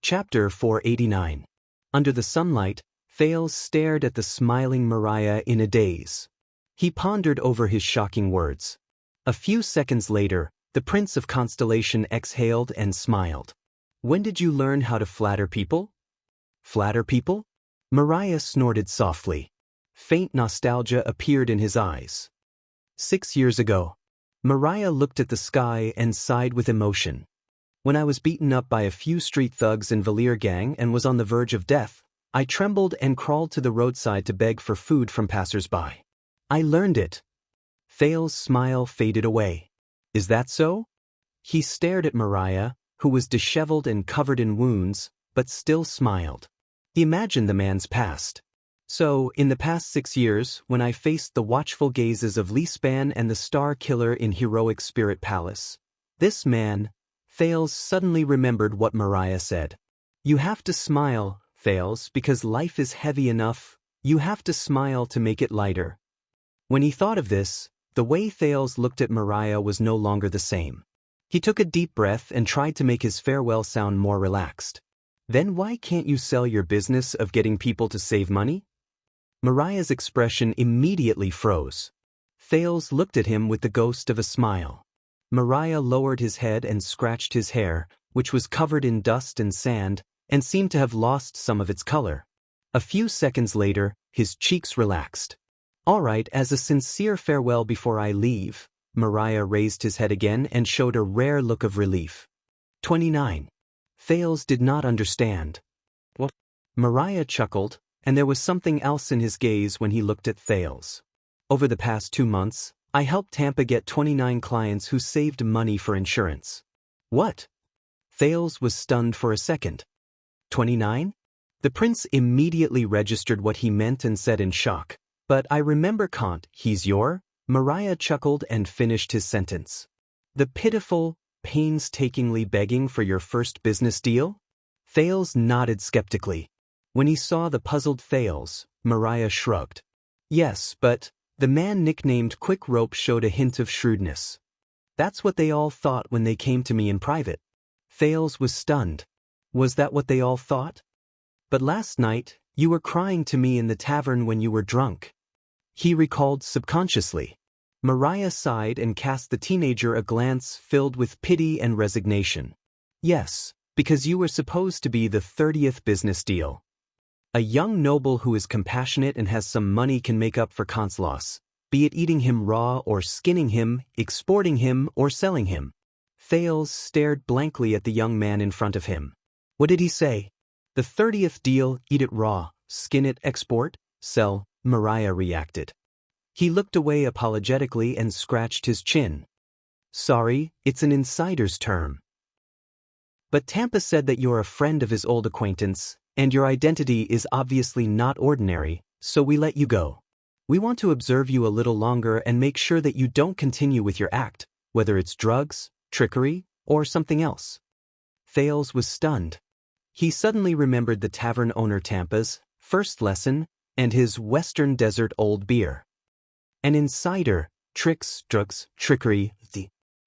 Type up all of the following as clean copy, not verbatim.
Chapter 489. Under the sunlight, Thales stared at the smiling Mariah in a daze. He pondered over his shocking words. A few seconds later, the Prince of Constellation exhaled and smiled. When did you learn how to flatter people? Flatter people? Mariah snorted softly. Faint nostalgia appeared in his eyes. 6 years ago. Mariah looked at the sky and sighed with emotion. When I was beaten up by a few street thugs in Valir gang and was on the verge of death, I trembled and crawled to the roadside to beg for food from passers-by. I learned it. Thales' smile faded away. Is that so? He stared at Mariah, who was disheveled and covered in wounds, but still smiled. He imagined the man's past. So, in the past 6 years, when I faced the watchful gazes of Lispan and the Star Killer in Heroic Spirit Palace, this man, Thales suddenly remembered what Mariah said. You have to smile, Thales, because life is heavy enough. You have to smile to make it lighter. When he thought of this, the way Thales looked at Mariah was no longer the same. He took a deep breath and tried to make his farewell sound more relaxed. Then why can't you sell your business of getting people to save money? Mariah's expression immediately froze. Thales looked at him with the ghost of a smile. Mariah lowered his head and scratched his hair, which was covered in dust and sand, and seemed to have lost some of its color. A few seconds later, his cheeks relaxed. All right, as a sincere farewell before I leave. Mariah raised his head again and showed a rare look of relief. 29. Thales did not understand. What? Mariah chuckled, and there was something else in his gaze when he looked at Thales. Over the past 2 months, I helped Tampa get 29 clients who saved money for insurance. What? Thales was stunned for a second. 29? The prince immediately registered what he meant and said in shock. But I remember Kant, he's your? Mariah chuckled and finished his sentence. The pitiful, painstakingly begging for your first business deal? Thales nodded skeptically. When he saw the puzzled Thales, Mariah shrugged. Yes, but the man nicknamed Quick Rope showed a hint of shrewdness. That's what they all thought when they came to me in private. Thales was stunned. Was that what they all thought? But last night, you were crying to me in the tavern when you were drunk. He recalled subconsciously. Mariah sighed and cast the teenager a glance filled with pity and resignation. Yes, because you were supposed to be the 30th business deal. A young noble who is compassionate and has some money can make up for Kant's loss, be it eating him raw or skinning him, exporting him or selling him. Thales stared blankly at the young man in front of him. What did he say? The 30th deal, eat it raw, skin it, export, sell, Mariah reacted. He looked away apologetically and scratched his chin. Sorry, it's an insider's term. But Tampa said that you're a friend of his old acquaintance, and your identity is obviously not ordinary, so we let you go. We want to observe you a little longer and make sure that you don't continue with your act, whether it's drugs, trickery, or something else. Thales was stunned. He suddenly remembered the tavern owner Tampa's first lesson and his Western Desert old beer. An insider, tricks, drugs, trickery,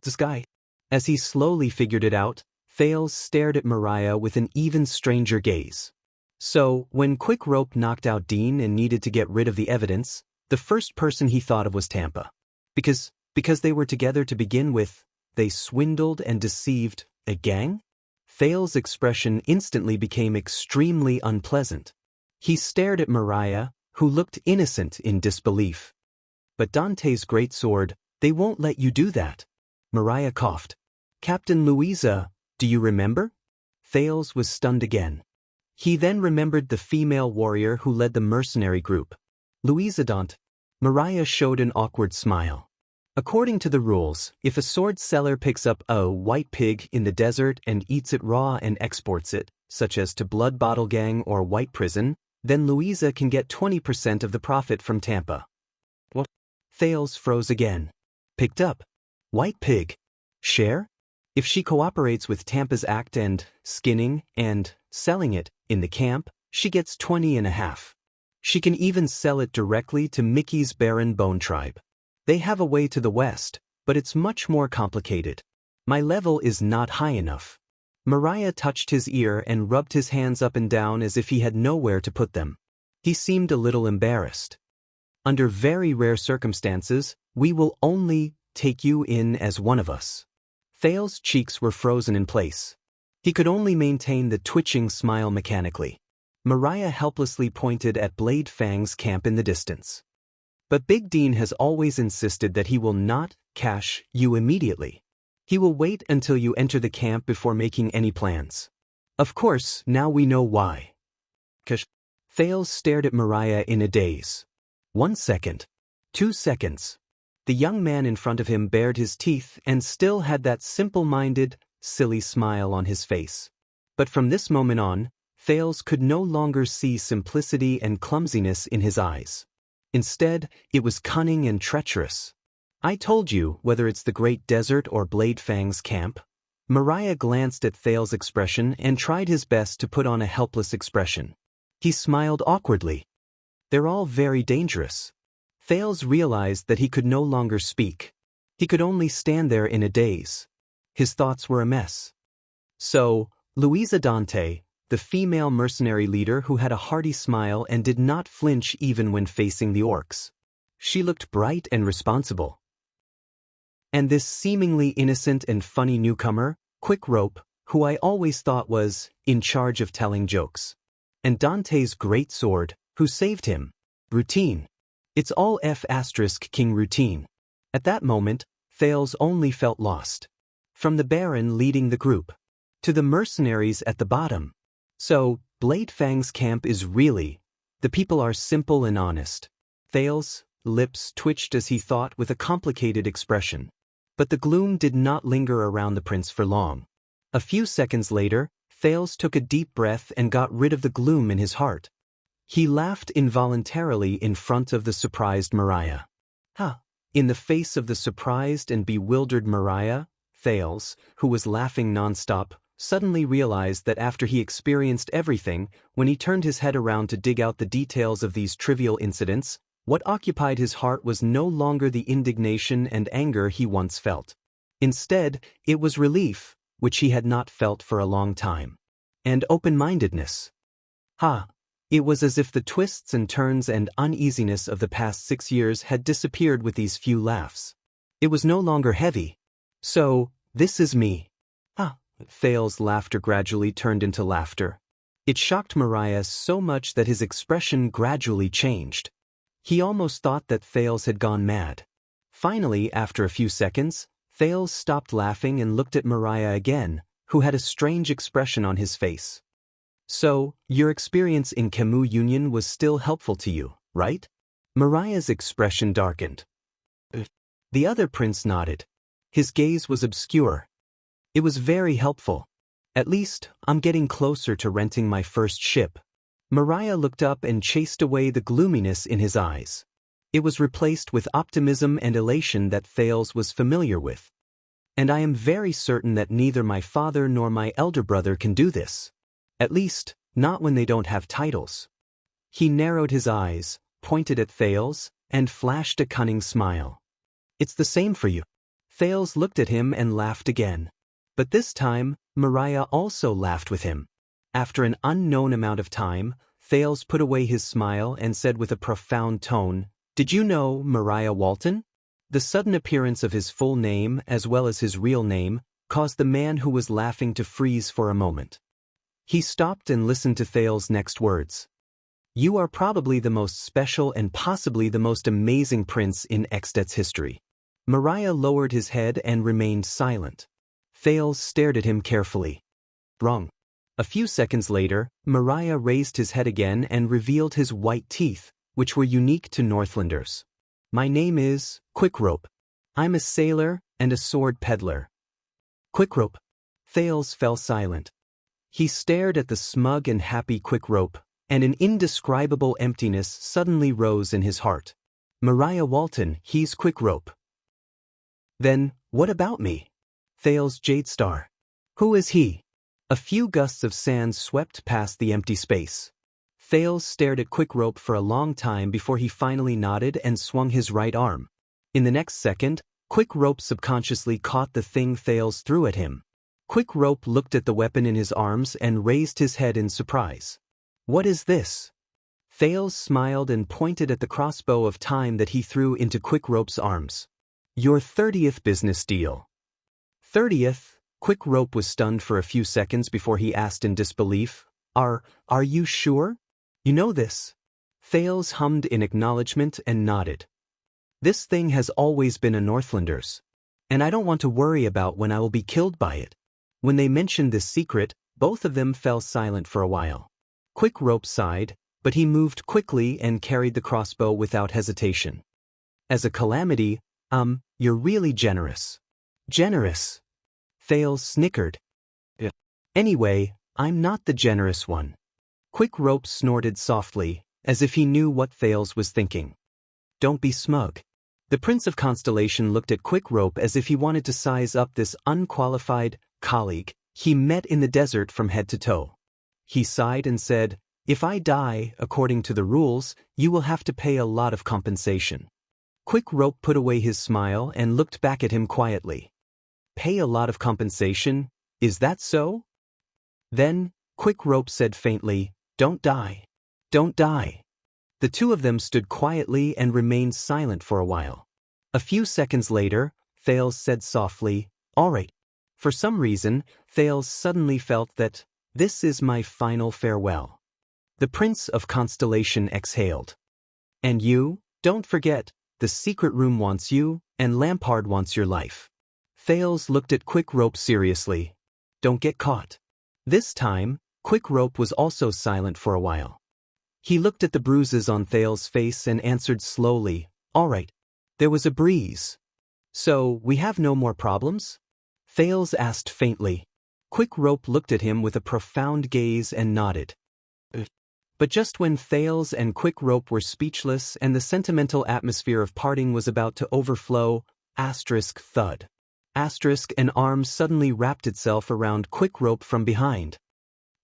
this guy. As he slowly figured it out, Thales stared at Mariah with an even stranger gaze. So, when Quick Rope knocked out Dean and needed to get rid of the evidence, the first person he thought of was Tampa. Because they were together to begin with, they swindled and deceived a gang? Thales' expression instantly became extremely unpleasant. He stared at Mariah, who looked innocent in disbelief. But Dante's great sword, they won't let you do that. Mariah coughed. Captain Louisa, do you remember? Thales was stunned again. He then remembered the female warrior who led the mercenary group. Louisa Dante. Mariah showed an awkward smile. According to the rules, if a sword seller picks up a white pig in the desert and eats it raw and exports it, such as to Blood Bottle Gang or White Prison, then Louisa can get 20% of the profit from Tampa. What? Thales froze again. Picked up. White pig. Share? If she cooperates with Tampa's act and skinning and selling it in the camp, she gets 20.5. She can even sell it directly to Mickey's Baron Bone Tribe. They have a way to the west, but it's much more complicated. My level is not high enough. Mariah touched his ear and rubbed his hands up and down as if he had nowhere to put them. He seemed a little embarrassed. Under very rare circumstances, we will only take you in as one of us. Thale's cheeks were frozen in place. He could only maintain the twitching smile mechanically. Mariah helplessly pointed at Blade Fang's camp in the distance. But Big Dean has always insisted that he will not cash you immediately. He will wait until you enter the camp before making any plans. Of course, now we know why. Thale stared at Mariah in a daze. 1 second. 2 seconds. The young man in front of him bared his teeth and still had that simple-minded, silly smile on his face. But from this moment on, Thales could no longer see simplicity and clumsiness in his eyes. Instead, it was cunning and treacherous. I told you, whether it's the Great Desert or Blade Fang's camp. Mariah glanced at Thale's expression and tried his best to put on a helpless expression. He smiled awkwardly. They're all very dangerous. Thales realized that he could no longer speak. He could only stand there in a daze. His thoughts were a mess. So, Louisa Dante, the female mercenary leader who had a hearty smile and did not flinch even when facing the orcs. She looked bright and responsible. And this seemingly innocent and funny newcomer, Quick Rope, who I always thought was in charge of telling jokes. And Dante's great sword, who saved him. Routine. It's all King routine. At that moment, Thales only felt lost. From the Baron leading the group, to the mercenaries at the bottom. So, Blade Fang's camp is really, the people are simple and honest. Thales' lips twitched as he thought with a complicated expression. But the gloom did not linger around the prince for long. A few seconds later, Thales took a deep breath and got rid of the gloom in his heart. He laughed involuntarily in front of the surprised Mariah. In the face of the surprised and bewildered Mariah, Thales, who was laughing nonstop, suddenly realized that after he experienced everything, when he turned his head around to dig out the details of these trivial incidents, what occupied his heart was no longer the indignation and anger he once felt. Instead, it was relief, which he had not felt for a long time. And open-mindedness. It was as if the twists and turns and uneasiness of the past 6 years had disappeared with these few laughs. It was no longer heavy. So, this is me. Thales' laughter gradually turned into laughter. It shocked Mariah so much that his expression gradually changed. He almost thought that Thales had gone mad. Finally, after a few seconds, Thales stopped laughing and looked at Mariah again, who had a strange expression on his face. So, your experience in Camus Union was still helpful to you, right? Mariah's expression darkened. The other prince nodded. His gaze was obscure. It was very helpful. At least, I'm getting closer to renting my first ship. Mariah looked up and chased away the gloominess in his eyes. It was replaced with optimism and elation that Thales was familiar with. And I am very certain that neither my father nor my elder brother can do this. At least, not when they don't have titles. He narrowed his eyes, pointed at Thales, and flashed a cunning smile. It's the same for you. Thales looked at him and laughed again. But this time, Mariah also laughed with him. After an unknown amount of time, Thales put away his smile and said with a profound tone, "Did you know Mariah Walton?" The sudden appearance of his full name, as well as his real name, caused the man who was laughing to freeze for a moment. He stopped and listened to Thales' next words. "You are probably the most special and possibly the most amazing prince in Extet's history." Mariah lowered his head and remained silent. Thales stared at him carefully. Wrong. A few seconds later, Mariah raised his head again and revealed his white teeth, which were unique to Northlanders. "My name is Quickrope. I'm a sailor and a sword peddler." Quickrope. Thales fell silent. He stared at the smug and happy Quickrope, and an indescribable emptiness suddenly rose in his heart. Mariah Walton, he's Quickrope. Then, what about me? Thales Jadestar. Who is he? A few gusts of sand swept past the empty space. Thales stared at Quickrope for a long time before he finally nodded and swung his right arm. In the next second, Quickrope subconsciously caught the thing Thales threw at him. Quick Rope looked at the weapon in his arms and raised his head in surprise. What is this? Thales smiled and pointed at the crossbow of time that he threw into Quick Rope's arms. Your 30th business deal. 30th? Quick Rope was stunned for a few seconds before he asked in disbelief, Are you sure? You know this? Thales hummed in acknowledgement and nodded. This thing has always been a Northlander's. And I don't want to worry about when I will be killed by it. When they mentioned this secret, both of them fell silent for a while. Quick Rope sighed, but he moved quickly and carried the crossbow without hesitation. As a calamity, you're really generous. Generous? Thales snickered. Yeah. Anyway, I'm not the generous one. Quick Rope snorted softly, as if he knew what Thales was thinking. Don't be smug. The Prince of Constellation looked at Quick Rope as if he wanted to size up this unqualified colleague he met in the desert from head to toe. He sighed and said, If I die, according to the rules, you will have to pay a lot of compensation. Quick Rope put away his smile and looked back at him quietly. Pay a lot of compensation? Is that so? Then, Quick Rope said faintly, Don't die. Don't die. The two of them stood quietly and remained silent for a while. A few seconds later, Thales said softly, All right. For some reason, Thales suddenly felt that, this is my final farewell. The Prince of Constellation exhaled. And you, don't forget, the secret room wants you, and Lampard wants your life. Thales looked at Quick Rope seriously. Don't get caught. This time, Quick Rope was also silent for a while. He looked at the bruises on Thales' face and answered slowly, All right. There was a breeze. So, we have no more problems? Thales asked faintly. Quick Rope looked at him with a profound gaze and nodded. But just when Thales and Quick Rope were speechless and the sentimental atmosphere of parting was about to overflow, thud. An arm suddenly wrapped itself around Quick Rope from behind.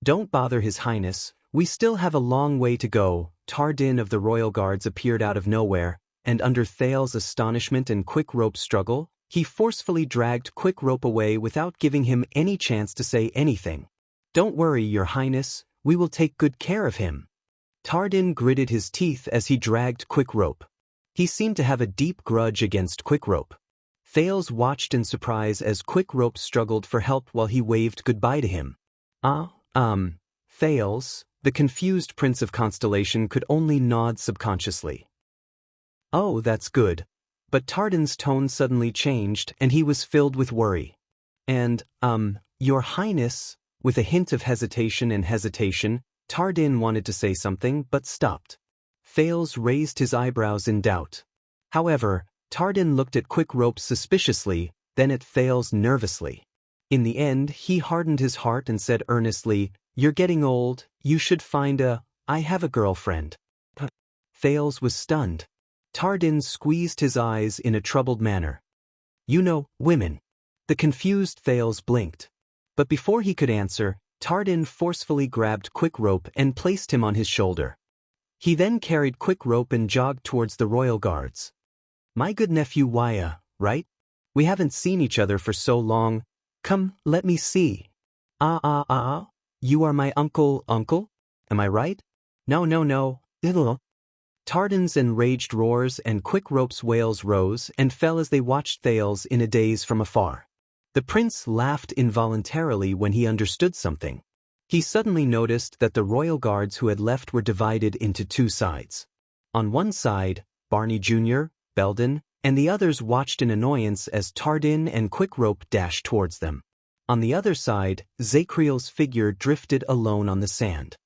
Don't bother His Highness, we still have a long way to go. Tardin of the Royal Guards appeared out of nowhere, and under Thales' astonishment and Quick Rope's struggle, he forcefully dragged Quick Rope away without giving him any chance to say anything. Don't worry, Your Highness, we will take good care of him. Tardin gritted his teeth as he dragged Quick Rope. He seemed to have a deep grudge against Quick Rope. Thales watched in surprise as Quick Rope struggled for help while he waved goodbye to him. Thales, the confused Prince of Constellation could only nod subconsciously. Oh, that's good. But Tardin's tone suddenly changed and he was filled with worry. And, Your Highness, with a hint of hesitation, Tardin wanted to say something but stopped. Thales raised his eyebrows in doubt. However, Tardin looked at Quick Rope suspiciously, then at Thales nervously. In the end, he hardened his heart and said earnestly, You're getting old, you should find I have a girlfriend. Thales was stunned. Tardin squeezed his eyes in a troubled manner. You know, women. The confused Thales blinked. But before he could answer, Tardin forcefully grabbed Quick Rope and placed him on his shoulder. He then carried Quick Rope and jogged towards the royal guards. My good nephew Wuxia, right? We haven't seen each other for so long. Come, let me see. You are my uncle? Am I right? No. Tardin's enraged roars and Quick Rope's wails rose and fell as they watched Thales in a daze from afar. The prince laughed involuntarily when he understood something. He suddenly noticed that the royal guards who had left were divided into two sides. On one side, Barney Jr., Belden, and the others watched in annoyance as Tardin and Quick Rope dashed towards them. On the other side, Zakriel's figure drifted alone on the sand.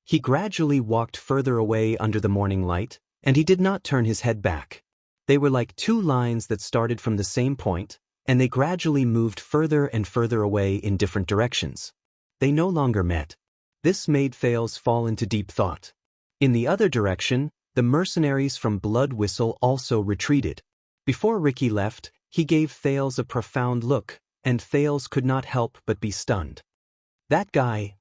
He gradually walked further away under the morning light, and he did not turn his head back. They were like two lines that started from the same point, and they gradually moved further and further away in different directions. They no longer met. This made Thales fall into deep thought. In the other direction, the mercenaries from Blood Whistle also retreated. Before Ricky left, he gave Thales a profound look, and Thales could not help but be stunned. That guy,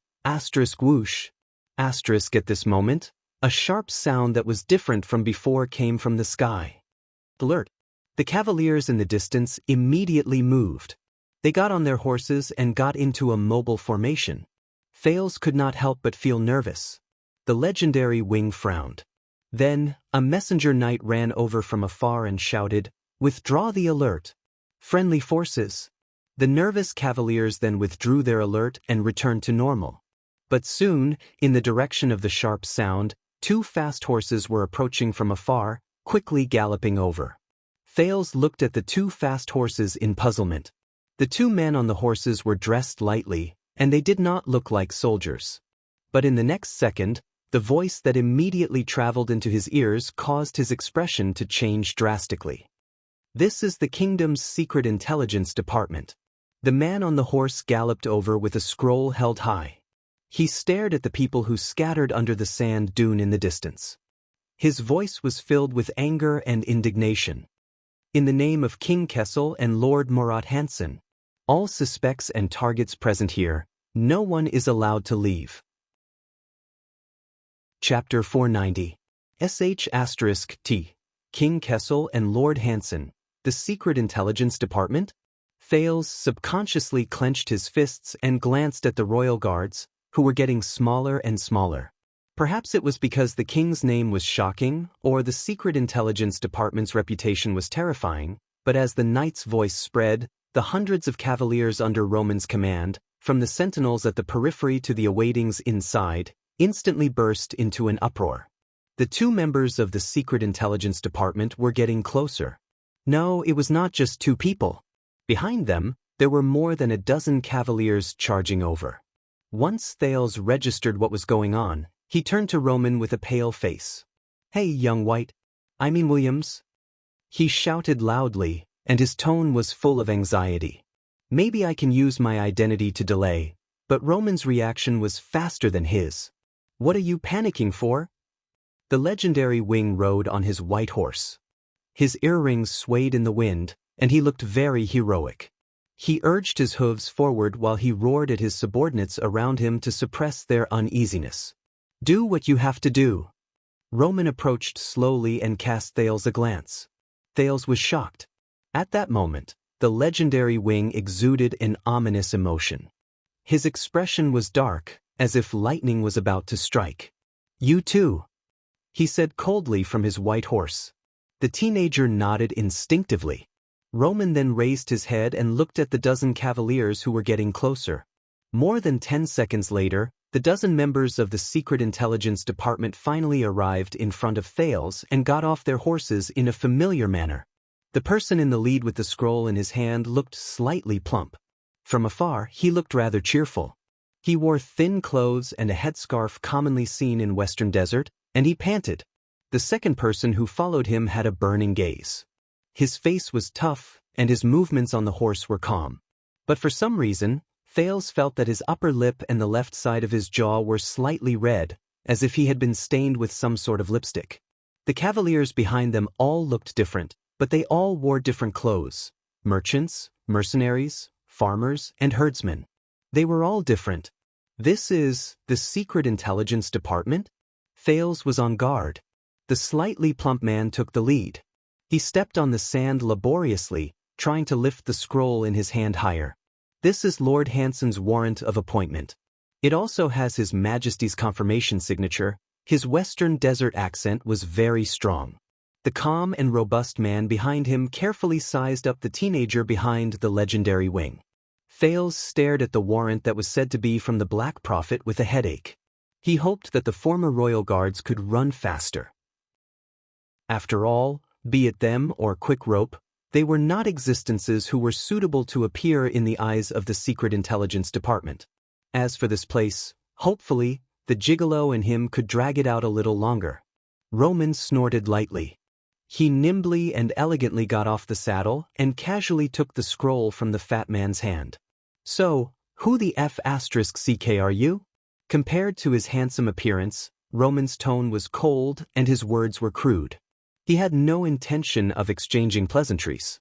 whoosh. At this moment, a sharp sound that was different from before came from the sky. Alert! The cavaliers in the distance immediately moved. They got on their horses and got into a mobile formation. Thales could not help but feel nervous. The legendary Wing frowned. Then, a messenger knight ran over from afar and shouted, "Withdraw the alert! Friendly forces!" The nervous cavaliers then withdrew their alert and returned to normal. But soon, in the direction of the sharp sound, 2 fast horses were approaching from afar, quickly galloping over. Thales looked at the 2 fast horses in puzzlement. The 2 men on the horses were dressed lightly, and they did not look like soldiers. But in the next second, the voice that immediately traveled into his ears caused his expression to change drastically. "This is the kingdom's secret intelligence department." The man on the horse galloped over with a scroll held high. He stared at the people who scattered under the sand dune in the distance. His voice was filled with anger and indignation. "In the name of King Kessel and Lord Murat Hansen, all suspects and targets present here, no one is allowed to leave." Chapter 490. *T. King Kessel and Lord Hansen, the Secret Intelligence Department? Thales subconsciously clenched his fists and glanced at the royal guards, who were getting smaller and smaller. Perhaps it was because the king's name was shocking, or the Secret Intelligence Department's reputation was terrifying, but as the knight's voice spread, the hundreds of cavaliers under Roman's command, from the sentinels at the periphery to the awaitings inside, instantly burst into an uproar. The 2 members of the Secret Intelligence Department were getting closer. No, it was not just 2 people. Behind them, there were more than a dozen cavaliers charging over. Once Thales registered what was going on, he turned to Roman with a pale face. "Hey, young white. I mean Williams." He shouted loudly, and his tone was full of anxiety. Maybe I can use my identity to delay, but Roman's reaction was faster than his. "What are you panicking for?" The legendary Wing rode on his white horse. His earrings swayed in the wind, and he looked very heroic. He urged his hooves forward while he roared at his subordinates around him to suppress their uneasiness. "Do what you have to do." Roman approached slowly and cast Thales a glance. Thales was shocked. At that moment, the legendary Wing exuded an ominous emotion. His expression was dark, as if lightning was about to strike. "You too," he said coldly from his white horse. The teenager nodded instinctively. Roman then raised his head and looked at the dozen cavaliers who were getting closer. More than 10 seconds later, the dozen members of the Secret Intelligence Department finally arrived in front of Thales and got off their horses in a familiar manner. The person in the lead with the scroll in his hand looked slightly plump. From afar, he looked rather cheerful. He wore thin clothes and a headscarf commonly seen in Western Desert, and he panted. The second person who followed him had a burning gaze. His face was tough, and his movements on the horse were calm. But for some reason, Thales felt that his upper lip and the left side of his jaw were slightly red, as if he had been stained with some sort of lipstick. The cavaliers behind them all looked different, but they all wore different clothes. Merchants, mercenaries, farmers, and herdsmen. They were all different. "This is the Secret Intelligence Department?" Thales was on guard. The slightly plump man took the lead. He stepped on the sand laboriously, trying to lift the scroll in his hand higher. "This is Lord Hansen's warrant of appointment. It also has His Majesty's confirmation signature." His Western Desert accent was very strong. The calm and robust man behind him carefully sized up the teenager behind the legendary Wing. Thales stared at the warrant that was said to be from the Black Prophet with a headache. He hoped that the former royal guards could run faster. After all, be it them or Quick Rope, they were not existences who were suitable to appear in the eyes of the Secret Intelligence Department. As for this place, hopefully, the gigolo in him could drag it out a little longer. Roman snorted lightly. He nimbly and elegantly got off the saddle and casually took the scroll from the fat man's hand. "So, who the F***ck are you?" Compared to his handsome appearance, Roman's tone was cold and his words were crude. He had no intention of exchanging pleasantries.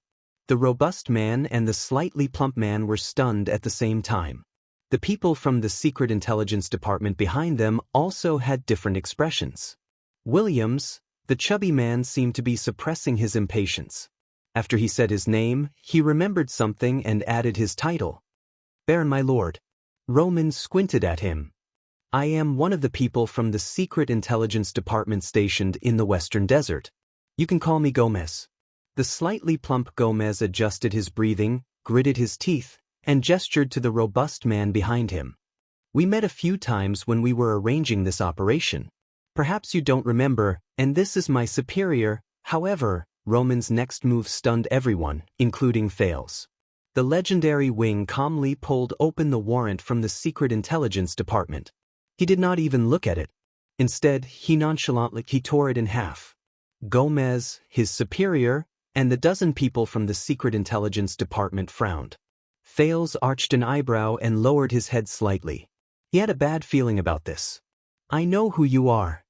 The robust man and the slightly plump man were stunned at the same time. The people from the Secret Intelligence Department behind them also had different expressions. Williams, the chubby man, seemed to be suppressing his impatience. After he said his name, he remembered something and added his title. Baron, my lord. Roman squinted at him. I am one of the people from the Secret Intelligence Department stationed in the Western Desert. You can call me Gomez. The slightly plump Gomez adjusted his breathing, gritted his teeth, and gestured to the robust man behind him. We met a few times when we were arranging this operation. Perhaps you don't remember, and this is my superior. However, Roman's next move stunned everyone, including Thales. The legendary Wing calmly pulled open the warrant from the Secret Intelligence Department. He did not even look at it. Instead, he nonchalantly tore it in half. Gomez, his superior, and the dozen people from the Secret Intelligence Department frowned. Thales arched an eyebrow and lowered his head slightly. He had a bad feeling about this. I know who you are.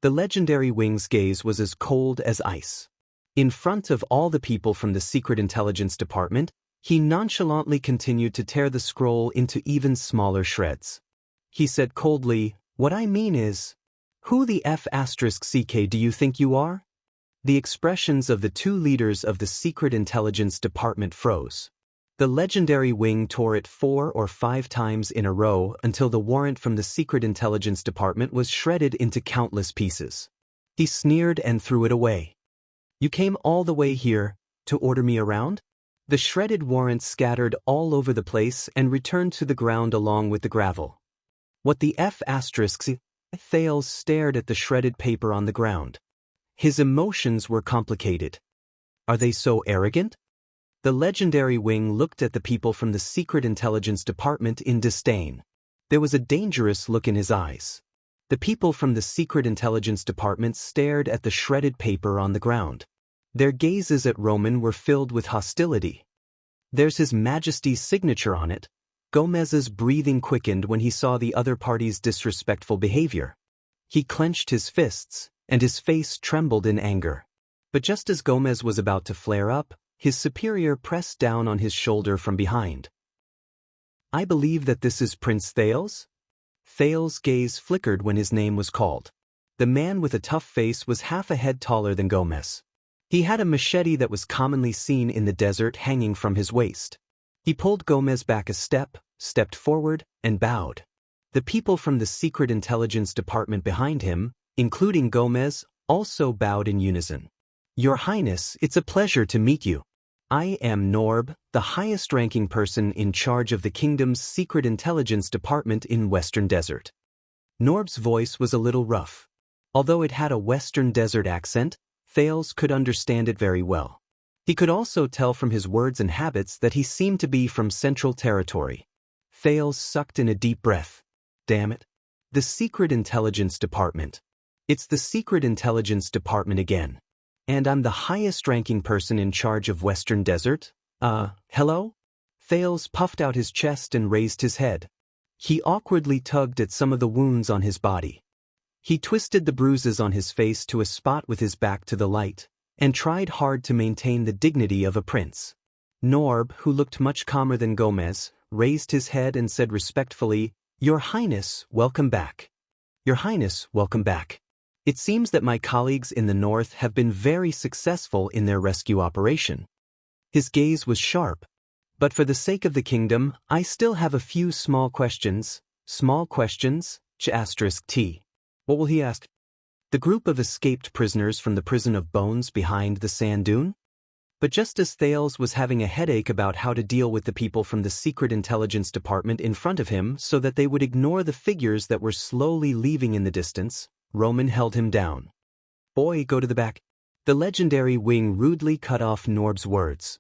The legendary Wing's gaze was as cold as ice. In front of all the people from the Secret Intelligence Department, he nonchalantly continued to tear the scroll into even smaller shreds. He said coldly, "What I mean is, who the F***ck do you think you are?" The expressions of the two leaders of the Secret Intelligence Department froze. The legendary Wing tore it 4 or 5 times in a row until the warrant from the Secret Intelligence Department was shredded into countless pieces. He sneered and threw it away. You came all the way here to order me around? The shredded warrant scattered all over the place and returned to the ground along with the gravel. What the F***? Thales stared at the shredded paper on the ground. His emotions were complicated. Are they so arrogant? The legendary Wing looked at the people from the Secret Intelligence Department in disdain. There was a dangerous look in his eyes. The people from the Secret Intelligence Department stared at the shredded paper on the ground. Their gazes at Roman were filled with hostility. There's His Majesty's signature on it. Gomez's breathing quickened when he saw the other party's disrespectful behavior. He clenched his fists, and his face trembled in anger. But just as Gomez was about to flare up, his superior pressed down on his shoulder from behind. I believe that this is Prince Thales? Thales' gaze flickered when his name was called. The man with a tough face was half a head taller than Gomez. He had a machete that was commonly seen in the desert hanging from his waist. He pulled Gomez back a step, stepped forward, and bowed. The people from the Secret Intelligence Department behind him, including Gomez, also bowed in unison. Your Highness, it's a pleasure to meet you. I am Norb, the highest-ranking person in charge of the kingdom's Secret Intelligence Department in Western Desert. Norb's voice was a little rough. Although it had a Western Desert accent, Thales could understand it very well. He could also tell from his words and habits that he seemed to be from Central Territory. Thales sucked in a deep breath. Damn it. The Secret Intelligence Department. It's the Secret Intelligence Department again. And I'm the highest-ranking person in charge of Western Desert? Hello? Thales puffed out his chest and raised his head. He awkwardly tugged at some of the wounds on his body. He twisted the bruises on his face to a spot with his back to the light, and tried hard to maintain the dignity of a prince. Norb, who looked much calmer than Gomez, raised his head and said respectfully, Your Highness, welcome back. Your Highness, welcome back. It seems that my colleagues in the north have been very successful in their rescue operation. His gaze was sharp. But for the sake of the kingdom, I still have a few small questions. Small questions? Ch**T. What will he ask? The group of escaped prisoners from the prison of bones behind the sand dune? But just as Thales was having a headache about how to deal with the people from the Secret Intelligence Department in front of him so that they would ignore the figures that were slowly leaving in the distance, Roman held him down. Boy, go to the back. The legendary Wing rudely cut off Norb's words.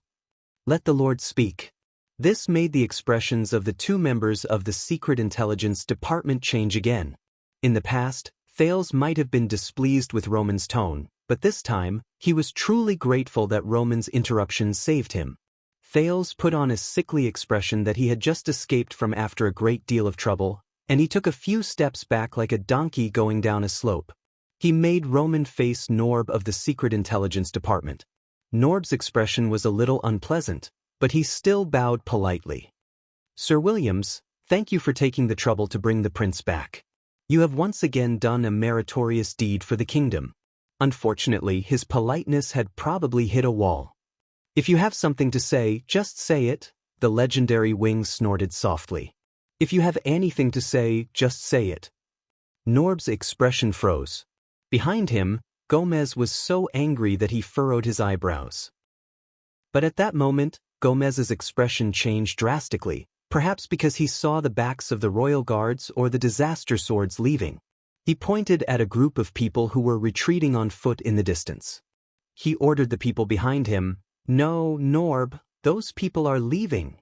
Let the Lord speak. This made the expressions of the two members of the Secret Intelligence Department change again. In the past, Thales might have been displeased with Roman's tone, but this time, he was truly grateful that Roman's interruption saved him. Thales put on a sickly expression that he had just escaped from after a great deal of trouble, and he took a few steps back like a donkey going down a slope. He made Roman face Norb of the Secret Intelligence Department. Norb's expression was a little unpleasant, but he still bowed politely. Sir Williams, thank you for taking the trouble to bring the prince back. You have once again done a meritorious deed for the kingdom. Unfortunately, his politeness had probably hit a wall. If you have something to say, just say it, the legendary wing snorted softly. If you have anything to say, just say it. Norb's expression froze. Behind him, Gomez was so angry that he furrowed his eyebrows. But at that moment, Gomez's expression changed drastically, perhaps because he saw the backs of the royal guards or the disaster swords leaving. He pointed at a group of people who were retreating on foot in the distance. He ordered the people behind him, "No, Norb, those people are leaving.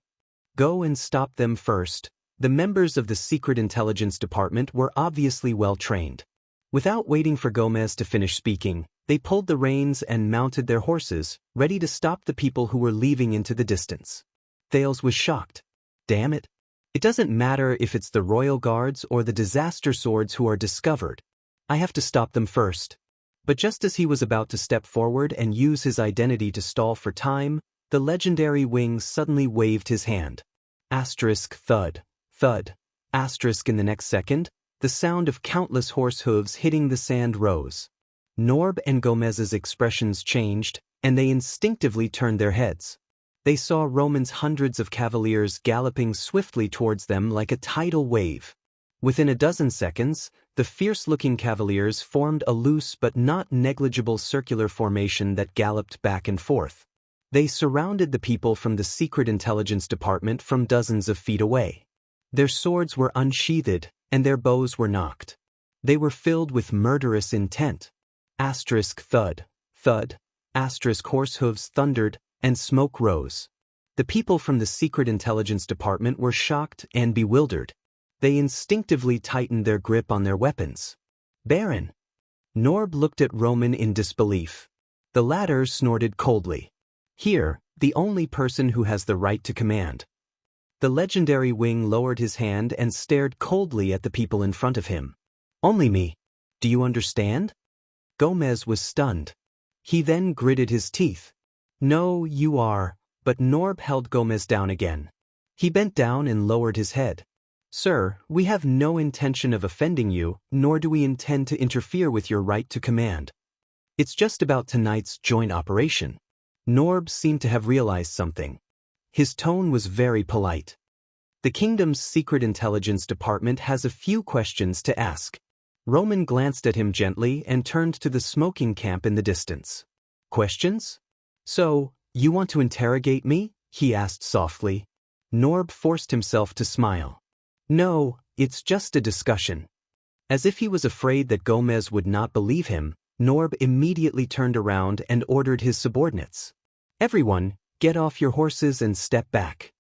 Go and stop them first." The members of the Secret Intelligence Department were obviously well trained. Without waiting for Gomez to finish speaking, they pulled the reins and mounted their horses, ready to stop the people who were leaving into the distance. Thales was shocked. Damn it. It doesn't matter if it's the royal guards or the disaster swords who are discovered. I have to stop them first. But just as he was about to step forward and use his identity to stall for time, the legendary wing suddenly waved his hand. Asterisk thud. Thud. Asterisk in the next second, the sound of countless horse hooves hitting the sand rose. Norb and Gomez's expressions changed, and they instinctively turned their heads. They saw Roman's hundreds of cavaliers galloping swiftly towards them like a tidal wave. Within a dozen seconds, the fierce-looking cavaliers formed a loose but not negligible circular formation that galloped back and forth. They surrounded the people from the Secret Intelligence Department from dozens of feet away. Their swords were unsheathed, and their bows were nocked. They were filled with murderous intent. Asterisk thud, thud, asterisk horse hooves thundered, and smoke rose. The people from the Secret Intelligence Department were shocked and bewildered. They instinctively tightened their grip on their weapons. Baron! Norb looked at Roman in disbelief. The latter snorted coldly. Here, the only person who has the right to command. The legendary wing lowered his hand and stared coldly at the people in front of him. Only me. Do you understand? Gomez was stunned. He then gritted his teeth. No, you are, but Norb held Gomez down again. He bent down and lowered his head. Sir, we have no intention of offending you, nor do we intend to interfere with your right to command. It's just about tonight's joint operation. Norb seemed to have realized something. His tone was very polite. The kingdom's Secret Intelligence Department has a few questions to ask. Roman glanced at him gently and turned to the smoking camp in the distance. Questions? So, you want to interrogate me? He asked softly. Norb forced himself to smile. No, it's just a discussion. As if he was afraid that Gomez would not believe him, Norb immediately turned around and ordered his subordinates. Everyone, get off your horses and step back.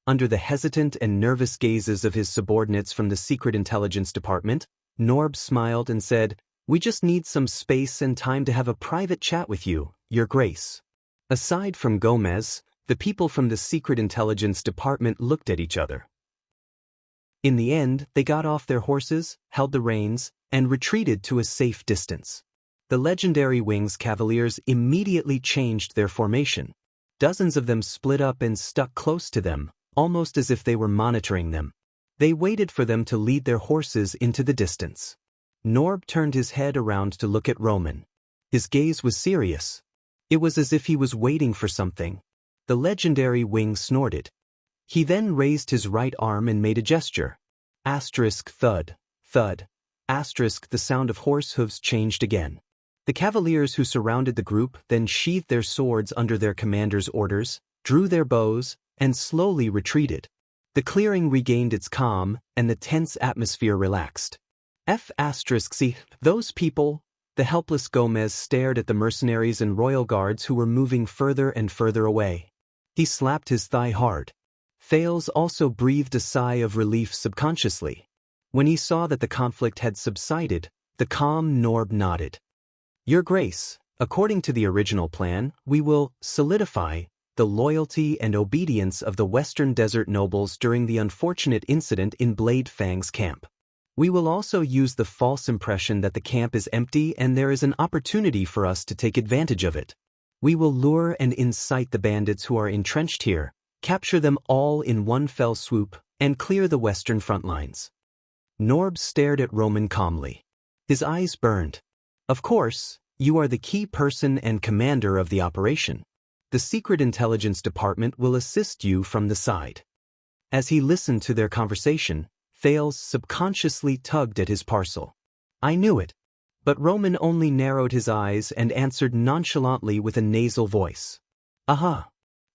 Under the hesitant and nervous gazes of his subordinates from the Secret Intelligence Department, Norb smiled and said, We just need some space and time to have a private chat with you, Your Grace. Aside from Gomez, the people from the Secret Intelligence Department looked at each other. In the end, they got off their horses, held the reins, and retreated to a safe distance. The legendary wing's cavaliers immediately changed their formation. Dozens of them split up and stuck close to them, almost as if they were monitoring them. They waited for them to lead their horses into the distance. Norb turned his head around to look at Roman. His gaze was serious. It was as if he was waiting for something. The legendary wing snorted. He then raised his right arm and made a gesture. Asterisk thud, thud, asterisk the sound of horse hooves changed again. The cavaliers who surrounded the group then sheathed their swords under their commander's orders, drew their bows, and slowly retreated. The clearing regained its calm, and the tense atmosphere relaxed. C. Those people. The helpless Gomez stared at the mercenaries and royal guards who were moving further and further away. He slapped his thigh hard. Thales also breathed a sigh of relief subconsciously. When he saw that the conflict had subsided, the calm Norb nodded. Your Grace, according to the original plan, we will solidify the loyalty and obedience of the Western Desert nobles during the unfortunate incident in Blade Fang's camp. We will also use the false impression that the camp is empty and there is an opportunity for us to take advantage of it. We will lure and incite the bandits who are entrenched here, capture them all in one fell swoop, and clear the western front lines. Norb stared at Roman calmly. His eyes burned. Of course, you are the key person and commander of the operation. The Secret Intelligence Department will assist you from the side. As he listened to their conversation, Thales subconsciously tugged at his parcel. I knew it. But Roman only narrowed his eyes and answered nonchalantly with a nasal voice. Aha!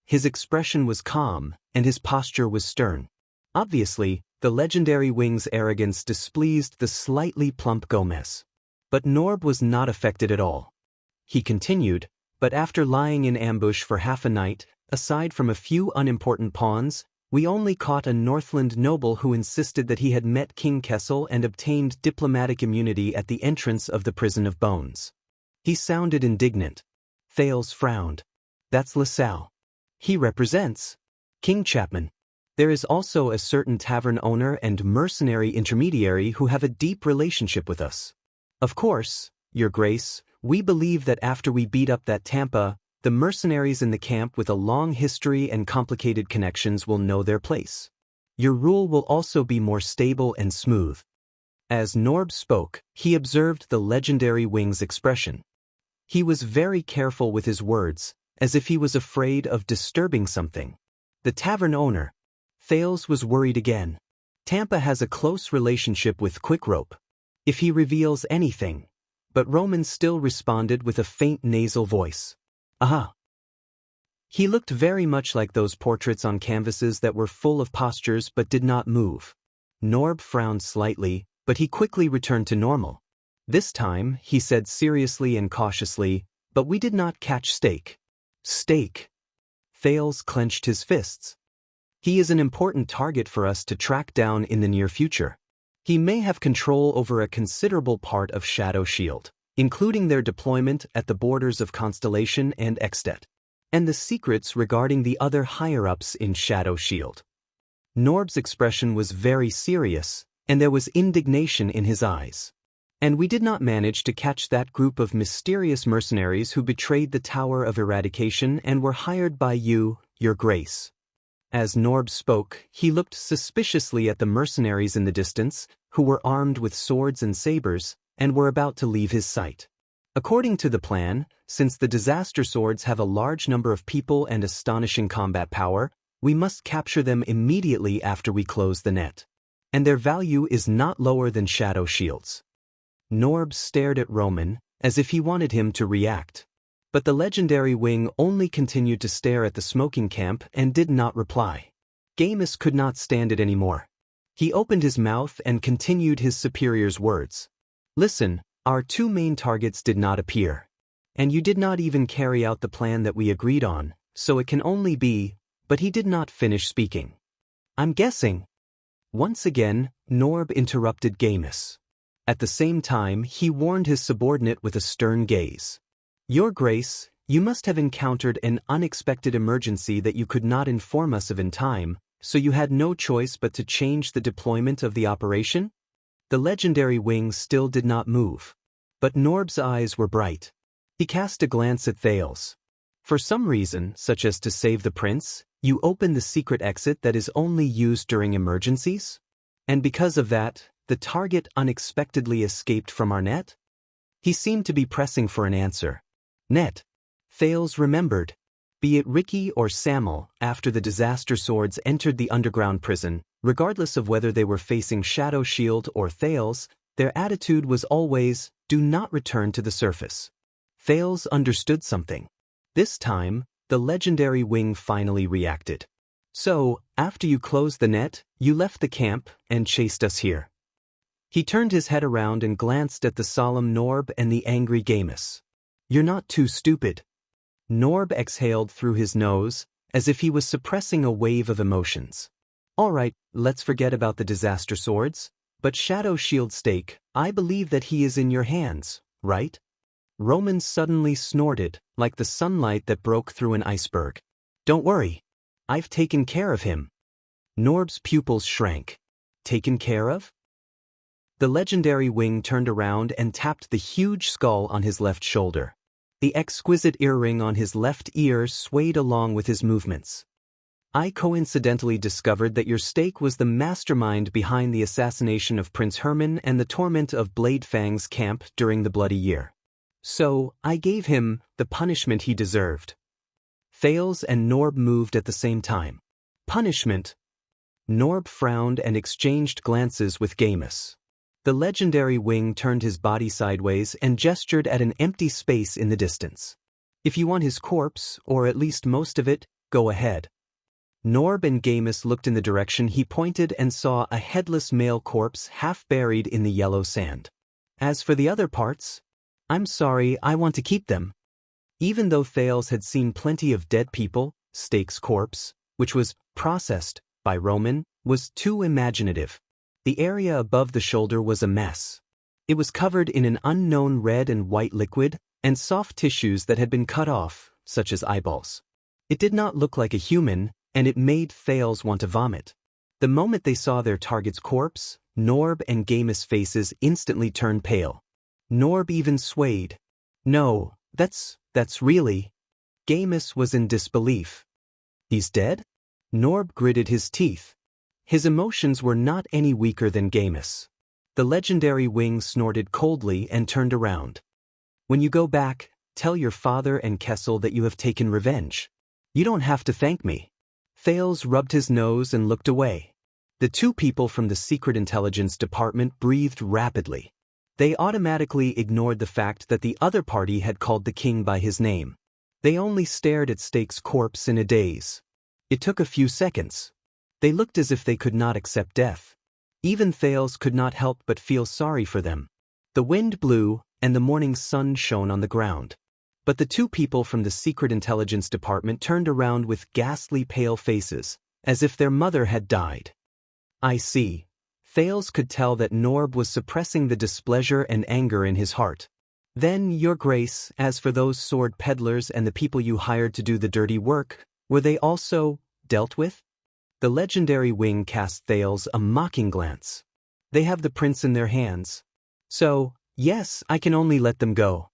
His expression was calm, and his posture was stern. Obviously, the legendary wing's arrogance displeased the slightly plump Gomez. But Norb was not affected at all. He continued, but after lying in ambush for half a night, aside from a few unimportant pawns, we only caught a Northland noble who insisted that he had met King Kessel and obtained diplomatic immunity at the entrance of the Prison of Bones. He sounded indignant. Thales frowned. That's LaSalle. He represents King Chapman. There is also a certain tavern owner and mercenary intermediary who have a deep relationship with us. Of course, Your Grace, we believe that after we beat up that Tampa, the mercenaries in the camp with a long history and complicated connections will know their place. Your rule will also be more stable and smooth. As Norb spoke, he observed the legendary wing's expression. He was very careful with his words, as if he was afraid of disturbing something. The tavern owner, Thales, was worried again. Tampa has a close relationship with Quickrope. If he reveals anything. But Roman still responded with a faint nasal voice. Aha! He looked very much like those portraits on canvases that were full of postures but did not move. Norb frowned slightly, but he quickly returned to normal. This time, he said seriously and cautiously, but we did not catch Steak. Steak? Thales clenched his fists. He is an important target for us to track down in the near future. He may have control over a considerable part of Shadow Shield, including their deployment at the borders of Constellation and Extet, and the secrets regarding the other higher-ups in Shadow Shield. Norb's expression was very serious, and there was indignation in his eyes. And we did not manage to catch that group of mysterious mercenaries who betrayed the Tower of Eradication and were hired by you, Your Grace. As Norb spoke, he looked suspiciously at the mercenaries in the distance, who were armed with swords and sabers, and were about to leave his sight. According to the plan, since the disaster swords have a large number of people and astonishing combat power, we must capture them immediately after we close the net. And their value is not lower than shadow shields. Norb stared at Roman, as if he wanted him to react. But the legendary wing only continued to stare at the smoking camp and did not reply. Gamus could not stand it anymore. He opened his mouth and continued his superior's words. Listen, our two main targets did not appear. And you did not even carry out the plan that we agreed on, so it can only be, but he did not finish speaking. I'm guessing. Once again, Norb interrupted Gamus. At the same time, he warned his subordinate with a stern gaze. Your Grace, you must have encountered an unexpected emergency that you could not inform us of in time, so you had no choice but to change the deployment of the operation? The legendary wing still did not move. But Norb's eyes were bright. He cast a glance at Thales. For some reason, such as to save the prince, you open the secret exit that is only used during emergencies? And because of that, the target unexpectedly escaped from our net? He seemed to be pressing for an answer. Net. Thales remembered. Be it Ricky or Samuel, after the disaster swords entered the underground prison, regardless of whether they were facing Shadow Shield or Thales, their attitude was always, do not return to the surface. Thales understood something. This time, the legendary wing finally reacted. So, after you closed the net, you left the camp and chased us here. He turned his head around and glanced at the solemn Norb and the angry Gamus. You're not too stupid. Norb exhaled through his nose, as if he was suppressing a wave of emotions. All right, let's forget about the disaster swords, but Shadow Shield Stake, I believe that he is in your hands, right? Roman suddenly snorted, like the sunlight that broke through an iceberg. Don't worry. I've taken care of him. Norb's pupils shrank. Taken care of? The legendary wing turned around and tapped the huge skull on his left shoulder. The exquisite earring on his left ear swayed along with his movements. I coincidentally discovered that your stake was the mastermind behind the assassination of Prince Herman and the torment of Bladefang's camp during the Bloody Year. So, I gave him the punishment he deserved. Thales and Norb moved at the same time. Punishment. Norb frowned and exchanged glances with Gamus. The legendary wing turned his body sideways and gestured at an empty space in the distance. If you want his corpse, or at least most of it, go ahead. Norb and Gamus looked in the direction he pointed and saw a headless male corpse half buried in the yellow sand. As for the other parts, I'm sorry, I want to keep them. Even though Thales had seen plenty of dead people, Stake's corpse, which was processed by Roman, was too imaginative. The area above the shoulder was a mess. It was covered in an unknown red and white liquid, and soft tissues that had been cut off, such as eyeballs. It did not look like a human, and it made Thales want to vomit. The moment they saw their target's corpse, Norb and Gamus' faces instantly turned pale. Norb even swayed. No, that's really... Gamus was in disbelief. He's dead? Norb gritted his teeth. His emotions were not any weaker than Gamus. The legendary wing snorted coldly and turned around. When you go back, tell your father and Kessel that you have taken revenge. You don't have to thank me. Thales rubbed his nose and looked away. The two people from the Secret Intelligence Department breathed rapidly. They automatically ignored the fact that the other party had called the king by his name. They only stared at Stake's corpse in a daze. It took a few seconds. They looked as if they could not accept death. Even Thales could not help but feel sorry for them. The wind blew, and the morning sun shone on the ground. But the two people from the Secret Intelligence Department turned around with ghastly pale faces, as if their mother had died. I see. Thales could tell that Norb was suppressing the displeasure and anger in his heart. Then, Your Grace, as for those sword peddlers and the people you hired to do the dirty work, were they also dealt with? The legendary wing cast Thales a mocking glance. They have the prince in their hands. So, yes, I can only let them go.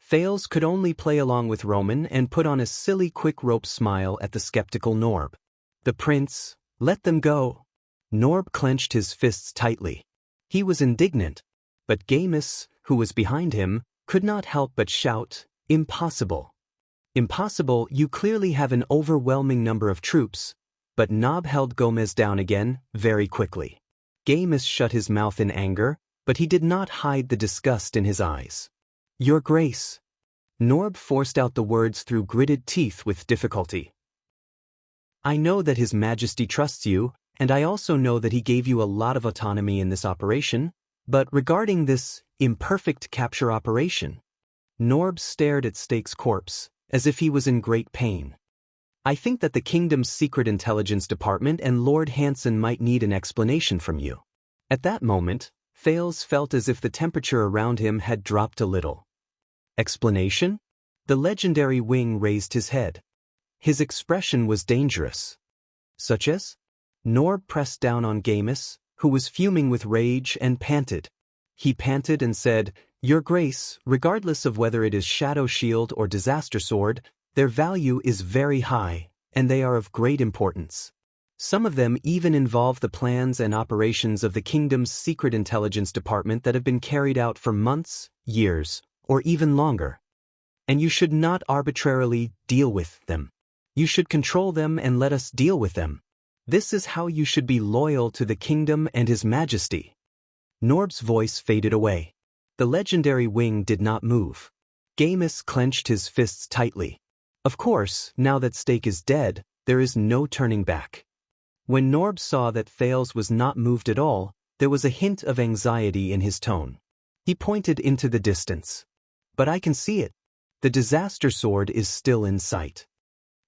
Thales could only play along with Roman and put on a silly quick rope smile at the skeptical Norb. The prince, let them go. Norb clenched his fists tightly. He was indignant. But Gamus, who was behind him, could not help but shout, Impossible. Impossible, you clearly have an overwhelming number of troops. But Nob held Gomez down again, very quickly. Gamus shut his mouth in anger, but he did not hide the disgust in his eyes. Your Grace. Norb forced out the words through gritted teeth with difficulty. I know that His Majesty trusts you, and I also know that he gave you a lot of autonomy in this operation, but regarding this imperfect capture operation, Norb stared at Stake's corpse, as if he was in great pain. I think that the kingdom's Secret Intelligence Department and Lord Hanson might need an explanation from you. At that moment, Thales felt as if the temperature around him had dropped a little. Explanation? The legendary wing raised his head. His expression was dangerous. Such as? Norb pressed down on Gamus, who was fuming with rage, and panted. He panted and said, Your Grace, regardless of whether it is Shadow Shield or Disaster Sword, their value is very high, and they are of great importance. Some of them even involve the plans and operations of the kingdom's Secret Intelligence Department that have been carried out for months, years, or even longer. And you should not arbitrarily deal with them. You should control them and let us deal with them. This is how you should be loyal to the kingdom and His Majesty. Norb's voice faded away. The legendary wing did not move. Gamus clenched his fists tightly. Of course, now that Stake is dead, there is no turning back. When Norb saw that Thales was not moved at all, there was a hint of anxiety in his tone. He pointed into the distance. But I can see it. The disaster sword is still in sight.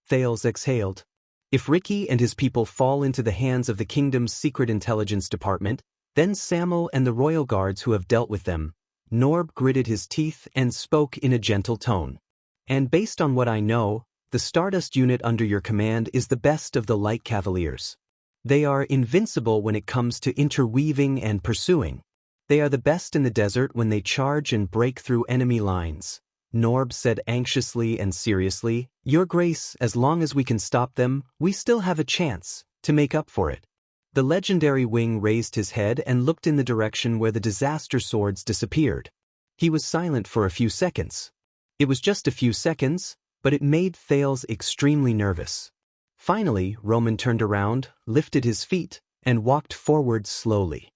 Thales exhaled. If Ricky and his people fall into the hands of the kingdom's Secret Intelligence Department, then Samuel and the royal guards who have dealt with them. Norb gritted his teeth and spoke in a gentle tone. And based on what I know, the Stardust unit under your command is the best of the Light Cavaliers. They are invincible when it comes to interweaving and pursuing. They are the best in the desert when they charge and break through enemy lines. Norb said anxiously and seriously, Your Grace, as long as we can stop them, we still have a chance to make up for it. The legendary wing raised his head and looked in the direction where the disaster swords disappeared. He was silent for a few seconds. It was just a few seconds, but it made Thales extremely nervous. Finally, Roman turned around, lifted his feet, and walked forward slowly.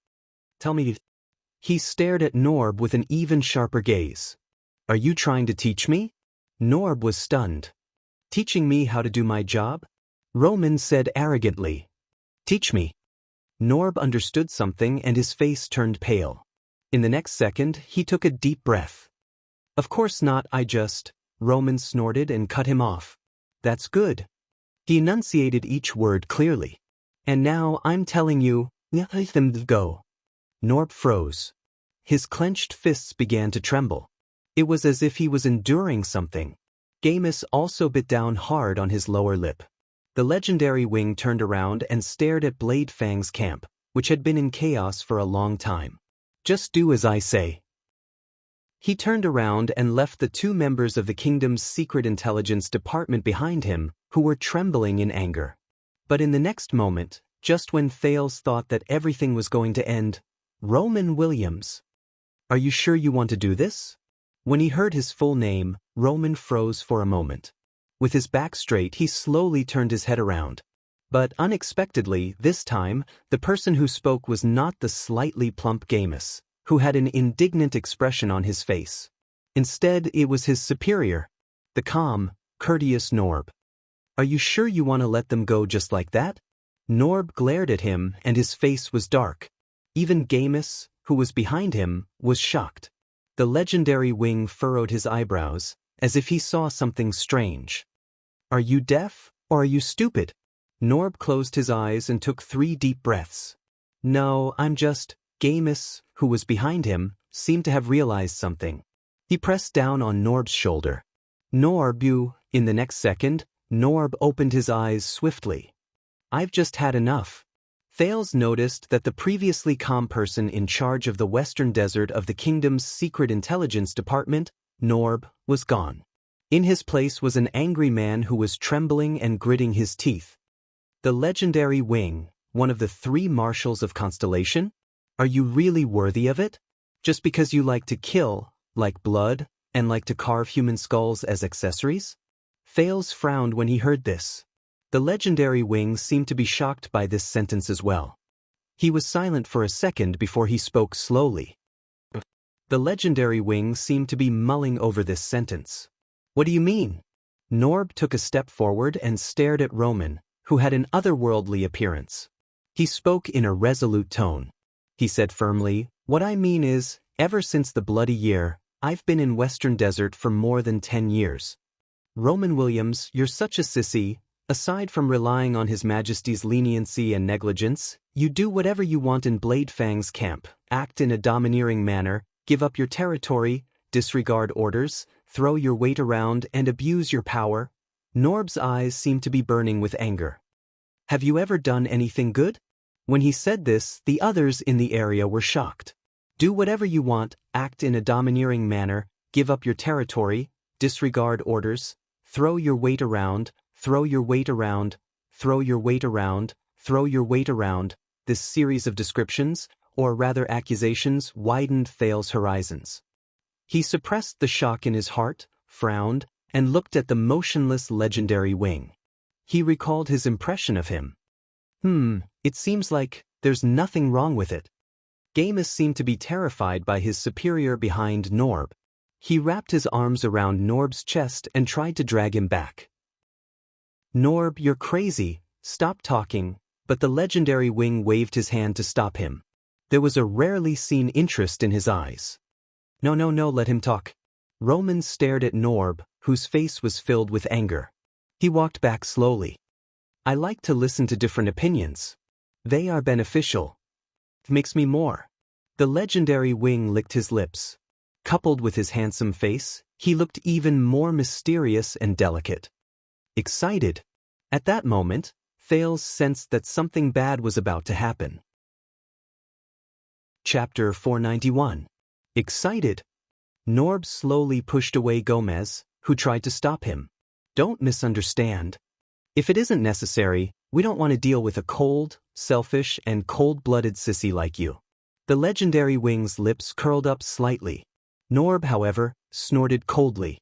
"Tell me." He stared at Norb with an even sharper gaze. "Are you trying to teach me?" Norb was stunned. "Teaching me how to do my job?" Roman said arrogantly. "Teach me." Norb understood something and his face turned pale. In the next second, he took a deep breath. "Of course not, Roman snorted and cut him off. "That's good." He enunciated each word clearly. "And now I'm telling you, let them go." Norb froze. His clenched fists began to tremble. It was as if he was enduring something. Gamus also bit down hard on his lower lip. The legendary wing turned around and stared at Blade Fang's camp, which had been in chaos for a long time. "Just do as I say." He turned around and left the two members of the kingdom's secret intelligence department behind him, who were trembling in anger. But in the next moment, just when Thales thought that everything was going to end, Roman Williams. "Are you sure you want to do this?" When he heard his full name, Roman froze for a moment. With his back straight, he slowly turned his head around. But unexpectedly, this time, the person who spoke was not the slightly plump Gamus, who had an indignant expression on his face. Instead, it was his superior, the calm, courteous Norb. "Are you sure you want to let them go just like that?" Norb glared at him and his face was dark. Even Gamus, who was behind him, was shocked. The legendary wing furrowed his eyebrows, as if he saw something strange. "Are you deaf, or are you stupid?" Norb closed his eyes and took 3 deep breaths. "No, I'm just..." Gamus, who was behind him, seemed to have realized something. He pressed down on Norb's shoulder. "Norb, you..." In the next second, Norb opened his eyes swiftly. "I've just had enough." Thales noticed that the previously calm person in charge of the western desert of the kingdom's secret intelligence department, Norb, was gone. In his place was an angry man who was trembling and gritting his teeth. "The legendary wing, one of the 3 marshals of Constellation? Are you really worthy of it? Just because you like to kill, like blood, and like to carve human skulls as accessories?" Thales frowned when he heard this. The legendary wing seemed to be shocked by this sentence as well. He was silent for a second before he spoke slowly. The legendary wing seemed to be mulling over this sentence. "What do you mean?" Norb took a step forward and stared at Roman, who had an otherworldly appearance. He spoke in a resolute tone. He said firmly, "What I mean is, ever since the Bloody Year, I've been in Western Desert for more than 10 years. Roman Williams, you're such a sissy. Aside from relying on His Majesty's leniency and negligence, you do whatever you want in Blade Fang's camp, act in a domineering manner, give up your territory, disregard orders, throw your weight around and abuse your power." Norb's eyes seemed to be burning with anger. "Have you ever done anything good?" When he said this, the others in the area were shocked. "Do whatever you want, act in a domineering manner, give up your territory, disregard orders, throw your weight around, throw your weight around, throw your weight around, throw your weight around." This series of descriptions, or rather accusations, widened Thales' horizons. He suppressed the shock in his heart, frowned, and looked at the motionless legendary wing. He recalled his impression of him. It seems like there's nothing wrong with it." Gamus seemed to be terrified by his superior behind Norb. He wrapped his arms around Norb's chest and tried to drag him back. "Norb, you're crazy, stop talking," but the legendary wing waved his hand to stop him. There was a rarely seen interest in his eyes. No, let him talk." Roman stared at Norb, whose face was filled with anger. He walked back slowly. "I like to listen to different opinions. They are beneficial. It makes me more." The legendary wing licked his lips. Coupled with his handsome face, he looked even more mysterious and delicate. Excited. At that moment, Thales sensed that something bad was about to happen. Chapter 491. Excited. Norb slowly pushed away Gomez, who tried to stop him. "Don't misunderstand. If it isn't necessary, we don't want to deal with a cold, selfish, and cold-blooded sissy like you." The legendary wing's lips curled up slightly. Norb, however, snorted coldly.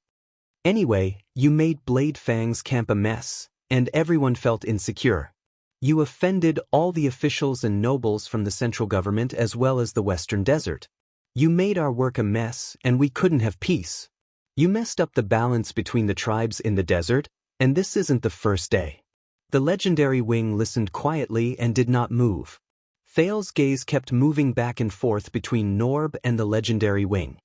Anyway, you made Blade Fang's camp a mess, and everyone felt insecure. You offended all the officials and nobles from the central government as well as the Western Desert. You made our work a mess, and we couldn't have peace. You messed up the balance between the tribes in the desert, and this isn't the first day. The legendary wing listened quietly and did not move. Thal's gaze kept moving back and forth between Norb and the legendary wing.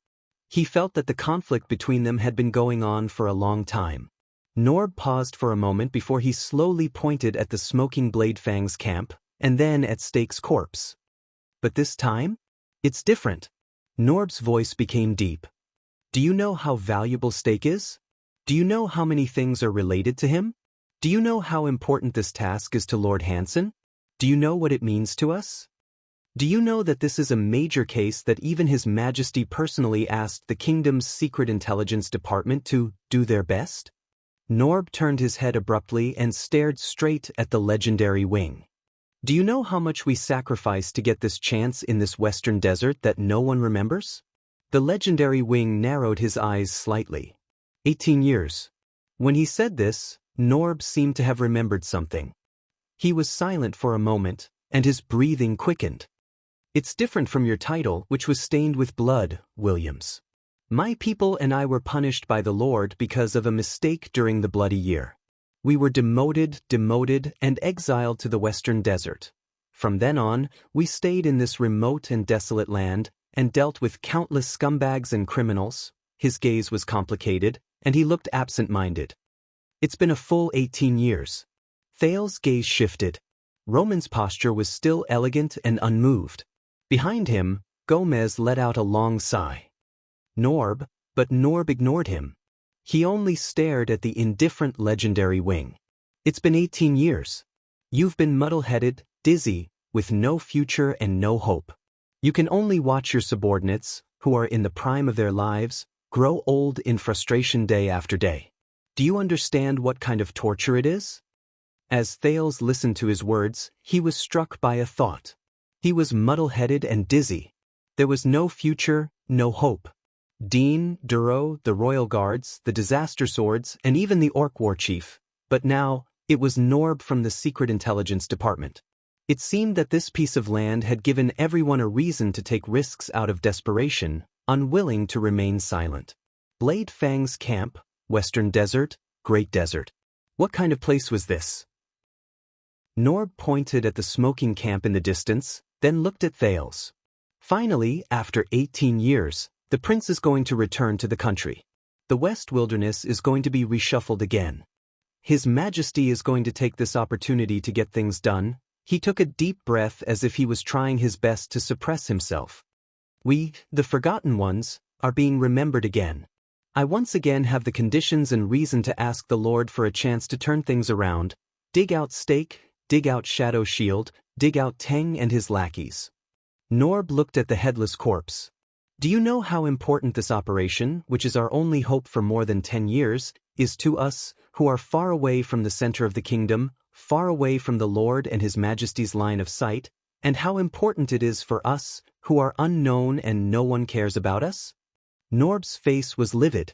He felt that the conflict between them had been going on for a long time. Norb paused for a moment before he slowly pointed at the smoking Blade Fang's camp, and then at Stake's corpse. But this time? It's different. Norb's voice became deep. Do you know how valuable Stake is? Do you know how many things are related to him? Do you know how important this task is to Lord Hansen? Do you know what it means to us? Do you know that this is a major case that even His Majesty personally asked the kingdom's secret intelligence department to do their best? Norb turned his head abruptly and stared straight at the legendary wing. Do you know how much we sacrificed to get this chance in this western desert that no one remembers? The legendary wing narrowed his eyes slightly. 18 years. When he said this, Norb seemed to have remembered something. He was silent for a moment, and his breathing quickened. It's different from your title, which was stained with blood, Williams. My people and I were punished by the Lord because of a mistake during the Bloody Year. We were demoted, and exiled to the western desert. From then on, we stayed in this remote and desolate land, and dealt with countless scumbags and criminals. His gaze was complicated, and he looked absent-minded. It's been a full 18 years. Thal's gaze shifted. Roman's posture was still elegant and unmoved. Behind him, Gomez let out a long sigh. Norb ignored him. He only stared at the indifferent legendary wing. It's been 18 years. You've been muddle-headed, dizzy, with no future and no hope. You can only watch your subordinates, who are in the prime of their lives, grow old in frustration day after day. Do you understand what kind of torture it is? As Thales listened to his words, he was struck by a thought. He was muddle-headed and dizzy. There was no future, no hope. Dean, Duro, the Royal Guards, the Disaster Swords, and even the Orc War Chief. But now, it was Norb from the Secret Intelligence Department. It seemed that this piece of land had given everyone a reason to take risks out of desperation, unwilling to remain silent. Blade Fang's camp, Western Desert, Great Desert. What kind of place was this? Norb pointed at the smoking camp in the distance, then looked at Thales. Finally, after 18 years, the prince is going to return to the country. The West Wilderness is going to be reshuffled again. His Majesty is going to take this opportunity to get things done. He took a deep breath as if he was trying his best to suppress himself. We, the forgotten ones, are being remembered again. I once again have the conditions and reason to ask the Lord for a chance to turn things around. Dig out Stake, dig out Shadow Shield, dig out Teng and his lackeys. Norb looked at the headless corpse. Do you know how important this operation, which is our only hope for more than 10 years, is to us, who are far away from the center of the kingdom, far away from the Lord and His Majesty's line of sight, and how important it is for us, who are unknown and no one cares about us? Norb's face was livid.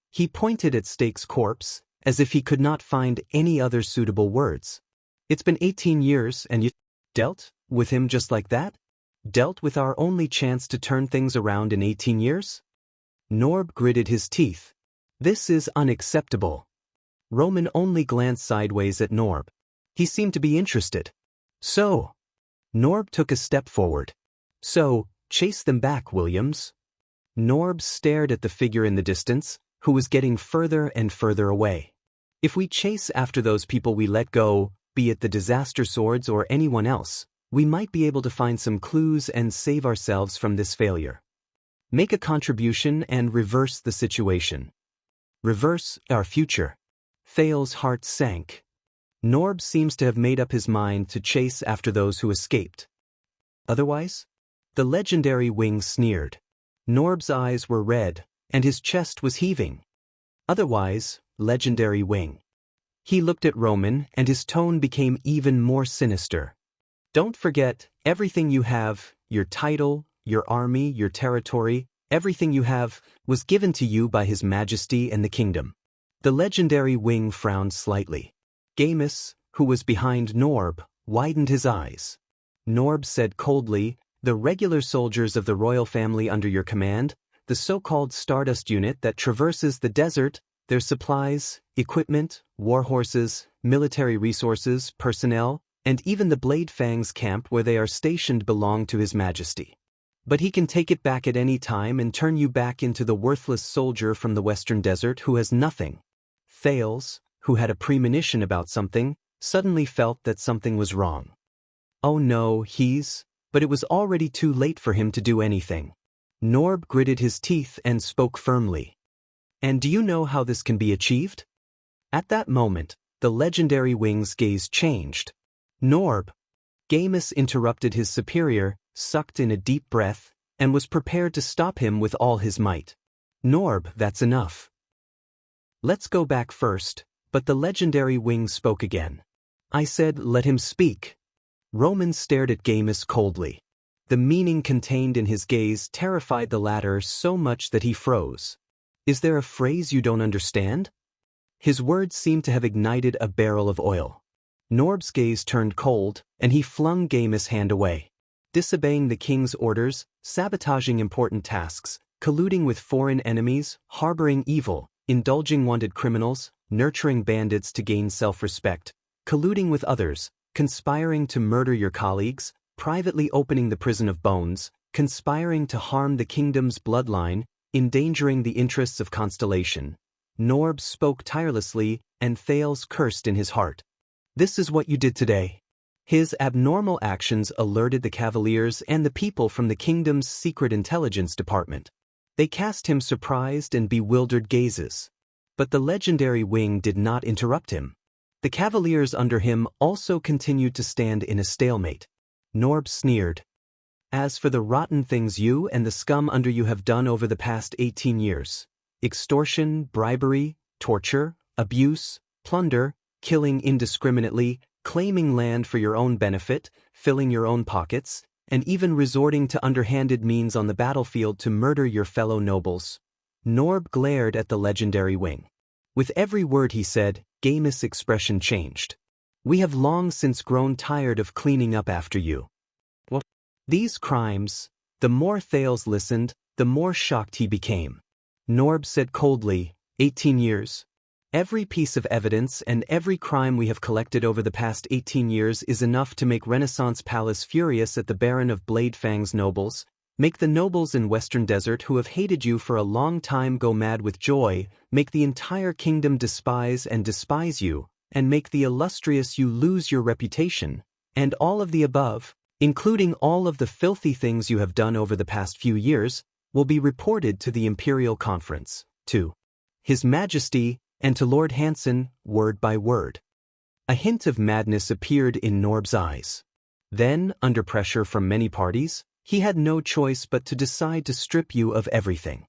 He pointed at Stake's corpse, as if he could not find any other suitable words. It's been 18 years and you dealt with him just like that? Dealt with our only chance to turn things around in 18 years? Norb gritted his teeth. This is unacceptable. Roman only glanced sideways at Norb. He seemed to be interested. So, Norb took a step forward. So, chase them back, Williams. Norb stared at the figure in the distance, who was getting further and further away. If we chase after those people we let go, be it the Disaster Swords or anyone else, we might be able to find some clues and save ourselves from this failure. Make a contribution and reverse the situation. Reverse our future. Thal's heart sank. Norb seems to have made up his mind to chase after those who escaped. Otherwise? The legendary wing sneered. Norb's eyes were red, and his chest was heaving. Otherwise, legendary wing. He looked at Roman, and his tone became even more sinister. Don't forget, everything you have, your title, your army, your territory, everything you have, was given to you by His Majesty and the kingdom. The legendary Wing frowned slightly. Gamus, who was behind Norb, widened his eyes. Norb said coldly, "The regular soldiers of the royal family under your command, the so-called Stardust unit that traverses the desert, their supplies, equipment, war horses, military resources, personnel, and even the Blade Fangs camp where they are stationed belong to His Majesty. But he can take it back at any time and turn you back into the worthless soldier from the western desert who has nothing." Thales, who had a premonition about something, suddenly felt that something was wrong. Oh no, but it was already too late for him to do anything. Norb gritted his teeth and spoke firmly. "And do you know how this can be achieved?" At that moment, the legendary Wing's gaze changed. "Norb!" Gamus interrupted his superior, sucked in a deep breath, and was prepared to stop him with all his might. "Norb, that's enough. Let's go back first," but the legendary Wing spoke again. "I said let him speak." Roman stared at Gamus coldly. The meaning contained in his gaze terrified the latter so much that he froze. "Is there a phrase you don't understand?" His words seemed to have ignited a barrel of oil. Norb's gaze turned cold, and he flung Gamus' hand away. Disobeying the king's orders, sabotaging important tasks, colluding with foreign enemies, harboring evil, indulging wanted criminals, nurturing bandits to gain self-respect, colluding with others, conspiring to murder your colleagues, privately opening the prison of bones, conspiring to harm the kingdom's bloodline, endangering the interests of Constellation. Norb spoke tirelessly, and Thales cursed in his heart. "This is what you did today." His abnormal actions alerted the Cavaliers and the people from the kingdom's secret intelligence department. They cast him surprised and bewildered gazes. But the legendary Wing did not interrupt him. The Cavaliers under him also continued to stand in a stalemate. Norb sneered. "As for the rotten things you and the scum under you have done over the past 18 years, extortion, bribery, torture, abuse, plunder, killing indiscriminately, claiming land for your own benefit, filling your own pockets, and even resorting to underhanded means on the battlefield to murder your fellow nobles." Norb glared at the legendary Wing. With every word he said, Gamus' expression changed. "We have long since grown tired of cleaning up after you." What? These crimes. The more Thales listened, the more shocked he became. Norb said coldly, 18 years. Every piece of evidence and every crime we have collected over the past 18 years is enough to make Renaissance Palace furious at the Baron of Blade Fang's nobles, make the nobles in Western Desert who have hated you for a long time go mad with joy, make the entire kingdom despise you, and make the illustrious you lose your reputation, and all of the above, including all of the filthy things you have done over the past few years, will be reported to the Imperial Conference, to His Majesty, and to Lord Hanson, word by word. A hint of madness appeared in Norb's eyes. Then, under pressure from many parties, he had no choice but to decide to strip you of everything.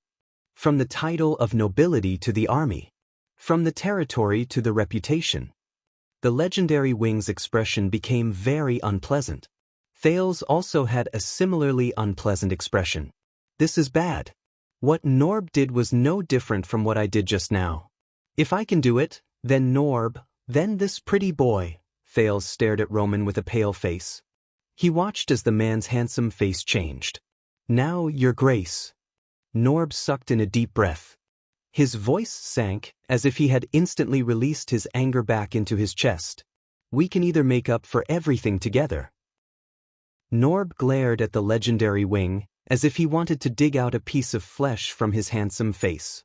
From the title of nobility to the army. From the territory to the reputation. The legendary Wing's expression became very unpleasant. Thales also had a similarly unpleasant expression. "This is bad. What Norb did was no different from what I did just now. If I can do it, then Norb, then this pretty boy." Thales stared at Roman with a pale face. He watched as the man's handsome face changed. "Now, Your Grace." Norb sucked in a deep breath. His voice sank, as if he had instantly released his anger back into his chest. "We can either make up for everything together." Norb glared at the legendary Wing, as if he wanted to dig out a piece of flesh from his handsome face.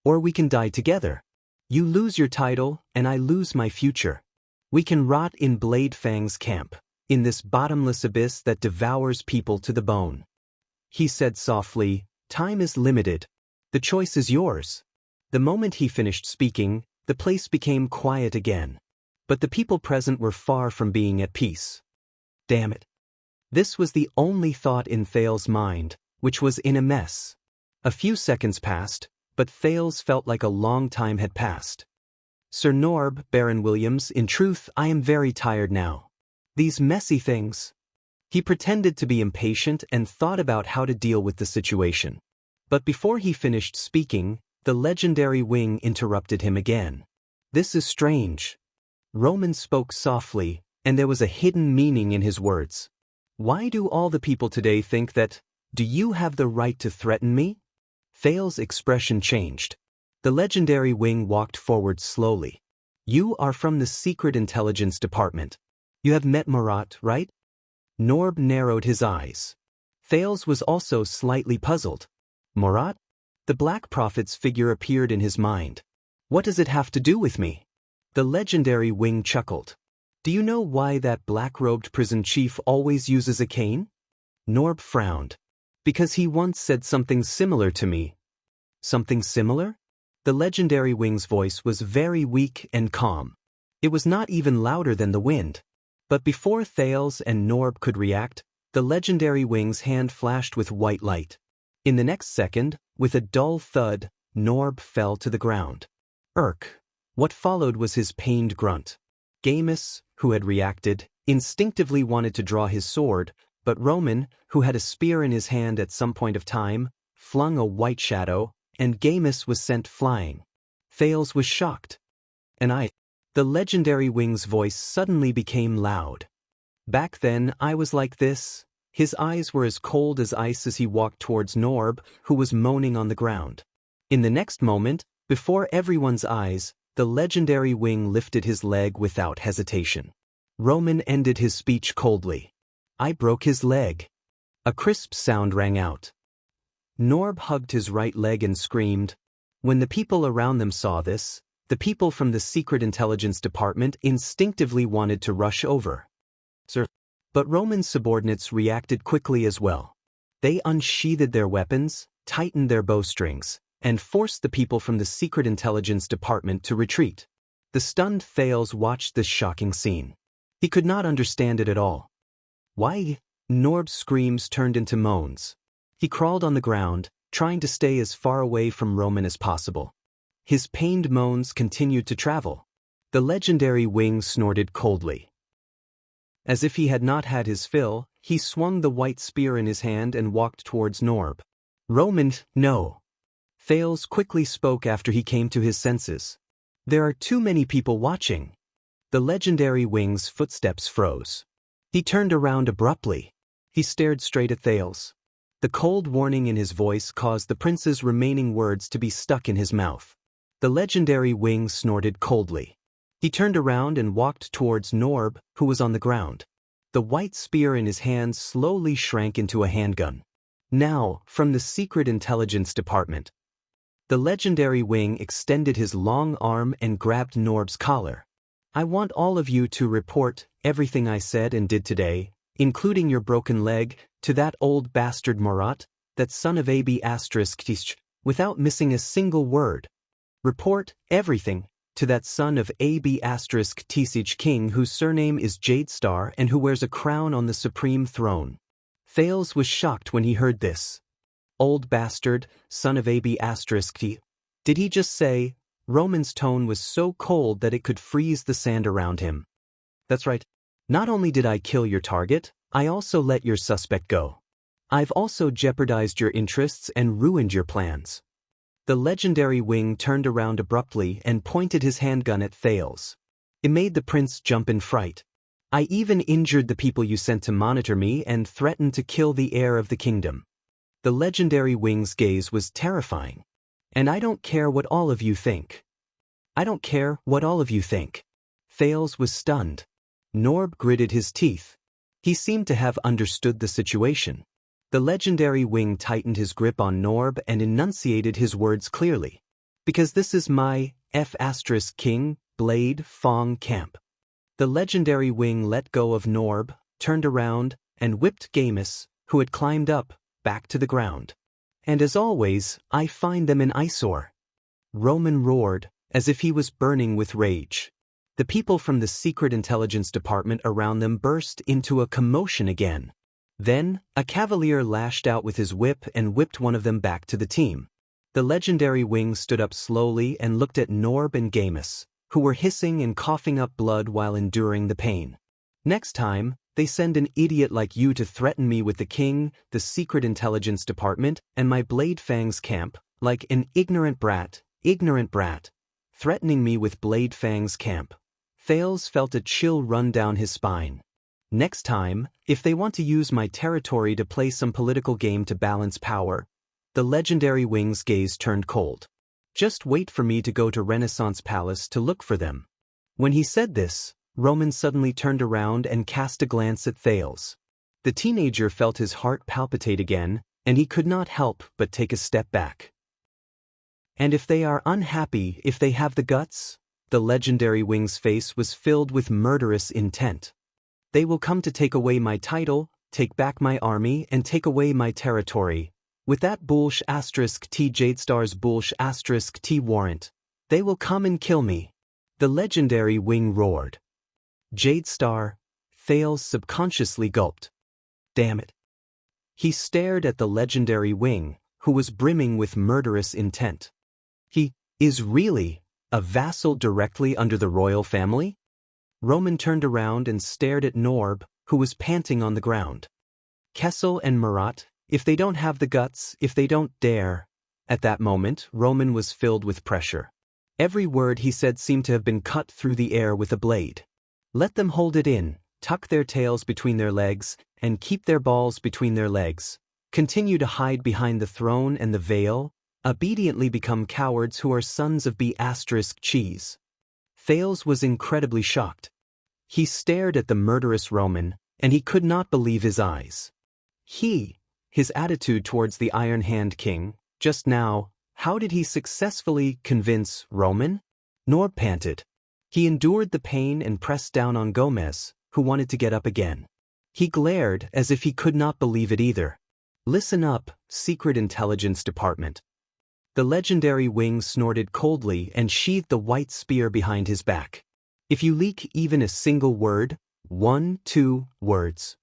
"Or we can die together. You lose your title, and I lose my future. We can rot in Blade Fang's camp, in this bottomless abyss that devours people to the bone." He said softly, "Time is limited. The choice is yours." The moment he finished speaking, the place became quiet again. But the people present were far from being at peace. Damn it. This was the only thought in Thales' mind, which was in a mess. A few seconds passed, but Thales felt like a long time had passed. "Sir Norb, Baron Williams, in truth, I am very tired now. These messy things." He pretended to be impatient and thought about how to deal with the situation. But before he finished speaking, The legendary wing interrupted him again. This is strange. Roman spoke softly, and there was a hidden meaning in his words. Why do all the people today think that, do you have the right to threaten me? Thales's expression changed. The legendary wing walked forward slowly. You are from the Secret Intelligence Department. You have met Marat, right? Norb narrowed his eyes. Thales was also slightly puzzled. Marat? The Black Prophet's figure appeared in his mind. What does it have to do with me? The legendary wing chuckled. Do you know why that black-robed prison chief always uses a cane? Norb frowned. Because he once said something similar to me. Something similar? The legendary wing's voice was very weak and calm. It was not even louder than the wind. But before Thales and Norb could react, the legendary wing's hand flashed with white light. In the next second, with a dull thud, Norb fell to the ground. What followed was his pained grunt. Gamus, who had reacted, instinctively wanted to draw his sword, but Roman, who had a spear in his hand at some point of time, flung a white shadow, and Gamus was sent flying. Thales was shocked. The legendary wing's voice suddenly became loud. Back then, I was like this. His eyes were as cold as ice as he walked towards Norb, who was moaning on the ground. In the next moment, before everyone's eyes, the legendary wing lifted his leg without hesitation. Roman ended his speech coldly. I broke his leg. A crisp sound rang out. Norb hugged his right leg and screamed. When the people around them saw this, the people from the Secret Intelligence Department instinctively wanted to rush over. Sir. But Roman's subordinates reacted quickly as well. They unsheathed their weapons, tightened their bowstrings, and forced the people from the Secret Intelligence Department to retreat. The stunned Thales watched this shocking scene. He could not understand it at all. Why? Norb's screams turned into moans. He crawled on the ground, trying to stay as far away from Roman as possible. His pained moans continued to travel. The legendary wing snorted coldly. As if he had not had his fill, he swung the white spear in his hand and walked towards Norb. Roman, no. Thales quickly spoke after he came to his senses. There are too many people watching. The legendary wing's footsteps froze. He turned around abruptly. He stared straight at Thales. The cold warning in his voice caused the prince's remaining words to be stuck in his mouth. The legendary wing snorted coldly. He turned around and walked towards Norb, who was on the ground. The white spear in his hand slowly shrank into a handgun. Now, from the Secret Intelligence Department. The legendary wing extended his long arm and grabbed Norb's collar. I want all of you to report everything I said and did today, including your broken leg, to that old bastard Marat, that son of AB***, without missing a single word. Report everything to that son of AB** king whose surname is Jadestar and who wears a crown on the supreme throne. Thales was shocked when he heard this. Old bastard, son of AB***. Did he just say? Roman's tone was so cold that it could freeze the sand around him. That's right. Not only did I kill your target, I also let your suspect go. I've also jeopardized your interests and ruined your plans. The legendary wing turned around abruptly and pointed his handgun at Thales. It made the prince jump in fright. I even injured the people you sent to monitor me and threatened to kill the heir of the kingdom. The legendary wing's gaze was terrifying. And I don't care what all of you think. I don't care what all of you think. Thales was stunned. Norb gritted his teeth. He seemed to have understood the situation. The legendary wing tightened his grip on Norb and enunciated his words clearly. Because this is my King, Blade, Fong camp. The legendary wing let go of Norb, turned around, and whipped Gamus, who had climbed up, back to the ground. And as always, I find them an eyesore. Roman roared, as if he was burning with rage. The people from the Secret Intelligence Department around them burst into a commotion again. Then, a cavalier lashed out with his whip and whipped one of them back to the team. The legendary wing stood up slowly and looked at Norb and Gamus, who were hissing and coughing up blood while enduring the pain. Next time, they send an idiot like you to threaten me with the king, the Secret Intelligence Department, and my Blade Fang's camp, like an ignorant brat, threatening me with Blade Fang's camp. Thales felt a chill run down his spine. Next time, if they want to use my territory to play some political game to balance power, the legendary Wing's gaze turned cold. Just wait for me to go to Renaissance Palace to look for them. When he said this, Roman suddenly turned around and cast a glance at Thales. The teenager felt his heart palpitate again, and he could not help but take a step back. And if they are unhappy, if they have the guts? The legendary Wing's face was filled with murderous intent. They will come to take away my title, take back my army, and take away my territory. With that bullsh *T Jadestar's bullsh *T warrant, they will come and kill me. The legendary Wing roared. Jadestar, Thales subconsciously gulped. Damn it. He stared at the legendary Wing, who was brimming with murderous intent. He is really a vassal directly under the royal family? Roman turned around and stared at Norb, who was panting on the ground. Kessel and Marat, if they don't have the guts, if they don't dare. At that moment, Roman was filled with pressure. Every word he said seemed to have been cut through the air with a blade. Let them hold it in, tuck their tails between their legs, and keep their balls between their legs. Continue to hide behind the throne and the veil, obediently become cowards who are sons of B*cheese. Thales was incredibly shocked. He stared at the murderous Roman, and he could not believe his eyes. His attitude towards the Iron Hand King, just now, how did he successfully convince Roman? Norb panted. He endured the pain and pressed down on Gomez, who wanted to get up again. He glared as if he could not believe it either. Listen up, Secret Intelligence Department. The legendary Wing snorted coldly and sheathed the white spear behind his back. If you leak even a single word, 2 words.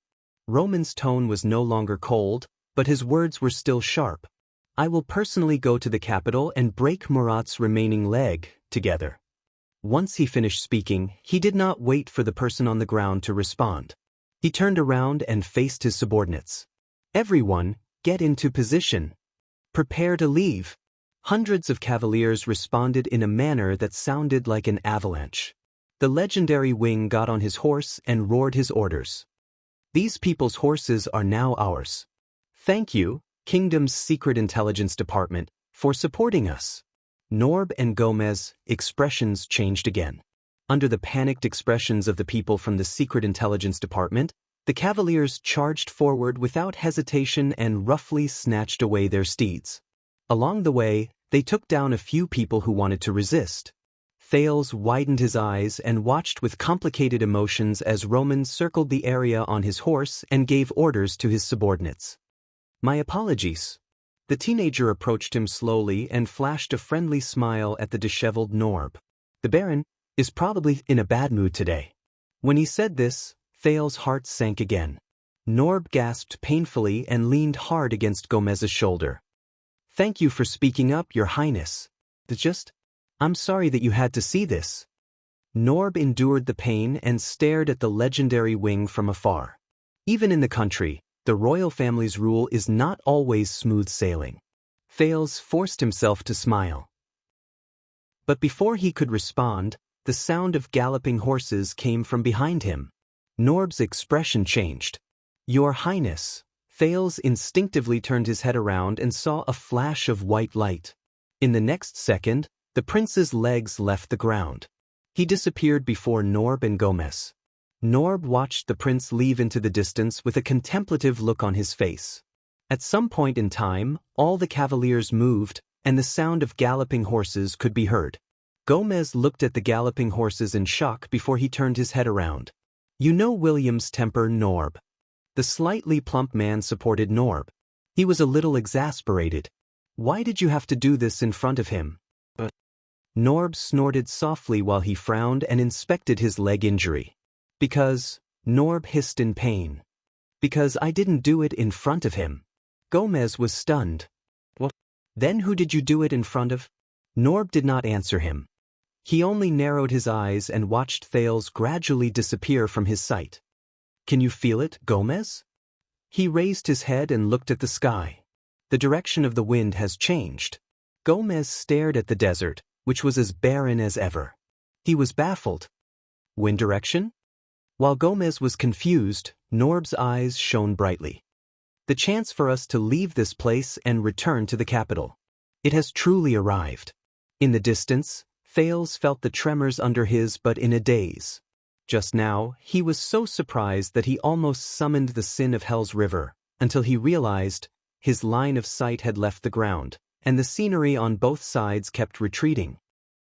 Roman's tone was no longer cold, but his words were still sharp. I will personally go to the capital and break Murat's remaining leg, together. Once he finished speaking, he did not wait for the person on the ground to respond. He turned around and faced his subordinates. Everyone, get into position. Prepare to leave. Hundreds of cavaliers responded in a manner that sounded like an avalanche. The legendary Wing got on his horse and roared his orders. These people's horses are now ours. Thank you, Kingdom's Secret Intelligence Department, for supporting us. Norb and Gomez, expressions changed again. Under the panicked expressions of the people from the Secret Intelligence Department, the cavaliers charged forward without hesitation and roughly snatched away their steeds. Along the way, they took down a few people who wanted to resist. Thales widened his eyes and watched with complicated emotions as Roman circled the area on his horse and gave orders to his subordinates. My apologies. The teenager approached him slowly and flashed a friendly smile at the disheveled Norb. The Baron is probably in a bad mood today. When he said this, Thales' heart sank again. Norb gasped painfully and leaned hard against Gomez's shoulder. Thank you for speaking up, Your Highness. I'm sorry that you had to see this. Norb endured the pain and stared at the legendary Wing from afar. Even in the country, the royal family's rule is not always smooth sailing. Thales forced himself to smile. But before he could respond, the sound of galloping horses came from behind him. Norb's expression changed. Your Highness. Thales instinctively turned his head around and saw a flash of white light. In the next second, the prince's legs left the ground. He disappeared before Norb and Gomez. Norb watched the prince leave into the distance with a contemplative look on his face. At some point in time, all the cavaliers moved, and the sound of galloping horses could be heard. Gomez looked at the galloping horses in shock before he turned his head around. You know William's temper, Norb. The slightly plump man supported Norb. He was a little exasperated. Why did you have to do this in front of him? Norb snorted softly while he frowned and inspected his leg injury. Because, Norb hissed in pain. Because I didn't do it in front of him. Gomez was stunned. What? Then who did you do it in front of? Norb did not answer him. He only narrowed his eyes and watched Thales gradually disappear from his sight. Can you feel it, Gomez? He raised his head and looked at the sky. The direction of the wind has changed. Gomez stared at the desert, which was as barren as ever. He was baffled. Wind direction? While Gomez was confused, Norb's eyes shone brightly. The chance for us to leave this place and return to the capital. It has truly arrived. In the distance, Thales felt the tremors under his but in a daze. Just now, he was so surprised that he almost summoned the sin of Hell's river, until he realized his line of sight had left the ground, and the scenery on both sides kept retreating.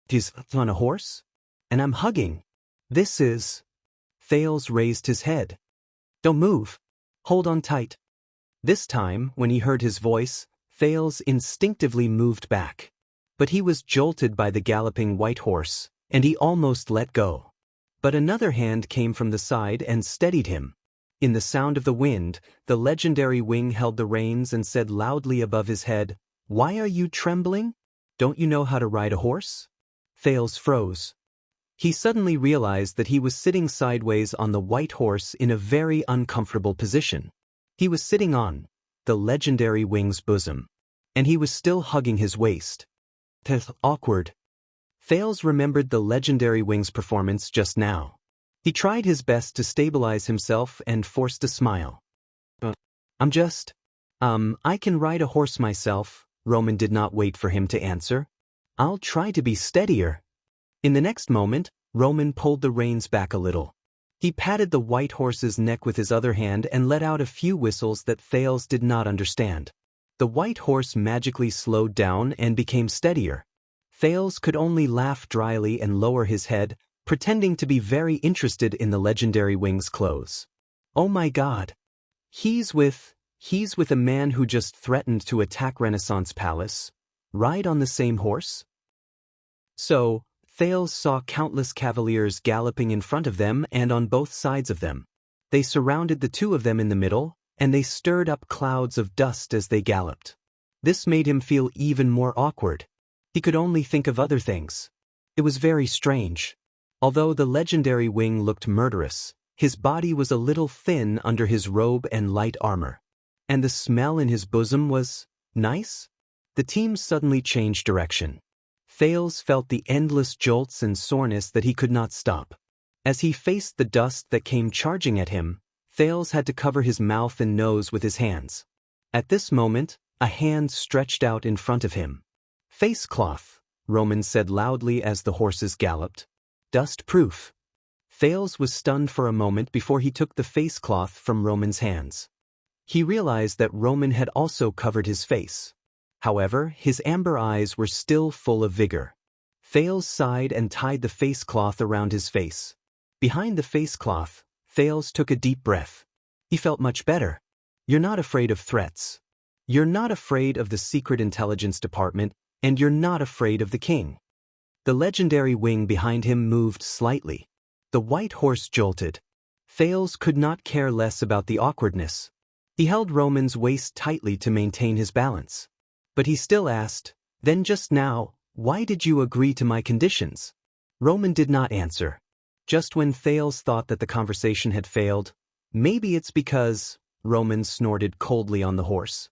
He's on a horse? And I'm hugging. This is... Thales raised his head. Don't move. Hold on tight. This time, when he heard his voice, Thales instinctively moved back. But he was jolted by the galloping white horse, and he almost let go. But another hand came from the side and steadied him. In the sound of the wind, the legendary wing held the reins and said loudly above his head, "Why are you trembling? Don't you know how to ride a horse?" Thales froze. He suddenly realized that he was sitting sideways on the white horse in a very uncomfortable position. He was sitting on the legendary wing's bosom, and he was still hugging his waist. Awkward. Thales remembered the legendary wing's performance just now. He tried his best to stabilize himself and forced a smile. I can ride a horse myself." Roman did not wait for him to answer. "I'll try to be steadier." In the next moment, Roman pulled the reins back a little. He patted the white horse's neck with his other hand and let out a few whistles that Thales did not understand. The white horse magically slowed down and became steadier. Thales could only laugh dryly and lower his head, pretending to be very interested in the legendary wing's clothes. Oh my God! He's with a man who just threatened to attack Renaissance Palace. Ride on the same horse? So, Thales saw countless cavaliers galloping in front of them and on both sides of them. They surrounded the two of them in the middle, and they stirred up clouds of dust as they galloped. This made him feel even more awkward. He could only think of other things. It was very strange. Although the legendary wing looked murderous, his body was a little thin under his robe and light armor. And the smell in his bosom was nice? The team suddenly changed direction. Thales felt the endless jolts and soreness that he could not stop. As he faced the dust that came charging at him, Thales had to cover his mouth and nose with his hands. At this moment, a hand stretched out in front of him. "Face cloth," Roman said loudly as the horses galloped. "Dust-proof." Thales was stunned for a moment before he took the face cloth from Roman's hands. He realized that Roman had also covered his face. However, his amber eyes were still full of vigor. Thales sighed and tied the face cloth around his face. Behind the face cloth, Thales took a deep breath. He felt much better. "You're not afraid of threats. You're not afraid of the Secret Intelligence Department, and you're not afraid of the king." The legendary wing behind him moved slightly. The white horse jolted. Thales could not care less about the awkwardness. He held Roman's waist tightly to maintain his balance. But he still asked, "Then just now, why did you agree to my conditions?" Roman did not answer. Just when Thales thought that the conversation had failed, "Maybe it's because," Roman snorted coldly on the horse.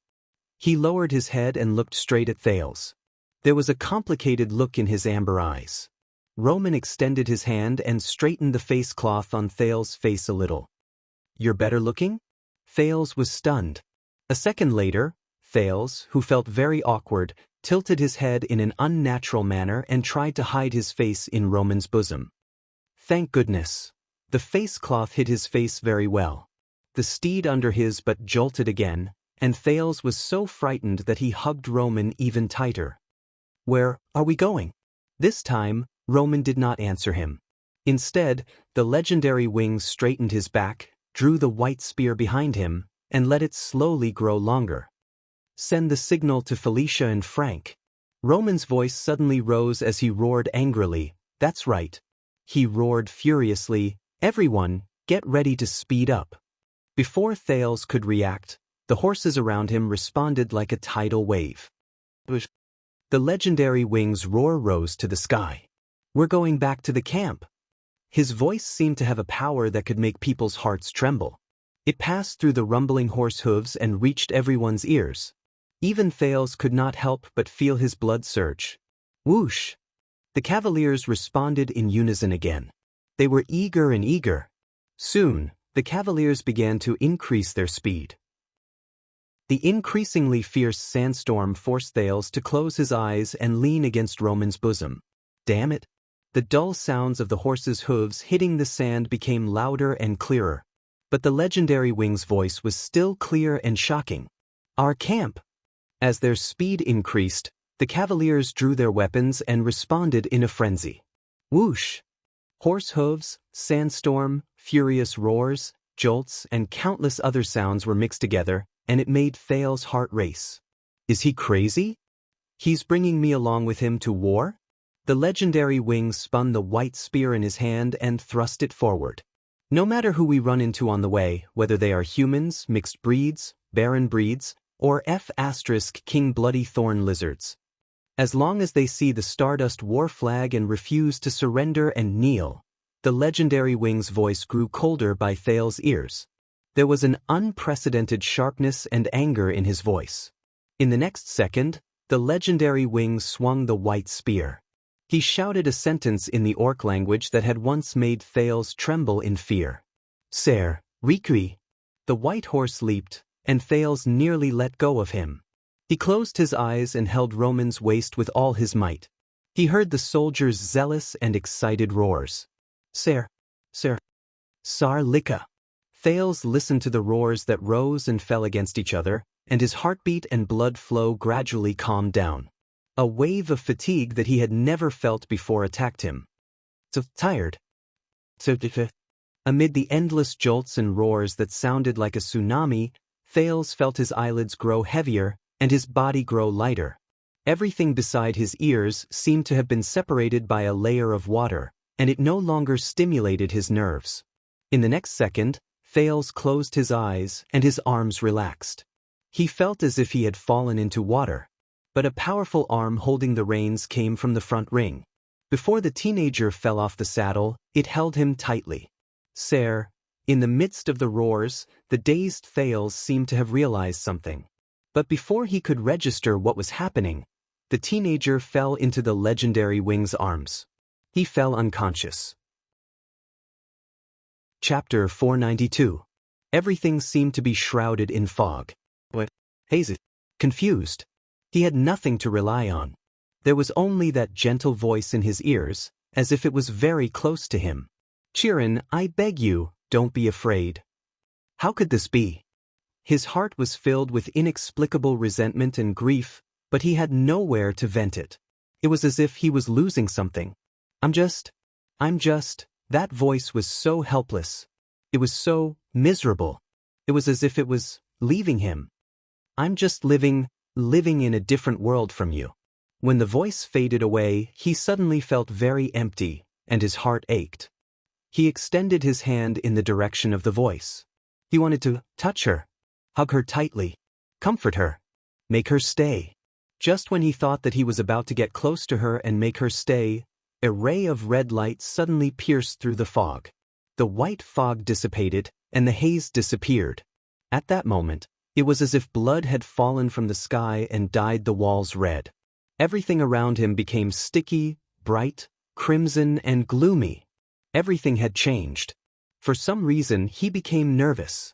He lowered his head and looked straight at Thales. There was a complicated look in his amber eyes. Roman extended his hand and straightened the face cloth on Thales' face a little. "You're better looking?" Thales was stunned. A second later, Thales, who felt very awkward, tilted his head in an unnatural manner and tried to hide his face in Roman's bosom. Thank goodness. The face cloth hid his face very well. The steed under his but jolted again, and Thales was so frightened that he hugged Roman even tighter. "Where are we going?" This time, Roman did not answer him. Instead, the legendary wing straightened his back, drew the white spear behind him, and let it slowly grow longer. "Send the signal to Felicia and Frank." Roman's voice suddenly rose as he roared angrily. "That's right." He roared furiously, "Everyone, get ready to speed up." Before Thales could react, the horses around him responded like a tidal wave. The legendary wing's roar rose to the sky. "We're going back to the camp." His voice seemed to have a power that could make people's hearts tremble. It passed through the rumbling horse hooves and reached everyone's ears. Even Thales could not help but feel his blood surge. Whoosh! The cavaliers responded in unison again. They were eager and eager. Soon, the cavaliers began to increase their speed. The increasingly fierce sandstorm forced Thales to close his eyes and lean against Roman's bosom. Damn it! The dull sounds of the horse's hooves hitting the sand became louder and clearer. But the legendary wing's voice was still clear and shocking. Our camp! As their speed increased, the cavaliers drew their weapons and responded in a frenzy. Whoosh! Horse hooves, sandstorm, furious roars, jolts, and countless other sounds were mixed together, and it made Thales' heart race. Is he crazy? He's bringing me along with him to war? The legendary wing spun the white spear in his hand and thrust it forward. No matter who we run into on the way, whether they are humans, mixed breeds, barren breeds, or King Bloody Thorn lizards. As long as they see the Stardust war flag and refuse to surrender and kneel, the legendary wing's voice grew colder by Thales' ears. There was an unprecedented sharpness and anger in his voice. In the next second, the legendary wing swung the white spear. He shouted a sentence in the orc language that had once made Thales tremble in fear. Ser, Rikui. The white horse leaped, and Thales nearly let go of him. He closed his eyes and held Roman's waist with all his might. He heard the soldiers' zealous and excited roars. Ser, Sar Lika. Thales listened to the roars that rose and fell against each other, and his heartbeat and blood flow gradually calmed down. A wave of fatigue that he had never felt before attacked him. So tired. Amid the endless jolts and roars that sounded like a tsunami, Thales felt his eyelids grow heavier and his body grow lighter. Everything beside his ears seemed to have been separated by a layer of water, and it no longer stimulated his nerves. In the next second, Thales closed his eyes and his arms relaxed. He felt as if he had fallen into water. But a powerful arm holding the reins came from the front ring. Before the teenager fell off the saddle, it held him tightly. Ser, in the midst of the roars, the dazed Thales seemed to have realized something. But before he could register what was happening, the teenager fell into the legendary wing's arms. He fell unconscious. Chapter 492. Everything seemed to be shrouded in fog. What? Hazy. Confused. He had nothing to rely on. There was only that gentle voice in his ears, as if it was very close to him. Chirin, I beg you, don't be afraid. How could this be? His heart was filled with inexplicable resentment and grief, but he had nowhere to vent it. It was as if he was losing something. I'm just. That voice was so helpless. It was so miserable. It was as if it was leaving him. I'm just living in a different world from you. When the voice faded away, he suddenly felt very empty, and his heart ached. He extended his hand in the direction of the voice. He wanted to touch her, hug her tightly, comfort her, make her stay. Just when he thought that he was about to get close to her and make her stay, a ray of red light suddenly pierced through the fog. The white fog dissipated, and the haze disappeared. At that moment, it was as if blood had fallen from the sky and dyed the walls red. Everything around him became sticky, bright, crimson, and gloomy. Everything had changed. For some reason, he became nervous.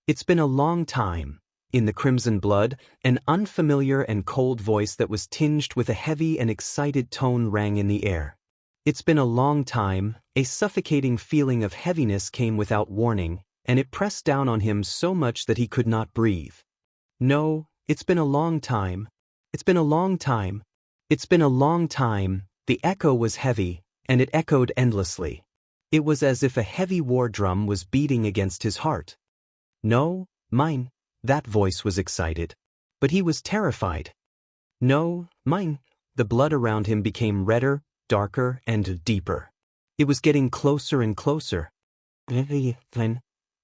It's been a long time. In the crimson blood, an unfamiliar and cold voice that was tinged with a heavy and excited tone rang in the air. It's been a long time. A suffocating feeling of heaviness came without warning, and it pressed down on him so much that he could not breathe. No, it's been a long time. It's been a long time. It's been a long time. The echo was heavy, and it echoed endlessly. It was as if a heavy war drum was beating against his heart. No, mine. That voice was excited. But he was terrified. No, mine. The blood around him became redder, darker, and deeper. It was getting closer and closer.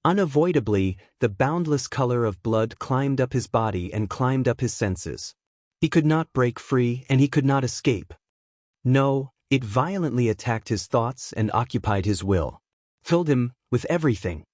Unavoidably, the boundless color of blood climbed up his body and climbed up his senses. He could not break free, and he could not escape. No, it violently attacked his thoughts and occupied his will. Filled him with everything.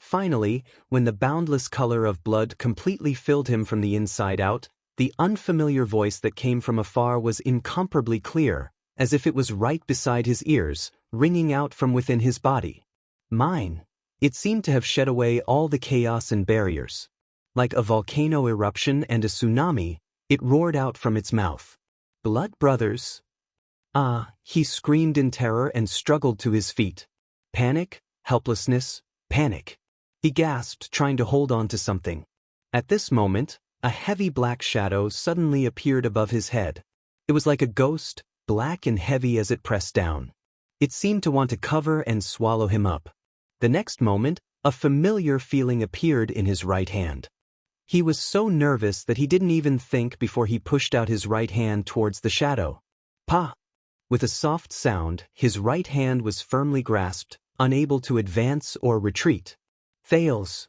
Finally, when the boundless color of blood completely filled him from the inside out, the unfamiliar voice that came from afar was incomparably clear, as if it was right beside his ears, ringing out from within his body. Mine. It seemed to have shed away all the chaos and barriers. Like a volcano eruption and a tsunami, it roared out from its mouth. Blood brothers? Ah, he screamed in terror and struggled to his feet. Panic, helplessness, panic. He gasped, trying to hold on to something. At this moment, a heavy black shadow suddenly appeared above his head. It was like a ghost, black and heavy as it pressed down. It seemed to want to cover and swallow him up. The next moment, a familiar feeling appeared in his right hand. He was so nervous that he didn't even think before he pushed out his right hand towards the shadow. Pa! With a soft sound, his right hand was firmly grasped, unable to advance or retreat. Thales.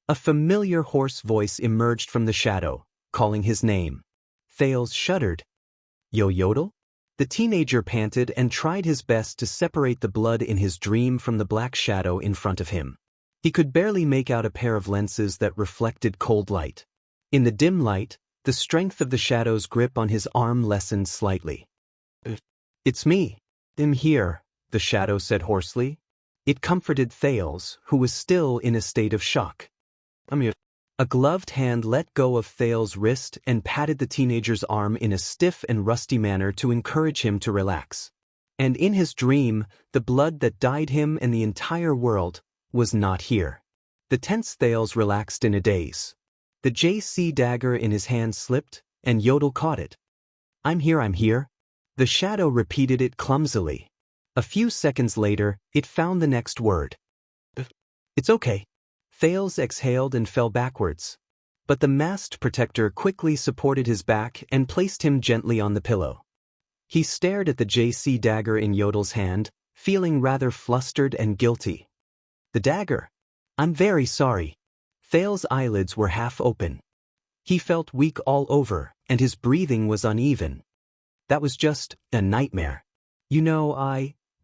A familiar hoarse voice emerged from the shadow, calling his name. Thales shuddered. Yodel? The teenager panted and tried his best to separate the blood in his dream from the black shadow in front of him. He could barely make out a pair of lenses that reflected cold light. In the dim light, the strength of the shadow's grip on his arm lessened slightly. It's me. I'm here, the shadow said hoarsely. It comforted Thales, who was still in a state of shock. I'm here. A gloved hand let go of Thales' wrist and patted the teenager's arm in a stiff and rusty manner to encourage him to relax. And in his dream, the blood that dyed him and the entire world was not here. The tense Thales relaxed in a daze. The JC dagger in his hand slipped, and Yodel caught it. I'm here. The shadow repeated it clumsily. A few seconds later, it found the next word. It's okay. Thales exhaled and fell backwards. But the masked protector quickly supported his back and placed him gently on the pillow. He stared at the JC dagger in Yodel's hand, feeling rather flustered and guilty. The dagger. I'm very sorry. Thales' eyelids were half open. He felt weak all over, and his breathing was uneven. That was just a nightmare.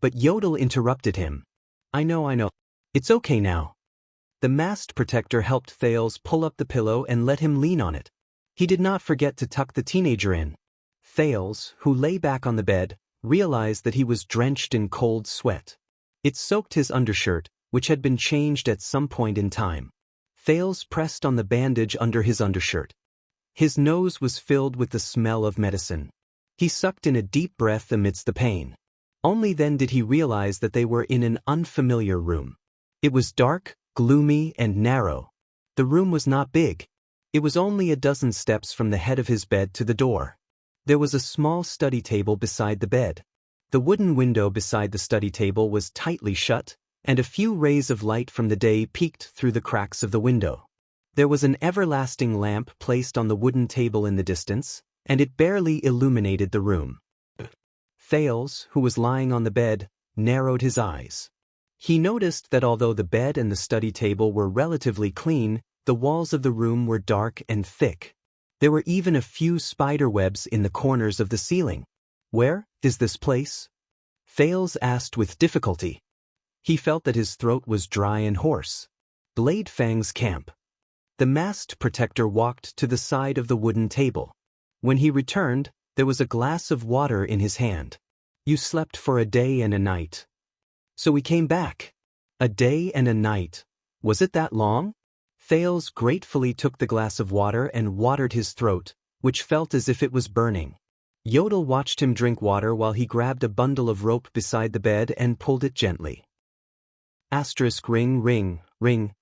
But Yodel interrupted him. I know. It's okay now. The masked protector helped Thales pull up the pillow and let him lean on it. He did not forget to tuck the teenager in. Thales, who lay back on the bed, realized that he was drenched in cold sweat. It soaked his undershirt, which had been changed at some point in time. Thales pressed on the bandage under his undershirt. His nose was filled with the smell of medicine. He sucked in a deep breath amidst the pain. Only then did he realize that they were in an unfamiliar room. It was dark, gloomy, and narrow. The room was not big. It was only a dozen steps from the head of his bed to the door. There was a small study table beside the bed. The wooden window beside the study table was tightly shut, and a few rays of light from the day peeked through the cracks of the window. There was an everlasting lamp placed on the wooden table in the distance, and it barely illuminated the room. Thales, who was lying on the bed, narrowed his eyes. He noticed that although the bed and the study table were relatively clean, the walls of the room were dark and thick. There were even a few spider webs in the corners of the ceiling. Where is this place? Thales asked with difficulty. He felt that his throat was dry and hoarse. Blade Fang's camp. The masked protector walked to the side of the wooden table. When he returned, there was a glass of water in his hand. You slept for a day and a night. So we came back. A day and a night. Was it that long? Thales gratefully took the glass of water and watered his throat, which felt as if it was burning. Yodel watched him drink water while he grabbed a bundle of rope beside the bed and pulled it gently. Asterisk ring, ring, ring.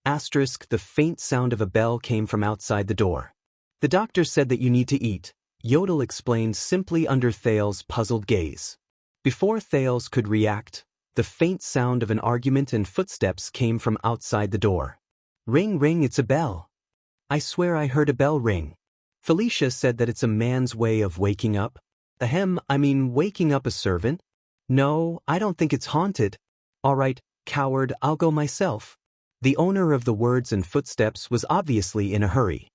Asterisk the faint sound of a bell came from outside the door. The doctor said that you need to eat, Yodel explained simply under Thales' puzzled gaze. Before Thales could react, the faint sound of an argument and footsteps came from outside the door. Ring, ring, it's a bell. I swear I heard a bell ring. Felicia said that it's a man's way of waking up. Waking up a servant? No, I don't think it's haunted. All right, coward, I'll go myself. The owner of the words and footsteps was obviously in a hurry.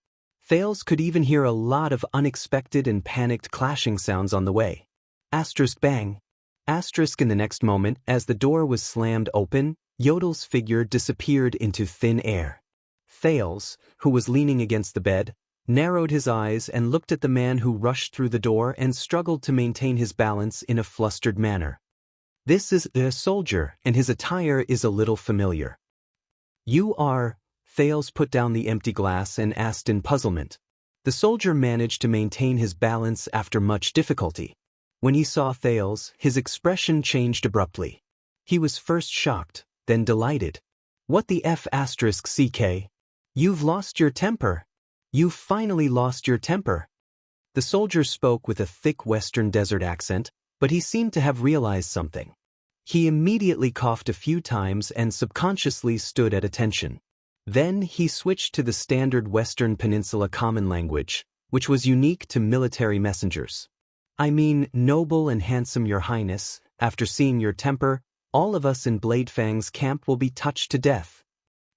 Thales could even hear a lot of unexpected and panicked clashing sounds on the way. Asterisk bang. Asterisk in the next moment, as the door was slammed open, Yodel's figure disappeared into thin air. Thales, who was leaning against the bed, narrowed his eyes and looked at the man who rushed through the door and struggled to maintain his balance in a flustered manner. This is a soldier, and his attire is a little familiar. You are... Thales put down the empty glass and asked in puzzlement. The soldier managed to maintain his balance after much difficulty. When he saw Thales, his expression changed abruptly. He was first shocked, then delighted. What the F***CK? You've lost your temper. You've finally lost your temper. The soldier spoke with a thick western desert accent, but he seemed to have realized something. He immediately coughed a few times and subconsciously stood at attention. Then he switched to the standard Western Peninsula common language, which was unique to military messengers. I mean, noble and handsome your highness, after seeing your temper, all of us in Bladefang's camp will be touched to death.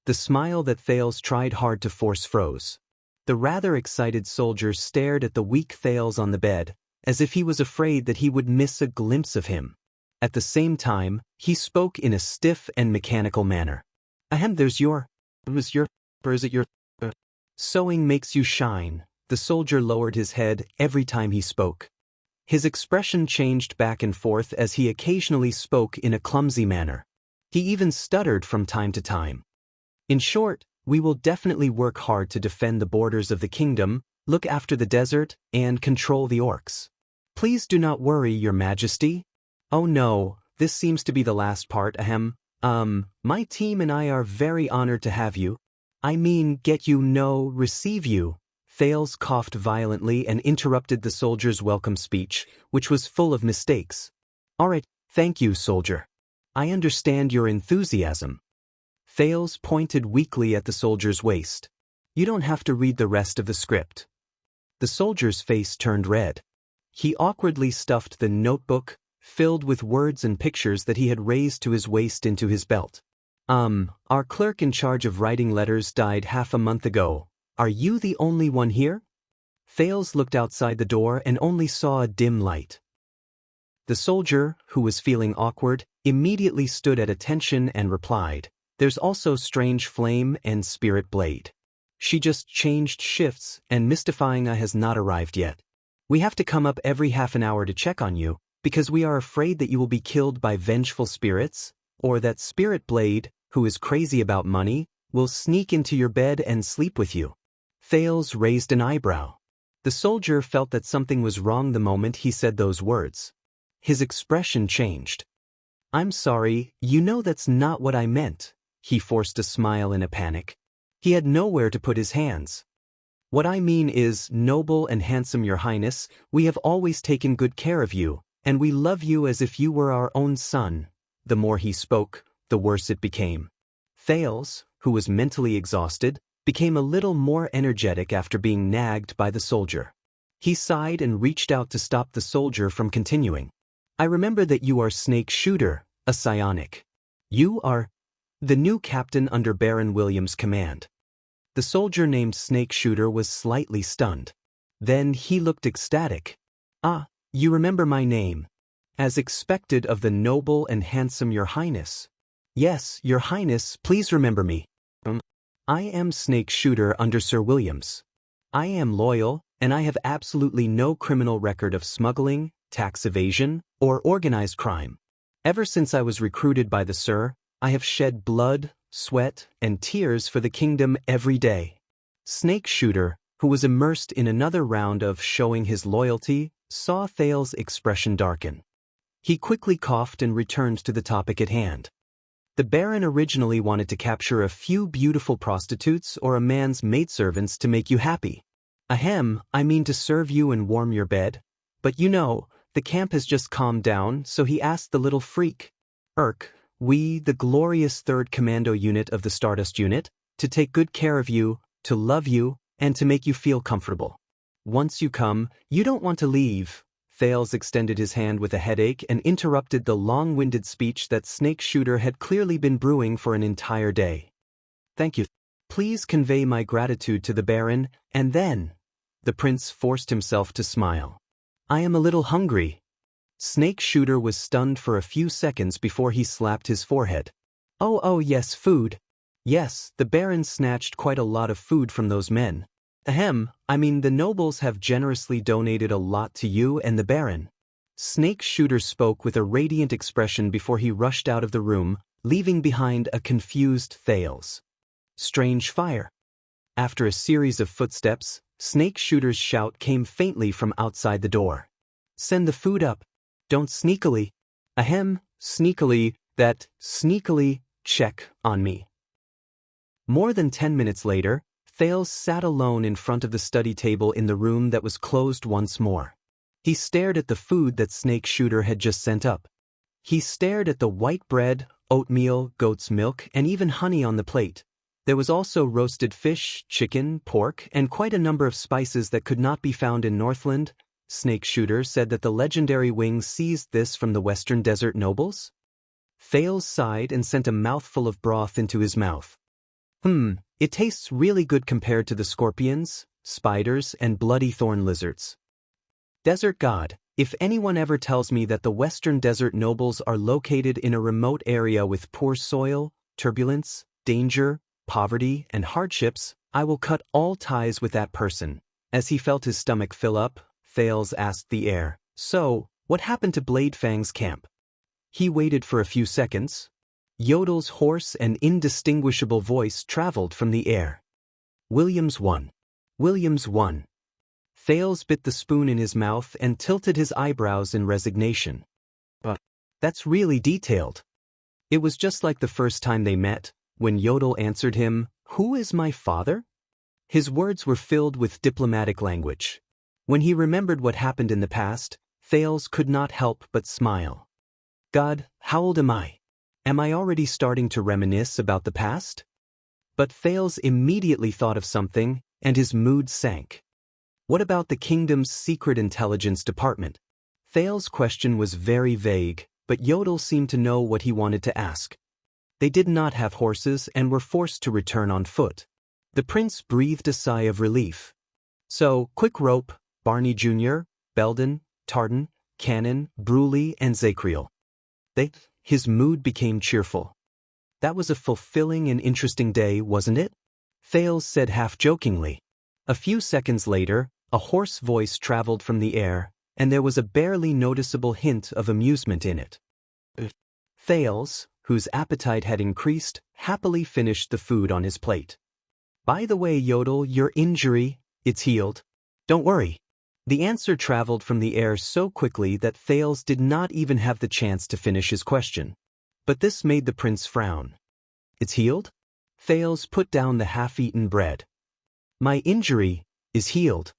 The smile that Thales tried hard to force froze. The rather excited soldier stared at the weak Thales on the bed, as if he was afraid that he would miss a glimpse of him. At the same time, he spoke in a stiff and mechanical manner. Ahem, there's your... Sewing makes you shine. The soldier lowered his head every time he spoke. His expression changed back and forth as he occasionally spoke in a clumsy manner. He even stuttered from time to time. In short, we will definitely work hard to defend the borders of the kingdom, look after the desert, and control the orcs. Please do not worry, your majesty. Oh no, this seems to be the last part, ahem. My team and I are very honored to have you. I mean, receive you. Thales coughed violently and interrupted the soldier's welcome speech, which was full of mistakes. All right, thank you, soldier. I understand your enthusiasm. Thales pointed weakly at the soldier's waist. You don't have to read the rest of the script. The soldier's face turned red. He awkwardly stuffed the notebook, filled with words and pictures that he had raised to his waist, into his belt. Our clerk in charge of writing letters died half a month ago. Are you the only one here? Thales looked outside the door and only saw a dim light. The soldier, who was feeling awkward, immediately stood at attention and replied, There's also Strange Flame and Spirit Blade. She just changed shifts and Mystifying Eye has not arrived yet. We have to come up every half an hour to check on you, because we are afraid that you will be killed by vengeful spirits, or that Spirit Blade, who is crazy about money, will sneak into your bed and sleep with you. Thales raised an eyebrow. The soldier felt that something was wrong the moment he said those words. His expression changed. I'm sorry, you know that's not what I meant. He forced a smile in a panic. He had nowhere to put his hands. What I mean is, noble and handsome your highness, we have always taken good care of you, and we love you as if you were our own son. The more he spoke, the worse it became. Thales, who was mentally exhausted, became a little more energetic after being nagged by the soldier. He sighed and reached out to stop the soldier from continuing. I remember that you are Snake Shooter, a psionic. You are the new captain under Baron Williams' command. The soldier named Snake Shooter was slightly stunned. Then he looked ecstatic. Ah, you remember my name. As expected of the noble and handsome your highness. Yes, your highness, please remember me. I am Snake Shooter under Sir Williams. I am loyal, and I have absolutely no criminal record of smuggling, tax evasion, or organized crime. Ever since I was recruited by the Sir, I have shed blood, sweat, and tears for the kingdom every day. Snake Shooter, who was immersed in another round of showing his loyalty, saw Thales' expression darken. He quickly coughed and returned to the topic at hand. The Baron originally wanted to capture a few beautiful prostitutes or a man's maidservants to make you happy. Ahem, I mean to serve you and warm your bed. But you know, the camp has just calmed down, so he asked the little freak, we, the glorious 3rd Commando Unit of the Stardust Unit, to take good care of you, to love you, and to make you feel comfortable. Once you come, you don't want to leave. Thales extended his hand with a headache and interrupted the long-winded speech that Snake Shooter had clearly been brewing for an entire day. Thank you. Please convey my gratitude to the Baron, and then... The prince forced himself to smile. I am a little hungry. Snake Shooter was stunned for a few seconds before he slapped his forehead. Oh yes, food. Yes, the Baron snatched quite a lot of food from those men. Ahem, I mean the nobles have generously donated a lot to you and the Baron. Snake Shooter spoke with a radiant expression before he rushed out of the room, leaving behind a confused Thales. Strange fire. After a series of footsteps, Snake Shooter's shout came faintly from outside the door. Send the food up. Don't sneakily. Ahem, sneakily, that, sneakily, check on me. More than 10 minutes later, Thales sat alone in front of the study table in the room that was closed once more. He stared at the food that Snake Shooter had just sent up. He stared at the white bread, oatmeal, goat's milk, and even honey on the plate. There was also roasted fish, chicken, pork, and quite a number of spices that could not be found in Northland. Snake Shooter said that the legendary wing seized this from the Western Desert nobles. Thales sighed and sent a mouthful of broth into his mouth. It tastes really good compared to the scorpions, spiders, and bloody thorn lizards. Desert God, if anyone ever tells me that the Western Desert nobles are located in a remote area with poor soil, turbulence, danger, poverty, and hardships, I will cut all ties with that person. As he felt his stomach fill up, Thales asked the air, "So, what happened to Bladefang's camp?" He waited for a few seconds. Yodel's hoarse and indistinguishable voice traveled from the air. Williams won. Williams won. Thales bit the spoon in his mouth and tilted his eyebrows in resignation. But that's really detailed. It was just like the first time they met, when Yodel answered him, "Who is my father?" His words were filled with diplomatic language. When he remembered what happened in the past, Thales could not help but smile. God, how old am I? Am I already starting to reminisce about the past? But Thales immediately thought of something, and his mood sank. What about the kingdom's secret intelligence department? Thales' question was very vague, but Yodel seemed to know what he wanted to ask. They did not have horses and were forced to return on foot. The prince breathed a sigh of relief. So, Quick Rope, Barney Jr., Belden, Tartan, Cannon, Bruley, and Zacriel. His mood became cheerful. That was a fulfilling and interesting day, wasn't it? Thales said half-jokingly. A few seconds later, a hoarse voice traveled from the air, and there was a barely noticeable hint of amusement in it. Thales, whose appetite had increased, happily finished the food on his plate. By the way, Yodel, your injury, it's healed. Don't worry. The answer traveled from the air so quickly that Thales did not even have the chance to finish his question. But this made the prince frown. It's healed? Thales put down the half-eaten bread. My injury is healed.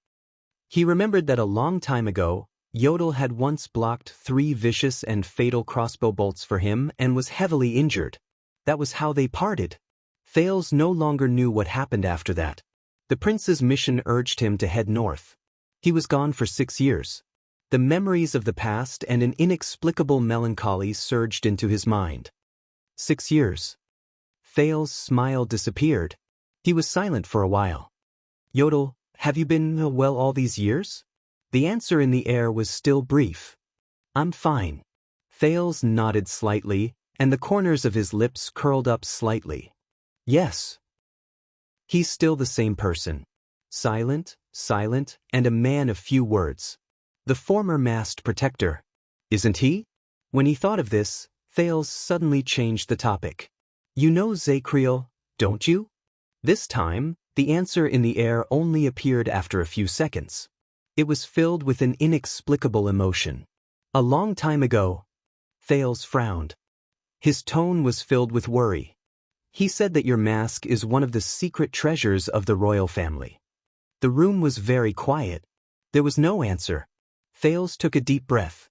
He remembered that a long time ago, Yodel had once blocked 3 vicious and fatal crossbow bolts for him and was heavily injured. That was how they parted. Thales no longer knew what happened after that. The prince's mission urged him to head north. He was gone for 6 years. The memories of the past and an inexplicable melancholy surged into his mind. 6 years. Thales' smile disappeared. He was silent for a while. Yodel, have you been well all these years? The answer in the air was still brief. I'm fine. Thales nodded slightly, and the corners of his lips curled up slightly. Yes. He's still the same person. Silent, and a man of few words. The former masked protector. Isn't he? When he thought of this, Thales suddenly changed the topic. You know Zacriel, don't you? This time, the answer in the air only appeared after a few seconds. It was filled with an inexplicable emotion. A long time ago. Thales frowned. His tone was filled with worry. He said that your mask is one of the secret treasures of the royal family. The room was very quiet. There was no answer. Thales took a deep breath.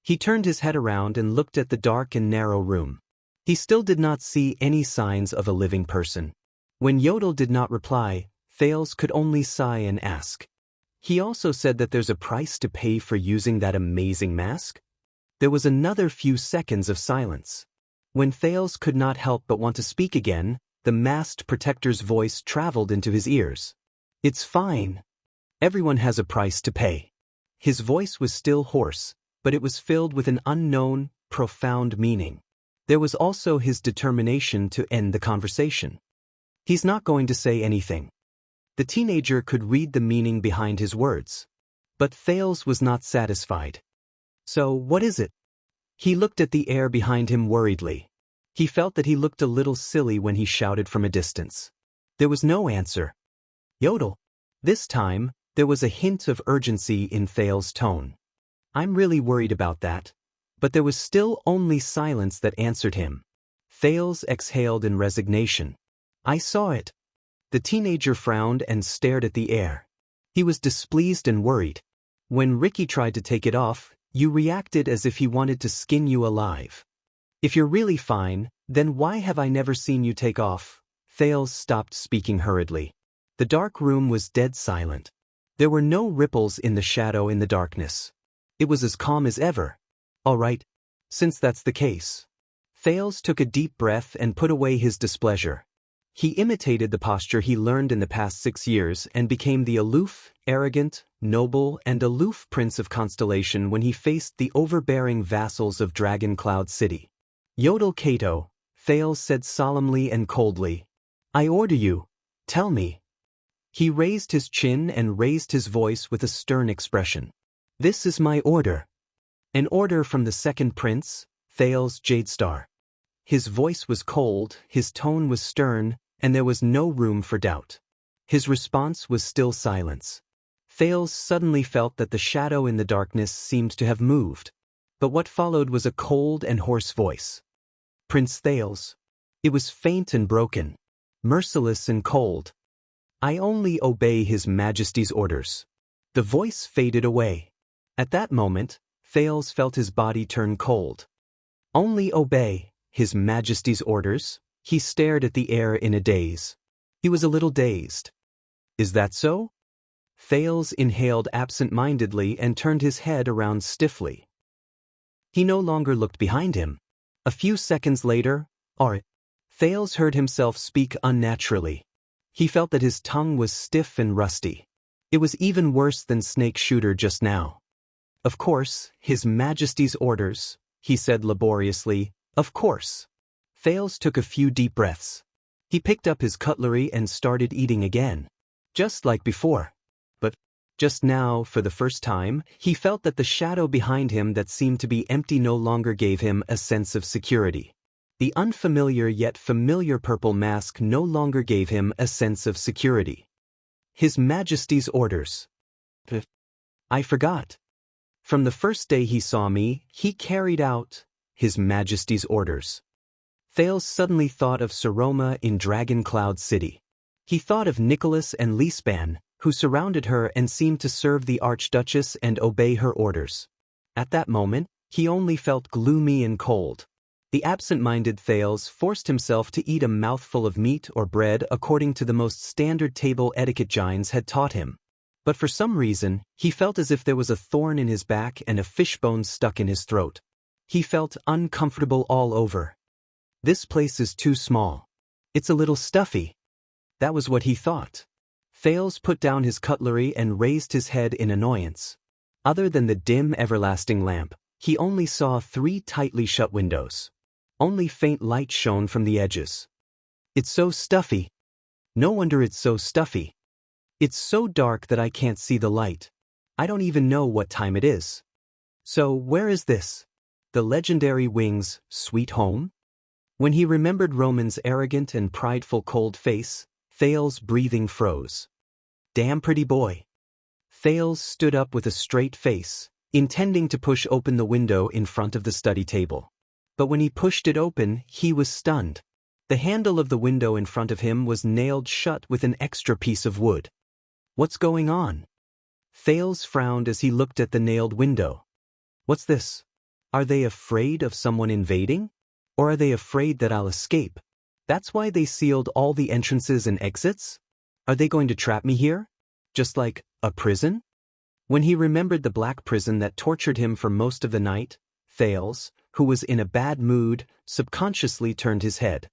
He turned his head around and looked at the dark and narrow room. He still did not see any signs of a living person. When Yodel did not reply, Thales could only sigh and ask. He also said that there's a price to pay for using that amazing mask? There was another few seconds of silence. When Thales could not help but want to speak again, the masked protector's voice traveled into his ears. It's fine. Everyone has a price to pay. His voice was still hoarse, but it was filled with an unknown, profound meaning. there was also his determination to end the conversation. He's not going to say anything. The teenager could read the meaning behind his words. But Thales was not satisfied. So, what is it? He looked at the air behind him worriedly. He felt that he looked a little silly when he shouted from a distance. There was no answer. Yodel. This time, there was a hint of urgency in Thales' tone. I'm really worried about that. But there was still only silence that answered him. Thales exhaled in resignation. I saw it. The teenager frowned and stared at the air. He was displeased and worried. When Ricky tried to take it off, you reacted as if he wanted to skin you alive. If you're really fine, then why have I never seen you take off? Thales stopped speaking hurriedly. The dark room was dead silent. There were no ripples in the shadow in the darkness. It was as calm as ever. All right, since that's the case. Thales took a deep breath and put away his displeasure. He imitated the posture he learned in the past 6 years and became the aloof, arrogant, noble, and aloof prince of Constellation when he faced the overbearing vassals of Dragon Cloud City. Yodel Kato, Thales said solemnly and coldly. I order you, tell me. He raised his chin and raised his voice with a stern expression. This is my order. An order from the second prince, Thales Jadestar. His voice was cold, his tone was stern, and there was no room for doubt. His response was still silence. Thales suddenly felt that the shadow in the darkness seemed to have moved. But what followed was a cold and hoarse voice. Prince Thales. It was faint and broken, merciless and cold. I only obey His Majesty's orders. The voice faded away. At that moment, Thales felt his body turn cold. Only obey His Majesty's orders? He stared at the air in a daze. He was a little dazed. Is that so? Thales inhaled absent-mindedly and turned his head around stiffly. He no longer looked behind him. A few seconds later, Thales heard himself speak unnaturally. He felt that his tongue was stiff and rusty. It was even worse than Snake Shooter just now. Of course, His Majesty's orders, he said laboriously, of course. Thales took a few deep breaths. He picked up his cutlery and started eating again. Just like before. But, just now, for the first time, he felt that the shadow behind him that seemed to be empty no longer gave him a sense of security. The unfamiliar yet familiar purple mask no longer gave him a sense of security. His Majesty's orders. I forgot. From the first day he saw me, he carried out His Majesty's orders. Thales suddenly thought of Saroma in Dragon Cloud City. He thought of Nicholas and Lispan, who surrounded her and seemed to serve the Archduchess and obey her orders. At that moment, he only felt gloomy and cold. The absent-minded Thales forced himself to eat a mouthful of meat or bread according to the most standard table etiquette Gines had taught him. But for some reason, he felt as if there was a thorn in his back and a fishbone stuck in his throat. He felt uncomfortable all over. This place is too small. It's a little stuffy. That was what he thought. Thales put down his cutlery and raised his head in annoyance. Other than the dim, everlasting lamp, he only saw 3 tightly shut windows. Only faint light shone from the edges. It's so stuffy. No wonder it's so stuffy. It's so dark that I can't see the light. I don't even know what time it is. So, where is this? The legendary Wing's sweet home? When he remembered Roman's arrogant and prideful cold face, Thales' breathing froze. Damn pretty boy. Thales stood up with a straight face, intending to push open the window in front of the study table. But when he pushed it open, he was stunned. The handle of the window in front of him was nailed shut with an extra piece of wood. What's going on? Thales frowned as he looked at the nailed window. What's this? Are they afraid of someone invading? Or are they afraid that I'll escape? That's why they sealed all the entrances and exits? Are they going to trap me here? Just like a prison? When he remembered the black prison that tortured him for most of the night, Thales, who was in a bad mood, subconsciously turned his head.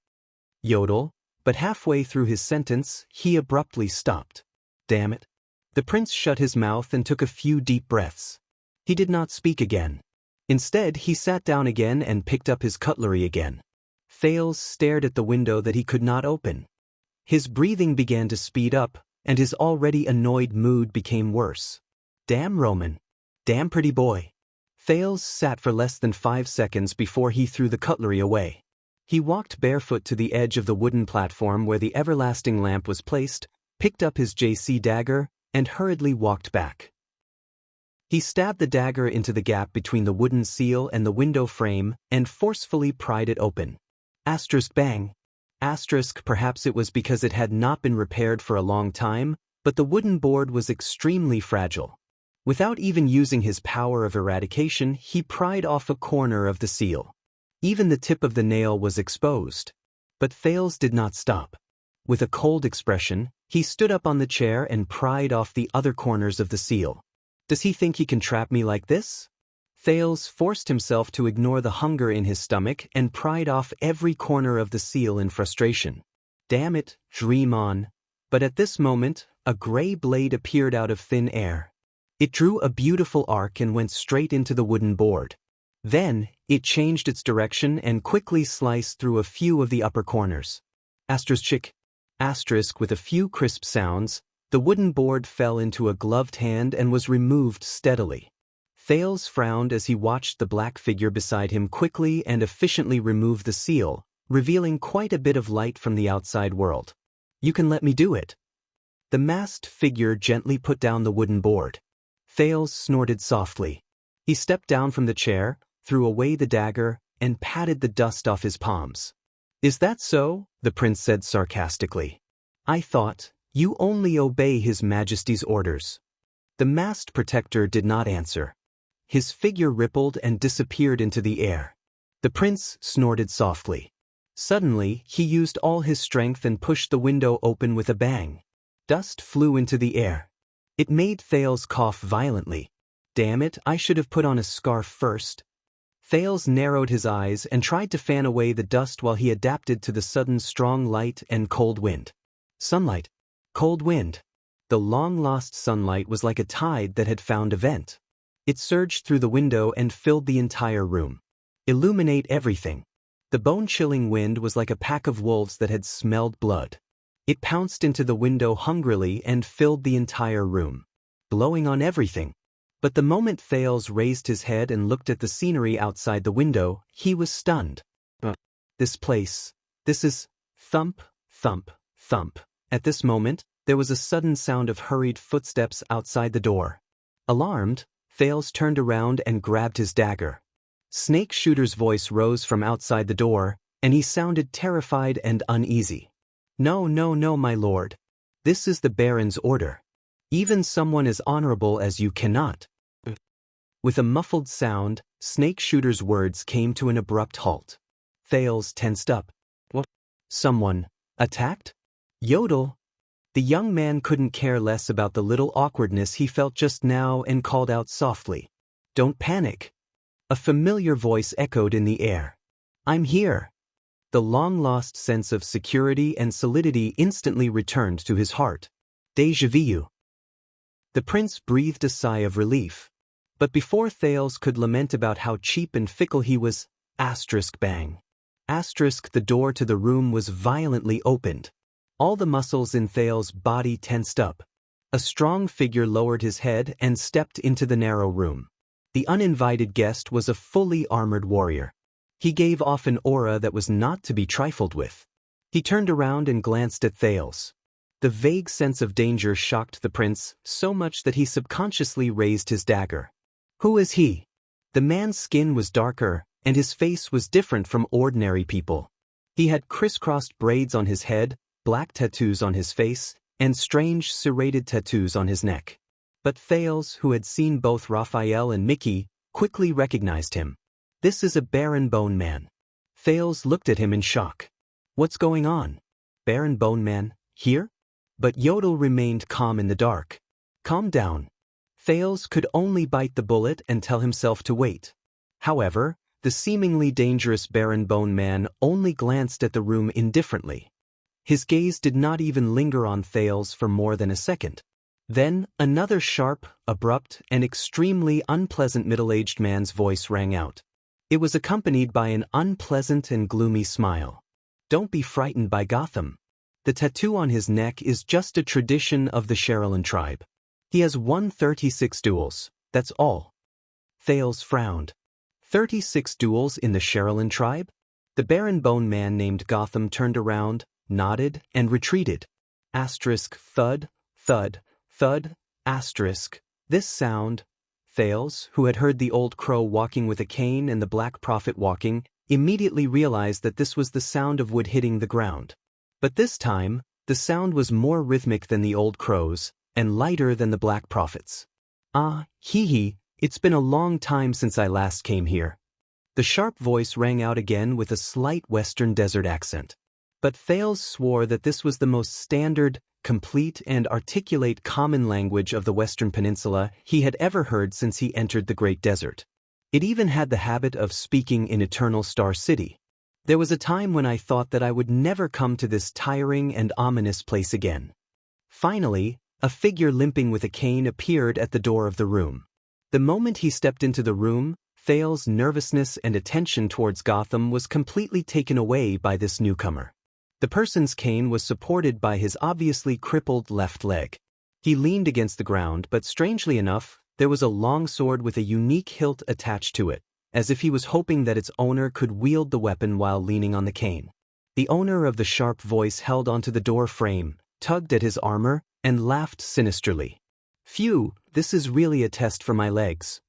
Yodel, but halfway through his sentence, he abruptly stopped. Damn it. The prince shut his mouth and took a few deep breaths. He did not speak again. Instead, he sat down again and picked up his cutlery again. Thales stared at the window that he could not open. His breathing began to speed up, and his already annoyed mood became worse. Damn Roman. Damn pretty boy. Thales sat for less than 5 seconds before he threw the cutlery away. He walked barefoot to the edge of the wooden platform where the everlasting lamp was placed, picked up his JC dagger, and hurriedly walked back. He stabbed the dagger into the gap between the wooden seal and the window frame and forcefully pried it open. Asterisk bang. Asterisk perhaps it was because it had not been repaired for a long time, but the wooden board was extremely fragile. Without even using his power of eradication, he pried off a corner of the seal. Even the tip of the nail was exposed. But Thales did not stop. With a cold expression, he stood up on the chair and pried off the other corners of the seal. Does he think he can trap me like this? Thales forced himself to ignore the hunger in his stomach and pried off every corner of the seal in frustration. Damn it, dream on. But at this moment, a gray blade appeared out of thin air. It drew a beautiful arc and went straight into the wooden board. Then, it changed its direction and quickly sliced through a few of the upper corners. Asterisk with a few crisp sounds, the wooden board fell into a gloved hand and was removed steadily. Thales frowned as he watched the black figure beside him quickly and efficiently remove the seal, revealing quite a bit of light from the outside world. You can let me do it. The masked figure gently put down the wooden board. Thales snorted softly. He stepped down from the chair, threw away the dagger, and patted the dust off his palms. Is that so? The prince said sarcastically. I thought, you only obey His Majesty's orders. The masked protector did not answer. His figure rippled and disappeared into the air. The prince snorted softly. Suddenly, he used all his strength and pushed the window open with a bang. Dust flew into the air. It made Thales cough violently. Damn it, I should have put on a scarf first. Thales narrowed his eyes and tried to fan away the dust while he adapted to the sudden strong light and cold wind. Sunlight. Cold wind. The long-lost sunlight was like a tide that had found a vent. It surged through the window and filled the entire room. Illuminate everything. The bone-chilling wind was like a pack of wolves that had smelled blood. It pounced into the window hungrily and filled the entire room, blowing on everything. But the moment Thales raised his head and looked at the scenery outside the window, he was stunned. This place. This is... Thump, thump, thump. At this moment, there was a sudden sound of hurried footsteps outside the door. Alarmed, Thales turned around and grabbed his dagger. Snake Shooter's voice rose from outside the door, and he sounded terrified and uneasy. No, no, no, my lord. This is the Baron's order. Even someone as honorable as you cannot. With a muffled sound, Snake Shooter's words came to an abrupt halt. Thales tensed up. What? Someone attacked? Yodel. The young man couldn't care less about the little awkwardness he felt just now and called out softly. Don't panic. A familiar voice echoed in the air. I'm here. The long-lost sense of security and solidity instantly returned to his heart. Déjà vu. The prince breathed a sigh of relief. But before Thales could lament about how cheap and fickle he was, asterisk bang. Asterisk the door to the room was violently opened. All the muscles in Thales' body tensed up. A strong figure lowered his head and stepped into the narrow room. The uninvited guest was a fully armored warrior. He gave off an aura that was not to be trifled with. He turned around and glanced at Thales. The vague sense of danger shocked the prince so much that he subconsciously raised his dagger. Who is he? The man's skin was darker, and his face was different from ordinary people. He had crisscrossed braids on his head, black tattoos on his face, and strange serrated tattoos on his neck. But Thales, who had seen both Raphael and Mickey, quickly recognized him. This is a Baron Bone Man. Thales looked at him in shock. What's going on? Baron Bone Man, here? But Yodel remained calm in the dark. Calm down. Thales could only bite the bullet and tell himself to wait. However, the seemingly dangerous Baron Bone Man only glanced at the room indifferently. His gaze did not even linger on Thales for more than a second. Then, another sharp, abrupt, and extremely unpleasant middle-aged man's voice rang out. It was accompanied by an unpleasant and gloomy smile. Don't be frightened by Gotham. The tattoo on his neck is just a tradition of the Sherilyn tribe. He has won 36 duels, that's all. Thales frowned. 36 duels in the Sherilyn tribe? The Baron Bone Man named Gotham turned around, nodded, and retreated. Asterisk thud, thud, thud, asterisk. This sound. Thales, who had heard the old crow walking with a cane and the Black Prophet walking, immediately realized that this was the sound of wood hitting the ground. But this time, the sound was more rhythmic than the old crow's, and lighter than the Black Prophet's. Ah, hee, it's been a long time since I last came here. The sharp voice rang out again with a slight western desert accent. But Thales swore that this was the most standard, complete and articulate common language of the Western Peninsula he had ever heard since he entered the Great Desert. It even had the habit of speaking in Eternal Star City. There was a time when I thought that I would never come to this tiring and ominous place again. Finally, a figure limping with a cane appeared at the door of the room. The moment he stepped into the room, Thales' nervousness and attention towards Gotham was completely taken away by this newcomer. The person's cane was supported by his obviously crippled left leg. He leaned against the ground, but strangely enough, there was a long sword with a unique hilt attached to it, as if he was hoping that its owner could wield the weapon while leaning on the cane. The owner of the sharp voice held onto the door frame, tugged at his armor, and laughed sinisterly. Phew, this is really a test for my legs.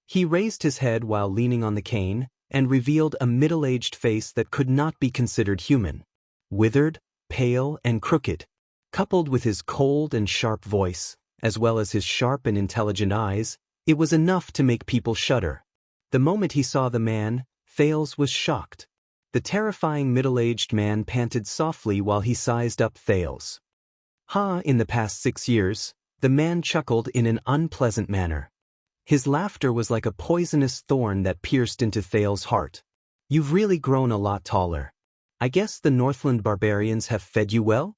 He raised his head while leaning on the cane, and revealed a middle-aged face that could not be considered human. Withered, pale, and crooked. Coupled with his cold and sharp voice, as well as his sharp and intelligent eyes, it was enough to make people shudder. The moment he saw the man, Thales was shocked. The terrifying middle-aged man panted softly while he sized up Thales. In the past 6 years, the man chuckled in an unpleasant manner. His laughter was like a poisonous thorn that pierced into Thales' heart. You've really grown a lot taller. I guess the Northland barbarians have fed you well?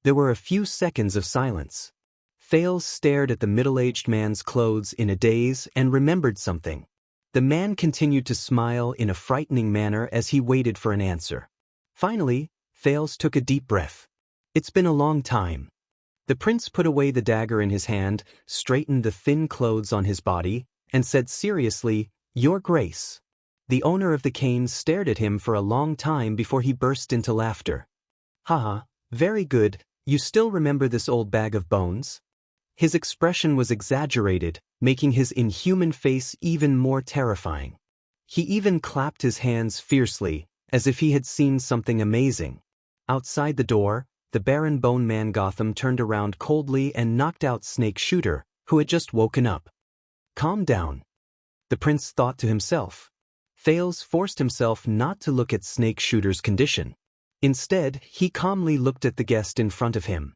There were a few seconds of silence. Thales stared at the middle-aged man's clothes in a daze and remembered something. The man continued to smile in a frightening manner as he waited for an answer. Finally, Thales took a deep breath. It's been a long time. The prince put away the dagger in his hand, straightened the thin clothes on his body, and said seriously, "Your Grace." The owner of the cane stared at him for a long time before he burst into laughter. "Haha, very good, you still remember this old bag of bones?" His expression was exaggerated, making his inhuman face even more terrifying. He even clapped his hands fiercely, as if he had seen something amazing. Outside the door, the Baron Bone Man Gotham turned around coldly and knocked out Snake Shooter, who had just woken up. Calm down. The prince thought to himself. Thales forced himself not to look at Snake Shooter's condition. Instead, he calmly looked at the guest in front of him.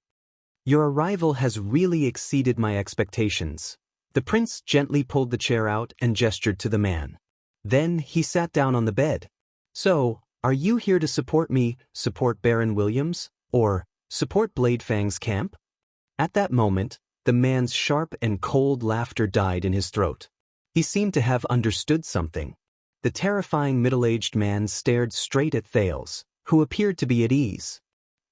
Your arrival has really exceeded my expectations. The prince gently pulled the chair out and gestured to the man. Then he sat down on the bed. So, are you here to support me, support Baron Williams? Or, support Bladefang's camp? At that moment, the man's sharp and cold laughter died in his throat. He seemed to have understood something. The terrifying middle-aged man stared straight at Thales, who appeared to be at ease.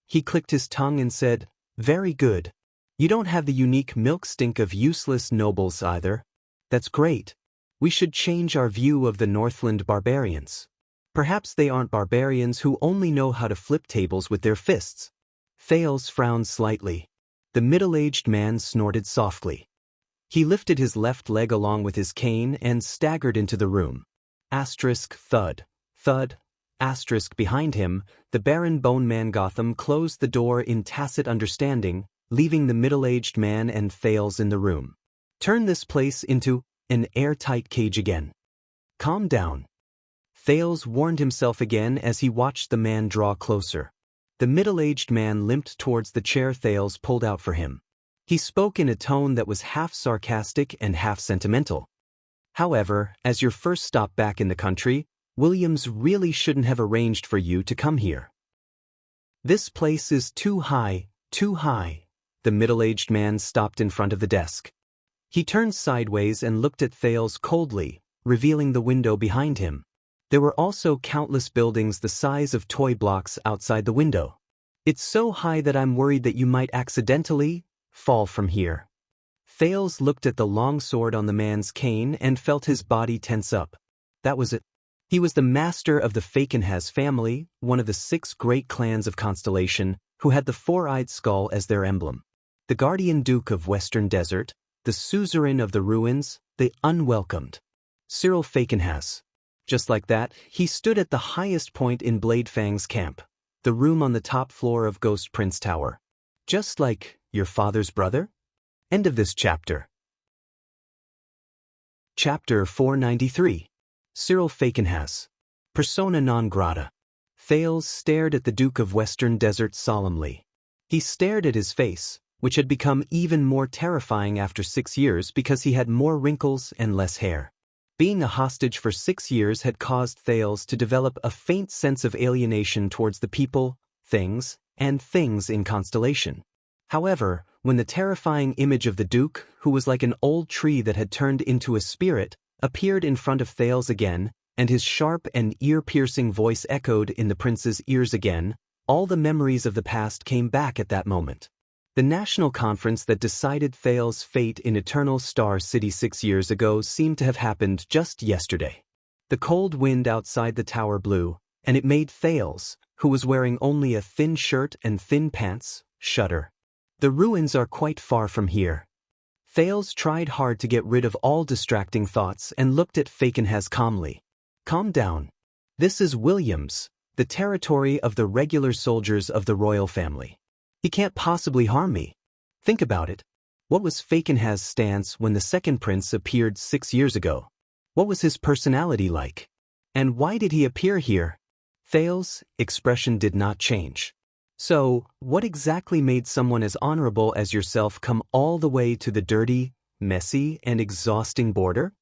He clicked his tongue and said, "Very good. You don't have the unique milk stink of useless nobles either. That's great. We should change our view of the Northland barbarians. Perhaps they aren't barbarians who only know how to flip tables with their fists." Thales frowned slightly. The middle-aged man snorted softly. He lifted his left leg along with his cane and staggered into the room. Asterisk thud, thud, asterisk behind him, the Baron Bone Man Gotham closed the door in tacit understanding, leaving the middle-aged man and Thales in the room. Turn this place into an airtight cage again. Calm down. Thales warned himself again as he watched the man draw closer. The middle-aged man limped towards the chair Thales pulled out for him. He spoke in a tone that was half sarcastic and half sentimental. However, as your first stop back in the country, Williams really shouldn't have arranged for you to come here. This place is too high, too high. The middle-aged man stopped in front of the desk. He turned sideways and looked at Thales coldly, revealing the window behind him. There were also countless buildings the size of toy blocks outside the window. It's so high that I'm worried that you might accidentally fall from here. Thales looked at the long sword on the man's cane and felt his body tense up. That was it. He was the master of the Fakenhas family, one of the 6 great clans of Constellation, who had the 4-eyed skull as their emblem. The guardian duke of Western Desert, the suzerain of the ruins, the unwelcomed. Cyril Fakenhas. Just like that, he stood at the highest point in Bladefang's camp, the room on the top floor of Ghost Prince Tower. Just like your father's brother? End of this chapter. Chapter 493. Cyril Fakenhas. Persona non grata. Thales stared at the Duke of Western Desert solemnly. He stared at his face, which had become even more terrifying after 6 years because he had more wrinkles and less hair. Being a hostage for 6 years had caused Thales to develop a faint sense of alienation towards the people, things in Constellation. However, when the terrifying image of the Duke, who was like an old tree that had turned into a spirit, appeared in front of Thales again, and his sharp and ear-piercing voice echoed in the prince's ears again, all the memories of the past came back at that moment. The national conference that decided Thales' fate in Eternal Star City 6 years ago seemed to have happened just yesterday. The cold wind outside the tower blew, and it made Thales, who was wearing only a thin shirt and thin pants, shudder. The ruins are quite far from here. Thales tried hard to get rid of all distracting thoughts and looked at Fakenhas calmly. Calm down. This is Williams, the territory of the regular soldiers of the royal family. He can't possibly harm me. Think about it. What was Fakenhas' stance when the second prince appeared 6 years ago? What was his personality like? And why did he appear here? Thales' expression did not change. So, what exactly made someone as honorable as yourself come all the way to the dirty, messy, and exhausting border?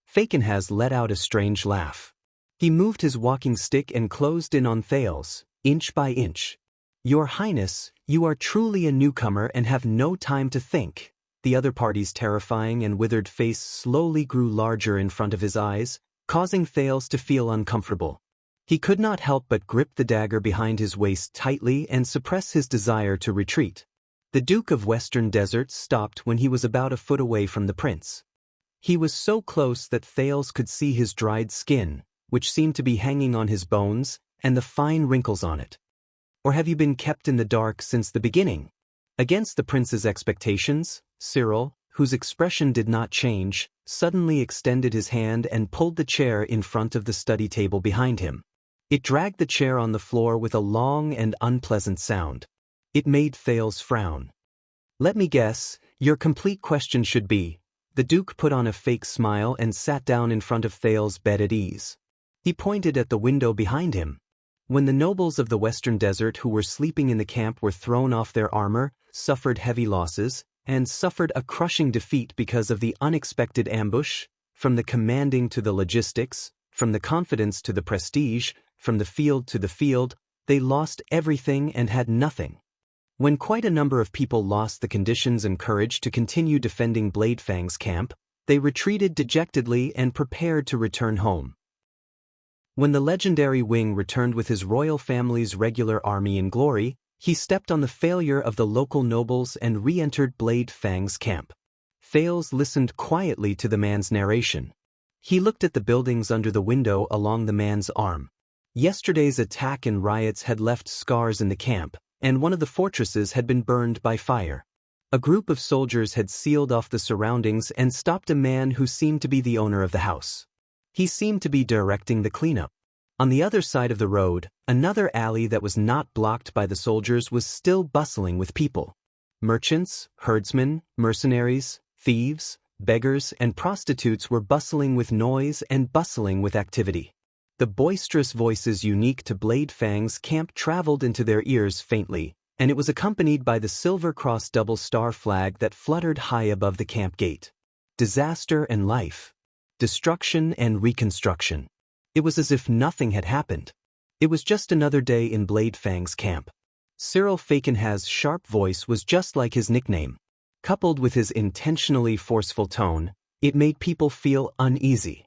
Fakenhas let out a strange laugh. He moved his walking stick and closed in on Thales, inch by inch. Your Highness, you are truly a newcomer and have no time to think. The other party's terrifying and withered face slowly grew larger in front of his eyes, causing Thales to feel uncomfortable. He could not help but grip the dagger behind his waist tightly and suppress his desire to retreat. The Duke of Western Desert stopped when he was about a foot away from the prince. He was so close that Thales could see his dried skin, which seemed to be hanging on his bones, and the fine wrinkles on it. Or have you been kept in the dark since the beginning? Against the prince's expectations, Cyril, whose expression did not change, suddenly extended his hand and pulled the chair in front of the study table behind him. It dragged the chair on the floor with a long and unpleasant sound. It made Thales frown. Let me guess, your complete question should be. The Duke put on a fake smile and sat down in front of Thales' bed at ease. He pointed at the window behind him. When the nobles of the Western Desert who were sleeping in the camp were thrown off their armor, suffered heavy losses, and suffered a crushing defeat because of the unexpected ambush, from the commanding to the logistics, from the confidence to the prestige, from the field to the field, they lost everything and had nothing. When quite a number of people lost the conditions and courage to continue defending Bladefang's camp, they retreated dejectedly and prepared to return home. When the legendary Wing returned with his royal family's regular army in glory, he stepped on the failure of the local nobles and re-entered Bladefang's camp. Thales listened quietly to the man's narration. He looked at the buildings under the window along the man's arm. Yesterday's attack and riots had left scars in the camp, and one of the fortresses had been burned by fire. A group of soldiers had sealed off the surroundings and stopped a man who seemed to be the owner of the house. He seemed to be directing the cleanup. On the other side of the road, another alley that was not blocked by the soldiers was still bustling with people. Merchants, herdsmen, mercenaries, thieves, beggars, and prostitutes were bustling with noise and bustling with activity. The boisterous voices unique to Bladefang's camp traveled into their ears faintly, and it was accompanied by the Silver Cross double star flag that fluttered high above the camp gate. Disaster and life. Destruction and reconstruction. It was as if nothing had happened. It was just another day in Bladefang's camp. Cyril Fakenhas' sharp voice was just like his nickname. Coupled with his intentionally forceful tone, it made people feel uneasy.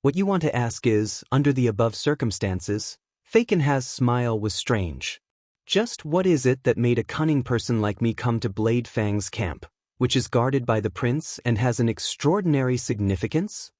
What you want to ask is, under the above circumstances, Fakenhaz's smile was strange. Just what is it that made a cunning person like me come to Blade Fang's camp, which is guarded by the prince and has an extraordinary significance?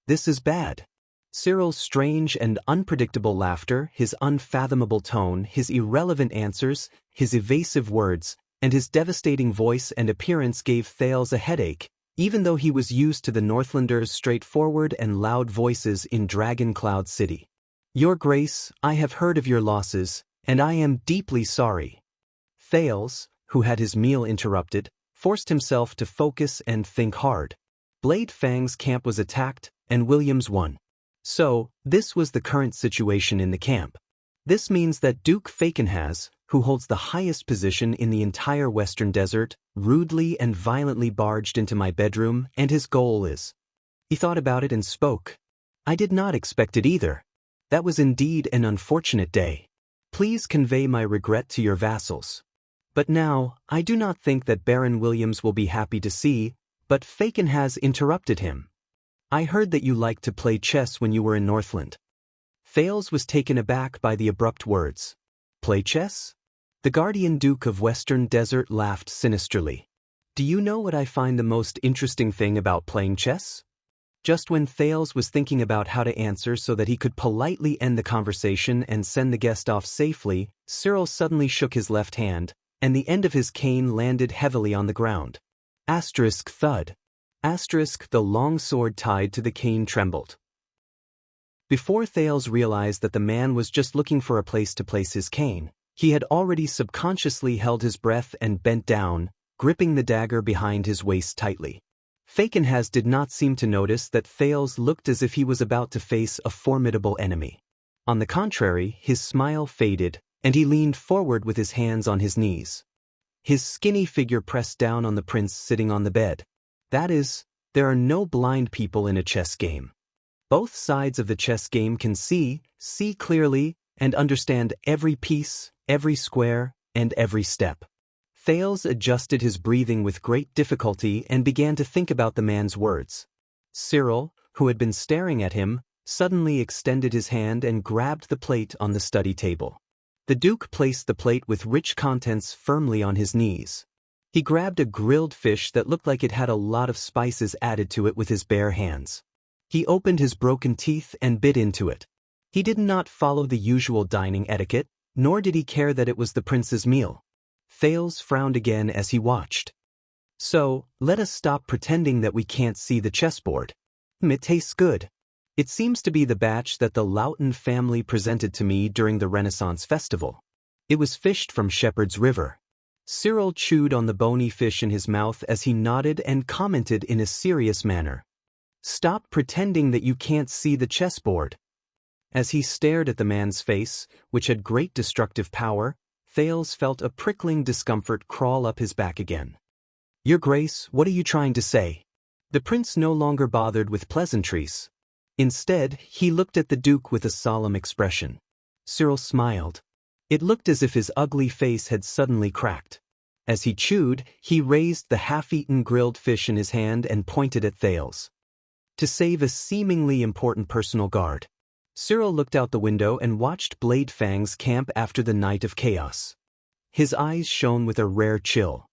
This is bad. Cyril's strange and unpredictable laughter, his unfathomable tone, his irrelevant answers, his evasive words, and his devastating voice and appearance gave Thales a headache, even though he was used to the Northlanders' straightforward and loud voices in Dragon Cloud City. Your Grace, I have heard of your losses, and I am deeply sorry. Thales, who had his meal interrupted, forced himself to focus and think hard. Blade Fang's camp was attacked, and Williams won. So, this was the current situation in the camp. This means that Duke Fakenhaz, who holds the highest position in the entire Western Desert, rudely and violently barged into my bedroom, and his goal is. He thought about it and spoke. I did not expect it either. That was indeed an unfortunate day. Please convey my regret to your vassals. But now, I do not think that Baron Williams will be happy to see, but Fakenhaz interrupted him. I heard that you liked to play chess when you were in Northland. Thales was taken aback by the abrupt words. Play chess? The Guardian Duke of Western Desert laughed sinisterly. Do you know what I find the most interesting thing about playing chess? Just when Thales was thinking about how to answer so that he could politely end the conversation and send the guest off safely, Cyril suddenly shook his left hand, and the end of his cane landed heavily on the ground. Asterisk thud. Asterisk the long sword tied to the cane trembled. Before Thales realized that the man was just looking for a place to place his cane, he had already subconsciously held his breath and bent down, gripping the dagger behind his waist tightly. Fakenhaz did not seem to notice that Thales looked as if he was about to face a formidable enemy. On the contrary, his smile faded, and he leaned forward with his hands on his knees. His skinny figure pressed down on the prince sitting on the bed. That is, there are no blind people in a chess game. Both sides of the chess game can see clearly, and understand every piece, every square, and every step. Thales adjusted his breathing with great difficulty and began to think about the man's words. Cyril, who had been staring at him, suddenly extended his hand and grabbed the plate on the study table. The Duke placed the plate with rich contents firmly on his knees. He grabbed a grilled fish that looked like it had a lot of spices added to it with his bare hands. He opened his broken teeth and bit into it. He did not follow the usual dining etiquette, nor did he care that it was the prince's meal. Thales frowned again as he watched. So, let us stop pretending that we can't see the chessboard. It tastes good. It seems to be the batch that the Loughton family presented to me during the Renaissance Festival. It was fished from Shepherd's River. Cyril chewed on the bony fish in his mouth as he nodded and commented in a serious manner. Stop pretending that you can't see the chessboard. As he stared at the man's face, which had great destructive power, Thales felt a prickling discomfort crawl up his back again. Your Grace, what are you trying to say? The prince no longer bothered with pleasantries. Instead, he looked at the Duke with a solemn expression. Cyril smiled. It looked as if his ugly face had suddenly cracked. As he chewed, he raised the half-eaten grilled fish in his hand and pointed at Thales. To save a seemingly important personal guard. Cyril looked out the window and watched Blade Fang's camp after the night of chaos. His eyes shone with a rare chill.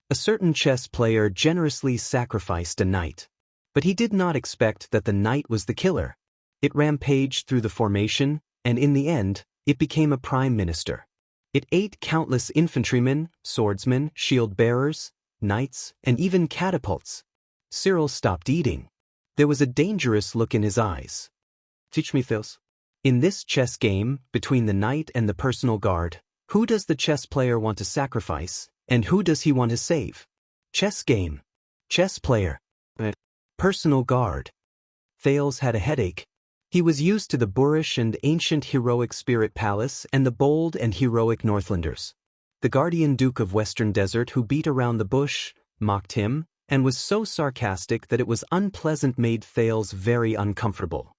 A certain chess player generously sacrificed a knight. But he did not expect that the knight was the killer. It rampaged through the formation, and in the end, it became a prime minister. It ate countless infantrymen, swordsmen, shield-bearers, knights, and even catapults. Cyril stopped eating. There was a dangerous look in his eyes. Teach me, Thales. In this chess game, between the knight and the personal guard, who does the chess player want to sacrifice, and who does he want to save? Chess game. Chess player. Personal guard. Thales had a headache. He was used to the boorish and ancient heroic spirit palace and the bold and heroic Northlanders. The Guardian Duke of Western Desert who beat around the bush, mocked him, and was so sarcastic that it was unpleasant made Thales very uncomfortable.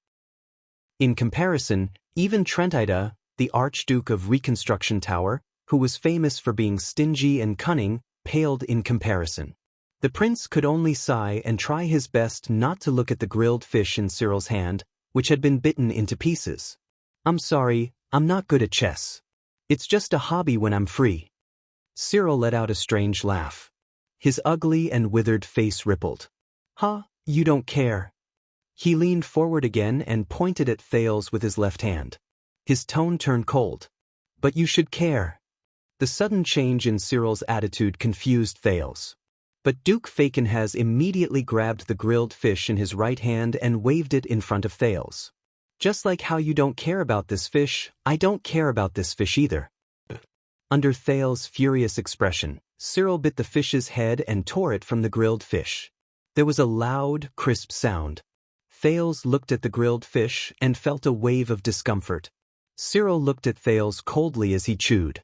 In comparison, even Trentida, the Archduke of Reconstruction Tower, who was famous for being stingy and cunning, paled in comparison. The prince could only sigh and try his best not to look at the grilled fish in Cyril's hand, which had been bitten into pieces. "I'm sorry, I'm not good at chess. It's just a hobby when I'm free." Cyril let out a strange laugh. His ugly and withered face rippled. "Huh, you don't care." He leaned forward again and pointed at Thales with his left hand. His tone turned cold. "But you should care." The sudden change in Cyril's attitude confused Thales. But Duke Fakenhas immediately grabbed the grilled fish in his right hand and waved it in front of Thales. "Just like how you don't care about this fish, I don't care about this fish either." Under Thales' furious expression, Cyril bit the fish's head and tore it from the grilled fish. There was a loud, crisp sound. Thales looked at the grilled fish and felt a wave of discomfort. Cyril looked at Thales coldly as he chewed.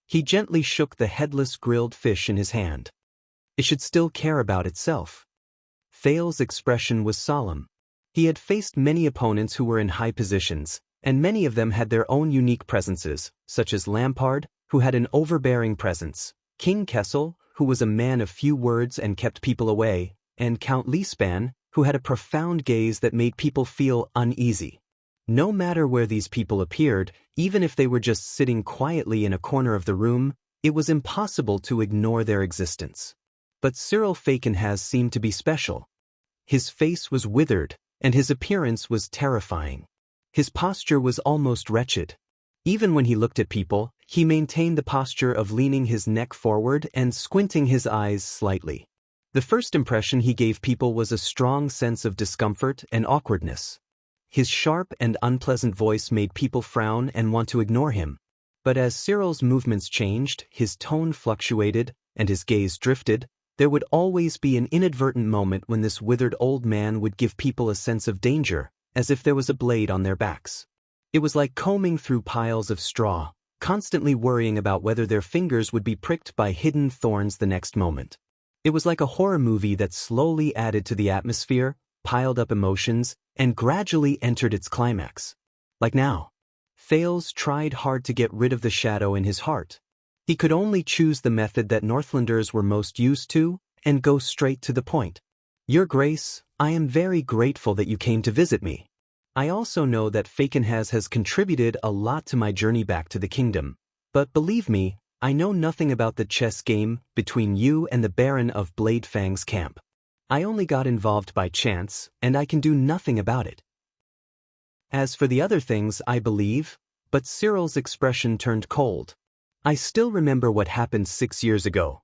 He gently shook the headless grilled fish in his hand. It should still care about itself. Thales' expression was solemn. He had faced many opponents who were in high positions, and many of them had their own unique presences, such as Lampard, who had an overbearing presence, King Kessel, who was a man of few words and kept people away, and Count Leespan, who had a profound gaze that made people feel uneasy. No matter where these people appeared, even if they were just sitting quietly in a corner of the room, it was impossible to ignore their existence. But Cyril Fakenhas seemed to be special. His face was withered, and his appearance was terrifying. His posture was almost wretched. Even when he looked at people, he maintained the posture of leaning his neck forward and squinting his eyes slightly. The first impression he gave people was a strong sense of discomfort and awkwardness. His sharp and unpleasant voice made people frown and want to ignore him. But as Cyril's movements changed, his tone fluctuated, and his gaze drifted, there would always be an inadvertent moment when this withered old man would give people a sense of danger, as if there was a blade on their backs. It was like combing through piles of straw, constantly worrying about whether their fingers would be pricked by hidden thorns the next moment. It was like a horror movie that slowly added to the atmosphere, piled up emotions, and gradually entered its climax. Like now. Thales tried hard to get rid of the shadow in his heart. He could only choose the method that Northlanders were most used to, and go straight to the point. "Your Grace, I am very grateful that you came to visit me. I also know that Fakenhas has contributed a lot to my journey back to the kingdom, but believe me, I know nothing about the chess game between you and the Baron of Bladefang's camp. I only got involved by chance, and I can do nothing about it. As for the other things, I believe," but Cyril's expression turned cold. "I still remember what happened 6 years ago."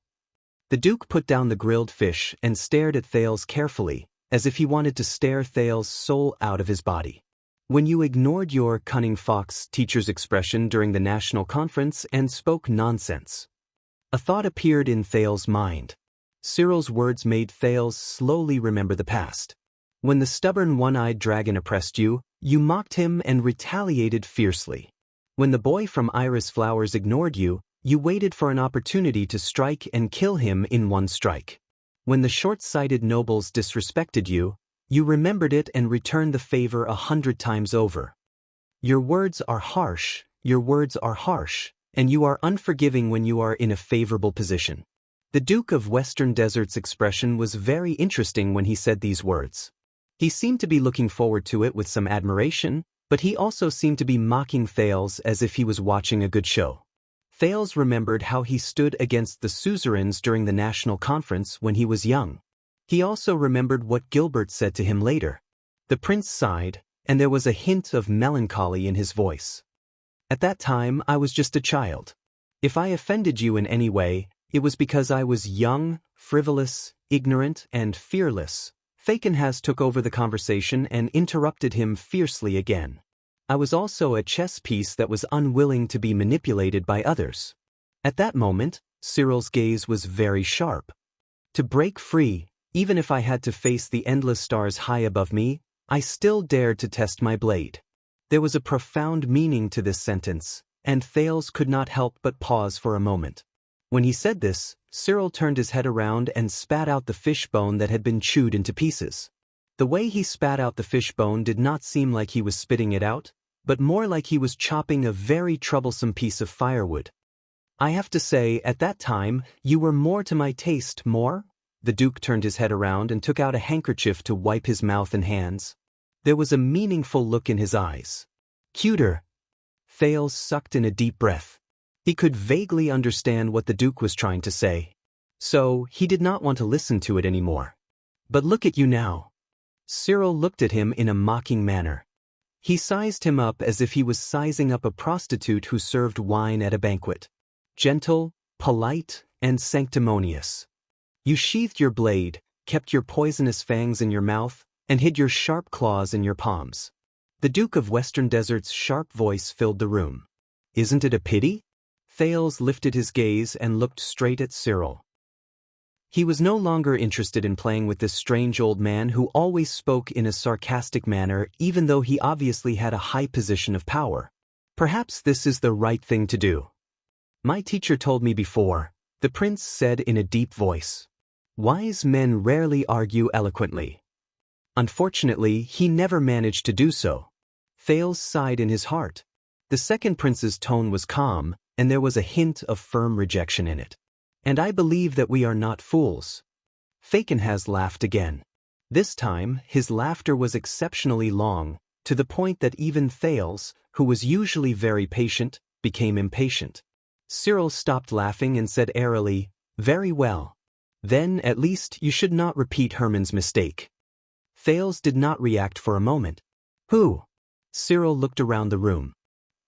The Duke put down the grilled fish and stared at Thales carefully, as if he wanted to stare Thales' soul out of his body. "When you ignored your cunning fox teacher's expression during the national conference and spoke nonsense." A thought appeared in Thales' mind. Cyril's words made Thales slowly remember the past. When the stubborn one-eyed dragon oppressed you, you mocked him and retaliated fiercely. When the boy from Iris Flowers ignored you, you waited for an opportunity to strike and kill him in one strike. When the short-sighted nobles disrespected you, you remembered it and returned the favor 100 times over. Your words are harsh, and you are unforgiving when you are in a favorable position. The Duke of Western Desert's expression was very interesting when he said these words. He seemed to be looking forward to it with some admiration, but he also seemed to be mocking Thales as if he was watching a good show. Thales remembered how he stood against the suzerains during the national conference when he was young. He also remembered what Gilbert said to him later. The prince sighed, and there was a hint of melancholy in his voice. "At that time, I was just a child. If I offended you in any way, it was because I was young, frivolous, ignorant, and fearless." Fakenhas took over the conversation and interrupted him fiercely again. "I was also a chess piece that was unwilling to be manipulated by others." At that moment, Cyril's gaze was very sharp. To break free, even if I had to face the endless stars high above me, I still dared to test my blade. There was a profound meaning to this sentence, and Thales could not help but pause for a moment. When he said this, Cyril turned his head around and spat out the fish bone that had been chewed into pieces. The way he spat out the fish bone did not seem like he was spitting it out, but more like he was chopping a very troublesome piece of firewood. "I have to say, at that time, you were more to my taste, more?" The Duke turned his head around and took out a handkerchief to wipe his mouth and hands. There was a meaningful look in his eyes. Cuter. Thales sucked in a deep breath. He could vaguely understand what the Duke was trying to say. So, he did not want to listen to it anymore. But look at you now. Cyril looked at him in a mocking manner. He sized him up as if he was sizing up a prostitute who served wine at a banquet. Gentle, polite, and sanctimonious. You sheathed your blade, kept your poisonous fangs in your mouth, and hid your sharp claws in your palms. The Duke of Western Desert's sharp voice filled the room. Isn't it a pity? Thales lifted his gaze and looked straight at Cyril. He was no longer interested in playing with this strange old man who always spoke in a sarcastic manner even though he obviously had a high position of power. Perhaps this is the right thing to do. My teacher told me before, the prince said in a deep voice. Wise men rarely argue eloquently. Unfortunately, he never managed to do so. Thales sighed in his heart. The second prince's tone was calm, and there was a hint of firm rejection in it. And I believe that we are not fools. Fakenhas laughed again. This time, his laughter was exceptionally long, to the point that even Thales, who was usually very patient, became impatient. Cyril stopped laughing and said airily, Very well. Then, at least, you should not repeat Hermann's mistake. Thales did not react for a moment. Who? Cyril looked around the room.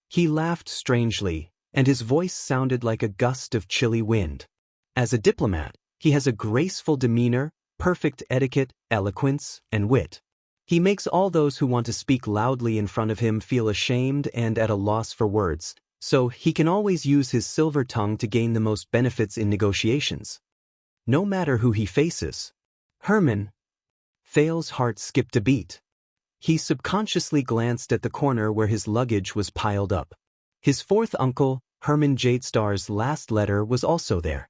He laughed strangely, and his voice sounded like a gust of chilly wind. As a diplomat, he has a graceful demeanor, perfect etiquette, eloquence, and wit. He makes all those who want to speak loudly in front of him feel ashamed and at a loss for words, so he can always use his silver tongue to gain the most benefits in negotiations. No matter who he faces. Hermann. Thales' heart skipped a beat. He subconsciously glanced at the corner where his luggage was piled up. His fourth uncle, Hermann Jadestar's last letter was also there.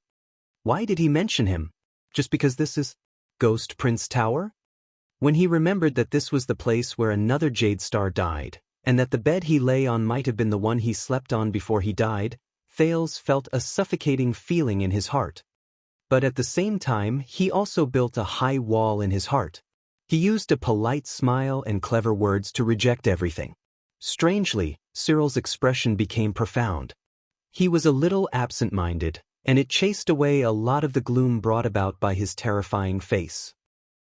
Why did he mention him? Just because this is Ghost Prince Tower? When he remembered that this was the place where another Jadestar died, and that the bed he lay on might have been the one he slept on before he died, Thales felt a suffocating feeling in his heart. But at the same time, he also built a high wall in his heart. He used a polite smile and clever words to reject everything. Strangely, Cyril's expression became profound. He was a little absent-minded, and it chased away a lot of the gloom brought about by his terrifying face.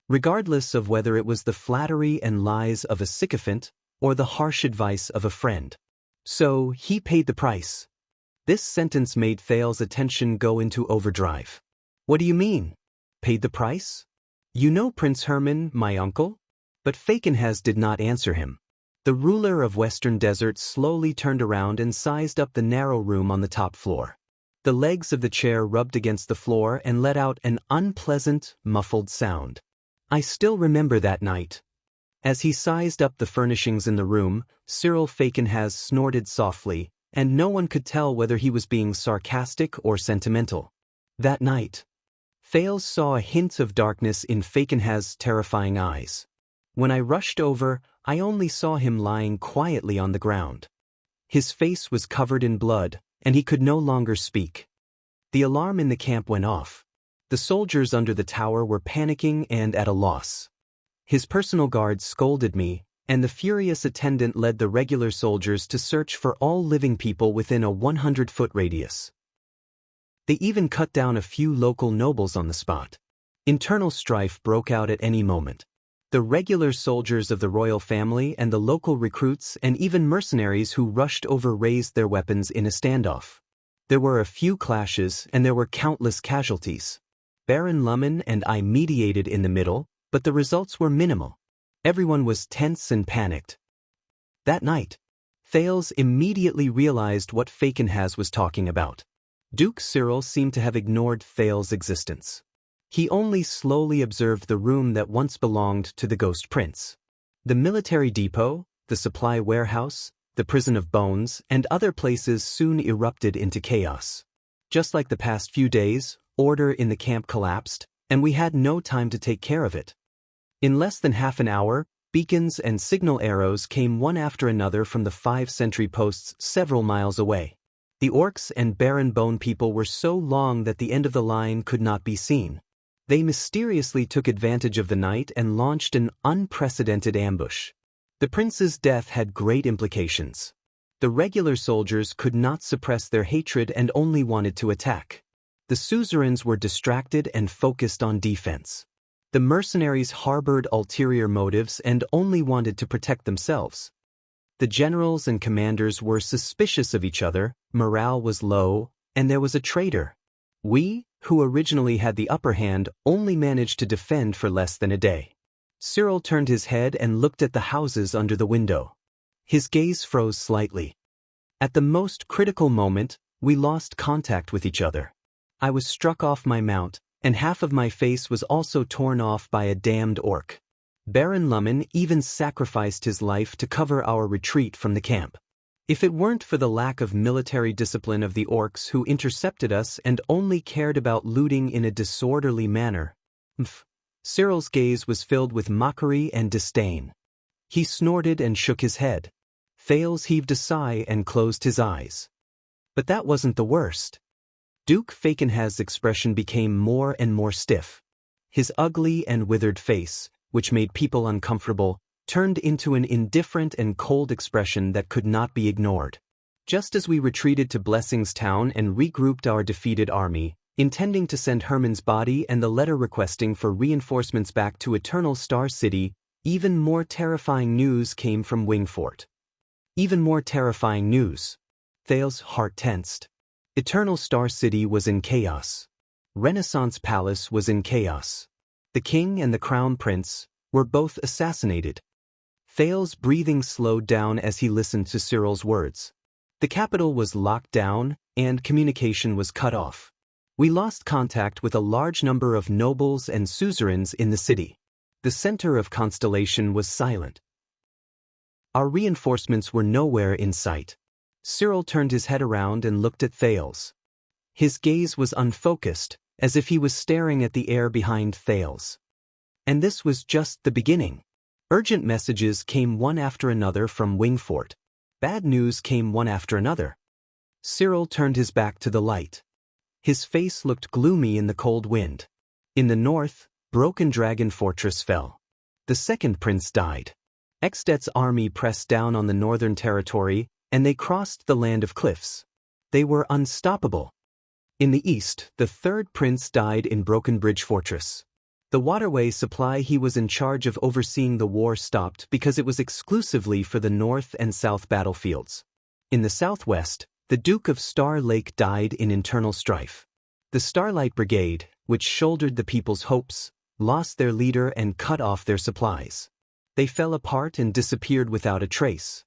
Regardless of whether it was the flattery and lies of a sycophant or the harsh advice of a friend. So, he paid the price. This sentence made Thales' attention go into overdrive. What do you mean? Paid the price? You know Prince Hermann, my uncle? But Fakenhas did not answer him. The ruler of Western Desert slowly turned around and sized up the narrow room on the top floor. The legs of the chair rubbed against the floor and let out an unpleasant, muffled sound. I still remember that night. As he sized up the furnishings in the room, Cyril Fakenhas snorted softly, and no one could tell whether he was being sarcastic or sentimental. That night, Thales saw a hint of darkness in Fakenhas' terrifying eyes. When I rushed over, I only saw him lying quietly on the ground. His face was covered in blood, and he could no longer speak. The alarm in the camp went off. The soldiers under the tower were panicking and at a loss. His personal guards scolded me, and the furious attendant led the regular soldiers to search for all living people within a 100-foot radius. They even cut down a few local nobles on the spot. Internal strife broke out at any moment. The regular soldiers of the royal family and the local recruits and even mercenaries who rushed over raised their weapons in a standoff. There were a few clashes and there were countless casualties. Baron Lumen and I mediated in the middle, but the results were minimal. Everyone was tense and panicked. That night, Thales immediately realized what Fakenhas was talking about. Duke Cyril seemed to have ignored Thales' existence. He only slowly observed the room that once belonged to the Ghost Prince. The military depot, the supply warehouse, the prison of bones, and other places soon erupted into chaos. Just like the past few days, order in the camp collapsed, and we had no time to take care of it. In less than half an hour, beacons and signal arrows came one after another from the 5 sentry posts several miles away. The orcs and Baron Bone people were so long that the end of the line could not be seen. They mysteriously took advantage of the night and launched an unprecedented ambush. The prince's death had great implications. The regular soldiers could not suppress their hatred and only wanted to attack. The suzerains were distracted and focused on defense. The mercenaries harbored ulterior motives and only wanted to protect themselves. The generals and commanders were suspicious of each other, morale was low, and there was a traitor. We, who originally had the upper hand, only managed to defend for less than a day. Cyril turned his head and looked at the houses under the window. His gaze froze slightly. At the most critical moment, we lost contact with each other. I was struck off my mount, and half of my face was also torn off by a damned orc. Baron Lumen even sacrificed his life to cover our retreat from the camp. If it weren't for the lack of military discipline of the orcs who intercepted us and only cared about looting in a disorderly manner. Cyril's gaze was filled with mockery and disdain. He snorted and shook his head. Thales heaved a sigh and closed his eyes. But that wasn't the worst. Duke Fakenhaz's expression became more and more stiff. His ugly and withered face, which made people uncomfortable, turned into an indifferent and cold expression that could not be ignored. Just as we retreated to Blessings Town and regrouped our defeated army, intending to send Herman's body and the letter requesting for reinforcements back to Eternal Star City, even more terrifying news came from Wingfort. Even more terrifying news. Thales' heart tensed. Eternal Star City was in chaos. Renaissance Palace was in chaos. The king and the crown prince were both assassinated. Thales' breathing slowed down as he listened to Cyril's words. The capital was locked down, and communication was cut off. We lost contact with a large number of nobles and suzerains in the city. The center of Constellation was silent. Our reinforcements were nowhere in sight. Cyril turned his head around and looked at Thales. His gaze was unfocused, as if he was staring at the air behind Thales. And this was just the beginning. Urgent messages came one after another from Wingfort. Bad news came one after another. Cyril turned his back to the light. His face looked gloomy in the cold wind. In the north, Broken Dragon Fortress fell. The second prince died. Extet's army pressed down on the northern territory, and they crossed the land of cliffs. They were unstoppable. In the east, the third prince died in Broken Bridge Fortress. The waterway supply he was in charge of overseeing the war stopped because it was exclusively for the north and south battlefields. In the southwest, the Duke of Star Lake died in internal strife. The Starlight Brigade, which shouldered the people's hopes, lost their leader and cut off their supplies. They fell apart and disappeared without a trace.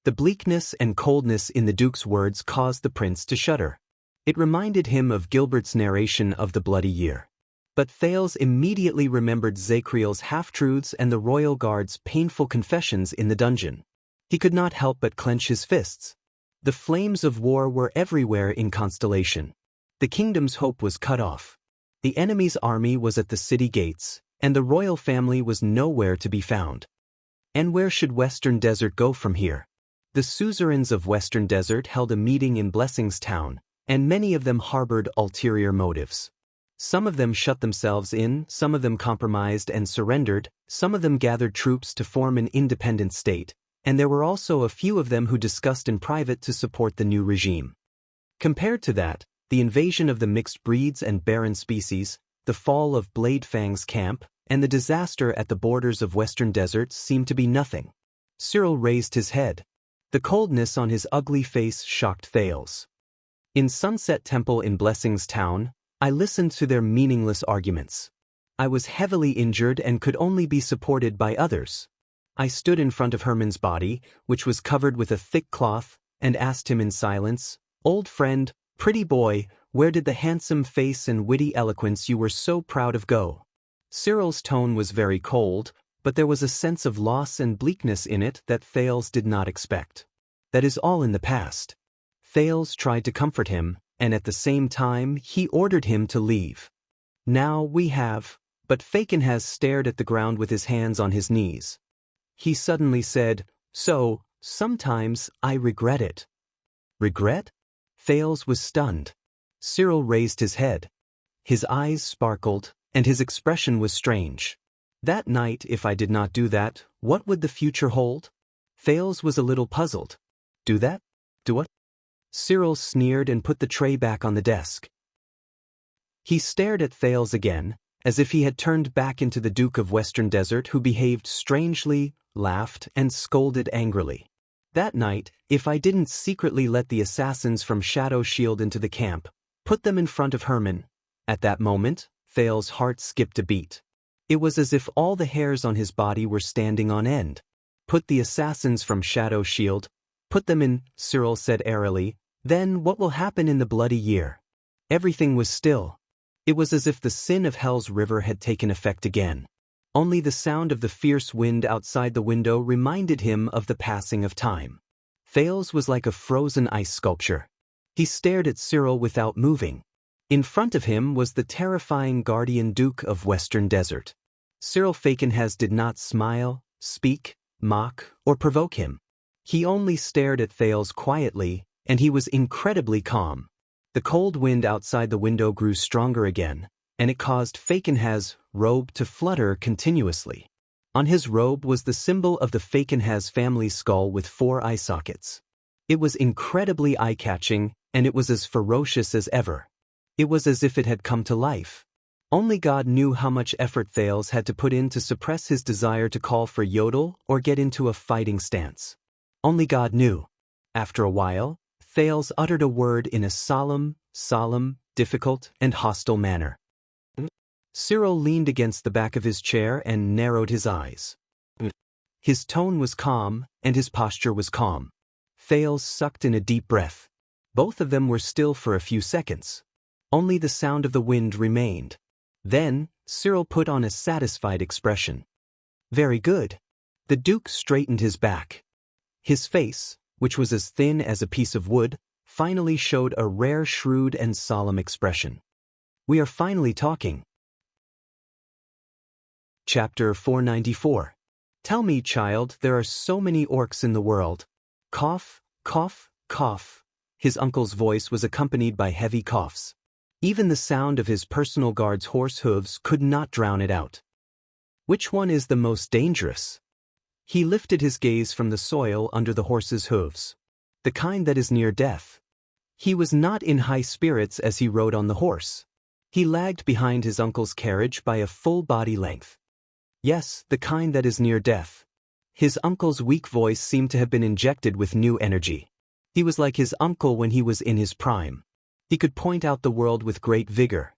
The bleakness and coldness in the Duke's words caused the prince to shudder. It reminded him of Gilbert's narration of the Bloody Year. But Thales immediately remembered Zakriel's half-truths and the royal guard's painful confessions in the dungeon. He could not help but clench his fists. The flames of war were everywhere in Constellation. The kingdom's hope was cut off. The enemy's army was at the city gates, and the royal family was nowhere to be found. And where should Western Desert go from here? The suzerains of Western Desert held a meeting in Blessings Town, and many of them harbored ulterior motives. Some of them shut themselves in, some of them compromised and surrendered, some of them gathered troops to form an independent state, and there were also a few of them who discussed in private to support the new regime. Compared to that, the invasion of the mixed breeds and barren species, the fall of Bladefang's camp, and the disaster at the borders of Western Desert seemed to be nothing. Cyril raised his head. The coldness on his ugly face shocked Thales. In Sunset Temple in Blessings Town, I listened to their meaningless arguments. I was heavily injured and could only be supported by others. I stood in front of Herman's body, which was covered with a thick cloth, and asked him in silence, "Old friend, pretty boy, where did the handsome face and witty eloquence you were so proud of go?" Cyril's tone was very cold, but there was a sense of loss and bleakness in it that Thales did not expect. That is all in the past. Thales tried to comfort him, and at the same time he ordered him to leave. Now we have, but Fakenhaz stared at the ground with his hands on his knees. He suddenly said, "So, sometimes I regret it." Regret? Thales was stunned. Cyril raised his head. His eyes sparkled, and his expression was strange. "That night, if I did not do that, What would the future hold? Thales was a little puzzled. Do that? Do what? Cyril sneered and put the tray back on the desk. He stared at Thales again, as if he had turned back into the Duke of Western Desert who behaved strangely, laughed, and scolded angrily. That night, if I didn't secretly let the assassins from Shadow Shield into the camp, put them in front of Herman. At that moment, Thales' heart skipped a beat. It was as if all the hairs on his body were standing on end. Put the assassins from Shadow Shield, put them in, Cyril said airily, then what will happen in the bloody year? Everything was still. It was as if the sin of Hell's River had taken effect again. Only the sound of the fierce wind outside the window reminded him of the passing of time. Thales was like a frozen ice sculpture. He stared at Cyril without moving. In front of him was the terrifying guardian Duke of Western Desert. Cyril Falkenhays did not smile, speak, mock, or provoke him. He only stared at Thales quietly, and he was incredibly calm. The cold wind outside the window grew stronger again, and it caused Falkenhays' robe to flutter continuously. On his robe was the symbol of the Falkenhays family skull with 4 eye sockets. It was incredibly eye-catching, and it was as ferocious as ever. It was as if it had come to life. Only God knew how much effort Thales had to put in to suppress his desire to call for Yodel or get into a fighting stance. Only God knew. After a while, Thales uttered a word in a solemn, difficult, and hostile manner. Cyril leaned against the back of his chair and narrowed his eyes. His tone was calm, and his posture was calm. Thales sucked in a deep breath. Both of them were still for a few seconds. Only the sound of the wind remained. Then, Cyril put on a satisfied expression. Very good. The Duke straightened his back. His face, which was as thin as a piece of wood, finally showed a rare shrewd and solemn expression. We are finally talking. Chapter 494. Tell me, child, there are so many orcs in the world. Cough, cough, cough. His uncle's voice was accompanied by heavy coughs. Even the sound of his personal guard's horse hooves could not drown it out. Which one is the most dangerous? He lifted his gaze from the soil under the horse's hooves. The kind that is near death. He was not in high spirits as he rode on the horse. He lagged behind his uncle's carriage by a full body length. Yes, the kind that is near death. His uncle's weak voice seemed to have been injected with new energy. He was like his uncle when he was in his prime. He could point out the world with great vigor.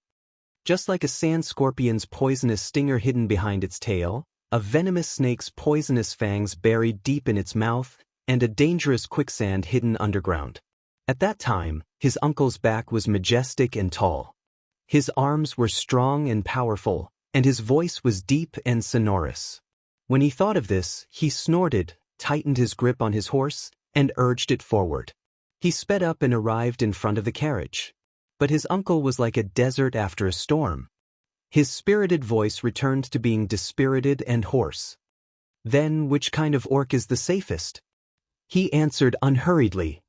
Just like a sand scorpion's poisonous stinger hidden behind its tail, a venomous snake's poisonous fangs buried deep in its mouth, and a dangerous quicksand hidden underground. At that time, his uncle's back was majestic and tall. His arms were strong and powerful, and his voice was deep and sonorous. When he thought of this, he snorted, tightened his grip on his horse, and urged it forward. He sped up and arrived in front of the carriage. But his uncle was like a desert after a storm. His spirited voice returned to being dispirited and hoarse. Then, which kind of orc is the safest? He answered unhurriedly.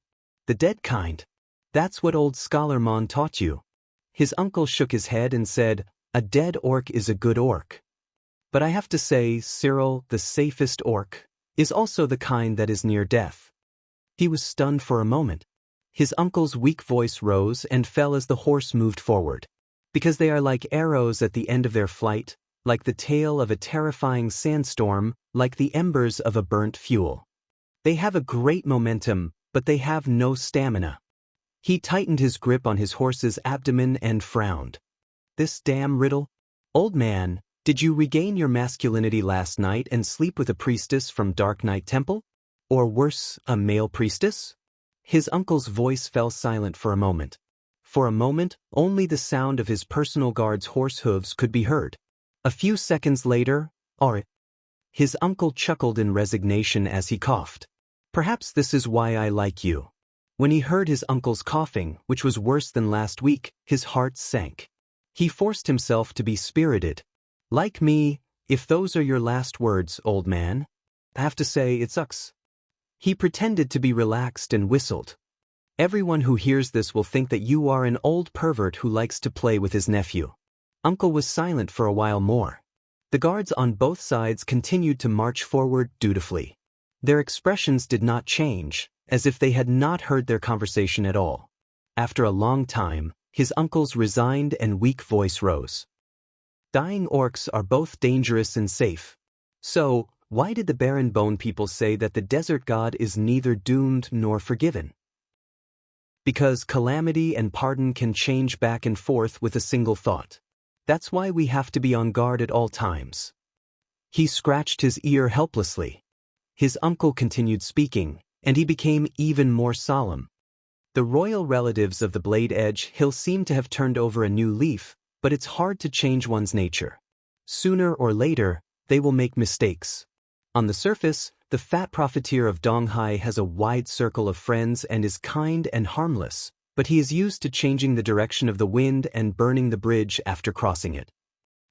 The dead kind. That's what old Scholar Mon taught you. His uncle shook his head and said, a dead orc is a good orc. But I have to say, Cyril, the safest orc, is also the kind that is near death. He was stunned for a moment. His uncle's weak voice rose and fell as the horse moved forward. Because they are like arrows at the end of their flight, like the tail of a terrifying sandstorm, like the embers of a burnt fuel. They have a great momentum, but they have no stamina. He tightened his grip on his horse's abdomen and frowned. This damn riddle? Old man, did you regain your masculinity last night and sleep with a priestess from Dark Knight Temple? Or worse, a male priestess? His uncle's voice fell silent for a moment. For a moment, only the sound of his personal guard's horse hooves could be heard. A few seconds later, his uncle chuckled in resignation as he coughed. Perhaps this is why I like you. When he heard his uncle's coughing, which was worse than last week, his heart sank. He forced himself to be spirited. Like me, if those are your last words, old man, I have to say it sucks. He pretended to be relaxed and whistled. Everyone who hears this will think that you are an old pervert who likes to play with his nephew. Uncle was silent for a while more. The guards on both sides continued to march forward dutifully. Their expressions did not change, as if they had not heard their conversation at all. After a long time, his uncle's resigned and weak voice rose. Dying orcs are both dangerous and safe. So, why did the barren bone people say that the desert god is neither doomed nor forgiven? Because calamity and pardon can change back and forth with a single thought. That's why we have to be on guard at all times. He scratched his ear helplessly. His uncle continued speaking, and he became even more solemn. The royal relatives of the Blade Edge Hill seem to have turned over a new leaf, but it's hard to change one's nature. Sooner or later, they will make mistakes. On the surface, the fat profiteer of Donghai has a wide circle of friends and is kind and harmless, but he is used to changing the direction of the wind and burning the bridge after crossing it.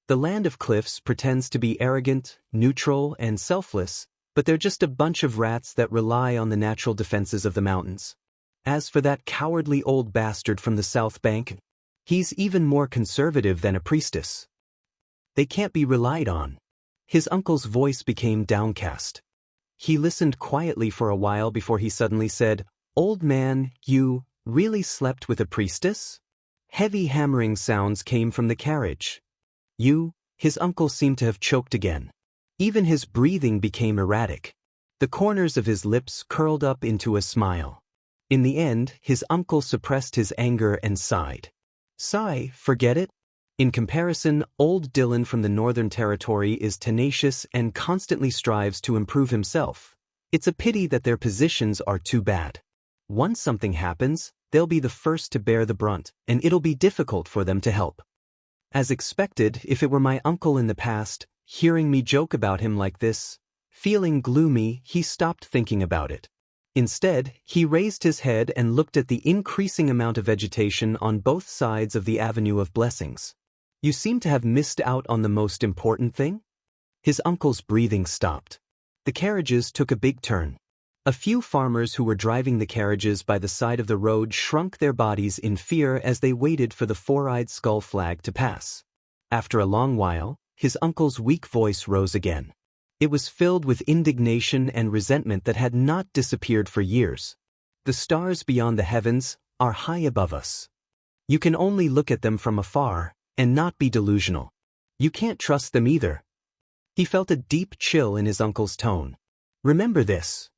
The land of cliffs pretends to be arrogant, neutral, and selfless, but they're just a bunch of rats that rely on the natural defenses of the mountains. As for that cowardly old bastard from the South Bank, he's even more conservative than a priestess. They can't be relied on. His uncle's voice became downcast. He listened quietly for a while before he suddenly said, "Old man, you really slept with a priestess?" Heavy hammering sounds came from the carriage. His uncle seemed to have choked again. Even his breathing became erratic. The corners of his lips curled up into a smile. In the end, his uncle suppressed his anger and sighed. Sigh, forget it? In comparison, old Dylan from the Northern Territory is tenacious and constantly strives to improve himself. It's a pity that their positions are too bad. Once something happens, they'll be the first to bear the brunt, and it'll be difficult for them to help. As expected, if it were my uncle in the past, hearing me joke about him like this, feeling gloomy, he stopped thinking about it. Instead, he raised his head and looked at the increasing amount of vegetation on both sides of the Avenue of Blessings. You seem to have missed out on the most important thing? His uncle's breathing stopped. The carriages took a big turn. A few farmers who were driving the carriages by the side of the road shrunk their bodies in fear as they waited for the four-eyed skull flag to pass. After a long while, his uncle's weak voice rose again. It was filled with indignation and resentment that had not disappeared for years. The stars beyond the heavens are high above us. You can only look at them from afar and not be delusional. You can't trust them either. He felt a deep chill in his uncle's tone. Remember this.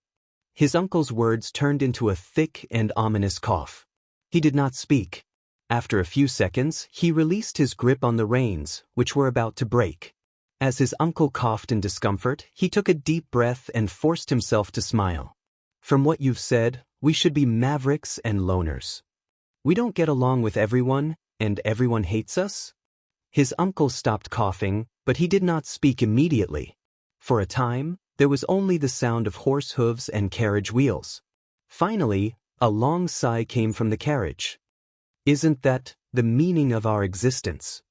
His uncle's words turned into a thick and ominous cough. He did not speak. After a few seconds, he released his grip on the reins, which were about to break. As his uncle coughed in discomfort, he took a deep breath and forced himself to smile. From what you've said, we should be mavericks and loners. We don't get along with everyone, and everyone hates us? His uncle stopped coughing, but he did not speak immediately. For a time, there was only the sound of horse hooves and carriage wheels. Finally, a long sigh came from the carriage. Isn't that the meaning of our existence?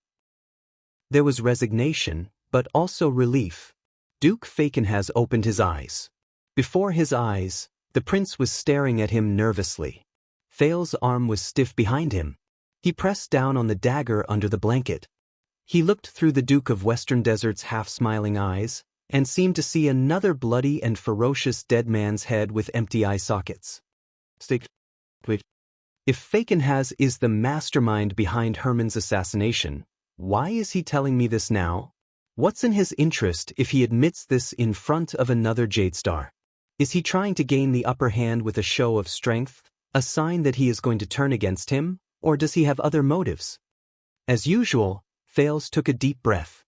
There was resignation, but also relief. Duke Fakenhas opened his eyes. Before his eyes, the prince was staring at him nervously. Thal's arm was stiff behind him. He pressed down on the dagger under the blanket. He looked through the Duke of Western Desert's half-smiling eyes, and seemed to see another bloody and ferocious dead man's head with empty eye sockets. If Fakenhas is the mastermind behind Herman's assassination, why is he telling me this now? What's in his interest if he admits this in front of another Jadestar? Is he trying to gain the upper hand with a show of strength, a sign that he is going to turn against him, or does he have other motives? As usual, Thales took a deep breath.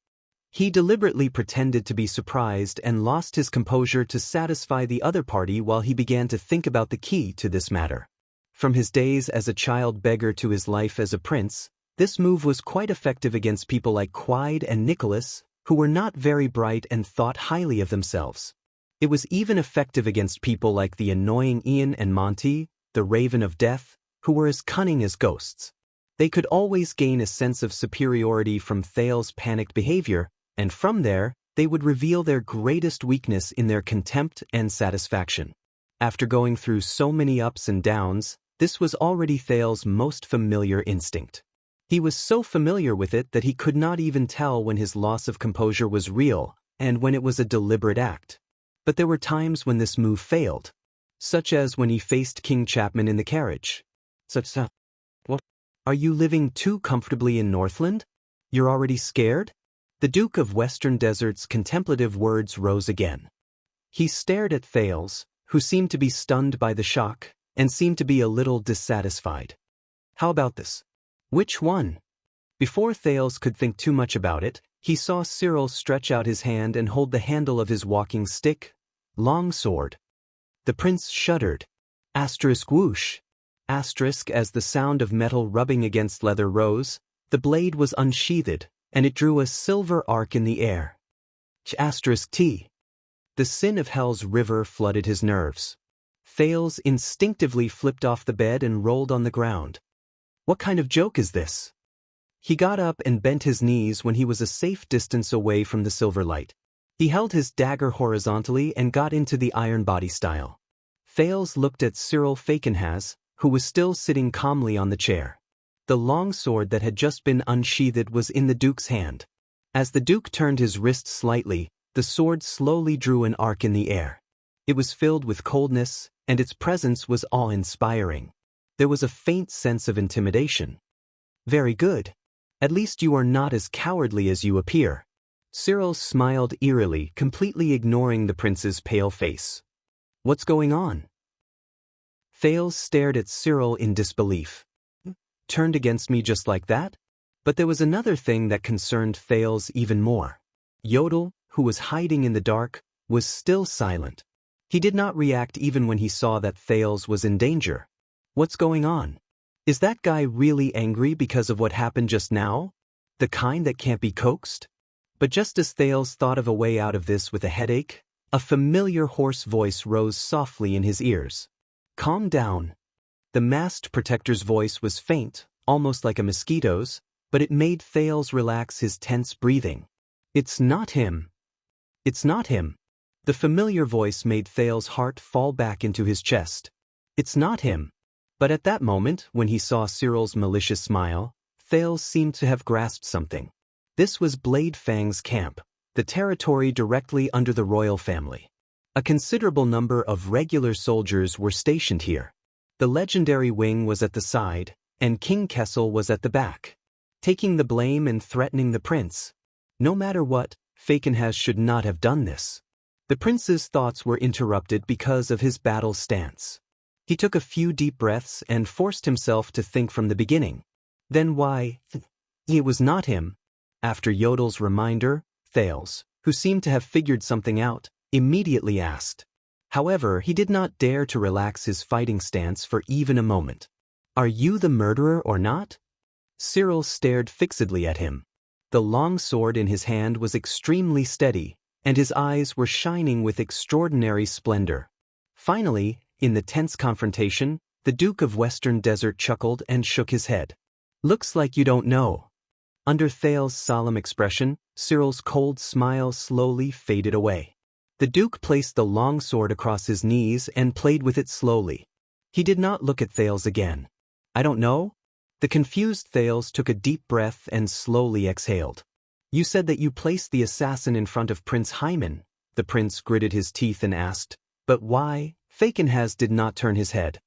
He deliberately pretended to be surprised and lost his composure to satisfy the other party while he began to think about the key to this matter. From his days as a child beggar to his life as a prince, this move was quite effective against people like Quide and Nicholas, who were not very bright and thought highly of themselves. It was even effective against people like the annoying Ian and Monty, the Raven of Death, who were as cunning as ghosts. They could always gain a sense of superiority from Thal's panicked behavior, and from there, they would reveal their greatest weakness in their contempt and satisfaction. After going through so many ups and downs, this was already Thal's most familiar instinct. He was so familiar with it that he could not even tell when his loss of composure was real and when it was a deliberate act. But there were times when this move failed, such as when he faced King Chapman in the carriage. What? Are you living too comfortably in Northland? You're already scared? The Duke of Western Desert's contemplative words rose again. He stared at Thales, who seemed to be stunned by the shock, and seemed to be a little dissatisfied. How about this? Which one? Before Thales could think too much about it, he saw Cyril stretch out his hand and hold the handle of his walking stick, long sword. The prince shuddered. Asterisk whoosh. Asterisk as the sound of metal rubbing against leather rose, the blade was unsheathed, and it drew a silver arc in the air. Asterisk T. The sin of hell's river flooded his nerves. Thales instinctively flipped off the bed and rolled on the ground. What kind of joke is this? He got up and bent his knees when he was a safe distance away from the silver light. He held his dagger horizontally and got into the iron body style. Thales looked at Cyril Falkenhaz, who was still sitting calmly on the chair. The long sword that had just been unsheathed was in the Duke's hand. As the Duke turned his wrist slightly, the sword slowly drew an arc in the air. It was filled with coldness, and its presence was awe-inspiring. There was a faint sense of intimidation. Very good. At least you are not as cowardly as you appear. Cyril smiled eerily, completely ignoring the prince's pale face. What's going on? Thales stared at Cyril in disbelief. Turned against me just like that? But there was another thing that concerned Thales even more. Yodel, who was hiding in the dark, was still silent. He did not react even when he saw that Thales was in danger. What's going on? Is that guy really angry because of what happened just now? The kind that can't be coaxed? But just as Thales thought of a way out of this with a headache, a familiar hoarse voice rose softly in his ears. Calm down. The masked protector's voice was faint, almost like a mosquito's, but it made Thales relax his tense breathing. It's not him. It's not him. The familiar voice made Thales' heart fall back into his chest. It's not him. But at that moment, when he saw Cyril's malicious smile, Thales seemed to have grasped something. This was Blade Fang's camp, the territory directly under the royal family. A considerable number of regular soldiers were stationed here. The legendary wing was at the side, and King Kessel was at the back, taking the blame and threatening the prince. No matter what, Falkenhaz should not have done this. The prince's thoughts were interrupted because of his battle stance. He took a few deep breaths and forced himself to think from the beginning. Then why? It was not him. After Yodel's reminder, Thales, who seemed to have figured something out, immediately asked. However, he did not dare to relax his fighting stance for even a moment. Are you the murderer or not? Cyril stared fixedly at him. The long sword in his hand was extremely steady, and his eyes were shining with extraordinary splendor. Finally, in the tense confrontation, the Duke of Western Desert chuckled and shook his head. Looks like you don't know. Under Thales' solemn expression, Cyril's cold smile slowly faded away. The Duke placed the long sword across his knees and played with it slowly. He did not look at Thales again. I don't know? The confused Thales took a deep breath and slowly exhaled. You said that you placed the assassin in front of Prince Hyman. The prince gritted his teeth and asked, but why? Falkenhaz did not turn his head.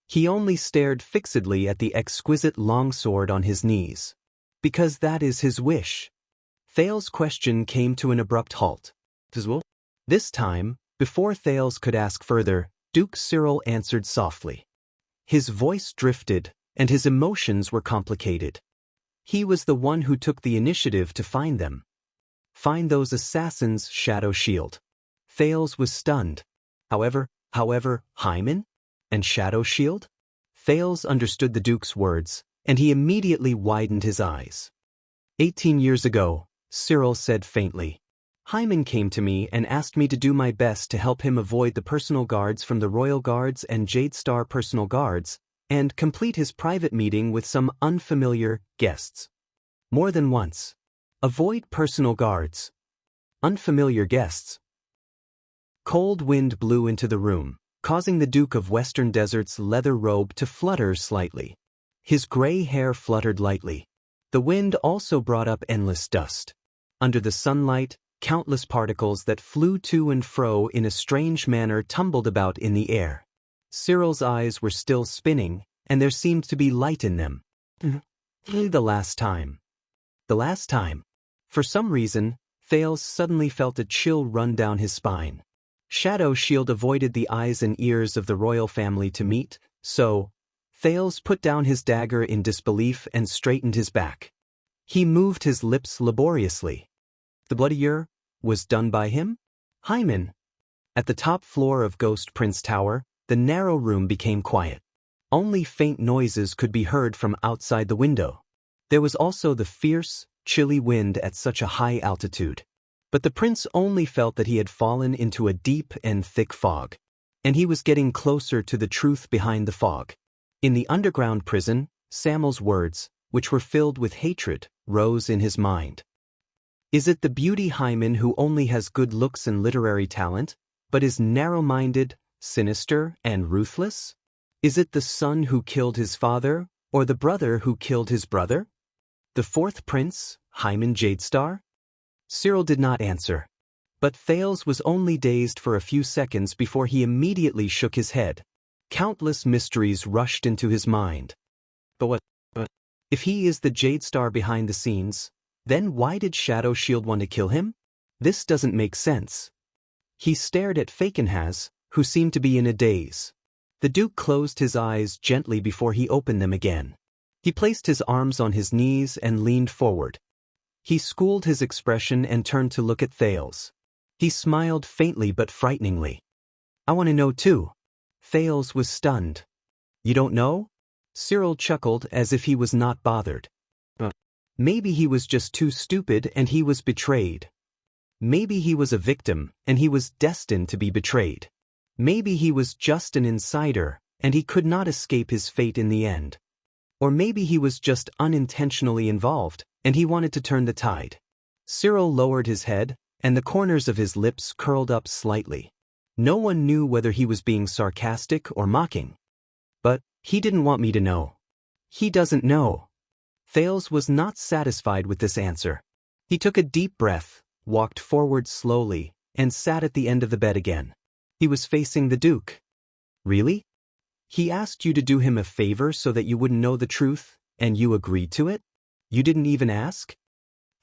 He only stared fixedly at the exquisite long sword on his knees. Because that is his wish. Thales' question came to an abrupt halt. This time, before Thales could ask further, Duke Cyril answered softly. His voice drifted, and his emotions were complicated. He was the one who took the initiative to find them. Find those assassins' shadow shield. Thales was stunned. However, Hyman? And shadow shield? Thales understood the Duke's words, and he immediately widened his eyes. 18 years ago, Cyril said faintly. Hyman came to me and asked me to do my best to help him avoid the personal guards from the Royal Guards and Jade Star personal guards, and complete his private meeting with some unfamiliar guests. More than once. Avoid personal guards. Unfamiliar guests. Cold wind blew into the room, causing the Duke of Western Desert's leather robe to flutter slightly. His gray hair fluttered lightly. The wind also brought up endless dust. Under the sunlight, countless particles that flew to and fro in a strange manner tumbled about in the air. Cyril's eyes were still spinning, and there seemed to be light in them. The last time. The last time. For some reason, Thales suddenly felt a chill run down his spine. Shadow Shield avoided the eyes and ears of the royal family to meet, so Thales put down his dagger in disbelief and straightened his back. He moved his lips laboriously. The bloodier was done by him? Hymen. At the top floor of Ghost Prince Tower, the narrow room became quiet. Only faint noises could be heard from outside the window. There was also the fierce, chilly wind at such a high altitude. But the prince only felt that he had fallen into a deep and thick fog. And he was getting closer to the truth behind the fog. In the underground prison, Samuel's words, which were filled with hatred, rose in his mind. Is it the beauty Hymen who only has good looks and literary talent, but is narrow-minded, sinister, and ruthless? Is it the son who killed his father, or the brother who killed his brother? The fourth prince, Hymen Jadestar? Cyril did not answer. But Thales was only dazed for a few seconds before he immediately shook his head. Countless mysteries rushed into his mind. But what? If he is the Jadestar behind the scenes, then why did Shadow Shield want to kill him? This doesn't make sense. He stared at Fakenhaz, who seemed to be in a daze. The Duke closed his eyes gently before he opened them again. He placed his arms on his knees and leaned forward. He schooled his expression and turned to look at Thales. He smiled faintly but frighteningly. I want to know too. Thales was stunned. You don't know? Cyril chuckled as if he was not bothered. Maybe he was just too stupid and he was betrayed. Maybe he was a victim and he was destined to be betrayed. Maybe he was just an insider and he could not escape his fate in the end. Or maybe he was just unintentionally involved and he wanted to turn the tide. Cyril lowered his head and the corners of his lips curled up slightly. No one knew whether he was being sarcastic or mocking. But he didn't want me to know. He doesn't know. Thales was not satisfied with this answer. He took a deep breath, walked forward slowly, and sat at the end of the bed again. He was facing the Duke. Really? He asked you to do him a favor so that you wouldn't know the truth, and you agreed to it? You didn't even ask?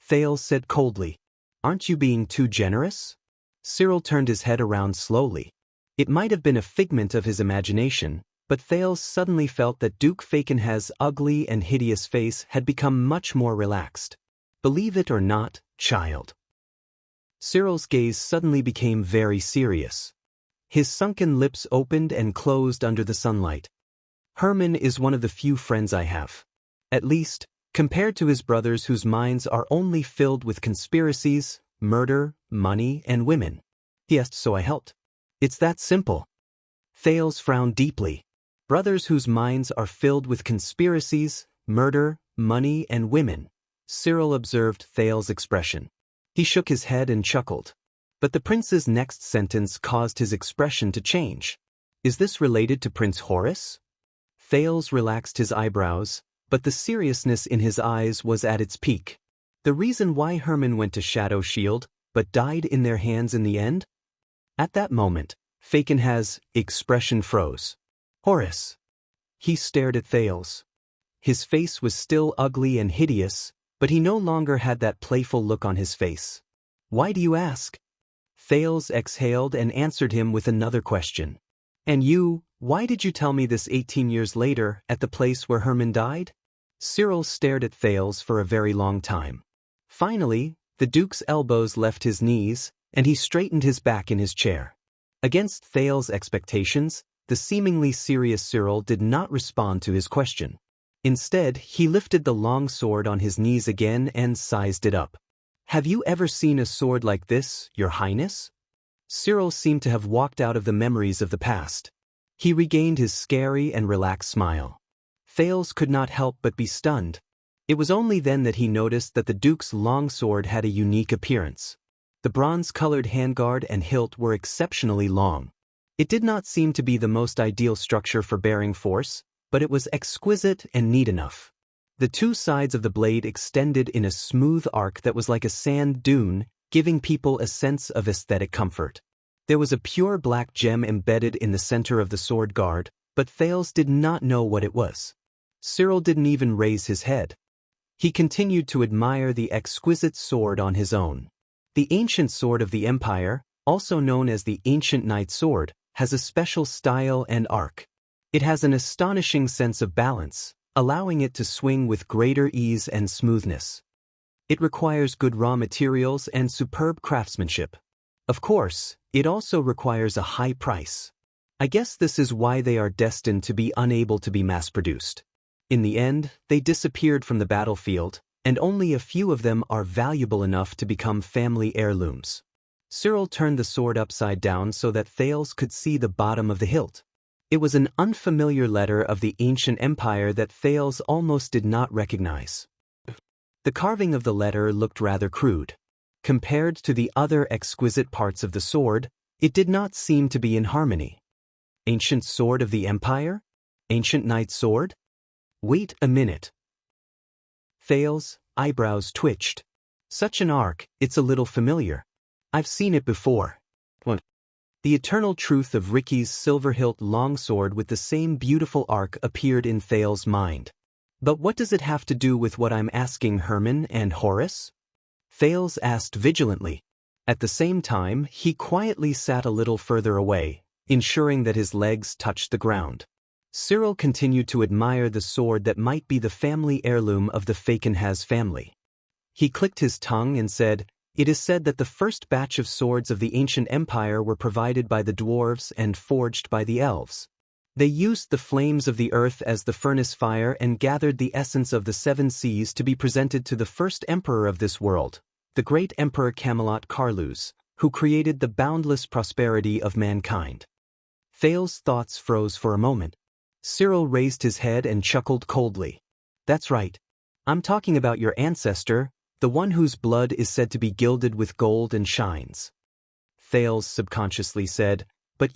Thales said coldly. Aren't you being too generous? Cyril turned his head around slowly. It might have been a figment of his imagination, but Thales suddenly felt that Duke Fakenhaz's ugly and hideous face had become much more relaxed. Believe it or not, child. Cyril's gaze suddenly became very serious. His sunken lips opened and closed under the sunlight. Herman is one of the few friends I have. At least, compared to his brothers whose minds are only filled with conspiracies, murder, money, and women. He asked, so I helped. It's that simple. Thales frowned deeply. Brothers whose minds are filled with conspiracies, murder, money, and women. Cyril observed Thales' expression. He shook his head and chuckled. But the prince's next sentence caused his expression to change. Is this related to Prince Horace? Thales relaxed his eyebrows, but the seriousness in his eyes was at its peak. The reason why Herman went to Shadow Shield, but died in their hands in the end? At that moment, Fakenhaz's expression froze. Horace. He stared at Thales. His face was still ugly and hideous, but he no longer had that playful look on his face. Why do you ask? Thales exhaled and answered him with another question. And you, why did you tell me this 18 years later at the place where Herman died? Cyril stared at Thales for a very long time. Finally, the Duke's elbows left his knees, and he straightened his back in his chair. Against Thales' expectations, the seemingly serious Cyril did not respond to his question. Instead, he lifted the long sword on his knees again and sized it up. Have you ever seen a sword like this, Your Highness? Cyril seemed to have walked out of the memories of the past. He regained his scary and relaxed smile. Thales could not help but be stunned. It was only then that he noticed that the Duke's long sword had a unique appearance. The bronze-colored handguard and hilt were exceptionally long. It did not seem to be the most ideal structure for bearing force, but it was exquisite and neat enough. The two sides of the blade extended in a smooth arc that was like a sand dune, giving people a sense of aesthetic comfort. There was a pure black gem embedded in the center of the sword guard, but Thales did not know what it was. Cyril didn't even raise his head. He continued to admire the exquisite sword on his own. The ancient sword of the Empire, also known as the Ancient Knight Sword, has a special style and arc. It has an astonishing sense of balance, allowing it to swing with greater ease and smoothness. It requires good raw materials and superb craftsmanship. Of course, it also requires a high price. I guess this is why they are destined to be unable to be mass-produced. In the end, they disappeared from the battlefield, and only a few of them are valuable enough to become family heirlooms. Cyril turned the sword upside down so that Thales could see the bottom of the hilt. It was an unfamiliar letter of the ancient empire that Thales almost did not recognize. The carving of the letter looked rather crude. Compared to the other exquisite parts of the sword, it did not seem to be in harmony. Ancient sword of the empire? Ancient knight sword? Wait a minute. Thales' eyebrows twitched. Such an arc, it's a little familiar. I've seen it before. What? The eternal truth of Ricky's silver-hilt longsword with the same beautiful arc appeared in Thales' mind. But what does it have to do with what I'm asking Herman and Horace? Thales asked vigilantly. At the same time, he quietly sat a little further away, ensuring that his legs touched the ground. Cyril continued to admire the sword that might be the family heirloom of the Fakenhas family. He clicked his tongue and said, "It is said that the first batch of swords of the ancient empire were provided by the dwarves and forged by the elves. They used the flames of the earth as the furnace fire and gathered the essence of the seven seas to be presented to the first emperor of this world, the great Emperor Camelot Carlus, who created the boundless prosperity of mankind." Thales' thoughts froze for a moment. Cyril raised his head and chuckled coldly. "That's right. I'm talking about your ancestor, the one whose blood is said to be gilded with gold and shines." Thales subconsciously said, but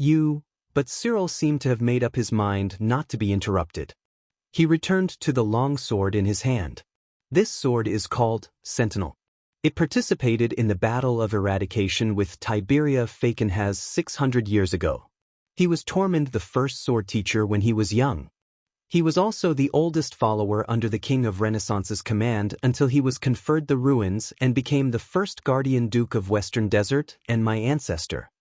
Cyril seemed to have made up his mind not to be interrupted. He returned to the long sword in his hand. This sword is called Sentinel. It participated in the Battle of Eradication with Tiberia Fakenhas 600 years ago. He was Tormund the first sword teacher when he was young. He was also the oldest follower under the King of Renaissance's command until he was conferred the ruins and became the first guardian duke of Western Desert and my ancestor.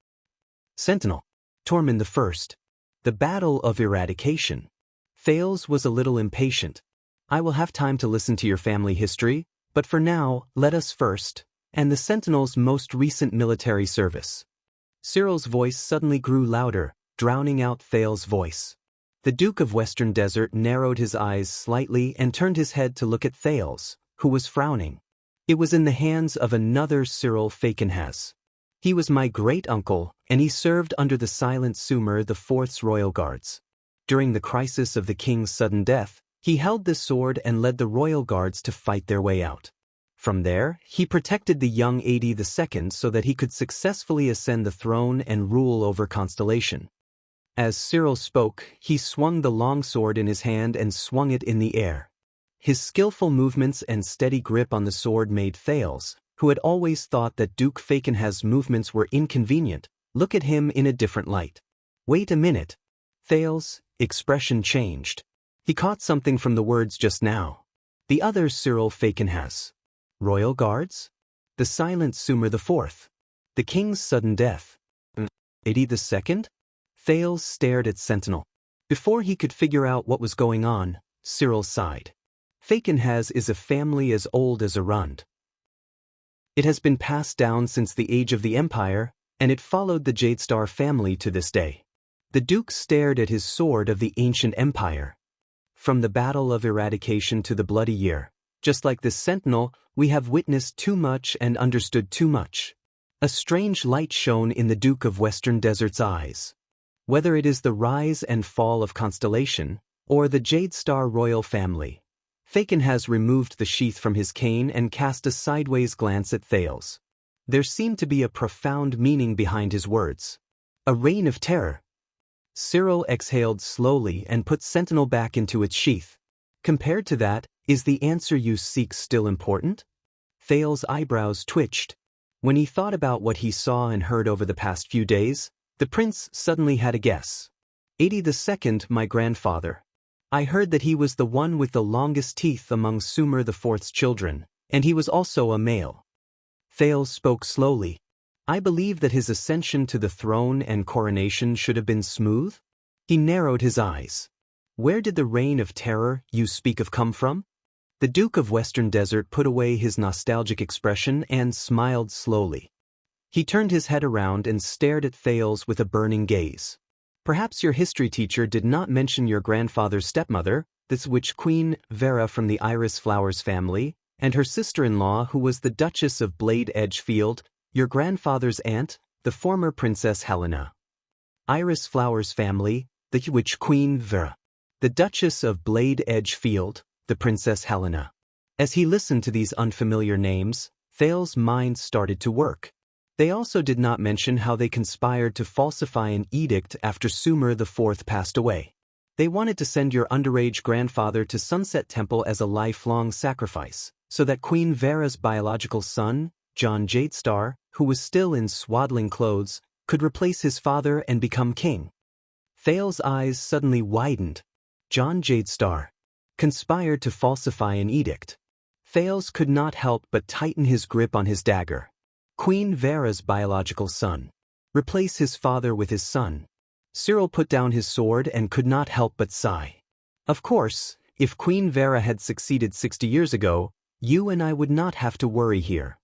Sentinel. Tormund I. The Battle of Eradication. Thales was a little impatient. "I will have time to listen to your family history, but for now, let us first, and the Sentinel's most recent military service." Cyril's voice suddenly grew louder, drowning out Thales' voice. The Duke of Western Desert narrowed his eyes slightly and turned his head to look at Thales, who was frowning. It was in the hands of another Cyril Fakenhas. He was my great-uncle, and he served under the Silent Sumer IV's royal guards. During the crisis of the king's sudden death, he held this sword and led the royal guards to fight their way out. From there, he protected the young Adi II so that he could successfully ascend the throne and rule over Constellation. As Cyril spoke, he swung the long sword in his hand and swung it in the air. His skillful movements and steady grip on the sword made Thales, who had always thought that Duke Fakenhas' movements were inconvenient, look at him in a different light. "Wait a minute." Thales' expression changed. He caught something from the words just now. The other Cyril Fakenhas. Royal Guards? The Silent Sumer IV. The king's sudden death. Adi II? Thales stared at Sentinel. Before he could figure out what was going on, Cyril sighed. Fakenhas is a family as old as Arund. It has been passed down since the age of the Empire, and it followed the Jadestar family to this day. The Duke stared at his sword of the ancient empire. From the Battle of Eradication to the Bloody Year, just like this Sentinel, we have witnessed too much and understood too much. A strange light shone in the Duke of Western Desert's eyes. Whether it is the rise and fall of Constellation, or the Jadestar royal family, Fakenhas removed the sheath from his cane and cast a sideways glance at Thales. There seemed to be a profound meaning behind his words. A reign of terror. Cyril exhaled slowly and put Sentinel back into its sheath. Compared to that, Is the answer you seek still important? Thales's eyebrows twitched. When he thought about what he saw and heard over the past few days, the prince suddenly had a guess. 82nd, my grandfather. I heard that he was the one with the longest teeth among Sumer IV's children, and he was also a male. Thales spoke slowly. I believe that his ascension to the throne and coronation should have been smooth. He narrowed his eyes. Where did the reign of terror you speak of come from? The Duke of Western Desert put away his nostalgic expression and smiled slowly. He turned his head around and stared at Thales with a burning gaze. Perhaps your history teacher did not mention your grandfather's stepmother, this witch Queen Vera from the Iris Flowers family, and her sister-in-law who was the Duchess of Blade Edgefield, your grandfather's aunt, the former Princess Helena. Iris Flowers family, the witch Queen Vera. The Duchess of Blade Edgefield, the Princess Helena. As he listened to these unfamiliar names, Thales's mind started to work. They also did not mention how they conspired to falsify an edict after Sumer IV passed away. They wanted to send your underage grandfather to Sunset Temple as a lifelong sacrifice, so that Queen Vera's biological son, John Jadestar, who was still in swaddling clothes, could replace his father and become king. Thales's eyes suddenly widened. John Jadestar conspired to falsify an edict. Thales could not help but tighten his grip on his dagger. Queen Vera's biological son. Replace his father with his son. Cyril put down his sword and could not help but sigh. Of course, if Queen Vera had succeeded 60 years ago, you and I would not have to worry here.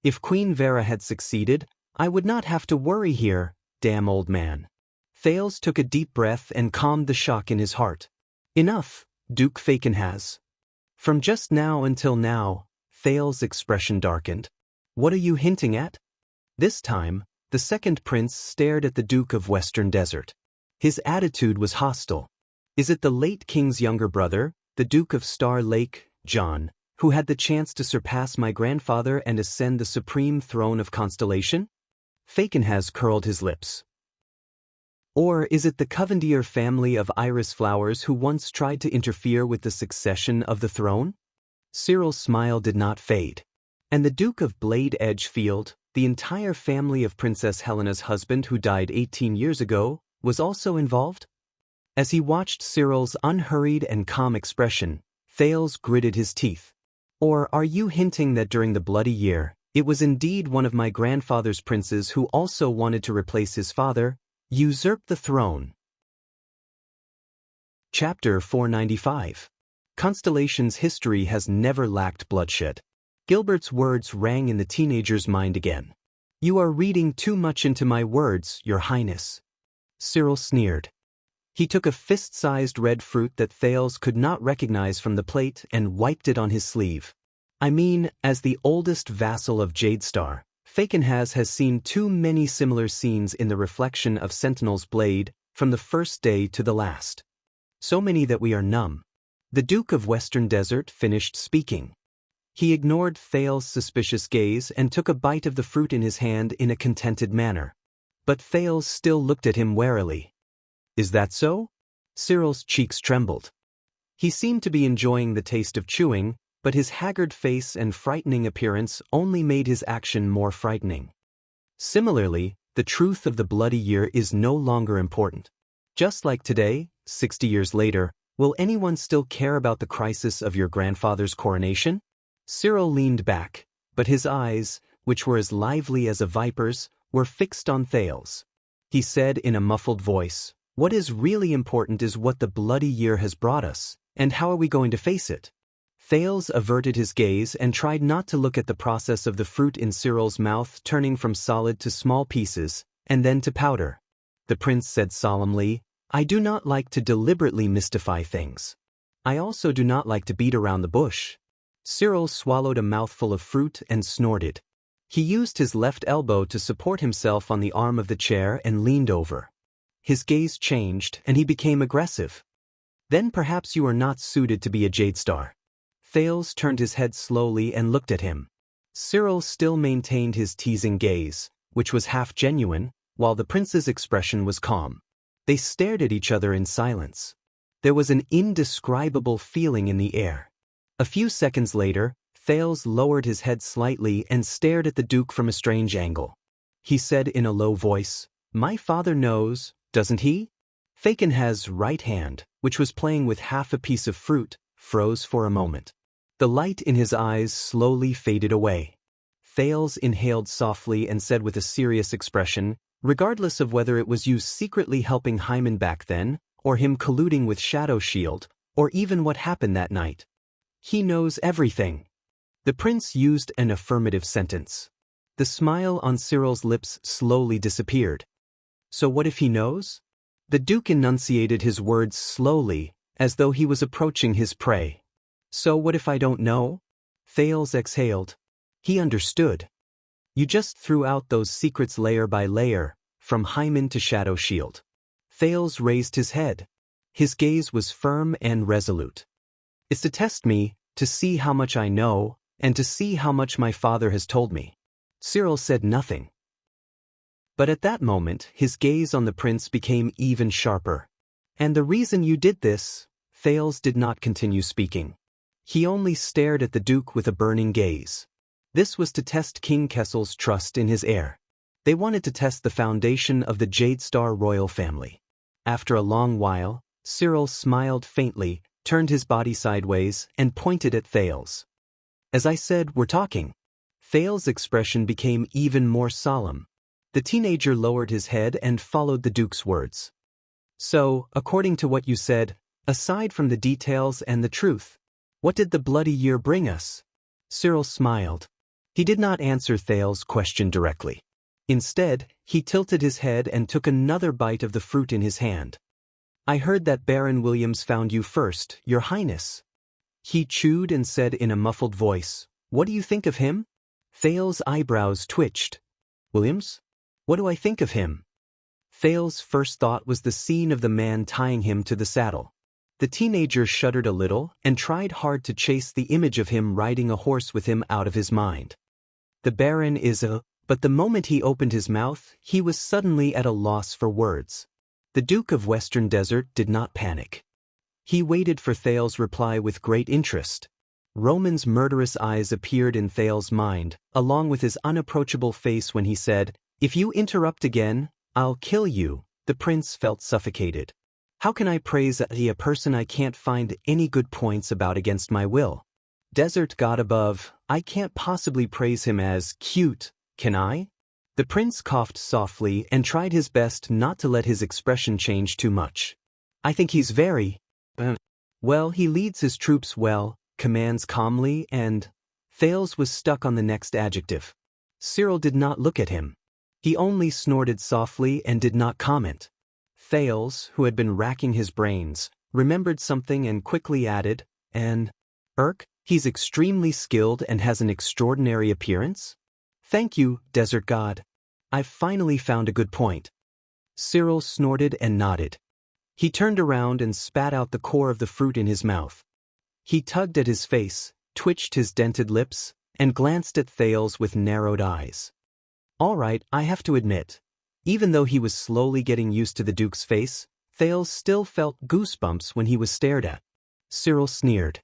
If Queen Vera had succeeded, I would not have to worry here, damn old man. Thales took a deep breath and calmed the shock in his heart. Enough, Duke Falkenhas. From just now until now, Thales's expression darkened. What are you hinting at? This time, the second prince stared at the Duke of Western Desert. His attitude was hostile. Is it the late king's younger brother, the Duke of Star Lake, John, who had the chance to surpass my grandfather and ascend the supreme throne of Constellation? Falkenhas curled his lips. Or is it the Covendier family of Iris Flowers who once tried to interfere with the succession of the throne? Cyril's smile did not fade. And the Duke of Blade Edgefield, the entire family of Princess Helena's husband who died 18 years ago, was also involved? As he watched Cyril's unhurried and calm expression, Thales gritted his teeth. Or are you hinting that during the Bloody Year, it was indeed one of my grandfather's princes who also wanted to replace his father, usurp the throne? Chapter 495. Constellation's history has never lacked bloodshed. Gilbert's words rang in the teenager's mind again. You are reading too much into my words, Your Highness. Cyril sneered. He took a fist-sized red fruit that Thales could not recognize from the plate and wiped it on his sleeve. I mean, as the oldest vassal of Jadestar, Falkenhas has seen too many similar scenes in the reflection of Sentinel's blade, from the first day to the last. So many that we are numb. The Duke of Western Desert finished speaking. He ignored Thales's suspicious gaze and took a bite of the fruit in his hand in a contented manner. But Thales still looked at him warily. Is that so? Cyril's cheeks trembled. He seemed to be enjoying the taste of chewing, but his haggard face and frightening appearance only made his action more frightening. Similarly, the truth of the Bloody Year is no longer important. Just like today, 60 years later, will anyone still care about the crisis of your grandfather's coronation? Cyril leaned back, but his eyes, which were as lively as a viper's, were fixed on Thales. He said in a muffled voice, What is really important is what the Bloody Year has brought us, and how are we going to face it? Thales averted his gaze and tried not to look at the process of the fruit in Cyril's mouth turning from solid to small pieces, and then to powder. The prince said solemnly, I do not like to deliberately mystify things. I also do not like to beat around the bush. Cyril swallowed a mouthful of fruit and snorted. He used his left elbow to support himself on the arm of the chair and leaned over. His gaze changed and he became aggressive. Then perhaps you are not suited to be a Jadestar. Thales turned his head slowly and looked at him. Cyril still maintained his teasing gaze, which was half genuine, while the prince's expression was calm. They stared at each other in silence. There was an indescribable feeling in the air. A few seconds later, Thales lowered his head slightly and stared at the Duke from a strange angle. He said in a low voice, "My father knows, doesn't he?" Fakenhaz's right hand, which was playing with half a piece of fruit, froze for a moment. The light in his eyes slowly faded away. Thales inhaled softly and said with a serious expression, regardless of whether it was you secretly helping Hyman back then, or him colluding with Shadow Shield, or even what happened that night. He knows everything. The prince used an affirmative sentence. The smile on Cyril's lips slowly disappeared. So what if he knows? The Duke enunciated his words slowly, as though he was approaching his prey. So what if I don't know? Thales exhaled. He understood. You just threw out those secrets layer by layer, from Hyman to Shadow Shield. Thales raised his head. His gaze was firm and resolute. It's to test me, to see how much I know, and to see how much my father has told me. Cyril said nothing. But at that moment, his gaze on the prince became even sharper. And the reason you did this, Thales did not continue speaking. He only stared at the Duke with a burning gaze. This was to test King Kessel's trust in his heir. They wanted to test the foundation of the Jade Star royal family. After a long while, Cyril smiled faintly, turned his body sideways, and pointed at Thales. As I said, we're talking. Thales' expression became even more solemn. The teenager lowered his head and followed the Duke's words. So, according to what you said, aside from the details and the truth, what did the bloody year bring us? Cyril smiled. He did not answer Thales' question directly. Instead, he tilted his head and took another bite of the fruit in his hand. I heard that Baron Williams found you first, Your Highness. He chewed and said in a muffled voice, "What do you think of him?" Thales' eyebrows twitched. Williams? What do I think of him? Thales' first thought was the scene of the man tying him to the saddle. The teenager shuddered a little and tried hard to chase the image of him riding a horse with him out of his mind. The Baron is a... But the moment he opened his mouth, he was suddenly at a loss for words. The Duke of Western Desert did not panic. He waited for Thales' reply with great interest. Roman's murderous eyes appeared in Thales' mind, along with his unapproachable face when he said, "If you interrupt again, I'll kill you." The prince felt suffocated. How can I praise a person I can't find any good points about against my will? Desert God above, I can't possibly praise him as cute, can I? The prince coughed softly and tried his best not to let his expression change too much. I think he's very... well, he leads his troops well, commands calmly, and... Thales was stuck on the next adjective. Cyril did not look at him. He only snorted softly and did not comment. Thales, who had been racking his brains, remembered something and quickly added, and... he's extremely skilled and has an extraordinary appearance? Thank you, Desert God. I've finally found a good point. Cyril snorted and nodded. He turned around and spat out the core of the fruit in his mouth. He tugged at his face, twitched his dented lips, and glanced at Thales with narrowed eyes. All right, I have to admit. Even though he was slowly getting used to the Duke's face, Thales still felt goosebumps when he was stared at. Cyril sneered.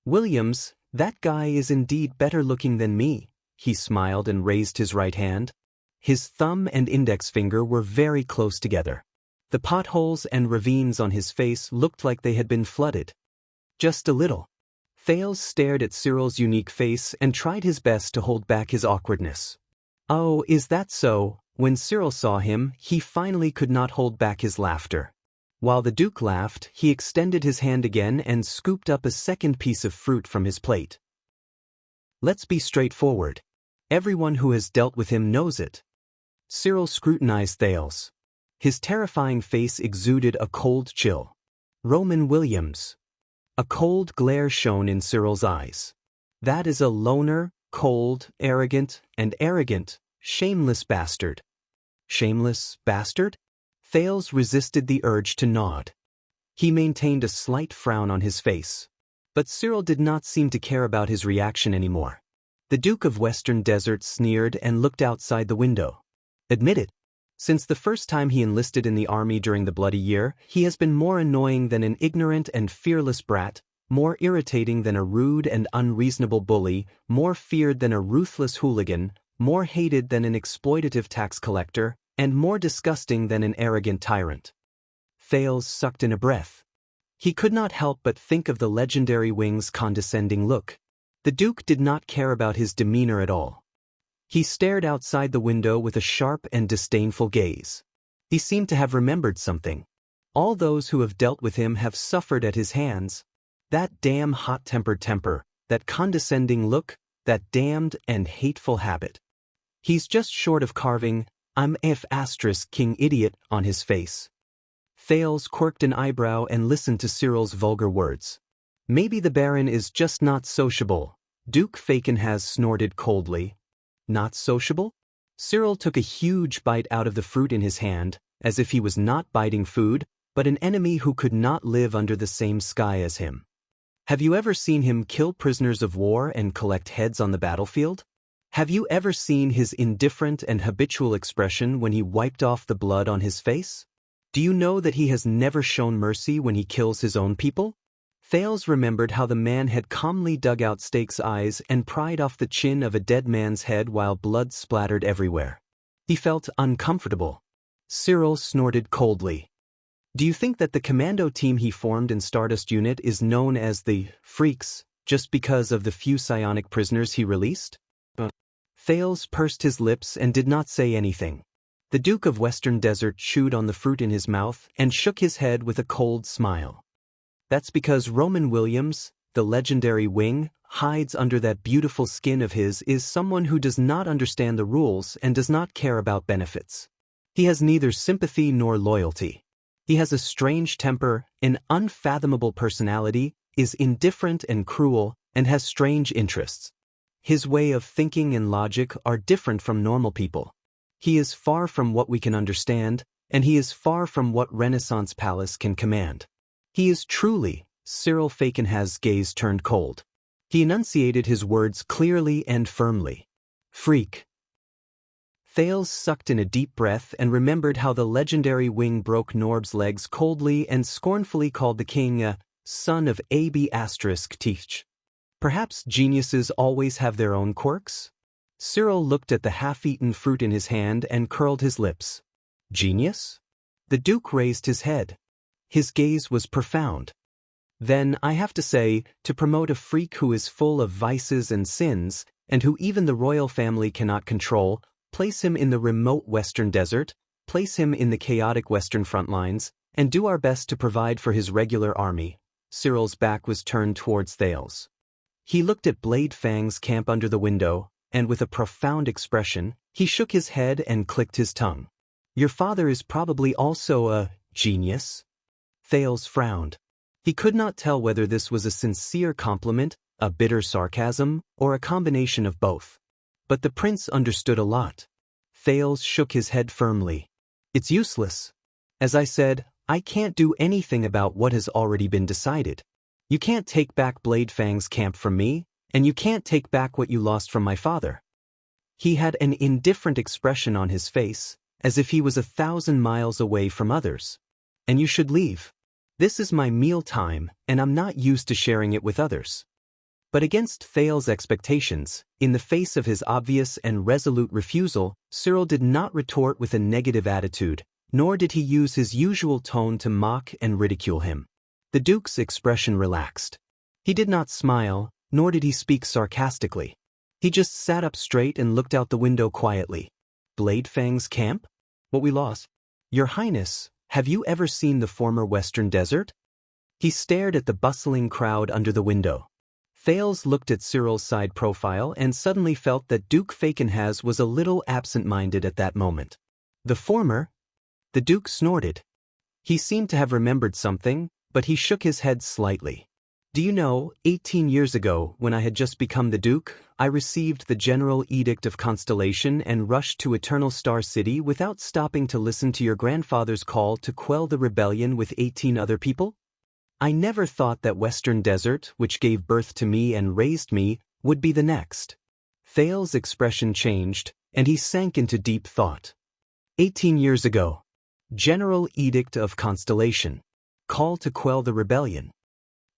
Williams, that guy is indeed better looking than me. He smiled and raised his right hand. His thumb and index finger were very close together. The potholes and ravines on his face looked like they had been flooded. Just a little. Thales stared at Cyril's unique face and tried his best to hold back his awkwardness. Oh, is that so? When Cyril saw him, he finally could not hold back his laughter. While the Duke laughed, he extended his hand again and scooped up a second piece of fruit from his plate. Let's be straightforward. Everyone who has dealt with him knows it. Cyril scrutinized Thales. His terrifying face exuded a cold chill. Roman Williams. A cold glare shone in Cyril's eyes. That is a loner, cold, arrogant, shameless bastard. Shameless bastard? Thales resisted the urge to nod. He maintained a slight frown on his face. But Cyril did not seem to care about his reaction anymore. The Duke of Western Desert sneered and looked outside the window. Admit it. Since the first time he enlisted in the army during the Bloody Year, he has been more annoying than an ignorant and fearless brat, more irritating than a rude and unreasonable bully, more feared than a ruthless hooligan, more hated than an exploitative tax collector, and more disgusting than an arrogant tyrant. Thales sucked in a breath. He could not help but think of the legendary Wing's condescending look. The Duke did not care about his demeanor at all. He stared outside the window with a sharp and disdainful gaze. He seemed to have remembered something. All those who have dealt with him have suffered at his hands. That damn hot-tempered temper, that condescending look, that damned and hateful habit. He's just short of carving, "I'm F*** King Idiot" on his face. Thales quirked an eyebrow and listened to Cyril's vulgar words. Maybe the Baron is just not sociable, Duke Fakenhas snorted coldly. Not sociable? Cyril took a huge bite out of the fruit in his hand, as if he was not biting food, but an enemy who could not live under the same sky as him. Have you ever seen him kill prisoners of war and collect heads on the battlefield? Have you ever seen his indifferent and habitual expression when he wiped off the blood on his face? Do you know that he has never shown mercy when he kills his own people? Thales remembered how the man had calmly dug out Stake's eyes and pried off the chin of a dead man's head while blood splattered everywhere. He felt uncomfortable. Cyril snorted coldly. Do you think that the commando team he formed in Stardust Unit is known as the Freaks just because of the few psionic prisoners he released? Thales pursed his lips and did not say anything. The Duke of Western Desert chewed on the fruit in his mouth and shook his head with a cold smile. That's because Roman Williams, the legendary Wing, hides under that beautiful skin of his is someone who does not understand the rules and does not care about benefits. He has neither sympathy nor loyalty. He has a strange temper, an unfathomable personality, is indifferent and cruel, and has strange interests. His way of thinking and logic are different from normal people. He is far from what we can understand, and he is far from what Renaissance Palace can command. He is truly, Cyril Fakenhas' gaze turned cold. He enunciated his words clearly and firmly. Freak. Thales sucked in a deep breath and remembered how the legendary Wing broke Norb's legs coldly and scornfully called the king a son of AB**. Perhaps geniuses always have their own quirks? Cyril looked at the half-eaten fruit in his hand and curled his lips. Genius? The Duke raised his head. His gaze was profound. Then, I have to say, to promote a freak who is full of vices and sins, and who even the royal family cannot control, place him in the remote Western Desert, place him in the chaotic Western front lines, and do our best to provide for his regular army. Cyril's back was turned towards Thales. He looked at Blade Fang's camp under the window, and with a profound expression, he shook his head and clicked his tongue. Your father is probably also a genius? Thales frowned. He could not tell whether this was a sincere compliment, a bitter sarcasm, or a combination of both. But the prince understood a lot. Thales shook his head firmly. It's useless. As I said, I can't do anything about what has already been decided. You can't take back Blade Fang's camp from me, and you can't take back what you lost from my father. He had an indifferent expression on his face, as if he was 1,000 miles away from others. And you should leave. This is my meal time, and I'm not used to sharing it with others. But against Thales' expectations, in the face of his obvious and resolute refusal, Cyril did not retort with a negative attitude, nor did he use his usual tone to mock and ridicule him. The Duke's expression relaxed. He did not smile, nor did he speak sarcastically. He just sat up straight and looked out the window quietly. Blade Fang's camp? What we lost? Your Highness, have you ever seen the former Western Desert? He stared at the bustling crowd under the window. Thales looked at Cyril's side profile and suddenly felt that Duke Fakenhas was a little absent-minded at that moment. The former? The Duke snorted. He seemed to have remembered something, but he shook his head slightly. Do you know, 18 years ago, when I had just become the Duke, I received the General Edict of Constellation and rushed to Eternal Star City without stopping to listen to your grandfather's call to quell the rebellion with 18 other people? I never thought that Western Desert, which gave birth to me and raised me, would be the next. Thales' expression changed, and he sank into deep thought. 18 years ago. General Edict of Constellation. Call to quell the rebellion.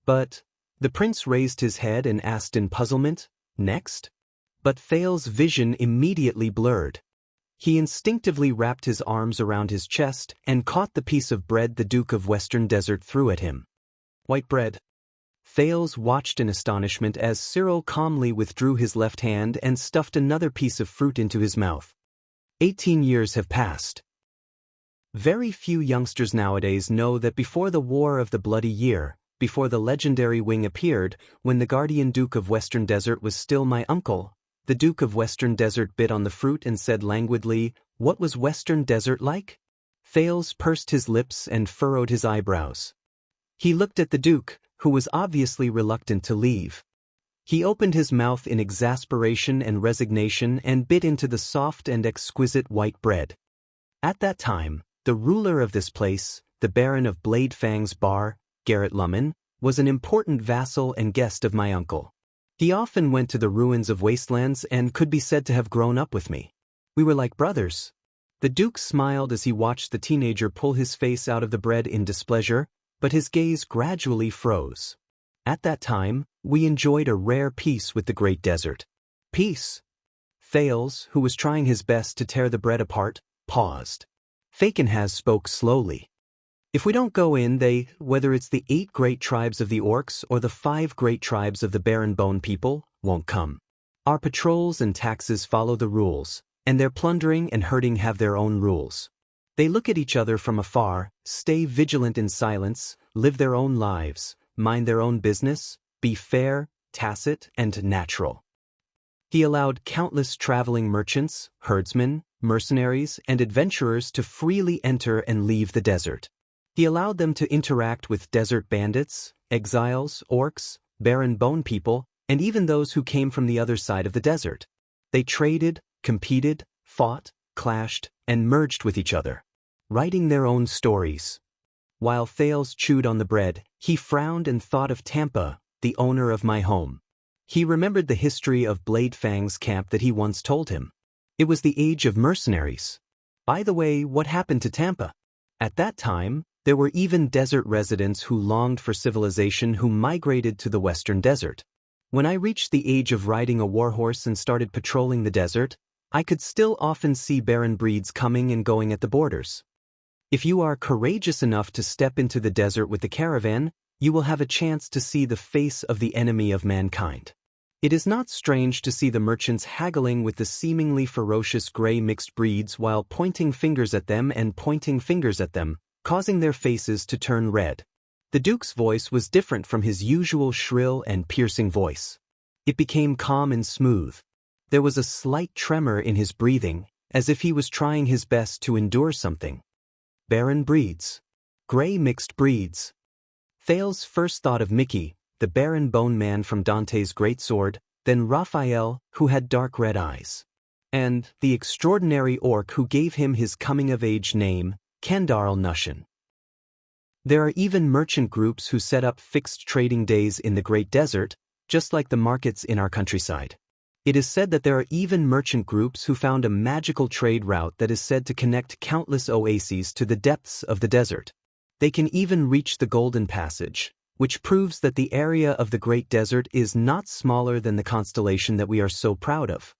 But The prince raised his head and asked in puzzlement, "Next?" But Thales's vision immediately blurred. He instinctively wrapped his arms around his chest and caught the piece of bread the Duke of Western Desert threw at him. "White bread." Thales watched in astonishment as Cyril calmly withdrew his left hand and stuffed another piece of fruit into his mouth. 18 years have passed. Very few youngsters nowadays know that before the War of the Bloody Year, before the legendary wing appeared, when the guardian Duke of Western Desert was still my uncle, the Duke of Western Desert bit on the fruit and said languidly, "What was Western Desert like?" Thales pursed his lips and furrowed his eyebrows. He looked at the Duke, who was obviously reluctant to leave. He opened his mouth in exasperation and resignation and bit into the soft and exquisite white bread. At that time, the ruler of this place, the Baron of Bladefang's Bar, Garrett Lummen, was an important vassal and guest of my uncle. He often went to the ruins of wastelands and could be said to have grown up with me. We were like brothers. The Duke smiled as he watched the teenager pull his face out of the bread in displeasure, but his gaze gradually froze. At that time, we enjoyed a rare peace with the Great Desert. Peace. Thales, who was trying his best to tear the bread apart, paused. Fakenhaz spoke slowly. "If we don't go in, whether it's the 8 great tribes of the Orcs or the 5 great tribes of the Barren Bone people, won't come. Our patrols and taxes follow the rules, and their plundering and hurting have their own rules. They look at each other from afar, stay vigilant in silence, live their own lives, mind their own business, be fair, tacit, and natural." He allowed countless traveling merchants, herdsmen, mercenaries, and adventurers to freely enter and leave the desert. He allowed them to interact with desert bandits, exiles, orcs, barren bone people, and even those who came from the other side of the desert. They traded, competed, fought, clashed, and merged with each other, writing their own stories. While Thales chewed on the bread, he frowned and thought of Tampa, the owner of my home. He remembered the history of Bladefang's camp that he once told him. It was the age of mercenaries. By the way, what happened to Tampa? At that time, there were even desert residents who longed for civilization who migrated to the Western Desert. When I reached the age of riding a warhorse and started patrolling the desert, I could still often see barren breeds coming and going at the borders. If you are courageous enough to step into the desert with the caravan, you will have a chance to see the face of the enemy of mankind. It is not strange to see the merchants haggling with the seemingly ferocious gray mixed breeds while pointing fingers at them and pointing fingers at them, causing their faces to turn red. The Duke's voice was different from his usual shrill and piercing voice. It became calm and smooth. There was a slight tremor in his breathing, as if he was trying his best to endure something. Barren breeds. Gray mixed breeds. Thales first thought of Mickey, the barren bone man from Dante's Great Sword, then Raphael, who had dark red eyes. And the extraordinary orc who gave him his coming-of-age name, Kendarl Nushin. There are even merchant groups who set up fixed trading days in the Great Desert, just like the markets in our countryside. It is said that there are even merchant groups who found a magical trade route that is said to connect countless oases to the depths of the desert. They can even reach the Golden Passage, which proves that the area of the Great Desert is not smaller than the constellation that we are so proud of.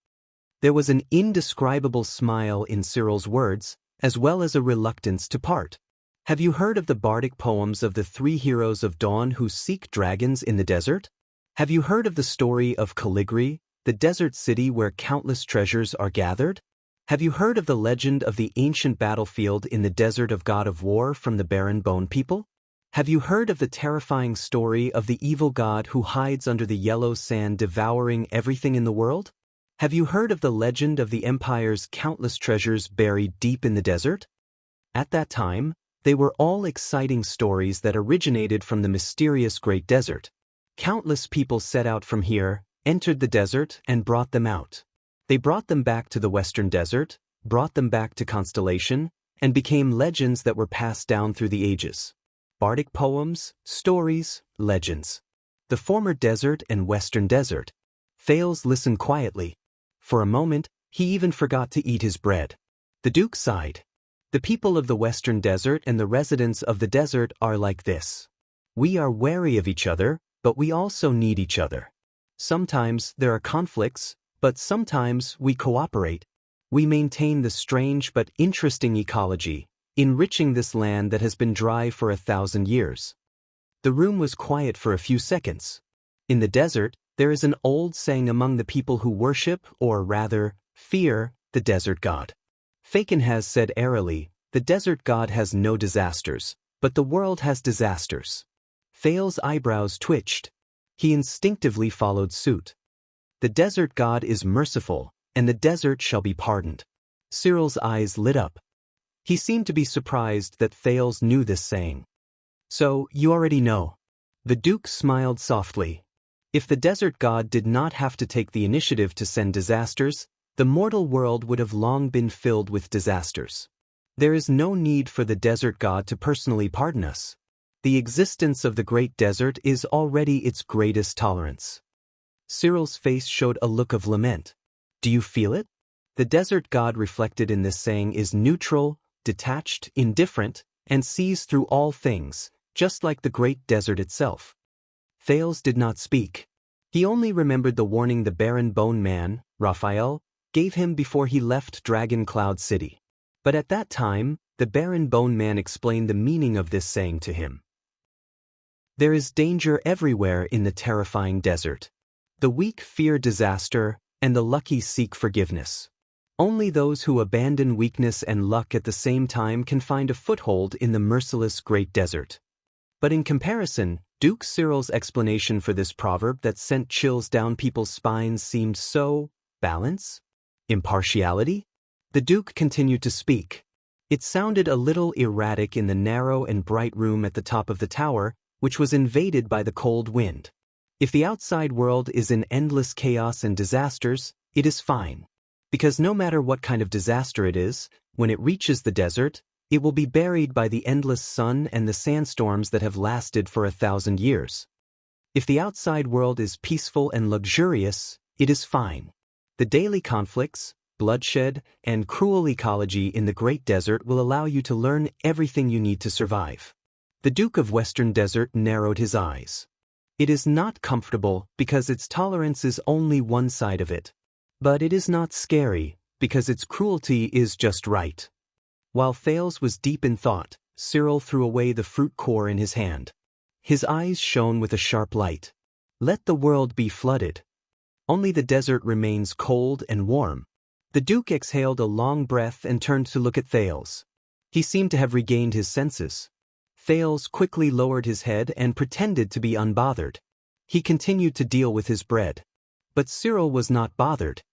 There was an indescribable smile in Cyril's words, as well as a reluctance to part. Have you heard of the bardic poems of the 3 heroes of dawn who seek dragons in the desert? Have you heard of the story of Caligri, the desert city where countless treasures are gathered? Have you heard of the legend of the ancient battlefield in the desert of God of War from the barren bone people? Have you heard of the terrifying story of the evil god who hides under the yellow sand devouring everything in the world? Have you heard of the legend of the empire's countless treasures buried deep in the desert? At that time, they were all exciting stories that originated from the mysterious Great Desert. Countless people set out from here, entered the desert, and brought them out. They brought them back to the Western Desert, brought them back to Constellation, and became legends that were passed down through the ages. Bardic poems, stories, legends. The former desert and Western Desert. Thales listened quietly. For a moment, he even forgot to eat his bread. The Duke sighed. The people of the Western Desert and the residents of the desert are like this. We are wary of each other, but we also need each other. Sometimes there are conflicts, but sometimes we cooperate. We maintain the strange but interesting ecology, enriching this land that has been dry for 1,000 years. The room was quiet for a few seconds. In the desert, there is an old saying among the people who worship, or rather, fear, the desert god. Fakin has said airily, the desert god has no disasters, but the world has disasters. Fail's eyebrows twitched. He instinctively followed suit. The desert god is merciful, and the desert shall be pardoned. Cyril's eyes lit up. He seemed to be surprised that Thales knew this saying. So, you already know. The Duke smiled softly. If the desert god did not have to take the initiative to send disasters, the mortal world would have long been filled with disasters. There is no need for the desert god to personally pardon us. The existence of the great desert is already its greatest tolerance. Cyril's face showed a look of lament. Do you feel it? The desert god reflected in this saying is neutral, detached, indifferent, and sees through all things, just like the great desert itself. Thales did not speak. He only remembered the warning the Baron Bone Man, Raphael, gave him before he left Dragon Cloud City. But at that time, the Baron Bone Man explained the meaning of this saying to him. There is danger everywhere in the terrifying desert. The weak fear disaster, and the lucky seek forgiveness. Only those who abandon weakness and luck at the same time can find a foothold in the merciless great desert. But in comparison, Duke Cyril's explanation for this proverb that sent chills down people's spines seemed so balance? Impartiality? The Duke continued to speak. It sounded a little erratic in the narrow and bright room at the top of the tower, which was invaded by the cold wind. If the outside world is in endless chaos and disasters, it is fine. Because no matter what kind of disaster it is, when it reaches the desert, it will be buried by the endless sun and the sandstorms that have lasted for 1,000 years. If the outside world is peaceful and luxurious, it is fine. The daily conflicts, bloodshed, and cruel ecology in the Great Desert will allow you to learn everything you need to survive. The Duke of Western Desert narrowed his eyes. It is not comfortable because its tolerance is only one side of it. But it is not scary because its cruelty is just right. While Thales was deep in thought, Cyril threw away the fruit core in his hand. His eyes shone with a sharp light. Let the world be flooded. Only the desert remains cold and warm. The Duke exhaled a long breath and turned to look at Thales. He seemed to have regained his senses. Thales quickly lowered his head and pretended to be unbothered. He continued to deal with his bread. But Cyril was not bothered.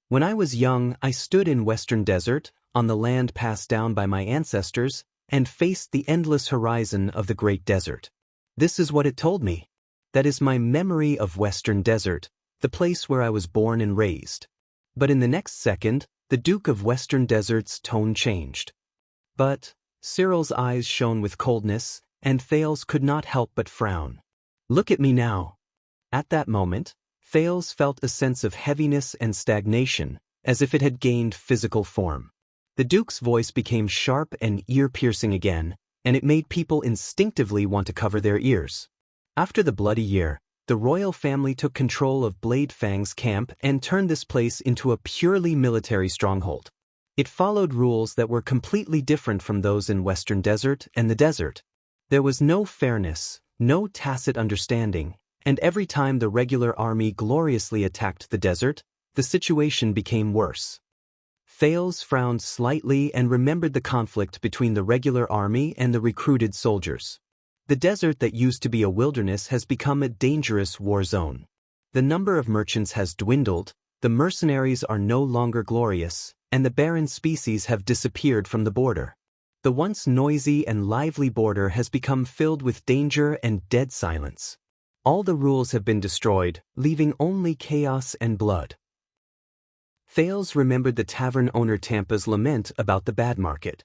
When I was young, I stood in Western Desert, on the land passed down by my ancestors, and faced the endless horizon of the Great Desert. This is what it told me. That is my memory of Western Desert, the place where I was born and raised. But in the next second, the Duke of Western Desert's tone changed. But Cyril's eyes shone with coldness, and Thales could not help but frown. Look at me now. At that moment, Thales felt a sense of heaviness and stagnation, as if it had gained physical form. The Duke's voice became sharp and ear-piercing again, and it made people instinctively want to cover their ears. After the bloody year, the royal family took control of Blade Fang's camp and turned this place into a purely military stronghold. It followed rules that were completely different from those in Western Desert and the desert. There was no fairness, no tacit understanding, and every time the regular army gloriously attacked the desert, the situation became worse. Thales frowned slightly and remembered the conflict between the regular army and the recruited soldiers. The desert that used to be a wilderness has become a dangerous war zone. The number of merchants has dwindled, the mercenaries are no longer glorious, and the barren species have disappeared from the border. The once noisy and lively border has become filled with danger and dead silence. All the rules have been destroyed, leaving only chaos and blood. Thales remembered the tavern owner Tampa's lament about the bad market.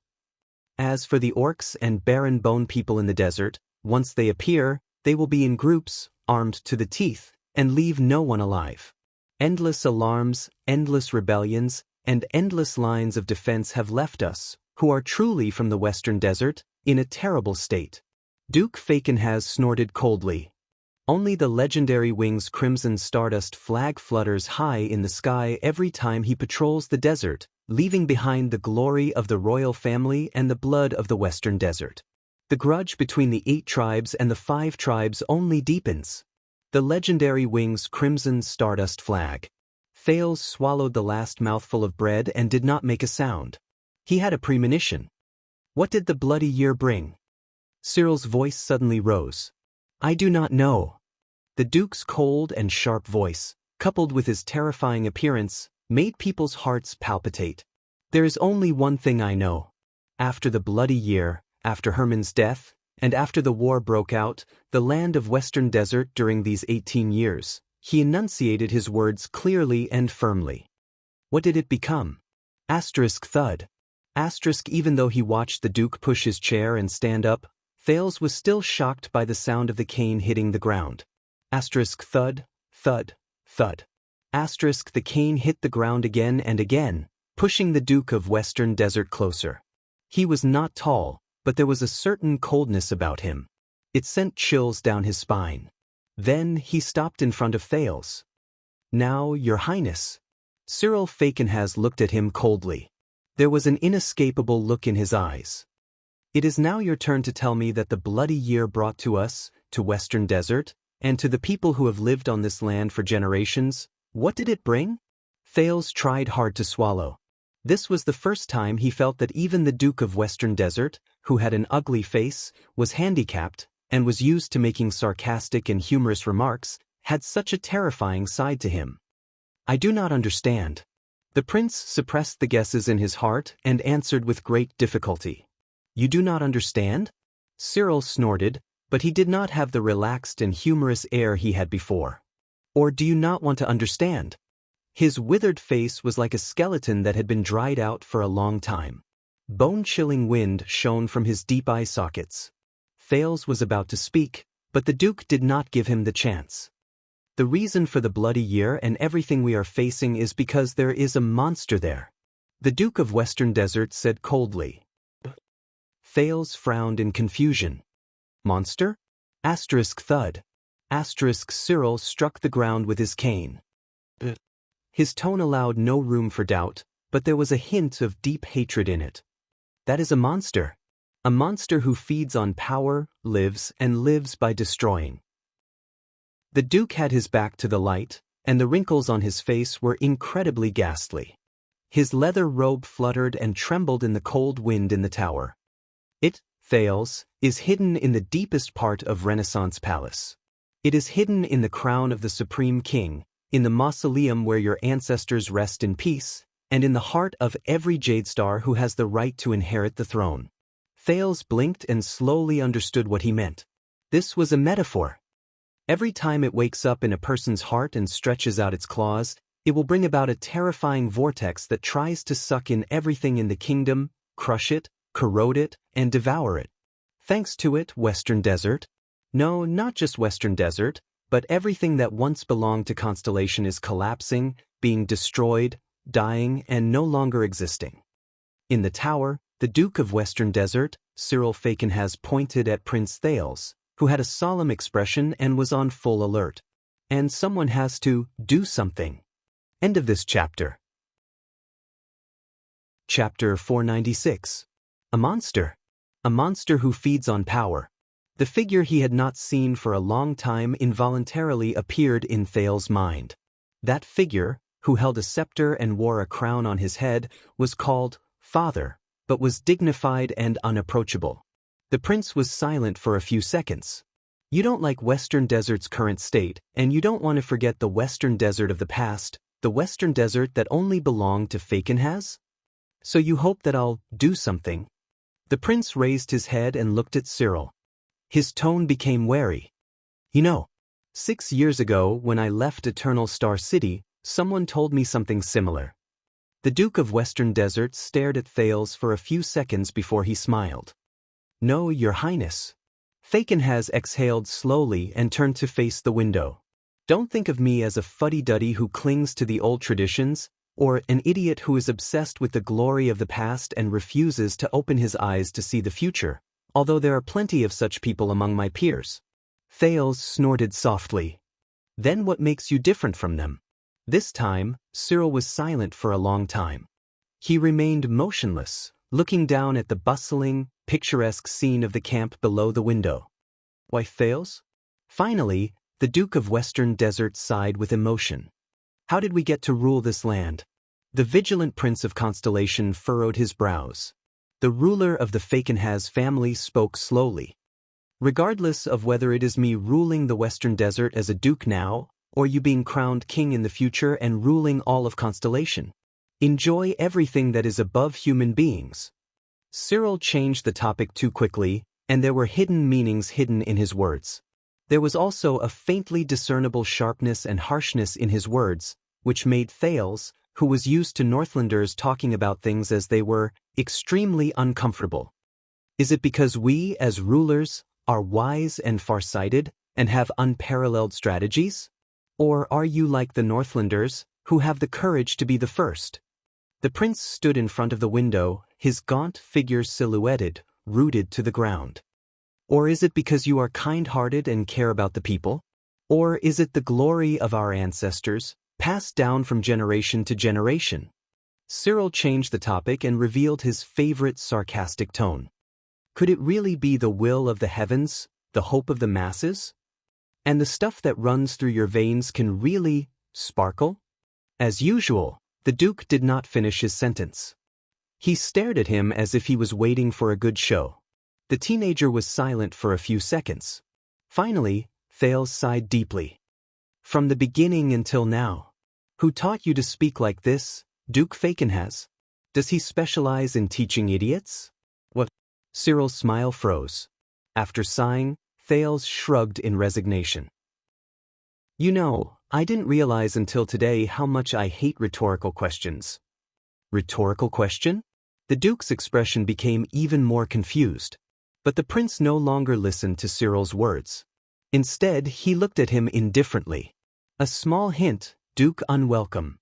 As for the orcs and barren bone people in the desert, once they appear, they will be in groups, armed to the teeth, and leave no one alive. Endless alarms, endless rebellions, and endless lines of defense have left us, who are truly from the Western Desert, in a terrible state. Duke Fakenhaz snorted coldly. Only the legendary Wing's crimson stardust flag flutters high in the sky every time he patrols the desert, leaving behind the glory of the royal family and the blood of the Western Desert. The grudge between the 8 tribes and the 5 tribes only deepens. The legendary Wing's crimson stardust flag. Thales swallowed the last mouthful of bread and did not make a sound. He had a premonition. What did the bloody year bring? Cyril's voice suddenly rose. I do not know. The Duke's cold and sharp voice, coupled with his terrifying appearance, made people's hearts palpitate. There is only one thing I know. After the bloody year, after Hermann's death, and after the war broke out, the land of Western Desert during these 18 years, he enunciated his words clearly and firmly. What did it become? Thud. Even though he watched the Duke push his chair and stand up, Thales was still shocked by the sound of the cane hitting the ground. Thud, thud, thud. The cane hit the ground again and again, pushing the Duke of Western Desert closer. He was not tall, but there was a certain coldness about him. It sent chills down his spine. Then he stopped in front of Thales. Now, Your Highness. Cyril Fakenhas looked at him coldly. There was an inescapable look in his eyes. It is now your turn to tell me that the bloody year brought to us, to Western Desert, and to the people who have lived on this land for generations, what did it bring? Thales tried hard to swallow. This was the first time he felt that even the Duke of Western Desert, who had an ugly face, was handicapped, and was used to making sarcastic and humorous remarks, had such a terrifying side to him. I do not understand. The prince suppressed the guesses in his heart and answered with great difficulty. You do not understand? Cyril snorted, but he did not have the relaxed and humorous air he had before. Or do you not want to understand? His withered face was like a skeleton that had been dried out for a long time. Bone-chilling wind shone from his deep eye sockets. Thales was about to speak, but the Duke did not give him the chance. The reason for the bloody year and everything we are facing is because there is a monster there. The Duke of Western Desert said coldly. Thales frowned in confusion. Monster? Thud. Cyril struck the ground with his cane. His tone allowed no room for doubt, but there was a hint of deep hatred in it. That is a monster. A monster who feeds on power, lives by destroying. The Duke had his back to the light, and the wrinkles on his face were incredibly ghastly. His leather robe fluttered and trembled in the cold wind in the tower. It, Thales, is hidden in the deepest part of Renaissance Palace. It is hidden in the crown of the Supreme King, in the mausoleum where your ancestors rest in peace, and in the heart of every Jade Star who has the right to inherit the throne. Thales blinked and slowly understood what he meant. This was a metaphor. Every time it wakes up in a person's heart and stretches out its claws, it will bring about a terrifying vortex that tries to suck in everything in the kingdom, crush it, corrode it, and devour it. Thanks to it, Western Desert. No, not just Western Desert, but everything that once belonged to Constellation is collapsing, being destroyed, dying, and no longer existing. In the tower, the Duke of Western Desert, Cyril Fakenhas pointed at Prince Thales, who had a solemn expression and was on full alert. And someone has to do something. End of this chapter. Chapter 496. A monster. A monster who feeds on power. The figure he had not seen for a long time involuntarily appeared in Thales' mind. That figure, who held a scepter and wore a crown on his head, was called Father, but was dignified and unapproachable. The prince was silent for a few seconds. You don't like Western Desert's current state, and you don't want to forget the Western Desert of the past, the Western Desert that only belonged to Fakenhas? So you hope that I'll do something? The prince raised his head and looked at Cyril. His tone became wary. You know, 6 years ago when I left Eternal Star City, someone told me something similar. The Duke of Western Desert stared at Thales for a few seconds before he smiled. No, Your Highness. Fakenhas exhaled slowly and turned to face the window. Don't think of me as a fuddy-duddy who clings to the old traditions, or an idiot who is obsessed with the glory of the past and refuses to open his eyes to see the future, although there are plenty of such people among my peers. Thales snorted softly. Then what makes you different from them? This time, Cyril was silent for a long time. He remained motionless, looking down at the bustling, picturesque scene of the camp below the window. Why, Thales? Finally, the Duke of Western Desert sighed with emotion. How did we get to rule this land? The vigilant Prince of Constellation furrowed his brows. The ruler of the Xianxia family spoke slowly. Regardless of whether it is me ruling the Western Desert as a duke now, or you being crowned king in the future and ruling all of Constellation, enjoy everything that is above human beings. Cyril changed the topic too quickly, and there were hidden meanings hidden in his words. There was also a faintly discernible sharpness and harshness in his words, which made Thales, who was used to Northlanders talking about things as they were, extremely uncomfortable. Is it because we, as rulers, are wise and far-sighted, and have unparalleled strategies? Or are you like the Northlanders, who have the courage to be the first? The prince stood in front of the window, his gaunt figure silhouetted, rooted to the ground. Or is it because you are kind-hearted and care about the people? Or is it the glory of our ancestors, passed down from generation to generation? Cyril changed the topic and revealed his favorite sarcastic tone. Could it really be the will of the heavens, the hope of the masses? And the stuff that runs through your veins can really sparkle? As usual, the Duke did not finish his sentence. He stared at him as if he was waiting for a good show. The teenager was silent for a few seconds. Finally, Thales sighed deeply. From the beginning until now. Who taught you to speak like this, Duke Xianxia? Does he specialize in teaching idiots? What? Cyril's smile froze. After sighing, Thales shrugged in resignation. You know, I didn't realize until today how much I hate rhetorical questions. Rhetorical question? The Duke's expression became even more confused. But the prince no longer listened to Cyril's words. Instead, he looked at him indifferently. A small hint, Duke unwelcome.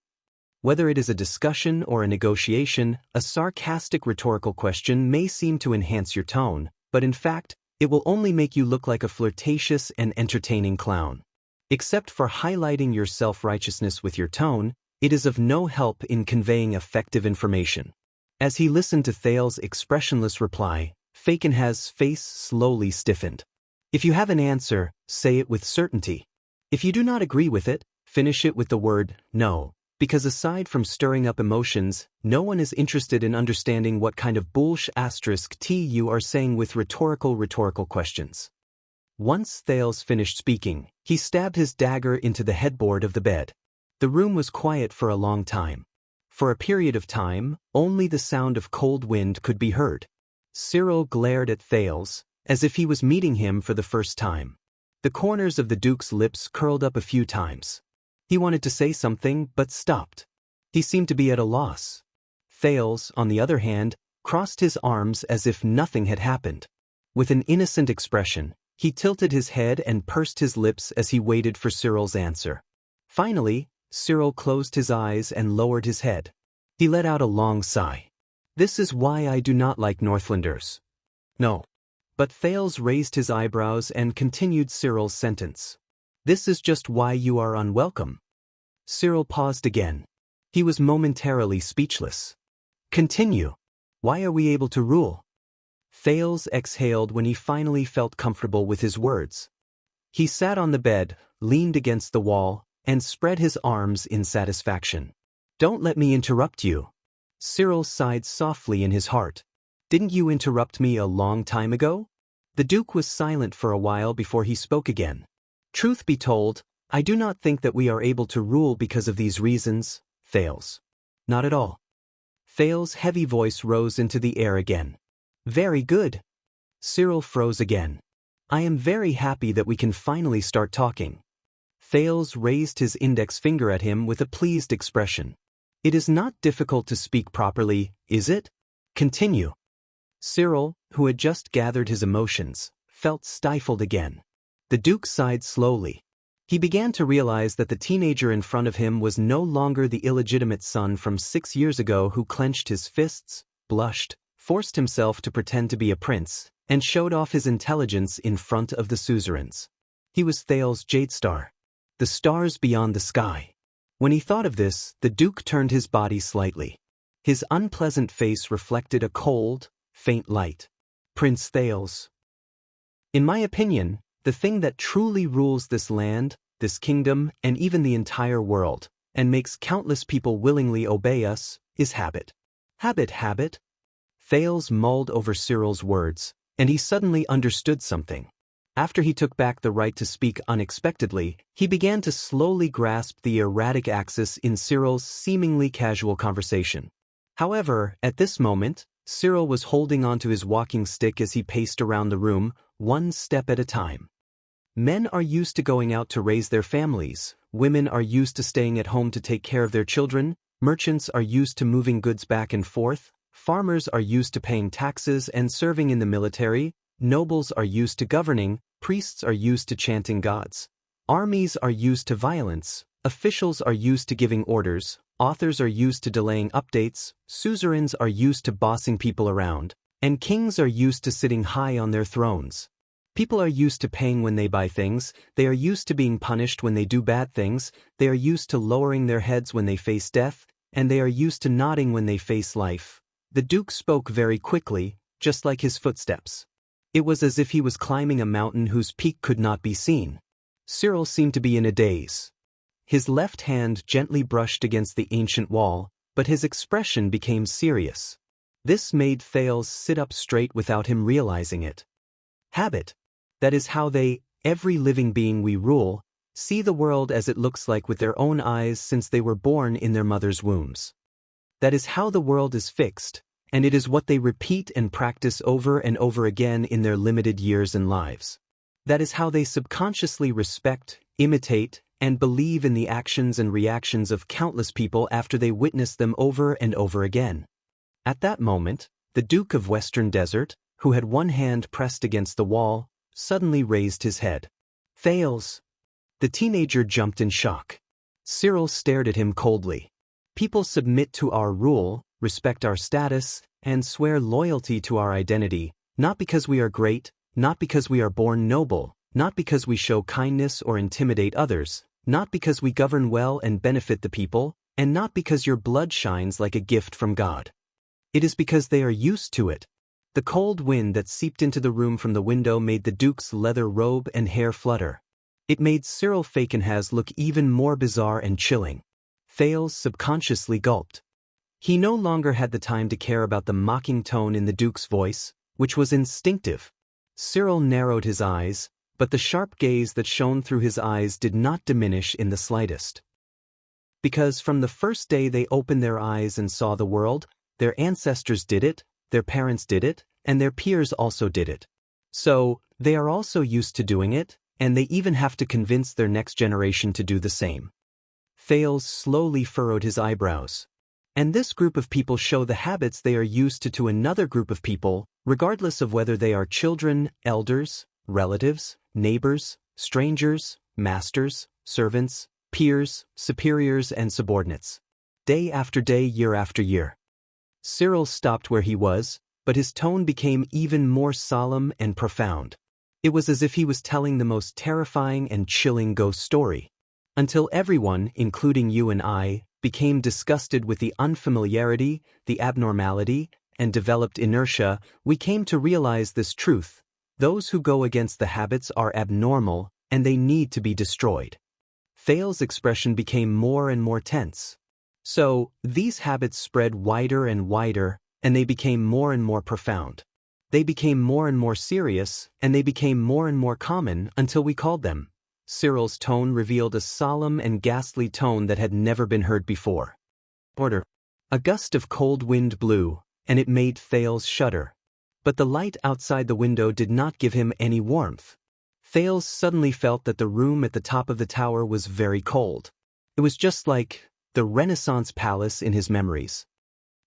Whether it is a discussion or a negotiation, a sarcastic rhetorical question may seem to enhance your tone, but in fact, it will only make you look like a flirtatious and entertaining clown. Except for highlighting your self-righteousness with your tone, it is of no help in conveying effective information. As he listened to Thales' expressionless reply, Xianxia's face slowly stiffened. If you have an answer, say it with certainty. If you do not agree with it, finish it with the word no, because aside from stirring up emotions, no one is interested in understanding what kind of bullsh*t you are saying with rhetorical questions. Once Thales finished speaking, he stabbed his dagger into the headboard of the bed. The room was quiet for a long time. For a period of time, only the sound of cold wind could be heard. Cyril glared at Thales, as if he was meeting him for the first time. The corners of the Duke's lips curled up a few times. He wanted to say something, but stopped. He seemed to be at a loss. Thales, on the other hand, crossed his arms as if nothing had happened. With an innocent expression, he tilted his head and pursed his lips as he waited for Cyril's answer. Finally, Cyril closed his eyes and lowered his head. He let out a long sigh. This is why I do not like Northlanders. No. But Thales raised his eyebrows and continued Cyril's sentence. This is just why you are unwelcome. Cyril paused again. He was momentarily speechless. Continue. Why are we able to rule? Thales exhaled when he finally felt comfortable with his words. He sat on the bed, leaned against the wall, and spread his arms in satisfaction. Don't let me interrupt you. Cyril sighed softly in his heart. Didn't you interrupt me a long time ago? The Duke was silent for a while before he spoke again. Truth be told, I do not think that we are able to rule because of these reasons, Thales. Not at all. Thales' heavy voice rose into the air again. Very good. Cyril froze again. I am very happy that we can finally start talking. Thales raised his index finger at him with a pleased expression. It is not difficult to speak properly, is it? Continue. Cyril, who had just gathered his emotions, felt stifled again. The Duke sighed slowly. He began to realize that the teenager in front of him was no longer the illegitimate son from 6 years ago who clenched his fists, blushed, forced himself to pretend to be a prince, and showed off his intelligence in front of the suzerains. He was Thal's jade star. The stars beyond the sky. When he thought of this, the Duke turned his body slightly. His unpleasant face reflected a cold, faint light. Prince Thales. In my opinion, the thing that truly rules this land, this kingdom, and even the entire world, and makes countless people willingly obey us, is habit. Habit. Thales mulled over Cyril's words, and he suddenly understood something. After he took back the right to speak unexpectedly, he began to slowly grasp the erratic axis in Cyril's seemingly casual conversation. However, at this moment, Cyril was holding onto his walking stick as he paced around the room, one step at a time. Men are used to going out to raise their families, women are used to staying at home to take care of their children, merchants are used to moving goods back and forth, farmers are used to paying taxes and serving in the military, nobles are used to governing, priests are used to chanting gods. Armies are used to violence, officials are used to giving orders, authors are used to delaying updates, suzerains are used to bossing people around, and kings are used to sitting high on their thrones. People are used to paying when they buy things, they are used to being punished when they do bad things, they are used to lowering their heads when they face death, and they are used to nodding when they face life. The Duke spoke very quickly, just like his footsteps. It was as if he was climbing a mountain whose peak could not be seen. Cyril seemed to be in a daze. His left hand gently brushed against the ancient wall, but his expression became serious. This made Thales sit up straight without him realizing it. Habit. That is how they, every living being we rule, see the world as it looks like with their own eyes since they were born in their mother's wombs. That is how the world is fixed, and it is what they repeat and practice over and over again in their limited years and lives. That is how they subconsciously respect, imitate, and believe in the actions and reactions of countless people after they witness them over and over again. At that moment, the Duke of Western Desert, who had one hand pressed against the wall, suddenly raised his head. Thales. The teenager jumped in shock. Cyril stared at him coldly. People submit to our rule, respect our status, and swear loyalty to our identity, not because we are great, not because we are born noble, not because we show kindness or intimidate others, not because we govern well and benefit the people, and not because your blood shines like a gift from God. It is because they are used to it. The cold wind that seeped into the room from the window made the Duke's leather robe and hair flutter. It made Cyril Falkenhaz look even more bizarre and chilling. Thales subconsciously gulped. He no longer had the time to care about the mocking tone in the Duke's voice, which was instinctive. Cyril narrowed his eyes, but the sharp gaze that shone through his eyes did not diminish in the slightest. Because from the first day they opened their eyes and saw the world, their ancestors did it, their parents did it, and their peers also did it. So, they are also used to doing it, and they even have to convince their next generation to do the same. Thales slowly furrowed his eyebrows. And this group of people show the habits they are used to another group of people, regardless of whether they are children, elders, relatives, neighbors, strangers, masters, servants, peers, superiors, and subordinates. Day after day, year after year. Cyril stopped where he was, but his tone became even more solemn and profound. It was as if he was telling the most terrifying and chilling ghost story. Until everyone, including you and I, became disgusted with the unfamiliarity, the abnormality, and developed inertia, we came to realize this truth. Those who go against the habits are abnormal, and they need to be destroyed. Thales' expression became more and more tense. So, these habits spread wider and wider, and they became more and more profound. They became more and more serious, and they became more and more common until we called them. Cyril's tone revealed a solemn and ghastly tone that had never been heard before. Order. A gust of cold wind blew, and it made Thales shudder. But the light outside the window did not give him any warmth. Thales suddenly felt that the room at the top of the tower was very cold. It was just like the Renaissance palace in his memories.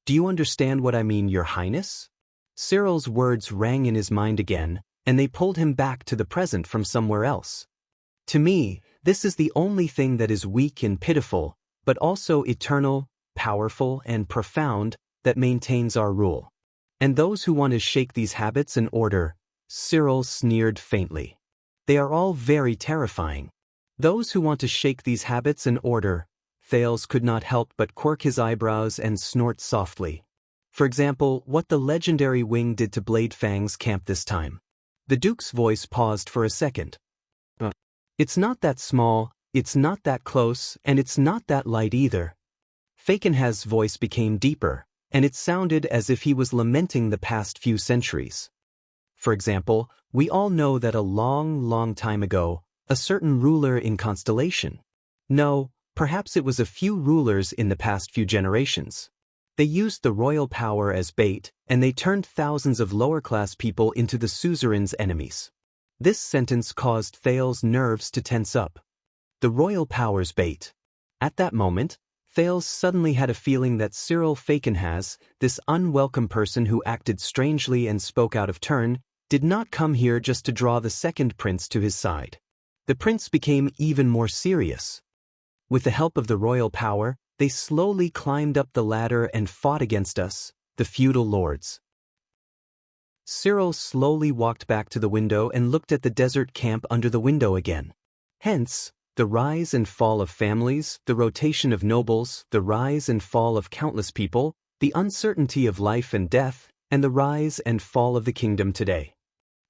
Do you understand what I mean, Your Highness? Cyril's words rang in his mind again, and they pulled him back to the present from somewhere else. To me, this is the only thing that is weak and pitiful, but also eternal, powerful, and profound, that maintains our rule. And those who want to shake these habits and order, Cyril sneered faintly. They are all very terrifying. Those who want to shake these habits and order, Thales could not help but quirk his eyebrows and snort softly. For example, what the legendary wing did to Blade Fang's camp this time. The Duke's voice paused for a second. It's not that small, it's not that close, and it's not that light either. Fakenhaz's voice became deeper, and it sounded as if he was lamenting the past few centuries. For example, we all know that a long time ago, a certain ruler in Constellation. No, perhaps it was a few rulers in the past few generations. They used the royal power as bait, and they turned thousands of lower-class people into the suzerain's enemies. This sentence caused Thales' nerves to tense up. The royal power's bait. At that moment, Thales suddenly had a feeling that Cyril Fakenhaz, this unwelcome person who acted strangely and spoke out of turn, did not come here just to draw the second prince to his side. The prince became even more serious. With the help of the royal power, they slowly climbed up the ladder and fought against us, the feudal lords. Cyril slowly walked back to the window and looked at the desert camp under the window again. Hence, the rise and fall of families, the rotation of nobles, the rise and fall of countless people, the uncertainty of life and death, and the rise and fall of the kingdom today.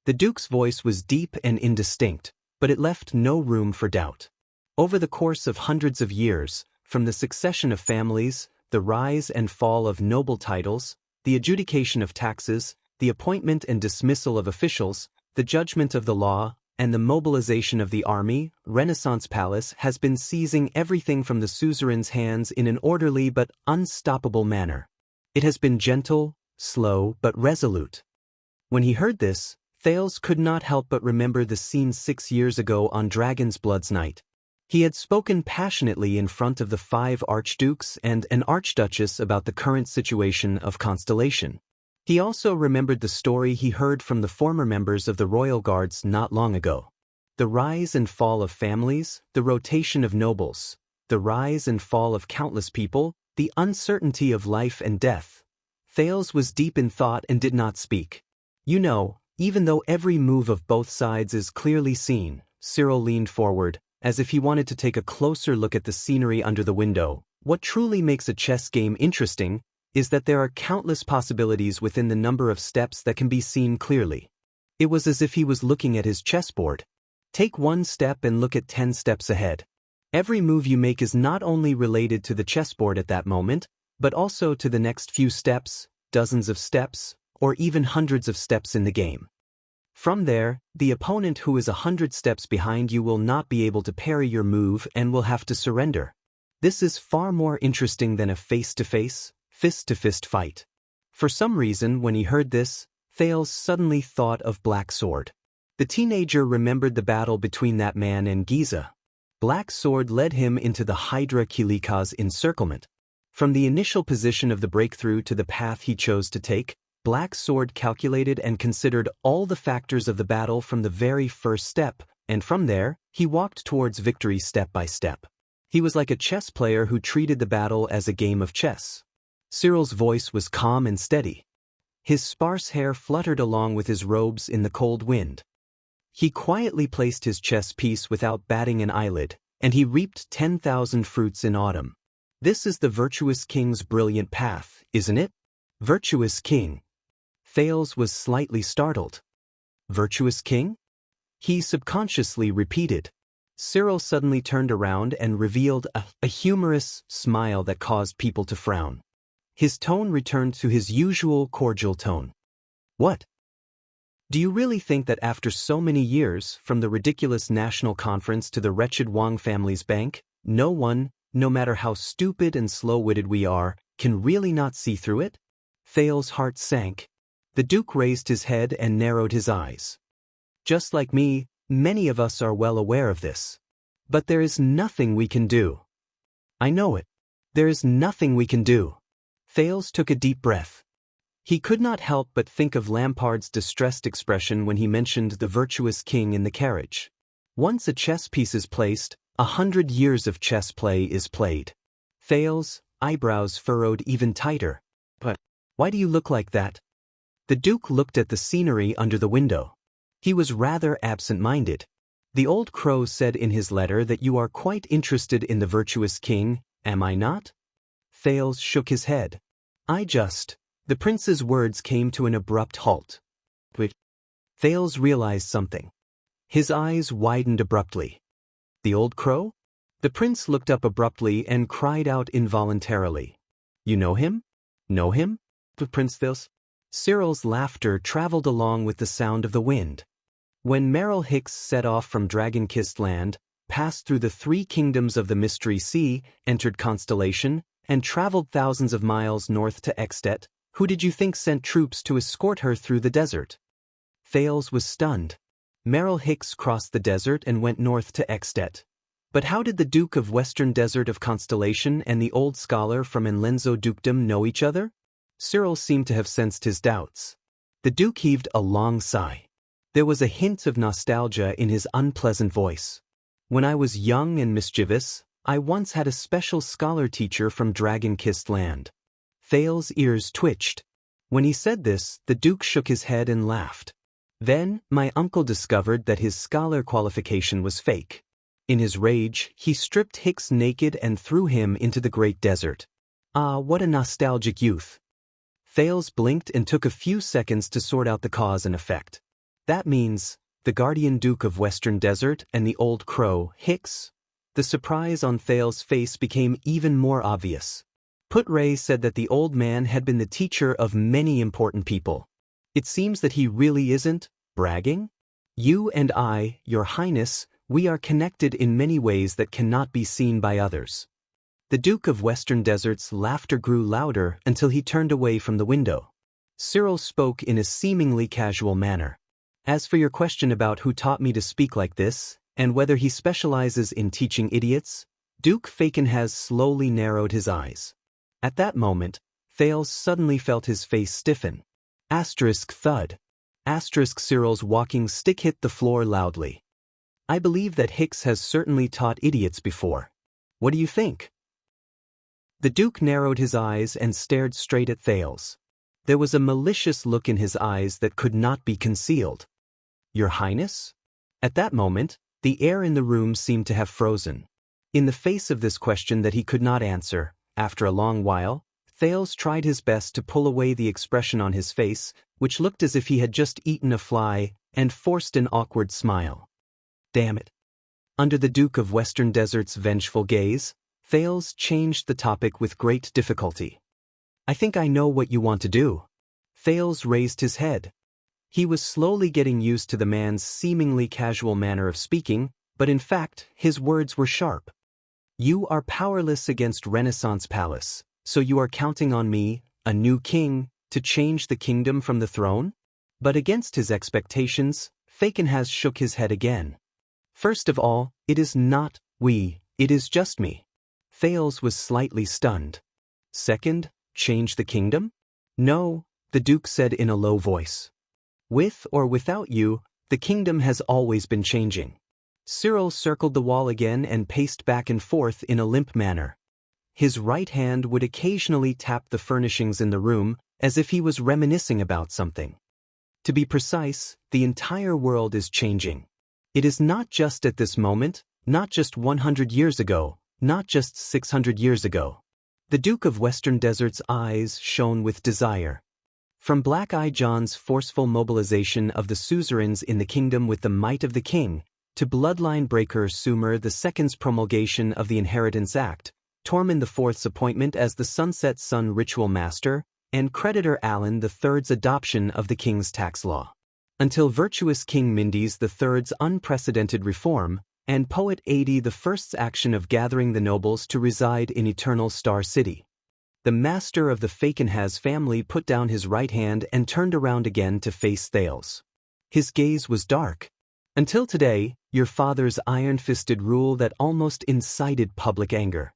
The Duke's voice was deep and indistinct, but it left no room for doubt. Over the course of hundreds of years, from the succession of families, the rise and fall of noble titles, the adjudication of taxes, the appointment and dismissal of officials, the judgment of the law, and the mobilization of the army, Renaissance Palace has been seizing everything from the suzerain's hands in an orderly but unstoppable manner. It has been gentle, slow, but resolute. When he heard this, Thales could not help but remember the scene 6 years ago on Dragon's Blood's night. He had spoken passionately in front of the 5 archdukes and an archduchess about the current situation of Constellation. He also remembered the story he heard from the former members of the royal guards not long ago. The rise and fall of families, the rotation of nobles, the rise and fall of countless people, the uncertainty of life and death. Thales was deep in thought and did not speak. You know, even though every move of both sides is clearly seen, Cyril leaned forward, as if he wanted to take a closer look at the scenery under the window. What truly makes a chess game interesting is that there are countless possibilities within the number of steps that can be seen clearly. It was as if he was looking at his chessboard. Take one step and look at 10 steps ahead. Every move you make is not only related to the chessboard at that moment, but also to the next few steps, dozens of steps, or even hundreds of steps in the game. From there, the opponent who is 100 steps behind you will not be able to parry your move and will have to surrender. This is far more interesting than a face-to-face, fist-to-fist fight. For some reason, when he heard this, Thales suddenly thought of Black Sword. The teenager remembered the battle between that man and Giza. Black Sword led him into the Hydra Kilika's encirclement. From the initial position of the breakthrough to the path he chose to take, Black Sword calculated and considered all the factors of the battle from the very first step, and from there, he walked towards victory step by step. He was like a chess player who treated the battle as a game of chess. Cyril's voice was calm and steady. His sparse hair fluttered along with his robes in the cold wind. He quietly placed his chess piece without batting an eyelid, and he reaped 10,000 fruits in autumn. This is the virtuous king's brilliant path, isn't it? Virtuous king. Thales was slightly startled. Virtuous king? He subconsciously repeated. Cyril suddenly turned around and revealed a humorous smile that caused people to frown. His tone returned to his usual cordial tone. What? Do you really think that after so many years, from the ridiculous national conference to the wretched Wang family's bank, no one, no matter how stupid and slow-witted we are, can really not see through it? Thales' heart sank. The Duke raised his head and narrowed his eyes. Just like me, many of us are well aware of this. But there is nothing we can do. I know it. There is nothing we can do. Thales took a deep breath. He could not help but think of Lampard's distressed expression when he mentioned the virtuous king in the carriage. Once a chess piece is placed, 100 years of chess play is played. Thales' eyebrows furrowed even tighter. But why do you look like that? The Duke looked at the scenery under the window. He was rather absent-minded. The old crow said in his letter that you are quite interested in the virtuous king, am I not? Thales shook his head. The prince's words came to an abrupt halt. Wait. Thales realized something. His eyes widened abruptly. The old crow? The prince looked up abruptly and cried out involuntarily. You know him? Know him? Prince Thales? Cyril's laughter traveled along with the sound of the wind. When Merrill Hicks set off from Dragon-Kissed Land, passed through the 3 kingdoms of the Mystery Sea, entered Constellation, and traveled thousands of miles north to Extet, who did you think sent troops to escort her through the desert? Thales was stunned. Merrill Hicks crossed the desert and went north to Extet. But how did the Duke of Western Desert of Constellation and the old scholar from Enlenzo Dukedom know each other? Cyril seemed to have sensed his doubts. The Duke heaved a long sigh. There was a hint of nostalgia in his unpleasant voice. When I was young and mischievous, I once had a special scholar teacher from Dragon-Kissed Land. Thales' ears twitched. When he said this, the Duke shook his head and laughed. Then, my uncle discovered that his scholar qualification was fake. In his rage, he stripped Hicks naked and threw him into the great desert. Ah, what a nostalgic youth. Thales blinked and took a few seconds to sort out the cause and effect. That means, the guardian Duke of Western Desert and the old crow, Hicks? The surprise on Thales' face became even more obvious. Put-Ray said that the old man had been the teacher of many important people. It seems that he really isn't bragging? You and I, Your Highness, we are connected in many ways that cannot be seen by others. The Duke of Western Desert's laughter grew louder until he turned away from the window. Cyril spoke in a seemingly casual manner. As for your question about who taught me to speak like this, and whether he specializes in teaching idiots, Duke Fakenhas slowly narrowed his eyes. At that moment, Thales suddenly felt his face stiffen. Thud. Cyril's walking stick hit the floor loudly. I believe that Hicks has certainly taught idiots before. What do you think? The Duke narrowed his eyes and stared straight at Thales. There was a malicious look in his eyes that could not be concealed. Your Highness? At that moment, the air in the room seemed to have frozen. In the face of this question that he could not answer, after a long while, Thales tried his best to pull away the expression on his face, which looked as if he had just eaten a fly, and forced an awkward smile. Damn it. Under the Duke of Western Desert's vengeful gaze, Thales changed the topic with great difficulty. I think I know what you want to do. Thales raised his head. He was slowly getting used to the man's seemingly casual manner of speaking, but in fact, his words were sharp. You are powerless against Renaissance Palace, so you are counting on me, a new king, to change the kingdom from the throne? But against his expectations, Fakenhas shook his head again. First of all, it is not we, it is just me. Thales was slightly stunned. Second, change the kingdom? No, the Duke said in a low voice. With or without you, the kingdom has always been changing. Cyril circled the wall again and paced back and forth in a limp manner. His right hand would occasionally tap the furnishings in the room, as if he was reminiscing about something. To be precise, the entire world is changing. It is not just at this moment, not just 100 years ago, not just 600 years ago. The Duke of Western Desert's eyes shone with desire. From Black Eye John's forceful mobilization of the suzerains in the kingdom with the might of the king, to bloodline breaker Sumer II's promulgation of the Inheritance Act, Tormund IV's appointment as the Sunset Sun ritual master, and creditor Alan III's adoption of the king's tax law. Until virtuous King Mindes III's unprecedented reform, and poet Adi I's action of gathering the nobles to reside in Eternal Star City. The master of the Fakenhas family put down his right hand and turned around again to face Thales. His gaze was dark. Until today, your father's iron-fisted rule that almost incited public anger.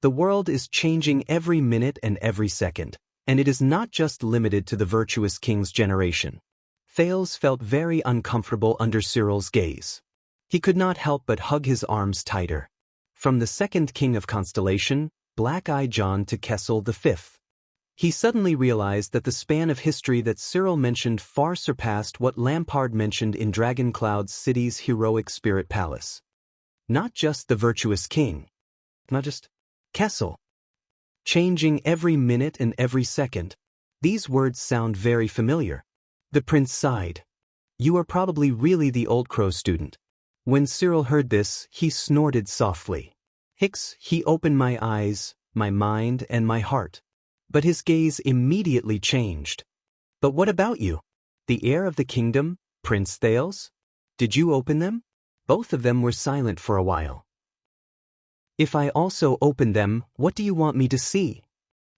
The world is changing every minute and every second, and it is not just limited to the virtuous king's generation. Thales felt very uncomfortable under Cyril's gaze. He could not help but hug his arms tighter. From the second king of Constellation, Black Eye John to Kessel V. He suddenly realized that the span of history that Cyril mentioned far surpassed what Lampard mentioned in Dragon Cloud City's heroic spirit palace. Not just the virtuous king. Not just Kessel. Changing every minute and every second. These words sound very familiar. The prince sighed. You are probably really the Old Crow student. When Cyril heard this, he snorted softly. He opened my eyes, my mind, and my heart. But his gaze immediately changed. But what about you? The heir of the kingdom, Prince Thales? Did you open them? Both of them were silent for a while. If I also opened them, what do you want me to see?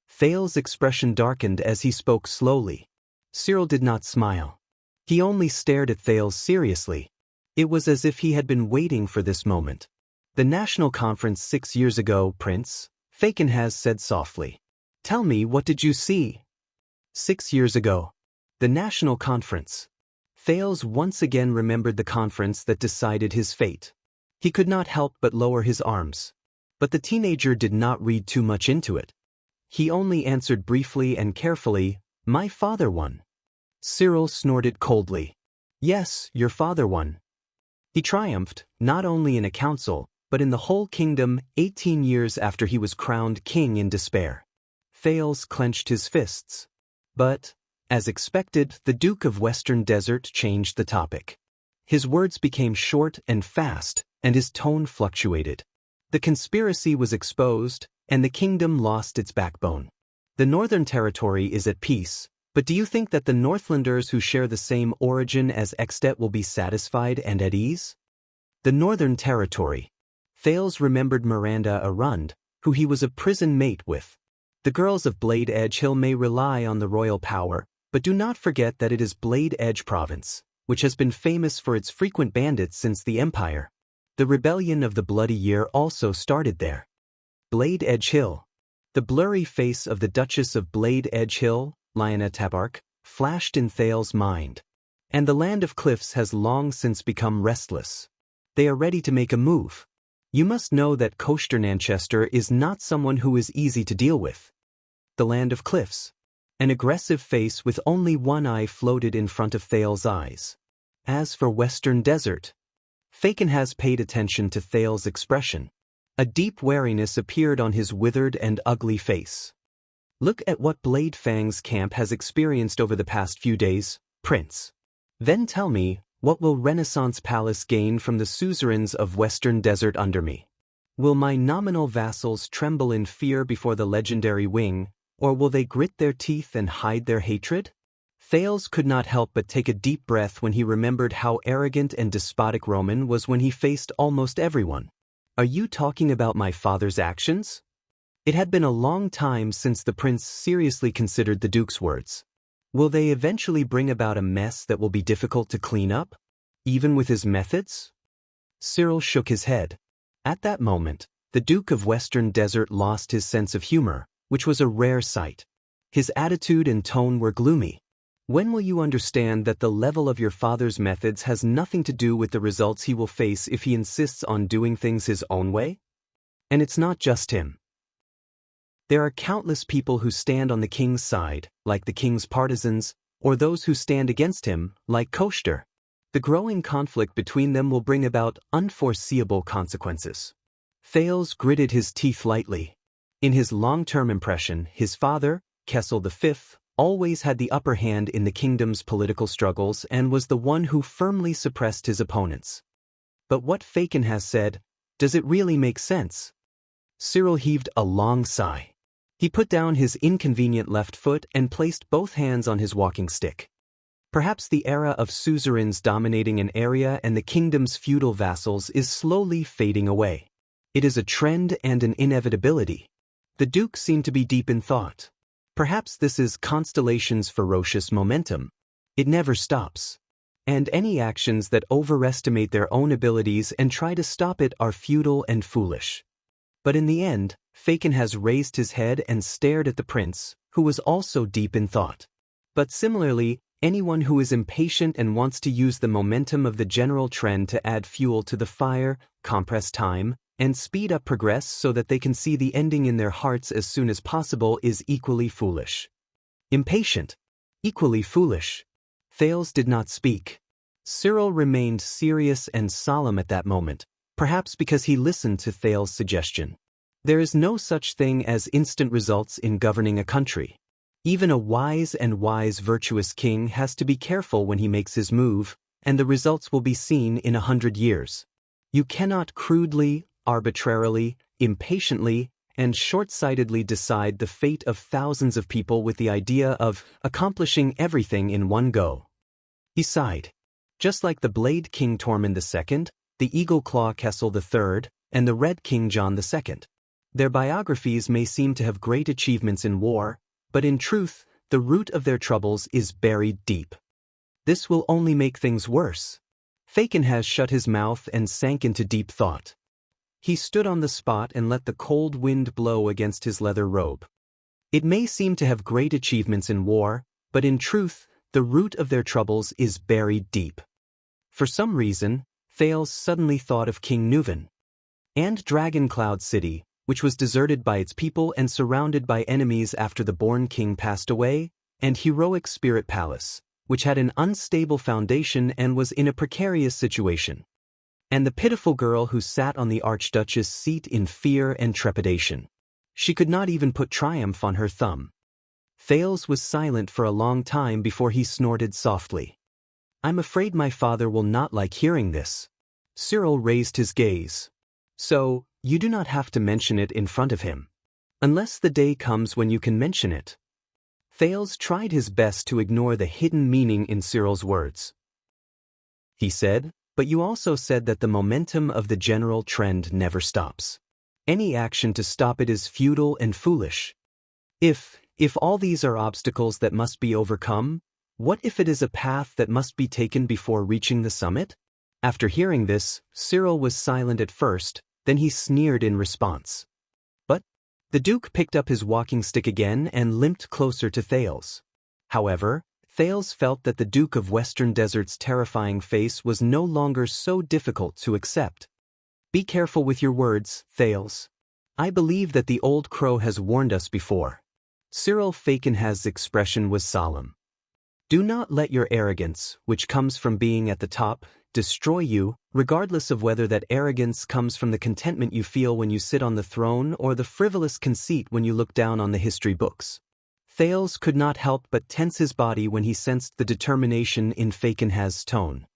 Thales' expression darkened as he spoke slowly. Cyril did not smile. He only stared at Thales seriously. It was as if he had been waiting for this moment. The national conference 6 years ago, Prince, Fakenhas said softly. Tell me, what did you see? 6 years ago. The national conference. Thales once again remembered the conference that decided his fate. He could not help but lower his arms. But the teenager did not read too much into it. He only answered briefly and carefully, my father won. Cyril snorted coldly. Yes, your father won. He triumphed, not only in a council, but in the whole kingdom 18 years after he was crowned king in despair. Thales clenched his fists. But, as expected, the Duke of Western Desert changed the topic. His words became short and fast, and his tone fluctuated. The conspiracy was exposed, and the kingdom lost its backbone. The Northern Territory is at peace, but do you think that the Northlanders who share the same origin as Extet will be satisfied and at ease? The Northern Territory. Thales remembered Miranda Arund, who he was a prison mate with. The girls of Blade Edge Hill may rely on the royal power, but do not forget that it is Blade Edge Province, which has been famous for its frequent bandits since the Empire. The rebellion of the Bloody Year also started there. Blade Edge Hill. The blurry face of the Duchess of Blade Edge Hill, Lyanna Tabark, flashed in Thales' mind. And the Land of Cliffs has long since become restless. They are ready to make a move. You must know that Coasternanchester is not someone who is easy to deal with. The Land of Cliffs. An aggressive face with only one eye floated in front of Thales' eyes. As for Western Desert, Fakenhas paid attention to Thales' expression. A deep wariness appeared on his withered and ugly face. Look at what Blade Fang's camp has experienced over the past few days, Prince. Then tell me, what will Renaissance Palace gain from the suzerains of Western Desert under me? Will my nominal vassals tremble in fear before the legendary wing, or will they grit their teeth and hide their hatred? Thales could not help but take a deep breath when he remembered how arrogant and despotic Roman was when he faced almost everyone. Are you talking about my father's actions? It had been a long time since the prince seriously considered the Duke's words. Will they eventually bring about a mess that will be difficult to clean up, even with his methods? Cyril shook his head. At that moment, the Duke of Western Desert lost his sense of humor, which was a rare sight. His attitude and tone were gloomy. When will you understand that the level of your father's methods has nothing to do with the results he will face if he insists on doing things his own way? And it's not just him. There are countless people who stand on the king's side, like the king's partisans, or those who stand against him, like Koster. The growing conflict between them will bring about unforeseeable consequences. Thales gritted his teeth lightly. In his long-term impression, his father, Kessel V, always had the upper hand in the kingdom's political struggles and was the one who firmly suppressed his opponents. But what Fakenhas said, does it really make sense? Cyril heaved a long sigh. He put down his inconvenient left foot and placed both hands on his walking stick. Perhaps the era of suzerains dominating an area and the kingdom's feudal vassals is slowly fading away. It is a trend and an inevitability. The Duke seemed to be deep in thought. Perhaps this is Constellation's ferocious momentum. It never stops. And any actions that overestimate their own abilities and try to stop it are futile and foolish. But in the end, Fakenhas raised his head and stared at the prince, who was also deep in thought. But similarly, anyone who is impatient and wants to use the momentum of the general trend to add fuel to the fire, compress time, and speed up progress so that they can see the ending in their hearts as soon as possible is equally foolish. Impatient. Equally foolish. Thales did not speak. Cyril remained serious and solemn at that moment, perhaps because he listened to Thales' suggestion. There is no such thing as instant results in governing a country. Even a wise virtuous king has to be careful when he makes his move, and the results will be seen in 100 years. You cannot crudely, arbitrarily, impatiently, and short-sightedly decide the fate of thousands of people with the idea of accomplishing everything in one go. He sighed. Just like the Blade King Tormund II, the Eagle Claw Kessel III, and the Red King John II. Their biographies may seem to have great achievements in war, but in truth, the root of their troubles is buried deep. This will only make things worse. Fakenhas shut his mouth and sank into deep thought. He stood on the spot and let the cold wind blow against his leather robe. It may seem to have great achievements in war, but in truth, the root of their troubles is buried deep. For some reason, Thales suddenly thought of King Nuvan and Dragoncloud City, which was deserted by its people and surrounded by enemies after the Born King passed away, and Heroic Spirit Palace, which had an unstable foundation and was in a precarious situation. And the pitiful girl who sat on the Archduchess' seat in fear and trepidation. She could not even put triumph on her thumb. Thales was silent for a long time before he snorted softly. "I'm afraid my father will not like hearing this." Cyril raised his gaze. "So, you do not have to mention it in front of him. Unless the day comes when you can mention it." Thales tried his best to ignore the hidden meaning in Cyril's words. He said, "But you also said that the momentum of the general trend never stops. Any action to stop it is futile and foolish. If all these are obstacles that must be overcome, what if it is a path that must be taken before reaching the summit?" After hearing this, Cyril was silent at first, then he sneered in response. But the Duke picked up his walking stick again and limped closer to Thales. However, Thales felt that the Duke of Western Desert's terrifying face was no longer so difficult to accept. "Be careful with your words, Thales. I believe that the old crow has warned us before." Cyril Fakenhas's expression was solemn. "Do not let your arrogance, which comes from being at the top, destroy you, regardless of whether that arrogance comes from the contentment you feel when you sit on the throne or the frivolous conceit when you look down on the history books." Thales could not help but tense his body when he sensed the determination in Fakenhas's tone.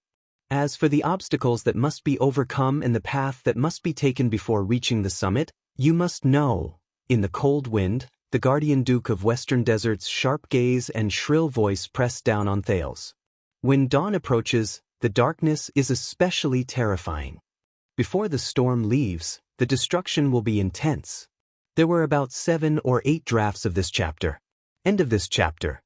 "As for the obstacles that must be overcome and the path that must be taken before reaching the summit, you must know." In the cold wind, the Guardian Duke of Western Desert's sharp gaze and shrill voice pressed down on Thales. "When dawn approaches, the darkness is especially terrifying. Before the storm leaves, the destruction will be intense." There were about 7 or 8 drafts of this chapter. End of this chapter.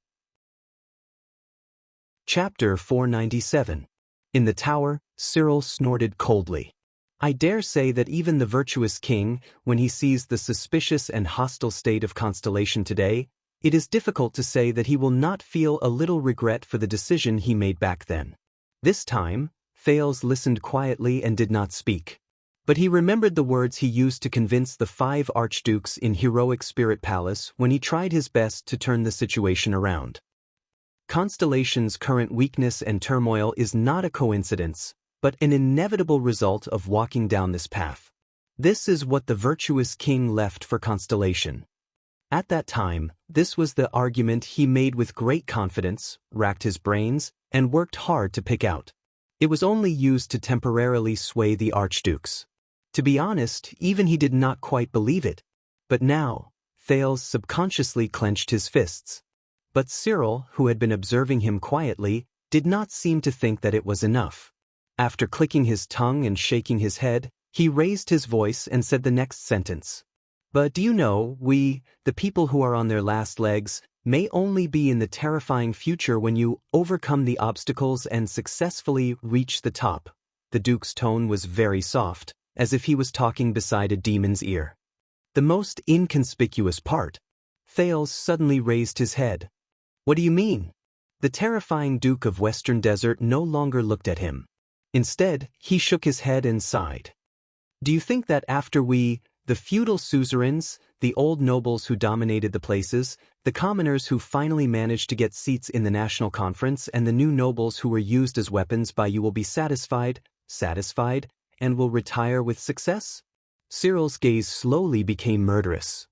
Chapter 497. In the tower, Cyril snorted coldly. I dare say that even the virtuous king, when he sees the suspicious and hostile state of Constellation today, it is difficult to say that he will not feel a little regret for the decision he made back then. This time, Thales listened quietly and did not speak. But he remembered the words he used to convince the 5 archdukes in Heroic Spirit Palace when he tried his best to turn the situation around. Constellation's current weakness and turmoil is not a coincidence, but an inevitable result of walking down this path. This is what the virtuous king left for Constellation. At that time, this was the argument he made with great confidence, racked his brains, and worked hard to pick out. It was only used to temporarily sway the archdukes. To be honest, even he did not quite believe it. But now, Thales subconsciously clenched his fists. But Cyril, who had been observing him quietly, did not seem to think that it was enough. After clicking his tongue and shaking his head, he raised his voice and said the next sentence. "But do you know, we, the people who are on their last legs, may only be in the terrifying future when you overcome the obstacles and successfully reach the top." The Duke's tone was very soft, as if he was talking beside a demon's ear. "The most inconspicuous part." Thales suddenly raised his head. "What do you mean?" The terrifying Duke of Western Desert no longer looked at him. Instead, he shook his head and sighed. "Do you think that after we, The feudal suzerains, the old nobles who dominated the places, the commoners who finally managed to get seats in the national conference, and the new nobles who were used as weapons by you will be satisfied, and will retire with success? Cyril's gaze slowly became murderous.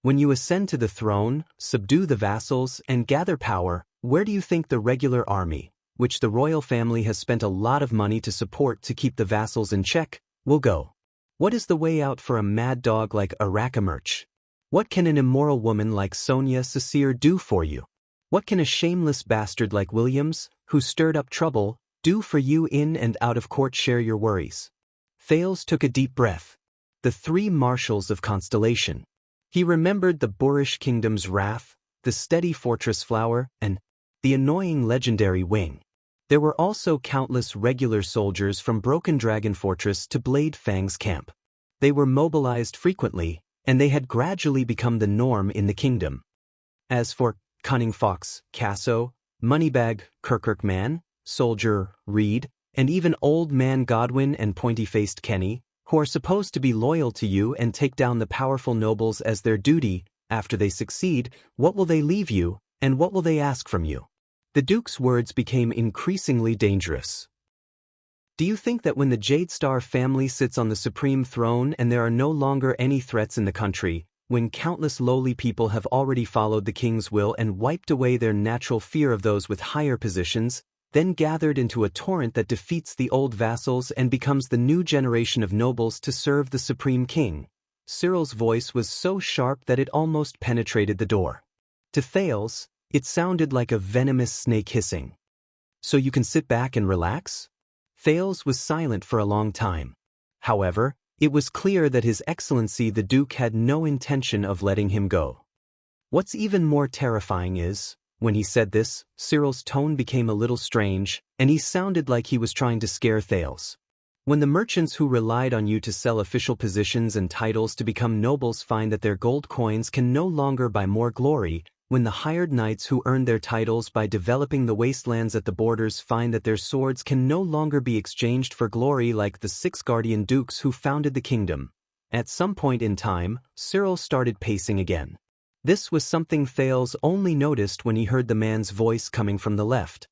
When you ascend to the throne, subdue the vassals, and gather power, where do you think the regular army, which the royal family has spent a lot of money to support to keep the vassals in check, will go? What is the way out for a mad dog like Arakamerch? What can an immoral woman like Sonia Cecere do for you? What can a shameless bastard like Williams, who stirred up trouble, do for you in and out of court? Share your worries. Thales took a deep breath. The three marshals of Constellation. He remembered the boorish kingdom's wrath, the steady fortress flower, and the annoying legendary wing. There were also countless regular soldiers from Broken Dragon Fortress to Blade Fang's camp. They were mobilized frequently, and they had gradually become the norm in the kingdom. As for Cunning Fox, Casso, Moneybag, Kirkirkman, Soldier, Reed, and even Old Man Godwin and Pointy-Faced Kenny, who are supposed to be loyal to you and take down the powerful nobles as their duty, after they succeed, what will they leave you, and what will they ask from you? The Duke's words became increasingly dangerous. Do you think that when the Jadestar family sits on the supreme throne and there are no longer any threats in the country, when countless lowly people have already followed the king's will and wiped away their natural fear of those with higher positions, then gathered into a torrent that defeats the old vassals and becomes the new generation of nobles to serve the supreme king? Cyril's voice was so sharp that it almost penetrated the door. To Thales, it sounded like a venomous snake hissing. So you can sit back and relax? Thales was silent for a long time. However, it was clear that His Excellency the Duke had no intention of letting him go. What's even more terrifying is, when he said this, Cyril's tone became a little strange, and he sounded like he was trying to scare Thales. When the merchants who relied on you to sell official positions and titles to become nobles find that their gold coins can no longer buy more glory, when the hired knights who earned their titles by developing the wastelands at the borders find that their swords can no longer be exchanged for glory like the 6 guardian dukes who founded the kingdom. At some point in time, Cyril started pacing again. This was something Thales only noticed when he heard the man's voice coming from the left.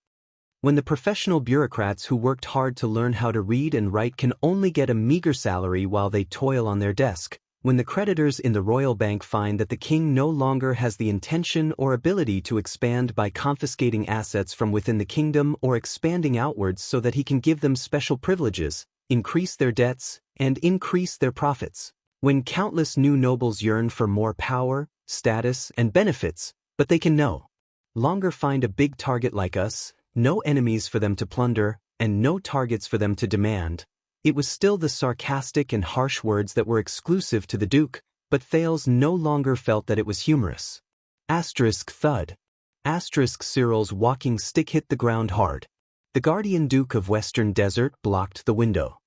When the professional bureaucrats who worked hard to learn how to read and write can only get a meager salary while they toil on their desk, when the creditors in the royal bank find that the king no longer has the intention or ability to expand by confiscating assets from within the kingdom or expanding outwards so that he can give them special privileges, increase their debts, and increase their profits. When countless new nobles yearn for more power, status, and benefits, but they can no longer find a big target like us, no enemies for them to plunder, and no targets for them to demand. It was still the sarcastic and harsh words that were exclusive to the Duke, but Thales no longer felt that it was humorous. Thud. Cyril's walking stick hit the ground hard. The Guardian Duke of Western Desert blocked the window.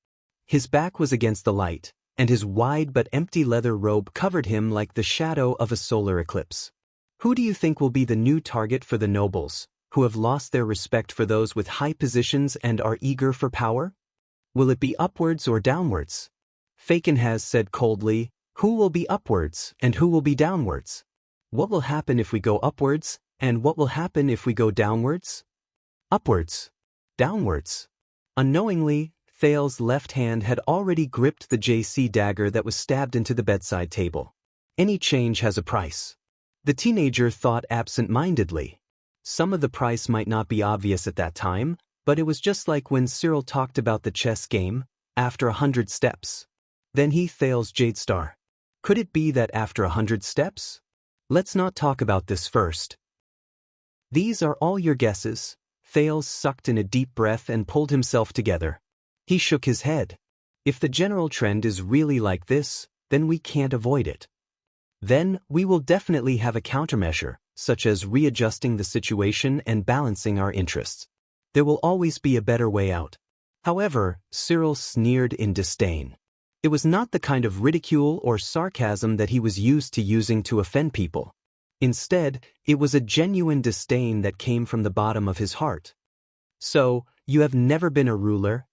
His back was against the light, and his wide but empty leather robe covered him like the shadow of a solar eclipse. Who do you think will be the new target for the nobles, who have lost their respect for those with high positions and are eager for power? Will it be upwards or downwards? Fakin has said coldly, who will be upwards and who will be downwards? What will happen if we go upwards, and what will happen if we go downwards? Upwards. Downwards. Unknowingly, Thales' left hand had already gripped the JC dagger that was stabbed into the bedside table. Any change has a price. The teenager thought absent-mindedly. Some of the price might not be obvious at that time, but it was just like when Cyril talked about the chess game, after 100 steps. Then Thales Jadestar. Could it be that after 100 steps? Let's not talk about this first. These are all your guesses. Thales sucked in a deep breath and pulled himself together. He shook his head. If the general trend is really like this, then we can't avoid it. Then we will definitely have a countermeasure, such as readjusting the situation and balancing our interests. There will always be a better way out. However, Cyril sneered in disdain. It was not the kind of ridicule or sarcasm that he was used to using to offend people. Instead, it was a genuine disdain that came from the bottom of his heart. So, you have never been a ruler,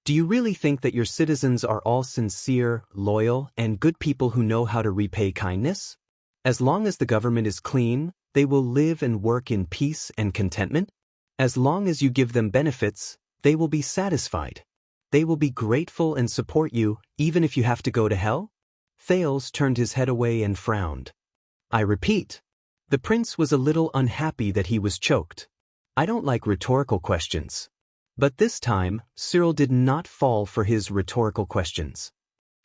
Do you really think that your citizens are all sincere, loyal, and good people who know how to repay kindness? As long as the government is clean, they will live and work in peace and contentment. As long as you give them benefits, they will be satisfied. They will be grateful and support you, even if you have to go to hell? Thales turned his head away and frowned. I repeat. The prince was a little unhappy that he was choked. I don't like rhetorical questions. But this time, Cyril did not fall for his rhetorical questions.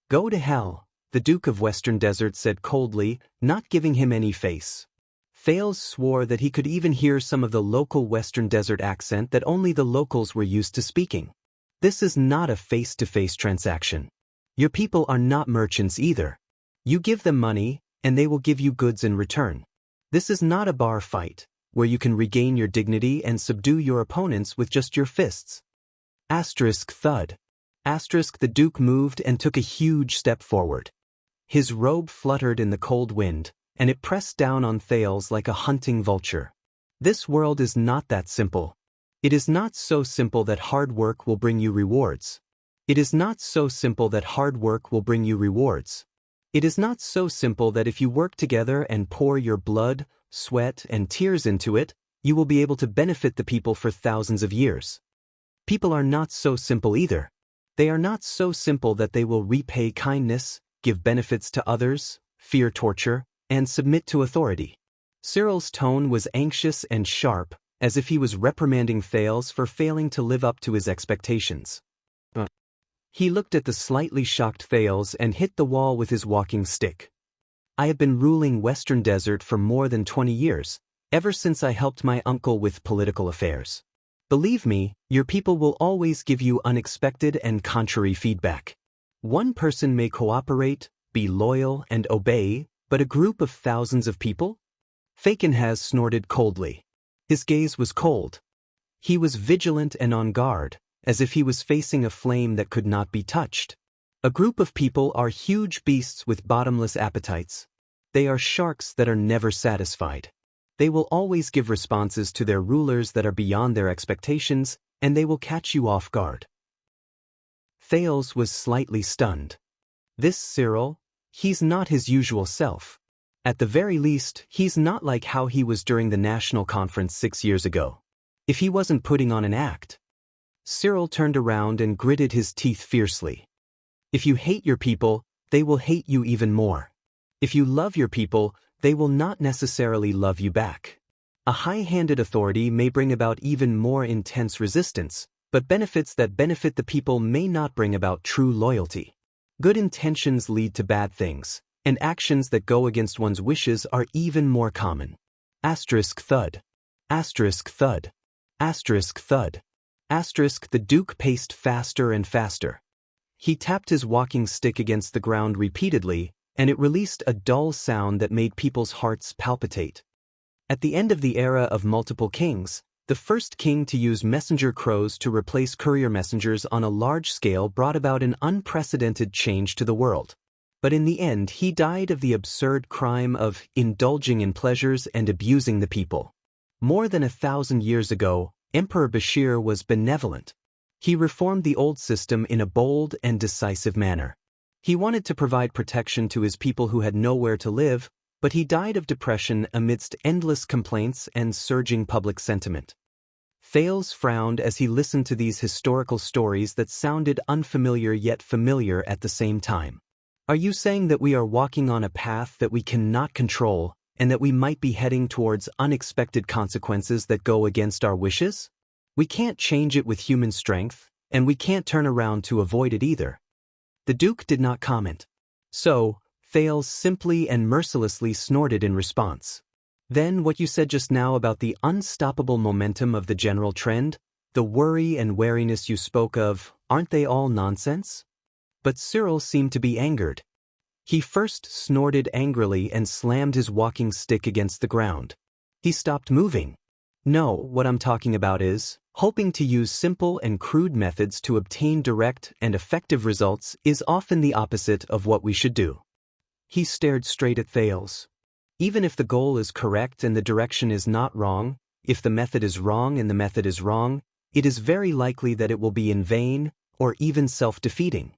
Go to hell, the Duke of Western Desert said coldly, not giving him any face. Thales swore that he could even hear some of the local Western Desert accent that only the locals were used to speaking. This is not a face-to-face transaction. Your people are not merchants either. You give them money, and they will give you goods in return. This is not a bar fight, where you can regain your dignity and subdue your opponents with just your fists. Asterisk thud. Asterisk the Duke moved and took a huge step forward. His robe fluttered in the cold wind, and it pressed down on Thales like a hunting vulture. This world is not that simple. It is not so simple that hard work will bring you rewards. It is not so simple that hard work will bring you rewards. It is not so simple that if you work together and pour your blood, sweat, and tears into it, you will be able to benefit the people for thousands of years. People are not so simple either. They are not so simple that they will repay kindness, give benefits to others, fear torture, and submit to authority. Cyril's tone was anxious and sharp, as if he was reprimanding Thales for failing to live up to his expectations. He looked at the slightly shocked Thales and hit the wall with his walking stick. I have been ruling Western Desert for more than 20 years, ever since I helped my uncle with political affairs. Believe me, your people will always give you unexpected and contrary feedback. One person may cooperate, be loyal, and obey, but a group of thousands of people? Fakenhaz snorted coldly. His gaze was cold. He was vigilant and on guard, as if he was facing a flame that could not be touched. A group of people are huge beasts with bottomless appetites. They are sharks that are never satisfied. They will always give responses to their rulers that are beyond their expectations, and they will catch you off guard. Thales was slightly stunned. This Cyril, he's not his usual self. At the very least, he's not like how he was during the national conference 6 years ago. If he wasn't putting on an act. Cyril turned around and gritted his teeth fiercely. If you hate your people, they will hate you even more. If you love your people, they will not necessarily love you back. A high-handed authority may bring about even more intense resistance, but benefits that benefit the people may not bring about true loyalty. Good intentions lead to bad things, and actions that go against one's wishes are even more common. Asterisk thud. Asterisk thud. Asterisk thud. Asterisk the Duke paced faster and faster. He tapped his walking stick against the ground repeatedly, and it released a dull sound that made people's hearts palpitate. At the end of the era of multiple kings, the first king to use messenger crows to replace courier messengers on a large scale brought about an unprecedented change to the world. But in the end, he died of the absurd crime of indulging in pleasures and abusing the people. More than 1,000 years ago, Emperor Bashir was benevolent. He reformed the old system in a bold and decisive manner. He wanted to provide protection to his people who had nowhere to live, but he died of depression amidst endless complaints and surging public sentiment. Thales frowned as he listened to these historical stories that sounded unfamiliar yet familiar at the same time. Are you saying that we are walking on a path that we cannot control, and that we might be heading towards unexpected consequences that go against our wishes? We can't change it with human strength, and we can't turn around to avoid it either. The Duke did not comment. So, Thales simply and mercilessly snorted in response. Then what you said just now about the unstoppable momentum of the general trend, the worry and wariness you spoke of, aren't they all nonsense? But Cyril seemed to be angered. He first snorted angrily and slammed his walking stick against the ground. He stopped moving. No, what I'm talking about is, hoping to use simple and crude methods to obtain direct and effective results is often the opposite of what we should do. He stared straight at Thales. Even if the goal is correct and the direction is not wrong, if the method is wrong and the method is wrong, it is very likely that it will be in vain, or even self-defeating.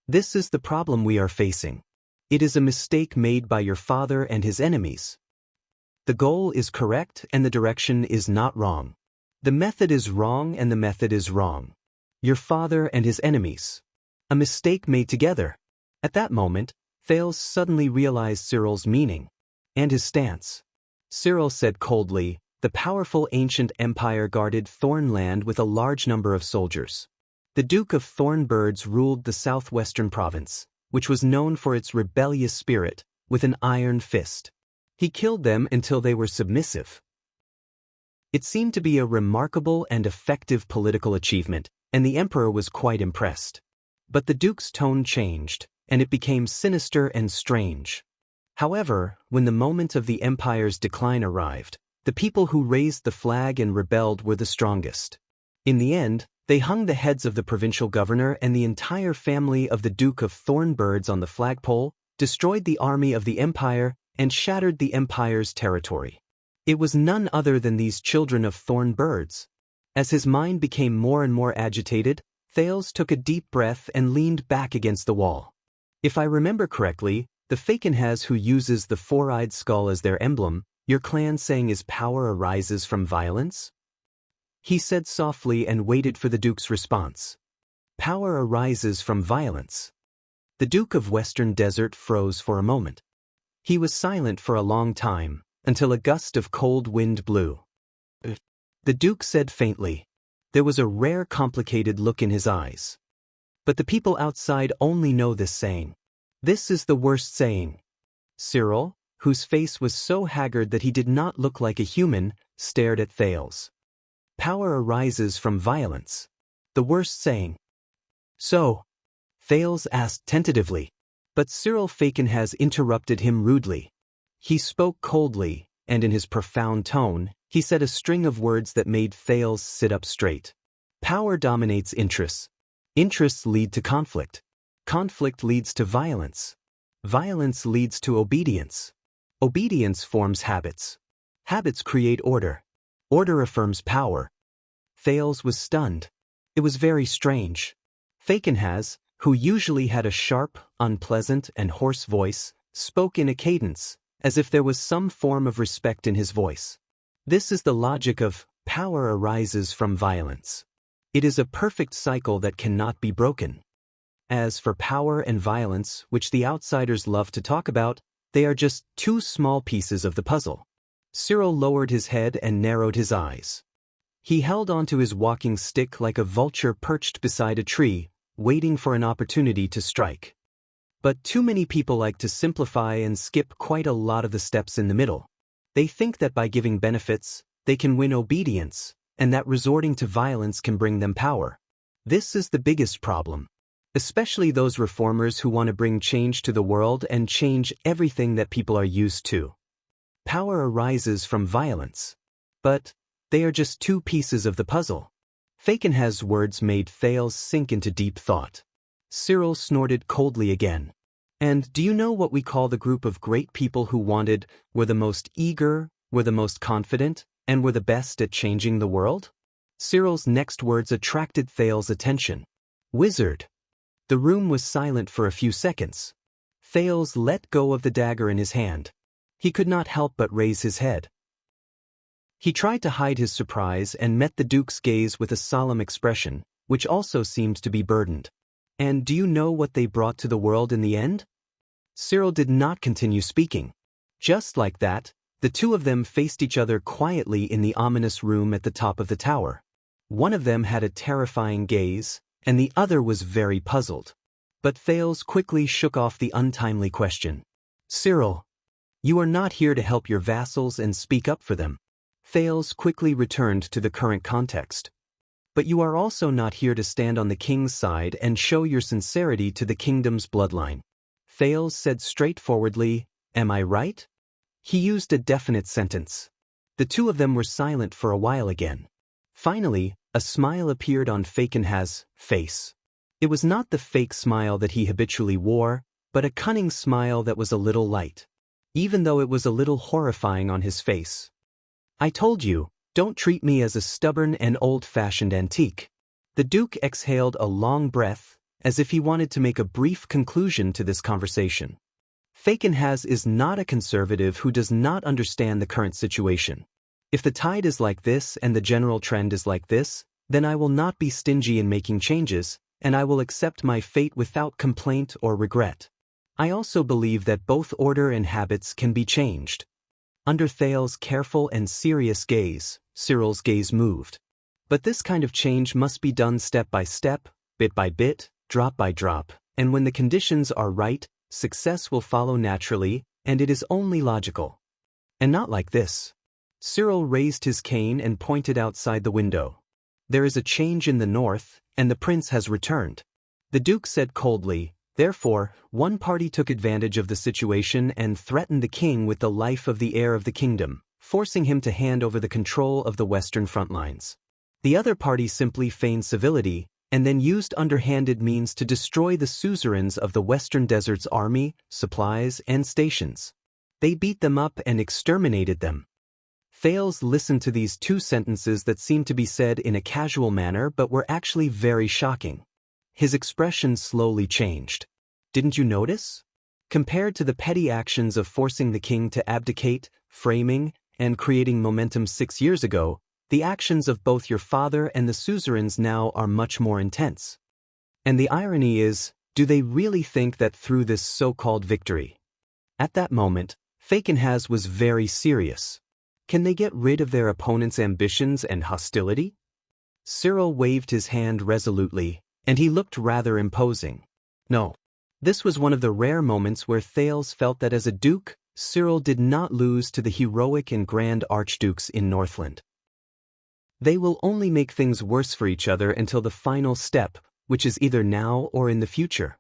This is the problem we are facing. It is a mistake made by your father and his enemies. The goal is correct and the direction is not wrong. The method is wrong and the method is wrong. Your father and his enemies. A mistake made together. At that moment, Thales suddenly realized Cyril's meaning and his stance. Cyril said coldly, "The powerful ancient empire guarded Thornland with a large number of soldiers. The Duke of Thornbirds ruled the southwestern province, which was known for its rebellious spirit, with an iron fist. He killed them until they were submissive." It seemed to be a remarkable and effective political achievement, and the emperor was quite impressed. But the duke's tone changed, and it became sinister and strange. However, when the moment of the empire's decline arrived, the people who raised the flag and rebelled were the strongest. In the end, they hung the heads of the provincial governor and the entire family of the Duke of Thornbirds on the flagpole, destroyed the army of the empire, and shattered the empire's territory. It was none other than these children of Thornbirds. As his mind became more and more agitated, Thales took a deep breath and leaned back against the wall. "If I remember correctly, the Fakenhas who uses the four-eyed skull as their emblem, your clan saying his power arises from violence?" He said softly and waited for the Duke's response. "Power arises from violence." The Duke of Western Desert froze for a moment. He was silent for a long time, until a gust of cold wind blew. The Duke said faintly. There was a rare complicated look in his eyes. "But the people outside only know this saying. This is the worst saying." Cyril, whose face was so haggard that he did not look like a human, stared at Thales. "Power arises from violence. The worst saying." "So?" Thales asked tentatively. But Cyril Fakenhas interrupted him rudely. He spoke coldly, and in his profound tone, he said a string of words that made Thales sit up straight. "Power dominates interests. Interests lead to conflict. Conflict leads to violence. Violence leads to obedience. Obedience forms habits. Habits create order. Order affirms power." Thales was stunned. It was very strange. Fakenhas, who usually had a sharp, unpleasant, and hoarse voice, spoke in a cadence, as if there was some form of respect in his voice. This is the logic of power arises from violence. It is a perfect cycle that cannot be broken. As for power and violence, which the outsiders love to talk about, they are just two small pieces of the puzzle. Cyril lowered his head and narrowed his eyes. He held onto his walking stick like a vulture perched beside a tree, waiting for an opportunity to strike. But too many people like to simplify and skip quite a lot of the steps in the middle. They think that by giving benefits, they can win obedience, and that resorting to violence can bring them power. This is the biggest problem. Especially those reformers who want to bring change to the world and change everything that people are used to. Power arises from violence. But they are just two pieces of the puzzle. Fakenhas' words made Thales sink into deep thought. Cyril snorted coldly again. "And do you know what we call the group of great people who were the most eager, were the most confident, and were the best at changing the world?" Cyril's next words attracted Thales' attention. "Wizard." The room was silent for a few seconds. Thales let go of the dagger in his hand. He could not help but raise his head. He tried to hide his surprise and met the Duke's gaze with a solemn expression, which also seemed to be burdened. "And do you know what they brought to the world in the end?" Cyril did not continue speaking. Just like that, the two of them faced each other quietly in the ominous room at the top of the tower. One of them had a terrifying gaze, and the other was very puzzled. But Thales quickly shook off the untimely question. "Cyril, you are not here to help your vassals and speak up for them." Thales quickly returned to the current context. "But you are also not here to stand on the king's side and show your sincerity to the kingdom's bloodline." Thales said straightforwardly, "Am I right?" He used a definite sentence. The two of them were silent for a while again. Finally, a smile appeared on Fakenhas' face. It was not the fake smile that he habitually wore, but a cunning smile that was a little light, even though it was a little horrifying on his face. "I told you, don't treat me as a stubborn and old-fashioned antique. The Duke exhaled a long breath, as if he wanted to make a brief conclusion to this conversation. Falkenhaz is not a conservative who does not understand the current situation. If the tide is like this and the general trend is like this, then I will not be stingy in making changes, and I will accept my fate without complaint or regret. I also believe that both order and habits can be changed. Under Thales's careful and serious gaze, Cyril's gaze moved. But this kind of change must be done step by step, bit by bit, drop by drop, and when the conditions are right, success will follow naturally, and it is only logical. And not like this. Cyril raised his cane and pointed outside the window. There is a change in the north, and the prince has returned. The Duke said coldly, therefore, one party took advantage of the situation and threatened the king with the life of the heir of the kingdom, forcing him to hand over the control of the western front lines. The other party simply feigned civility, and then used underhanded means to destroy the suzerains of the western desert's army, supplies, and stations. They beat them up and exterminated them. Thales listened to these two sentences that seemed to be said in a casual manner but were actually very shocking. His expression slowly changed. Didn't you notice? Compared to the petty actions of forcing the king to abdicate, framing, and creating momentum 6 years ago, the actions of both your father and the suzerains now are much more intense. And the irony is, do they really think that through this so-called victory? At that moment, Falkenhaz was very serious. Can they get rid of their opponent's ambitions and hostility? Cyril waved his hand resolutely, and he looked rather imposing. No. This was one of the rare moments where Thales felt that as a duke, Cyril did not lose to the heroic and grand archdukes in Northland. They will only make things worse for each other until the final step, which is either now or in the future.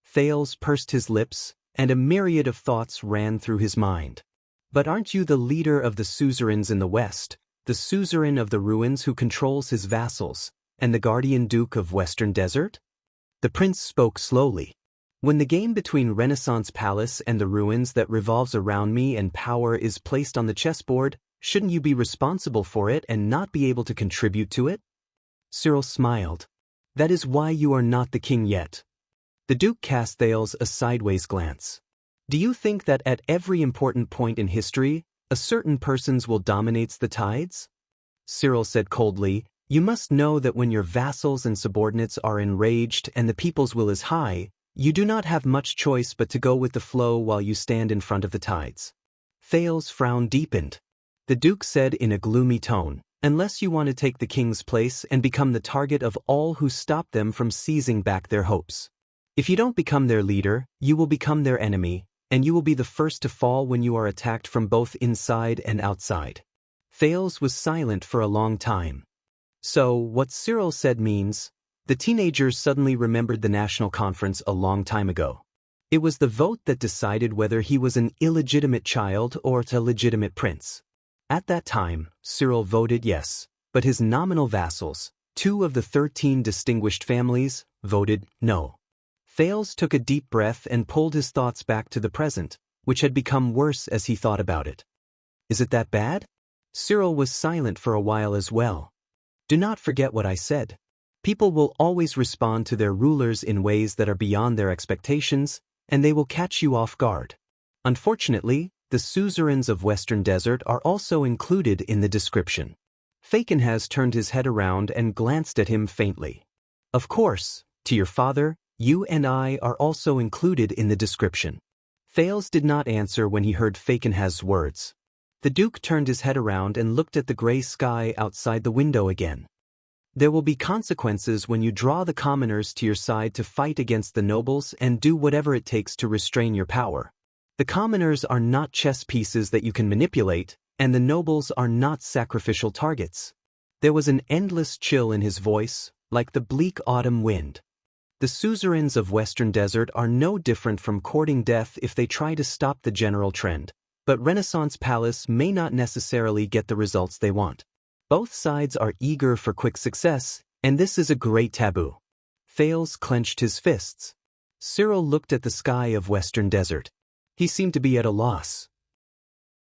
Thales pursed his lips, and a myriad of thoughts ran through his mind. But aren't you the leader of the suzerains in the west, the suzerain of the ruins who controls his vassals, and the guardian duke of Western Desert? The prince spoke slowly. When the game between Renaissance Palace and the ruins that revolves around me and power is placed on the chessboard, shouldn't you be responsible for it and not be able to contribute to it? Cyril smiled. That is why you are not the king yet. The Duke cast Thales a sideways glance. Do you think that at every important point in history, a certain person's will dominates the tides? Cyril said coldly, you must know that when your vassals and subordinates are enraged and the people's will is high, you do not have much choice but to go with the flow while you stand in front of the tides. Thales' frown deepened. The Duke said in a gloomy tone, unless you want to take the king's place and become the target of all who stop them from seizing back their hopes. If you don't become their leader, you will become their enemy, and you will be the first to fall when you are attacked from both inside and outside. Thales was silent for a long time. So, what Cyril said means, the teenagers suddenly remembered the national conference a long time ago. It was the vote that decided whether he was an illegitimate child or a legitimate prince. At that time, Cyril voted yes, but his nominal vassals, 2 of the 13 distinguished families, voted no. Thales took a deep breath and pulled his thoughts back to the present, which had become worse as he thought about it. Is it that bad? Cyril was silent for a while as well. Do not forget what I said. People will always respond to their rulers in ways that are beyond their expectations, and they will catch you off guard. Unfortunately, the suzerains of Western Desert are also included in the description. Falkenhaz turned his head around and glanced at him faintly. Of course, to your father, you and I are also included in the description. Thales did not answer when he heard Falkenhaz's words. The Duke turned his head around and looked at the gray sky outside the window again. There will be consequences when you draw the commoners to your side to fight against the nobles and do whatever it takes to restrain your power. The commoners are not chess pieces that you can manipulate, and the nobles are not sacrificial targets. There was an endless chill in his voice, like the bleak autumn wind. The suzerains of Western Desert are no different from courting death if they try to stop the general trend, but Renaissance Palace may not necessarily get the results they want. Both sides are eager for quick success, and this is a great taboo. Thales clenched his fists. Cyril looked at the sky of Western Desert. He seemed to be at a loss.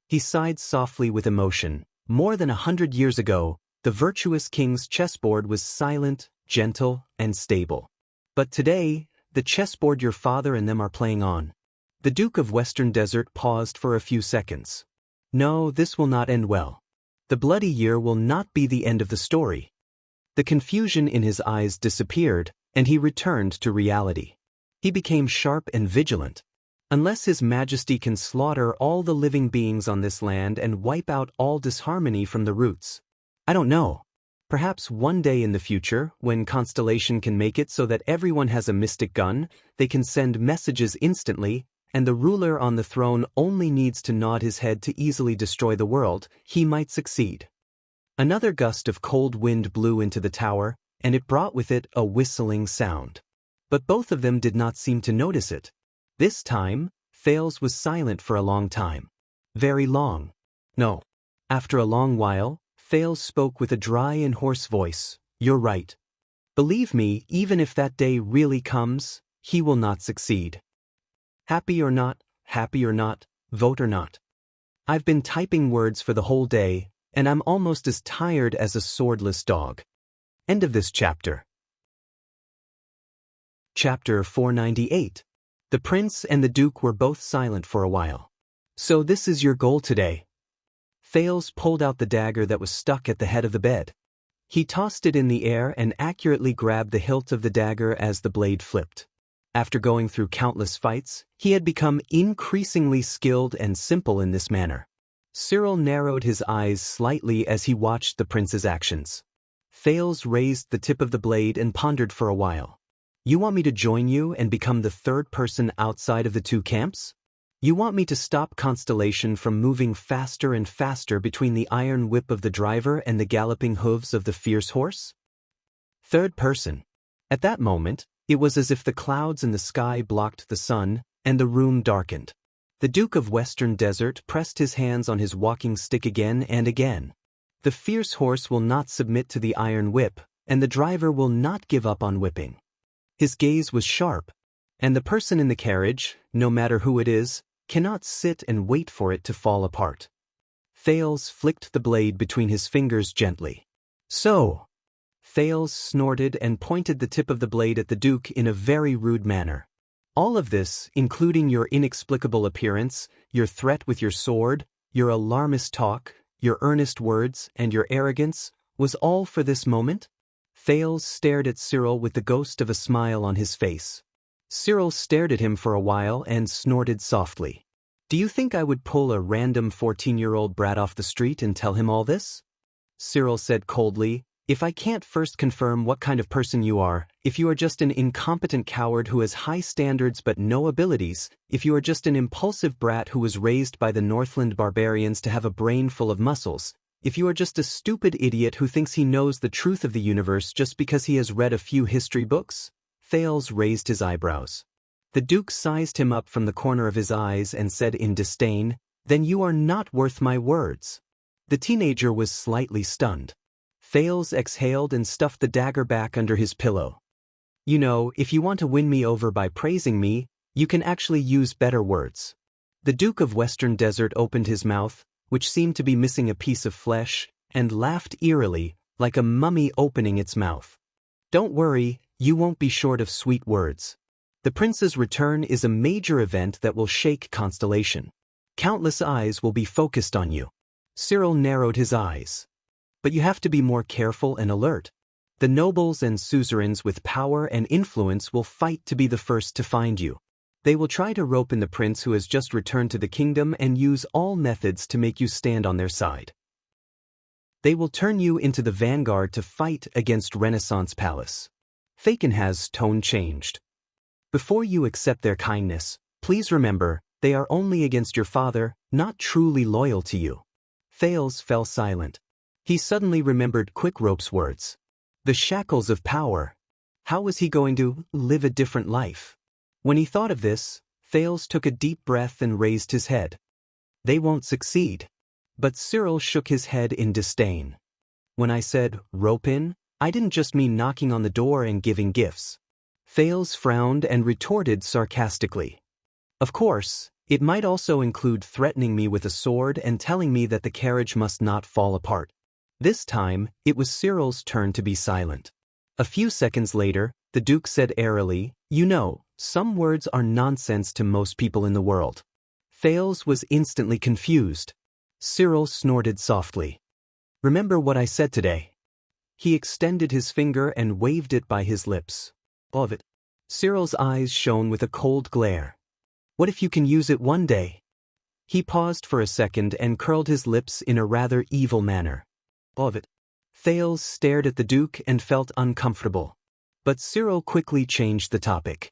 He sighed softly with emotion. More than 100 years ago, the virtuous king's chessboard was silent, gentle, and stable. But today, the chessboard your father and them are playing on. The Duke of Western Desert paused for a few seconds. No, this will not end well. The bloody year will not be the end of the story. The confusion in his eyes disappeared, and he returned to reality. He became sharp and vigilant. Unless His Majesty can slaughter all the living beings on this land and wipe out all disharmony from the roots. I don't know. Perhaps one day in the future, when Constellation can make it so that everyone has a mystic gun, they can send messages instantly, and the ruler on the throne only needs to nod his head to easily destroy the world, he might succeed. Another gust of cold wind blew into the tower, and it brought with it a whistling sound. But both of them did not seem to notice it. This time, Thales was silent for a long time. Very long. No. After a long while, Thales spoke with a dry and hoarse voice. You're right. Believe me, even if that day really comes, he will not succeed. Happy or not, vote or not. I've been typing words for the whole day, and I'm almost as tired as a swordless dog. End of this chapter. Chapter 498. The prince and the duke were both silent for a while. So this is your goal today? Thales pulled out the dagger that was stuck at the head of the bed. He tossed it in the air and accurately grabbed the hilt of the dagger as the blade flipped. After going through countless fights, he had become increasingly skilled and simple in this manner. Cyril narrowed his eyes slightly as he watched the prince's actions. Thales raised the tip of the blade and pondered for a while. You want me to join you and become the third person outside of the two camps? You want me to stop Constellation from moving faster and faster between the iron whip of the driver and the galloping hooves of the fierce horse? Third person. At that moment, it was as if the clouds in the sky blocked the sun, and the room darkened. The Duke of Western Desert pressed his hands on his walking stick again and again. The fierce horse will not submit to the iron whip, and the driver will not give up on whipping. His gaze was sharp, and the person in the carriage, no matter who it is, cannot sit and wait for it to fall apart. Thales flicked the blade between his fingers gently. So. Thales snorted and pointed the tip of the blade at the Duke in a very rude manner. All of this, including your inexplicable appearance, your threat with your sword, your alarmist talk, your earnest words, and your arrogance, was all for this moment? Thales stared at Cyril with the ghost of a smile on his face. Cyril stared at him for a while and snorted softly. Do you think I would pull a random 14-year-old brat off the street and tell him all this? Cyril said coldly, if I can't first confirm what kind of person you are, if you are just an incompetent coward who has high standards but no abilities, if you are just an impulsive brat who was raised by the Northland barbarians to have a brain full of muscles, if you are just a stupid idiot who thinks he knows the truth of the universe just because he has read a few history books? Thales raised his eyebrows. The Duke sized him up from the corner of his eyes and said in disdain, then you are not worth my words. The teenager was slightly stunned. Thales exhaled and stuffed the dagger back under his pillow. You know, if you want to win me over by praising me, you can actually use better words. The Duke of Western Desert opened his mouth, which seemed to be missing a piece of flesh, and laughed eerily, like a mummy opening its mouth. Don't worry, you won't be short of sweet words. The prince's return is a major event that will shake Constellation. Countless eyes will be focused on you. Cyril narrowed his eyes. But you have to be more careful and alert. The nobles and suzerains with power and influence will fight to be the first to find you. They will try to rope in the prince who has just returned to the kingdom and use all methods to make you stand on their side. They will turn you into the vanguard to fight against Renaissance Palace. Fakenhaz's tone changed. Before you accept their kindness, please remember, they are only against your father, not truly loyal to you. Thales fell silent. He suddenly remembered Quickrope's words. The shackles of power. How was he going to live a different life? When he thought of this, Thales took a deep breath and raised his head. They won't succeed. But Cyril shook his head in disdain. When I said rope in, I didn't just mean knocking on the door and giving gifts. Thales frowned and retorted sarcastically. Of course, it might also include threatening me with a sword and telling me that the carriage must not fall apart. This time, it was Cyril's turn to be silent. A few seconds later, the Duke said airily, "You know, some words are nonsense to most people in the world." Thales was instantly confused. Cyril snorted softly. "Remember what I said today?" He extended his finger and waved it by his lips. "Of it." Cyril's eyes shone with a cold glare. "What if you can use it one day?" He paused for a second and curled his lips in a rather evil manner. "Of it." Thales stared at the Duke and felt uncomfortable. But Cyril quickly changed the topic.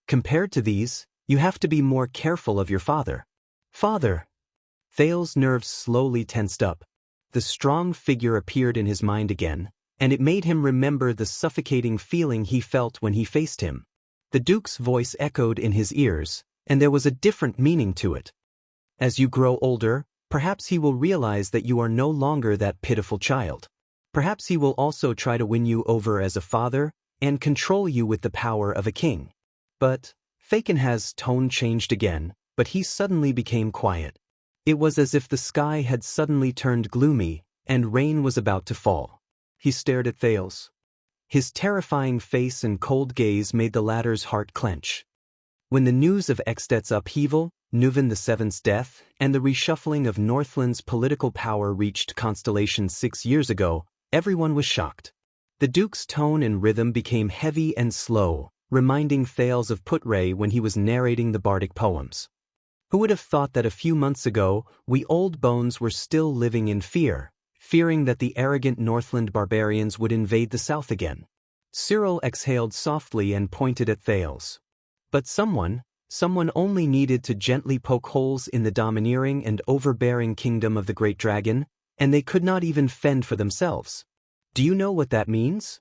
"Compared to these, you have to be more careful of your father." "Father?" Thales' nerves slowly tensed up. The strong figure appeared in his mind again, and it made him remember the suffocating feeling he felt when he faced him. The Duke's voice echoed in his ears, and there was a different meaning to it. "As you grow older, perhaps he will realize that you are no longer that pitiful child. Perhaps he will also try to win you over as a father and control you with the power of a king." But Falcon's tone changed again, but he suddenly became quiet. It was as if the sky had suddenly turned gloomy, and rain was about to fall. He stared at Thales. His terrifying face and cold gaze made the latter's heart clench. When the news of Extet's upheaval, Nuvan VII's death, and the reshuffling of Northland's political power reached Constellation 6 years ago, everyone was shocked. The Duke's tone and rhythm became heavy and slow, reminding Thales of Putray when he was narrating the bardic poems. Who would have thought that a few months ago, we old bones were still living in fear, fearing that the arrogant Northland barbarians would invade the south again? Cyril exhaled softly and pointed at Thales. But someone only needed to gently poke holes in the domineering and overbearing kingdom of the Great Dragon, and they could not even fend for themselves. Do you know what that means?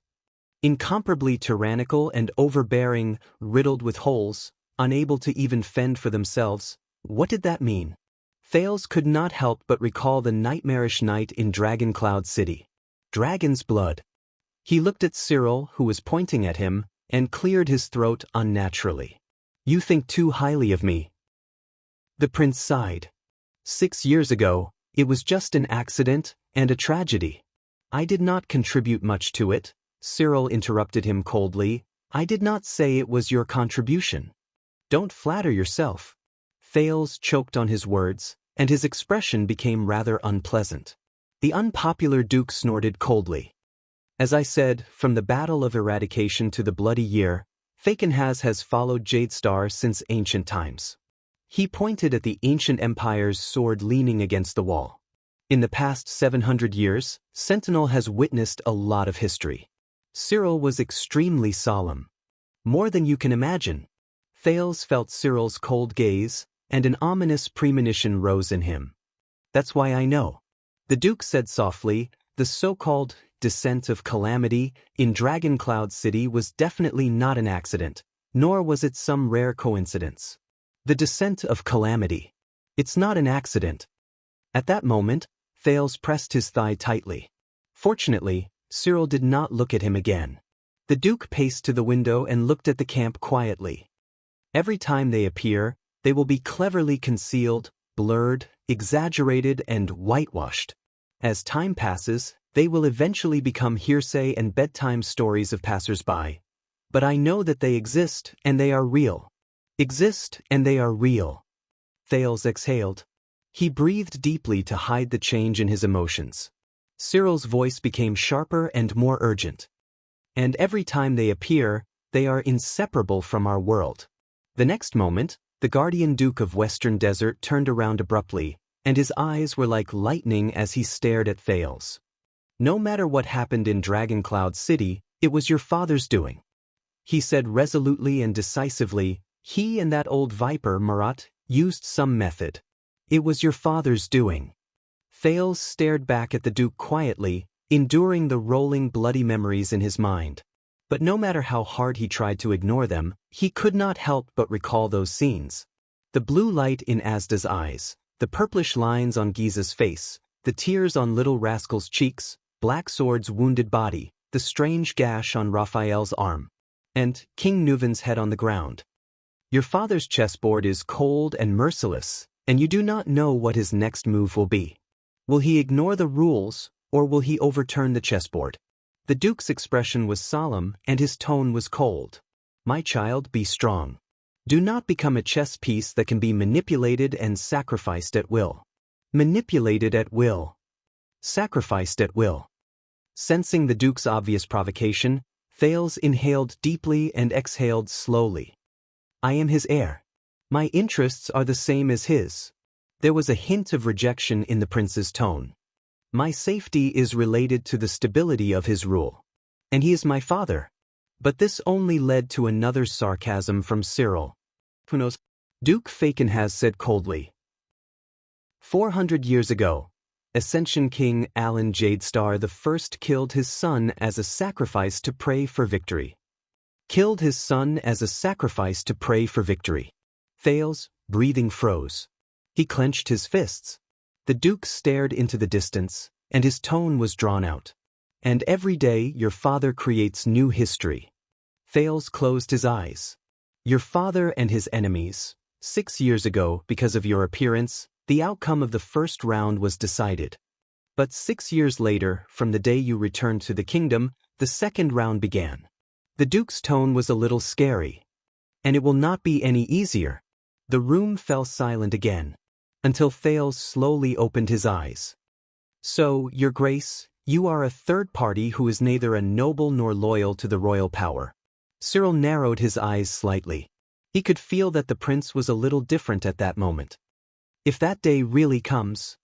Incomparably tyrannical and overbearing, riddled with holes, unable to even fend for themselves. What did that mean? Thales could not help but recall the nightmarish night in Dragoncloud City. Dragon's blood. He looked at Cyril, who was pointing at him, and cleared his throat unnaturally. "You think too highly of me." The prince sighed. 6 years ago, it was just an accident and a tragedy. "I did not contribute much to it," Cyril interrupted him coldly. "I did not say it was your contribution. Don't flatter yourself." Thales choked on his words, and his expression became rather unpleasant. The unpopular Duke snorted coldly. "As I said, from the Battle of Eradication to the Bloody Year, Falcon's has followed Jadestar since ancient times." He pointed at the ancient empire's sword leaning against the wall. "In the past 700 years, Sentinel has witnessed a lot of history." Cyril was extremely solemn. "More than you can imagine." Thales felt Cyril's cold gaze, and an ominous premonition rose in him. "That's why I know." The Duke said softly, "The so-called descent of calamity in Dragoncloud City was definitely not an accident, nor was it some rare coincidence. The descent of calamity. It's not an accident." At that moment, Thales pressed his thigh tightly. Fortunately, Cyril did not look at him again. The Duke paced to the window and looked at the camp quietly. "Every time they appear, they will be cleverly concealed, blurred, exaggerated, and whitewashed. As time passes, they will eventually become hearsay and bedtime stories of passers-by. But I know that they exist, and they are real. Exist, and they are real." Thales exhaled. He breathed deeply to hide the change in his emotions. Cyril's voice became sharper and more urgent. "And every time they appear, they are inseparable from our world." The next moment, the Guardian Duke of Western Desert turned around abruptly, and his eyes were like lightning as he stared at Thales. "No matter what happened in Dragoncloud City, it was your father's doing," he said resolutely and decisively. "He and that old viper, Marat, used some method. It was your father's doing." Thales stared back at the Duke quietly, enduring the rolling bloody memories in his mind. But no matter how hard he tried to ignore them, he could not help but recall those scenes. The blue light in Asda's eyes, the purplish lines on Giza's face, the tears on Little Rascal's cheeks, Black Sword's wounded body, the strange gash on Raphael's arm, and King Nuvan's head on the ground. Your father's chessboard is cold and merciless, and you do not know what his next move will be. Will he ignore the rules, or will he overturn the chessboard? The Duke's expression was solemn and his tone was cold. My child, be strong. Do not become a chess piece that can be manipulated and sacrificed at will. Manipulated at will. Sacrificed at will. Sensing the Duke's obvious provocation, Thales inhaled deeply and exhaled slowly. I am his heir. My interests are the same as his. There was a hint of rejection in the prince's tone. My safety is related to the stability of his rule. And he is my father. But this only led to another sarcasm from Cyril. Who knows? Duke Fakenhas said coldly. 400 years ago, Ascension King Alan Jadestar I killed his son as a sacrifice to pray for victory. Killed his son as a sacrifice to pray for victory. Thales, breathing froze. He clenched his fists. The Duke stared into the distance, and his tone was drawn out. And every day your father creates new history. Thales closed his eyes. Your father and his enemies. 6 years ago, because of your appearance, the outcome of the first round was decided. But 6 years later, from the day you returned to the kingdom, the second round began. The Duke's tone was a little scary. And it will not be any easier. The room fell silent again, until Thales slowly opened his eyes. So, Your Grace, you are a third party who is neither a noble nor loyal to the royal power. Cyril narrowed his eyes slightly. He could feel that the prince was a little different at that moment. If that day really comes...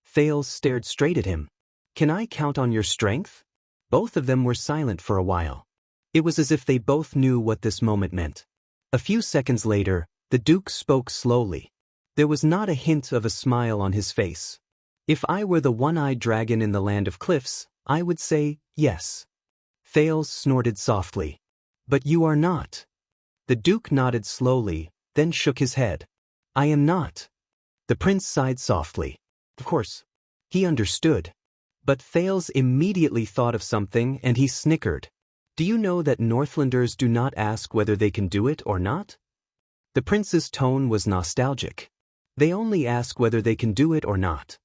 Thales stared straight at him. Can I count on your strength? Both of them were silent for a while. It was as if they both knew what this moment meant. A few seconds later, the Duke spoke slowly. There was not a hint of a smile on his face. If I were the one-eyed dragon in the land of cliffs, I would say yes. Thales snorted softly. But you are not. The Duke nodded slowly, then shook his head. I am not. The prince sighed softly. Of course. He understood. But Thales immediately thought of something and he snickered. Do you know that Northlanders do not ask whether they can do it or not? The prince's tone was nostalgic. They only ask whether they can do it or not.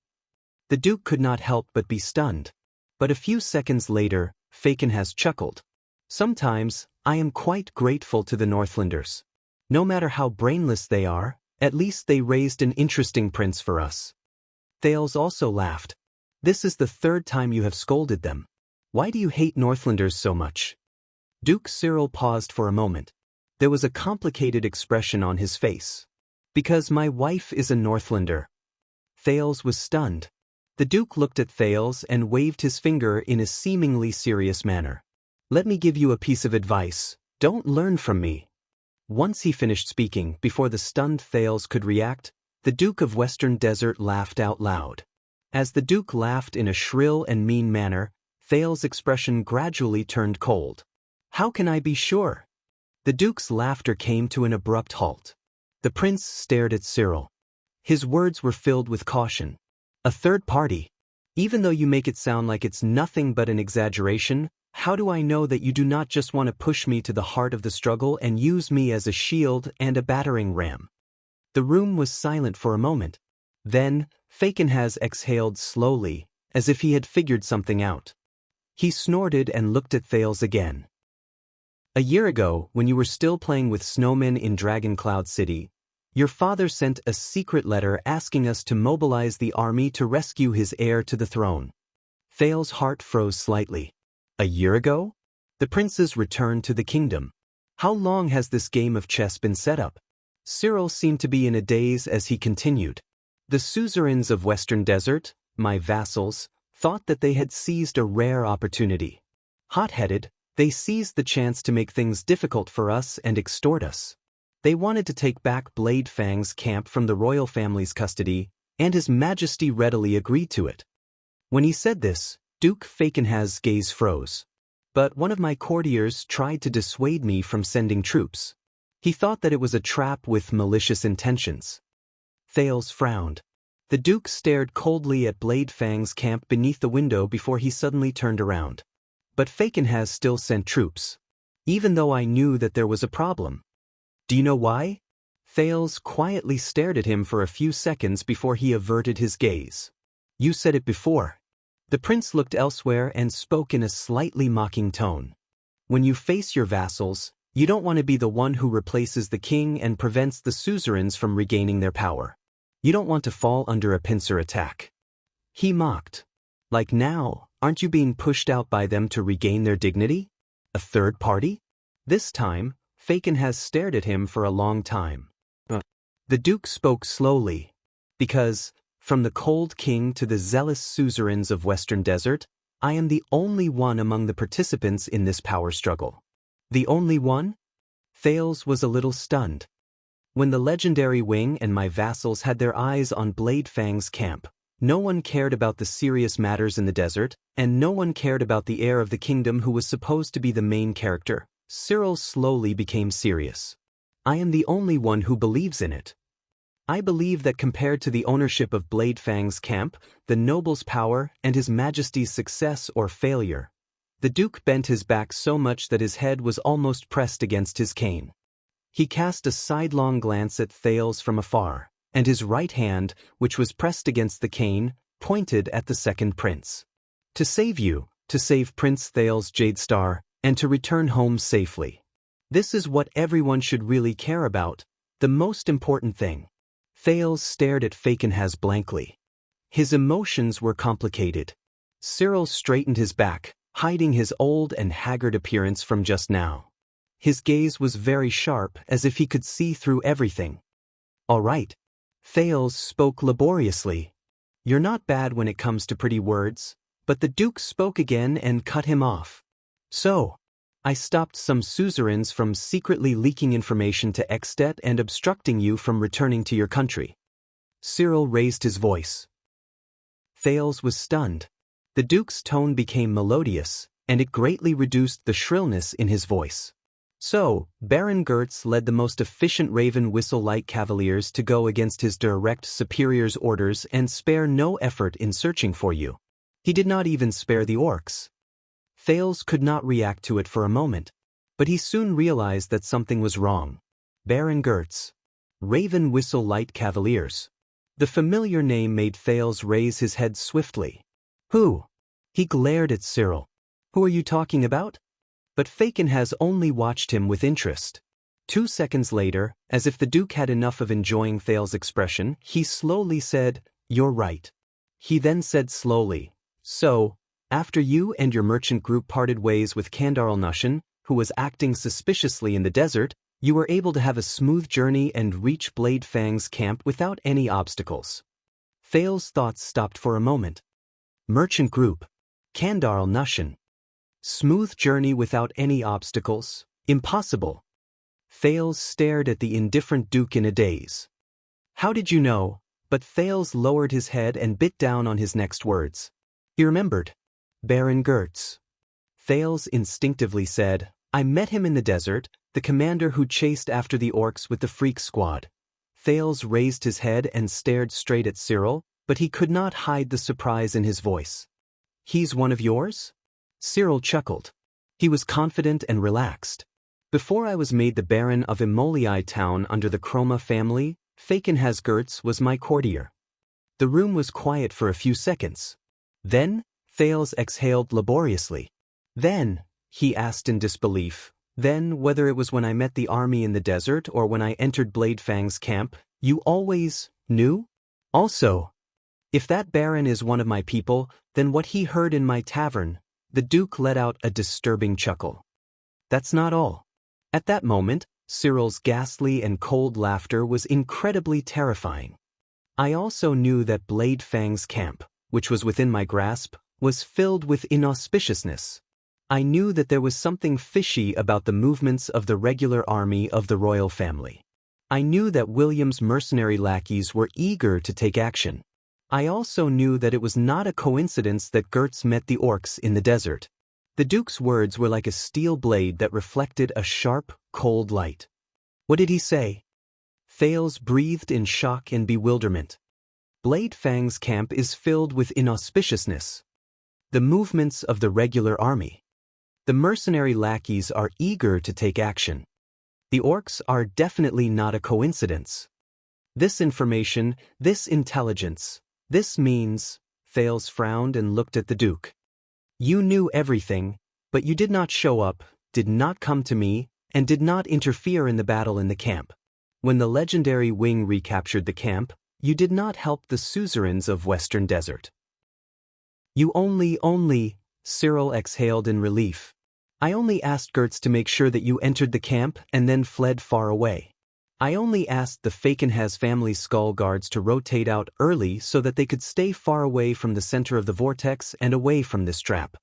The Duke could not help but be stunned. But a few seconds later, Fakenhas chuckled. Sometimes, I am quite grateful to the Northlanders. No matter how brainless they are, at least they raised an interesting prince for us. Thales also laughed. This is the third time you have scolded them. Why do you hate Northlanders so much? Duke Cyril paused for a moment. There was a complicated expression on his face. Because my wife is a Northlander. Thales was stunned. The Duke looked at Thales and waved his finger in a seemingly serious manner. Let me give you a piece of advice. Don't learn from me. Once he finished speaking, before the stunned Thales could react, the Duke of Western Desert laughed out loud. As the Duke laughed in a shrill and mean manner, Thales' expression gradually turned cold. How can I be sure? The Duke's laughter came to an abrupt halt. The prince stared at Cyril. His words were filled with caution. A third party. Even though you make it sound like it's nothing but an exaggeration, how do I know that you do not just want to push me to the heart of the struggle and use me as a shield and a battering ram? The room was silent for a moment. Then, Fakenhas exhaled slowly, as if he had figured something out. He snorted and looked at Thales again. A year ago, when you were still playing with snowmen in Dragon Cloud City, your father sent a secret letter asking us to mobilize the army to rescue his heir to the throne. Thales' heart froze slightly. A year ago? The prince's return to the kingdom. How long has this game of chess been set up? Cyril seemed to be in a daze as he continued. The suzerains of Western Desert, my vassals, thought that they had seized a rare opportunity. Hot-headed, they seized the chance to make things difficult for us and extort us. They wanted to take back Blade Fang's camp from the royal family's custody, and His Majesty readily agreed to it. When he said this, Duke Fakenhas' gaze froze. But one of my courtiers tried to dissuade me from sending troops. He thought that it was a trap with malicious intentions. Thales frowned. The Duke stared coldly at Blade Fang's camp beneath the window before he suddenly turned around. But Fakenhas still sent troops. Even though I knew that there was a problem. Do you know why? Thales quietly stared at him for a few seconds before he averted his gaze. You said it before. The prince looked elsewhere and spoke in a slightly mocking tone. When you face your vassals, you don't want to be the one who replaces the king and prevents the suzerains from regaining their power. You don't want to fall under a pincer attack. He mocked. Like now, aren't you being pushed out by them to regain their dignity? A third party? This time, Xianxia stared at him for a long time. The duke spoke slowly. Because, from the cold king to the zealous suzerains of Western Desert, I am the only one among the participants in this power struggle. The only one? Thales was a little stunned. When the legendary wing and my vassals had their eyes on Blade Fang's camp, no one cared about the serious matters in the desert, and no one cared about the heir of the kingdom who was supposed to be the main character. Cyril slowly became serious. I am the only one who believes in it. I believe that compared to the ownership of Blade Fang's camp, the noble's power, and His Majesty's success or failure, the duke bent his back so much that his head was almost pressed against his cane. He cast a sidelong glance at Thales from afar, and his right hand, which was pressed against the cane, pointed at the second prince. To save you, to save Prince Thales Jadestar, and to return home safely. This is what everyone should really care about, the most important thing. Thales stared at Xianxia blankly. His emotions were complicated. Cyril straightened his back, hiding his old and haggard appearance from just now. His gaze was very sharp, as if he could see through everything. All right. Thales spoke laboriously. You're not bad when it comes to pretty words, but the duke spoke again and cut him off. So, I stopped some suzerains from secretly leaking information to Extet and obstructing you from returning to your country. Cyril raised his voice. Thales was stunned. The duke's tone became melodious, and it greatly reduced the shrillness in his voice. So, Baron Gertz led the most efficient Raven Whistle-like cavaliers to go against his direct superior's orders and spare no effort in searching for you. He did not even spare the orcs. Thales could not react to it for a moment, but he soon realized that something was wrong. Baron Gertz. Raven Whistle Light Cavaliers. The familiar name made Thales raise his head swiftly. Who? He glared at Cyril. Who are you talking about? But Xianxia only watched him with interest. 2 seconds later, as if the duke had enough of enjoying Thales' expression, he slowly said, You're right. He then said slowly, So, after you and your merchant group parted ways with Kandarl Nushin, who was acting suspiciously in the desert, you were able to have a smooth journey and reach Blade Fang's camp without any obstacles. Thales' thoughts stopped for a moment. Merchant group. Kandarl Nushin. Smooth journey without any obstacles? Impossible. Thales stared at the indifferent duke in a daze. How did you know? But Thales lowered his head and bit down on his next words. He remembered. Baron Gertz. Thales instinctively said, I met him in the desert, the commander who chased after the orcs with the freak squad. Thales raised his head and stared straight at Cyril, but he could not hide the surprise in his voice. He's one of yours? Cyril chuckled. He was confident and relaxed. Before I was made the Baron of Emolii town under the Chroma family, Xianxia Gertz was my courtier. The room was quiet for a few seconds. Then, Thales exhaled laboriously. Then, he asked in disbelief, then whether it was when I met the army in the desert or when I entered Blade Fang's camp, you always knew? Also, if that Baron is one of my people, then what he heard in my tavern, the Duke let out a disturbing chuckle. That's not all. At that moment, Cyril's ghastly and cold laughter was incredibly terrifying. I also knew that Blade Fang's camp, which was within my grasp, was filled with inauspiciousness. I knew that there was something fishy about the movements of the regular army of the royal family. I knew that William's mercenary lackeys were eager to take action. I also knew that it was not a coincidence that Gertz met the orcs in the desert. The Duke's words were like a steel blade that reflected a sharp, cold light. What did he say? Thales breathed in shock and bewilderment. Blade Fang's camp is filled with inauspiciousness. The movements of the regular army. The mercenary lackeys are eager to take action. The orcs are definitely not a coincidence. This information, this intelligence, this means, Thales frowned and looked at the Duke. You knew everything, but you did not show up, did not come to me, and did not interfere in the battle in the camp. When the legendary wing recaptured the camp, you did not help the suzerains of Western Desert. You only, Cyril exhaled in relief. I only asked Gertz to make sure that you entered the camp and then fled far away. I only asked the Fakenhas family skull guards to rotate out early so that they could stay far away from the center of the vortex and away from this trap.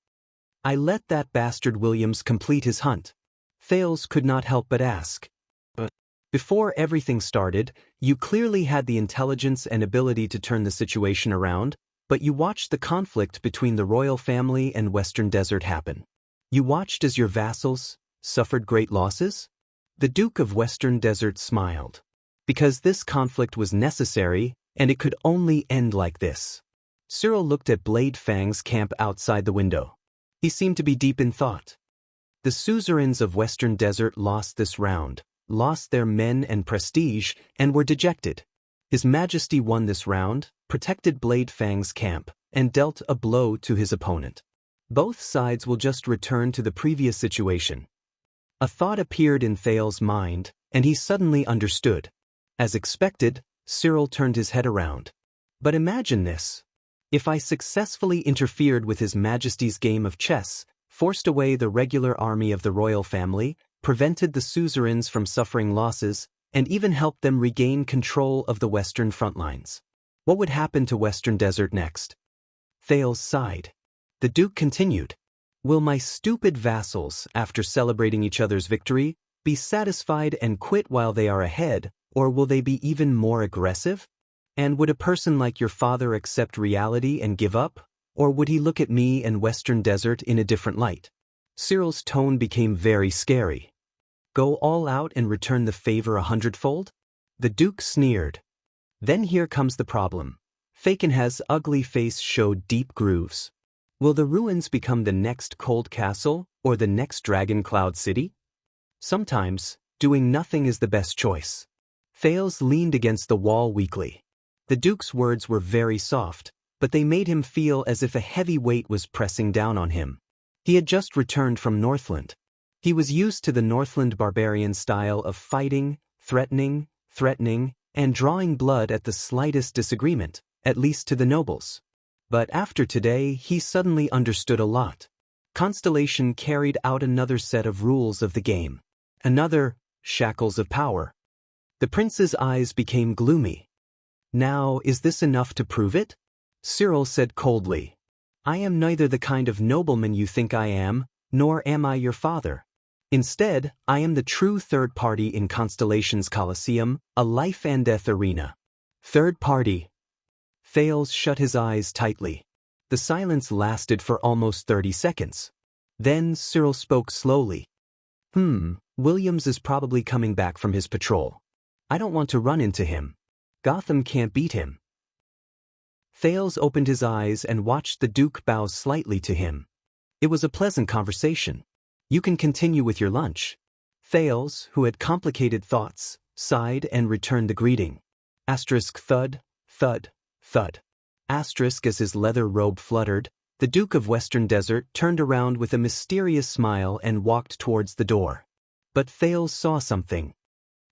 I let that bastard Williams complete his hunt. Thales could not help but ask. But before everything started, you clearly had the intelligence and ability to turn the situation around, but you watched the conflict between the royal family and Western Desert happen. You watched as your vassals suffered great losses? The Duke of Western Desert smiled. Because this conflict was necessary, and it could only end like this. Cyril looked at Blade Fang's camp outside the window. He seemed to be deep in thought. The suzerains of Western Desert lost this round, lost their men and prestige, and were dejected. His Majesty won this round, protected Blade Fang's camp, and dealt a blow to his opponent. Both sides will just return to the previous situation. A thought appeared in Thales' mind, and he suddenly understood. As expected, Cyril turned his head around. But imagine this. If I successfully interfered with His Majesty's game of chess, forced away the regular army of the royal family, prevented the suzerains from suffering losses, and even helped them regain control of the western front lines. What would happen to Western Desert next? Thales sighed. The Duke continued. Will my stupid vassals, after celebrating each other's victory, be satisfied and quit while they are ahead, or will they be even more aggressive? And would a person like your father accept reality and give up, or would he look at me and Western Desert in a different light? Cyril's tone became very scary. Go all out and return the favor 100-fold? The Duke sneered. Then here comes the problem. Fakenhas' ugly face showed deep grooves. Will the ruins become the next Cold Castle or the next Dragon Cloud City? Sometimes, doing nothing is the best choice. Thales leaned against the wall weakly. The Duke's words were very soft, but they made him feel as if a heavy weight was pressing down on him. He had just returned from Northland. He was used to the Northland barbarian style of fighting, threatening, and drawing blood at the slightest disagreement, at least to the nobles. But after today, he suddenly understood a lot. Constellation carried out another set of rules of the game. Another, shackles of power. The prince's eyes became gloomy. Now, is this enough to prove it? Cyril said coldly. I am neither the kind of nobleman you think I am, nor am I your father. Instead, I am the true third party in Constellation's Colosseum, a life and death arena. Third party. Thales shut his eyes tightly. The silence lasted for almost 30 seconds. Then Cyril spoke slowly. Williams is probably coming back from his patrol. I don't want to run into him. Gotham can't beat him. Thales opened his eyes and watched the Duke bow slightly to him. It was a pleasant conversation. You can continue with your lunch. Thales, who had complicated thoughts, sighed and returned the greeting. Asterisk thud, thud, thud. Asterisk as his leather robe fluttered, the Duke of Western Desert turned around with a mysterious smile and walked towards the door. But Thales saw something.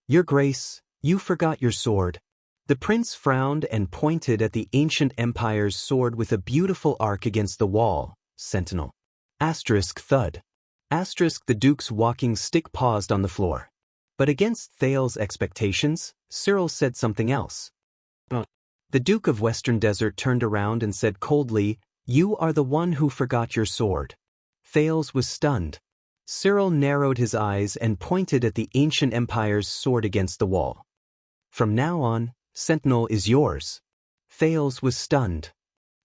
Your Grace, you forgot your sword. The prince frowned and pointed at the ancient empire's sword with a beautiful arc against the wall, sentinel. Asterisk thud. Asterisk the Duke's walking stick paused on the floor. But against Thales' expectations, Cyril said something else. The Duke of Western Desert turned around and said coldly, You are the one who forgot your sword. Thales was stunned. Cyril narrowed his eyes and pointed at the ancient empire's sword against the wall. From now on, Sentinel is yours. Thales was stunned.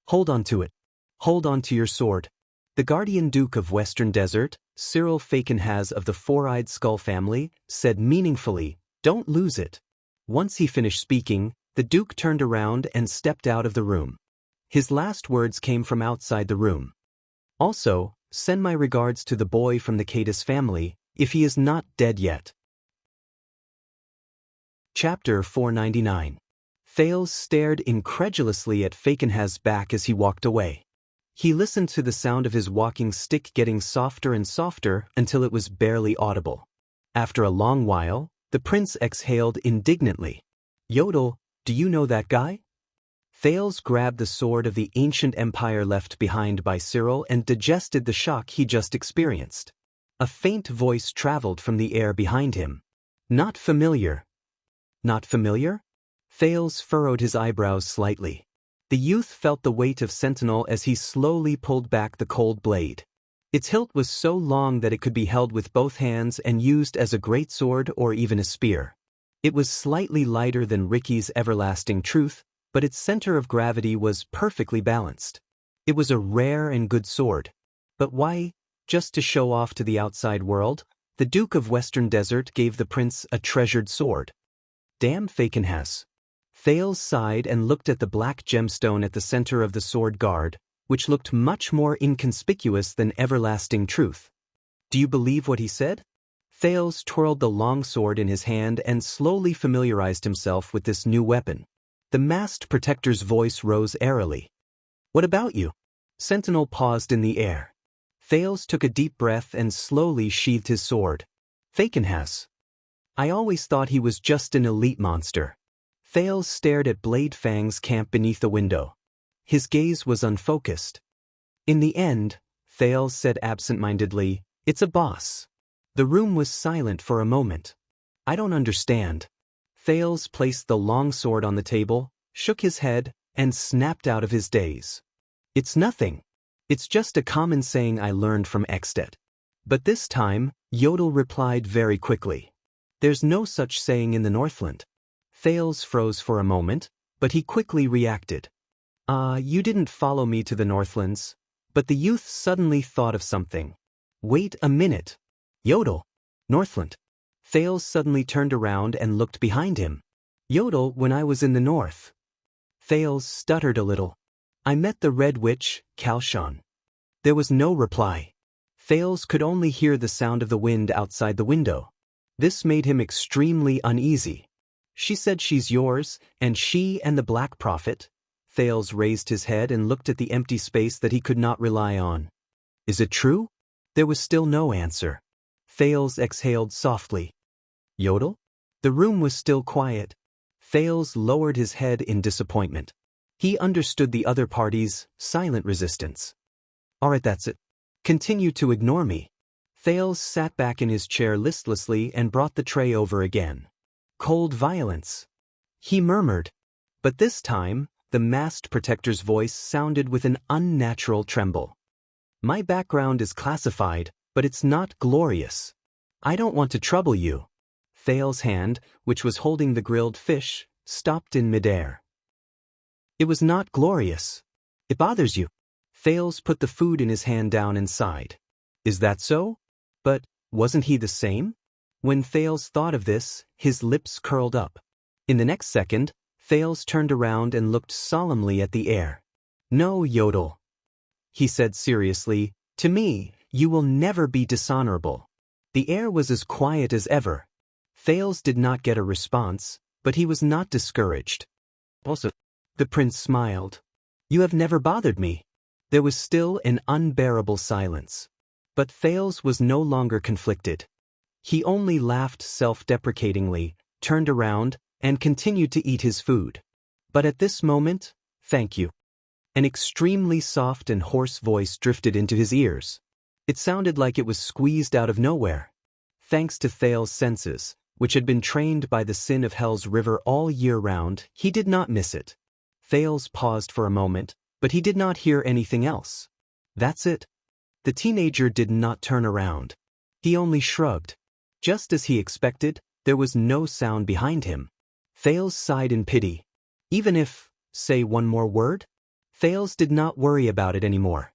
Hold on to it. Hold on to your sword. The Guardian Duke of Western Desert, Cyril Fakenhas of the Four-Eyed Skull family, said meaningfully, Don't lose it. Once he finished speaking, the Duke turned around and stepped out of the room. His last words came from outside the room. Also, send my regards to the boy from the Cadis family, if he is not dead yet. Chapter 499. Thales stared incredulously at Fakenhas's back as he walked away. He listened to the sound of his walking stick getting softer and softer until it was barely audible. After a long while, the prince exhaled indignantly. "Yodel, do you know that guy?" Thales grabbed the sword of the ancient empire left behind by Cyril and digested the shock he just experienced. A faint voice traveled from the air behind him. "Not familiar." "Not familiar?" Thales furrowed his eyebrows slightly. The youth felt the weight of Sentinel as he slowly pulled back the cold blade. Its hilt was so long that it could be held with both hands and used as a greatsword or even a spear. It was slightly lighter than Ricky's Everlasting Truth, but its center of gravity was perfectly balanced. It was a rare and good sword. But why, just to show off to the outside world, the Duke of Western Desert gave the prince a treasured sword? Damn Fakenhas. Thales sighed and looked at the black gemstone at the center of the sword guard, which looked much more inconspicuous than Everlasting Truth. "Do you believe what he said?" Thales twirled the long sword in his hand and slowly familiarized himself with this new weapon. The masked protector's voice rose airily. "What about you?" Sentinel paused in the air. Thales took a deep breath and slowly sheathed his sword. "Fakenhas. I always thought he was just an elite monster." Thales stared at Blade Fang's camp beneath the window. His gaze was unfocused. "In the end," Thales said absent-mindedly, "it's a boss." The room was silent for a moment. "I don't understand." Thales placed the long sword on the table, shook his head, and snapped out of his daze. "It's nothing. It's just a common saying I learned from Extet." But this time, Yodel replied very quickly. "There's no such saying in the Northland." Thales froze for a moment, but he quickly reacted. You didn't follow me to the Northlands." But the youth suddenly thought of something. "Wait a minute. Yodel. Northland." Thales suddenly turned around and looked behind him. "Yodel, when I was in the north." Thales stuttered a little. "I met the Red Witch, Kalshan." There was no reply. Thales could only hear the sound of the wind outside the window. This made him extremely uneasy. "She said she's yours, and she and the Black Prophet." Thales raised his head and looked at the empty space that he could not rely on. "Is it true?" There was still no answer. Thales exhaled softly. "Yodel?" The room was still quiet. Thales lowered his head in disappointment. He understood the other party's silent resistance. "Alright, that's it. Continue to ignore me." Thales sat back in his chair listlessly and brought the tray over again. "Cold violence," he murmured. But this time, the masked protector's voice sounded with an unnatural tremble. "My background is classified, but it's not glorious. I don't want to trouble you." Thales' hand, which was holding the grilled fish, stopped in midair. "It was not glorious. It bothers you." Thales put the food in his hand down and sighed. "Is that so? But wasn't he the same?" When Thales thought of this, his lips curled up. In the next second, Thales turned around and looked solemnly at the air. "No, Yodel," he said seriously, "to me, you will never be dishonorable." The air was as quiet as ever. Thales did not get a response, but he was not discouraged. "Also," the prince smiled, "you have never bothered me." There was still an unbearable silence. But Thales was no longer conflicted. He only laughed self-deprecatingly, turned around, and continued to eat his food. But at this moment, "Thank you." An extremely soft and hoarse voice drifted into his ears. It sounded like it was squeezed out of nowhere. Thanks to Thales' senses, which had been trained by the sin of Hell's River all year round, he did not miss it. Thales paused for a moment, but he did not hear anything else. "That's it." The teenager did not turn around. He only shrugged. Just as he expected, there was no sound behind him. Thales sighed in pity. Even if, say one more word? Thales did not worry about it anymore.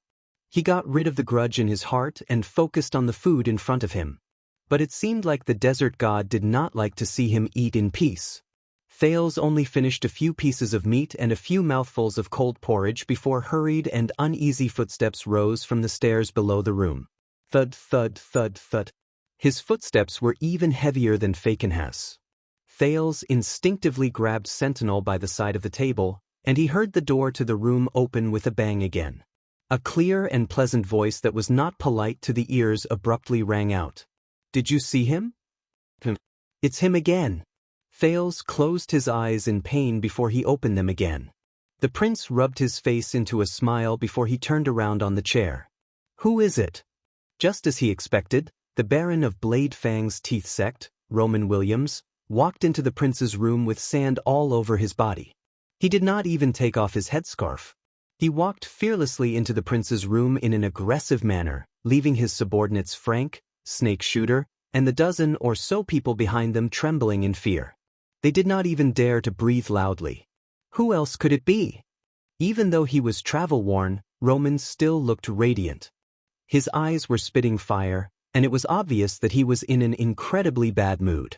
He got rid of the grudge in his heart and focused on the food in front of him. But it seemed like the desert god did not like to see him eat in peace. Thales only finished a few pieces of meat and a few mouthfuls of cold porridge before hurried and uneasy footsteps rose from the stairs below the room. Thud, thud, thud, thud. His footsteps were even heavier than Fakenhas. Thales instinctively grabbed Sentinel by the side of the table, and he heard the door to the room open with a bang again. A clear and pleasant voice that was not polite to the ears abruptly rang out. "Did you see him?" "It's him again." Thales closed his eyes in pain before he opened them again. The prince rubbed his face into a smile before he turned around on the chair. "Who is it?" Just as he expected, the Baron of Blade Fang's Teeth Sect, Roman Williams, walked into the prince's room with sand all over his body. He did not even take off his headscarf. He walked fearlessly into the prince's room in an aggressive manner, leaving his subordinates Frank, Snake Shooter, and the dozen or so people behind them trembling in fear. They did not even dare to breathe loudly. Who else could it be? Even though he was travel-worn, Roman still looked radiant. His eyes were spitting fire, and it was obvious that he was in an incredibly bad mood.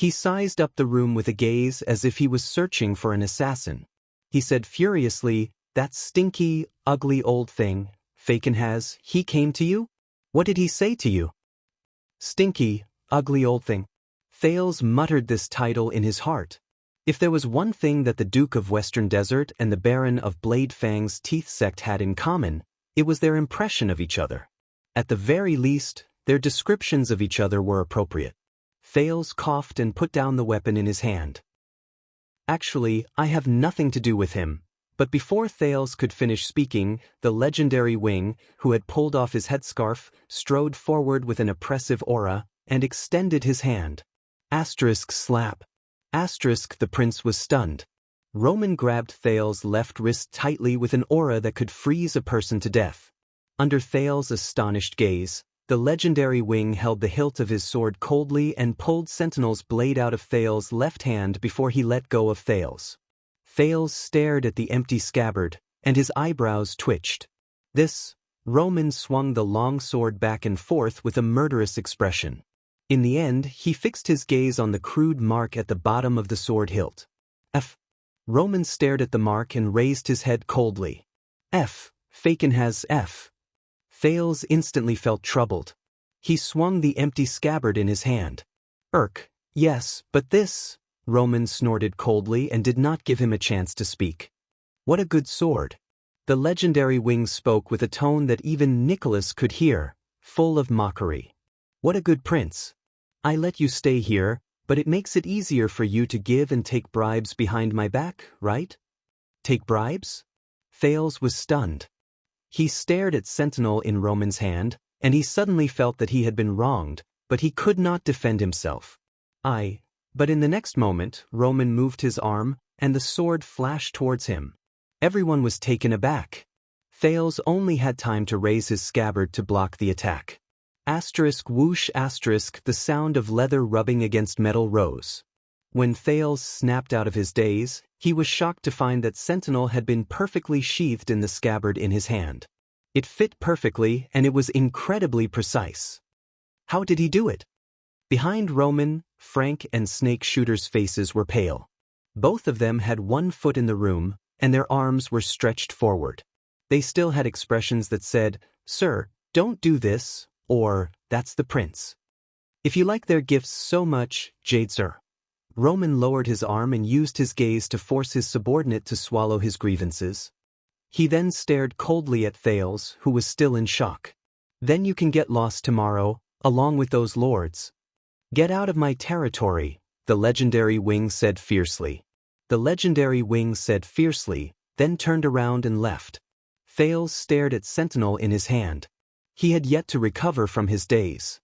He sized up the room with a gaze as if he was searching for an assassin. He said furiously, "That stinky, ugly old thing, Fakenhas, he came to you? What did he say to you?" Stinky, ugly old thing. Thales muttered this title in his heart. If there was one thing that the Duke of Western Desert and the Baron of Blade Fang's Teeth Sect had in common, it was their impression of each other. At the very least, their descriptions of each other were appropriate. Thales coughed and put down the weapon in his hand. "Actually, I have nothing to do with him." But before Thales could finish speaking, the legendary Wing, who had pulled off his headscarf, strode forward with an oppressive aura and extended his hand. Slap. The prince was stunned. Roman grabbed Thales' left wrist tightly with an aura that could freeze a person to death. Under Thales' astonished gaze, the legendary Wing held the hilt of his sword coldly and pulled Sentinel's blade out of Thales' left hand before he let go of Thales. Thales stared at the empty scabbard, and his eyebrows twitched. Roman swung the long sword back and forth with a murderous expression. In the end, he fixed his gaze on the crude mark at the bottom of the sword hilt. Roman stared at the mark and raised his head coldly. Fakenhas F. Thales instantly felt troubled. He swung the empty scabbard in his hand. Yes, but this... Roman snorted coldly and did not give him a chance to speak. "What a good sword." The legendary Wing spoke with a tone that even Nicholas could hear, full of mockery. "What a good prince. I let you stay here, but it makes it easier for you to give and take bribes behind my back, right?" "Take bribes?" Thales was stunned. He stared at Sentinel in Roman's hand, and he suddenly felt that he had been wronged, but he could not defend himself. But in the next moment, Roman moved his arm, and the sword flashed towards him. Everyone was taken aback. Thales only had time to raise his scabbard to block the attack. Whoosh the sound of leather rubbing against metal rose. When Thales snapped out of his daze, he was shocked to find that Sentinel had been perfectly sheathed in the scabbard in his hand. It fit perfectly, and it was incredibly precise. How did he do it? Behind Roman, Frank and Snake Shooter's faces were pale. Both of them had one foot in the room, and their arms were stretched forward. They still had expressions that said, "Sir, don't do this," or, "That's the prince." "If you like their gifts so much, Jade sir." Roman lowered his arm and used his gaze to force his subordinate to swallow his grievances. He then stared coldly at Thales, who was still in shock. "Then you can get lost tomorrow, along with those lords." "Get out of my territory," the legendary Wing said fiercely. The legendary Wing said fiercely, then turned around and left. Thales stared at Sentinel in his hand. He had yet to recover from his daze.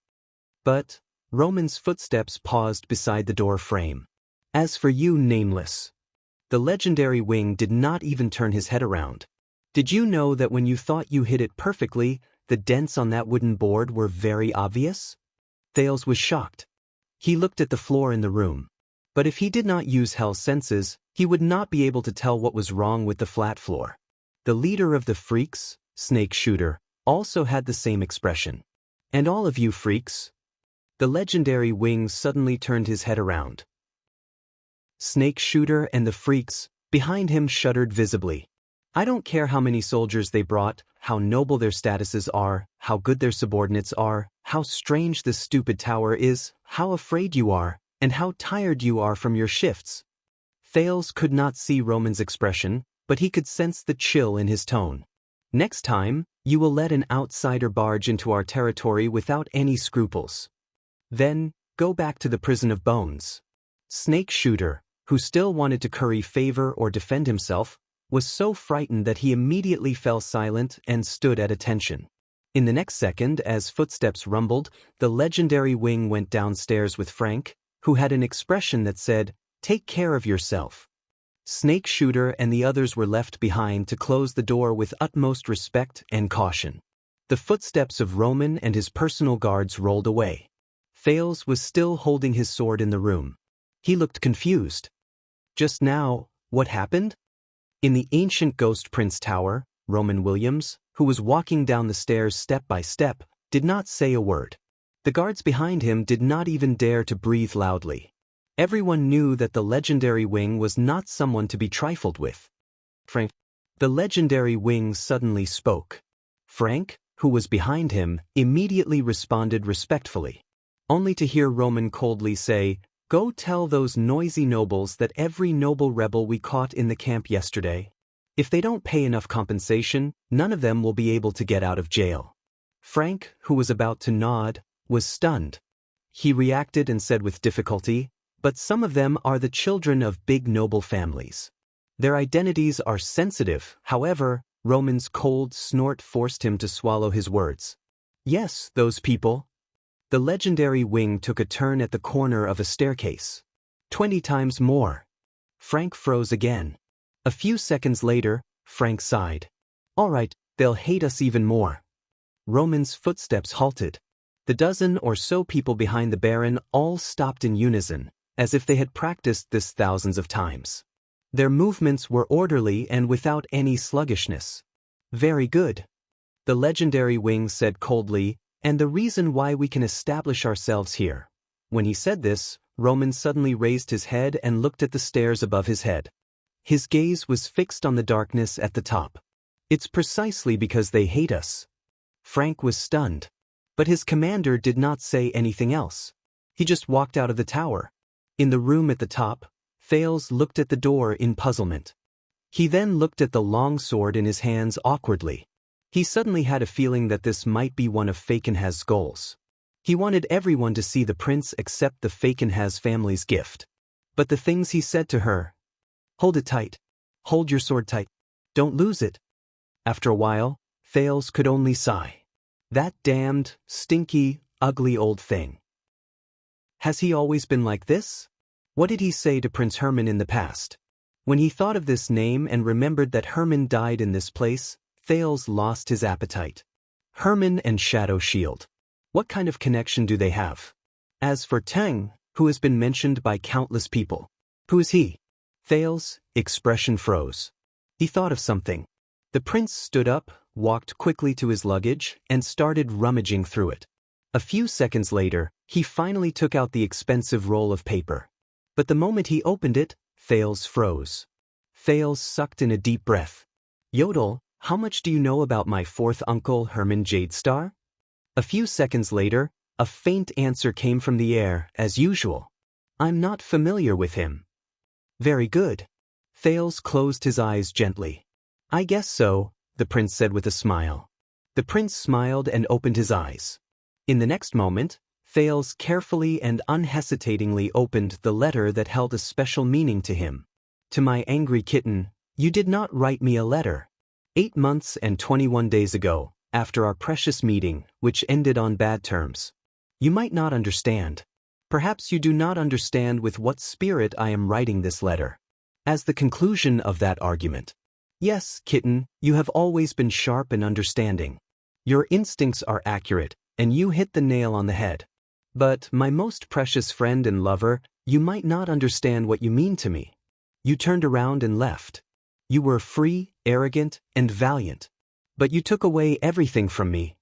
But Roman's footsteps paused beside the door frame. "As for you, Nameless." The legendary Wing did not even turn his head around. "Did you know that when you thought you hit it perfectly, the dents on that wooden board were very obvious?" Thales was shocked. He looked at the floor in the room. But if he did not use Hell's senses, he would not be able to tell what was wrong with the flat floor. The leader of the freaks, Snake Shooter, also had the same expression. "And all of you freaks?" The legendary Wing suddenly turned his head around. Snake Shooter and the freaks, behind him, shuddered visibly. "I don't care how many soldiers they brought, how noble their statuses are, how good their subordinates are, how strange this stupid tower is, how afraid you are, And how tired you are from your shifts. Thales could not see Roman's expression, but he could sense the chill in his tone. Next time, you will let an outsider barge into our territory without any scruples. Then, go back to the prison of bones. Snake Shooter, who still wanted to curry favor or defend himself, was so frightened that he immediately fell silent and stood at attention. In the next second, as footsteps rumbled, the legendary wing went downstairs with Frank, who had an expression that said, "Take care of yourself." Snake Shooter and the others were left behind to close the door with utmost respect and caution. The footsteps of Roman and his personal guards rolled away. Thales was still holding his sword in the room. He looked confused. Just now, what happened? In the ancient Ghost Prince Tower, Roman Williams, who was walking down the stairs step by step, did not say a word. The guards behind him did not even dare to breathe loudly. Everyone knew that the legendary wing was not someone to be trifled with. Frank. The legendary wing suddenly spoke. Frank, who was behind him, immediately responded respectfully. Only to hear Roman coldly say, "Go tell those noisy nobles that every noble rebel we caught in the camp yesterday. If they don't pay enough compensation, none of them will be able to get out of jail." Frank, who was about to nod, was stunned. He reacted and said with difficulty, "But some of them are the children of big noble families. Their identities are sensitive." However, Roman's cold snort forced him to swallow his words. "Yes, those people." The legendary wing took a turn at the corner of a staircase. 20 times more. Frank froze again. A few seconds later, Frank sighed. "All right, they'll hate us even more." Roman's footsteps halted. The dozen or so people behind the Baron all stopped in unison, as if they had practiced this thousands of times. Their movements were orderly and without any sluggishness. "Very good," the legendary wing said coldly, "and the reason why we can establish ourselves here." When he said this, Roman suddenly raised his head and looked at the stairs above his head. His gaze was fixed on the darkness at the top. "It's precisely because they hate us." Frank was stunned. But his commander did not say anything else. He just walked out of the tower. In the room at the top, Thales looked at the door in puzzlement. He then looked at the long sword in his hands awkwardly. He suddenly had a feeling that this might be one of Fakenhaz's goals. He wanted everyone to see the prince accept the Fakenhaz family's gift. But the things he said to her, "Hold it tight. Hold your sword tight. Don't lose it." After a while, Thales could only sigh. That damned, stinky, ugly old thing. Has he always been like this? What did he say to Prince Herman in the past? When he thought of this name and remembered that Herman died in this place, Thales lost his appetite. Herman and Shadow Shield. What kind of connection do they have? As for Teng, who has been mentioned by countless people. Who is he? Thales' expression froze. He thought of something. The prince stood up, walked quickly to his luggage, and started rummaging through it. A few seconds later, he finally took out the expensive roll of paper. But the moment he opened it, Thales froze. Thales sucked in a deep breath. "Yodel, how much do you know about my fourth uncle, Herman Jadestar?" A few seconds later, a faint answer came from the air, as usual. "I'm not familiar with him." "Very good." Thales closed his eyes gently. "I guess so," the prince said with a smile. The prince smiled and opened his eyes. In the next moment, Thales carefully and unhesitatingly opened the letter that held a special meaning to him. "To my angry kitten, you did not write me a letter. 8 months and 21 days ago, after our precious meeting, which ended on bad terms. You might not understand. Perhaps you do not understand with what spirit I am writing this letter. As the conclusion of that argument. Yes, kitten, you have always been sharp and understanding. Your instincts are accurate, and you hit the nail on the head. But, my most precious friend and lover, you might not understand what you mean to me. You turned around and left. You were free, arrogant, and valiant. But you took away everything from me.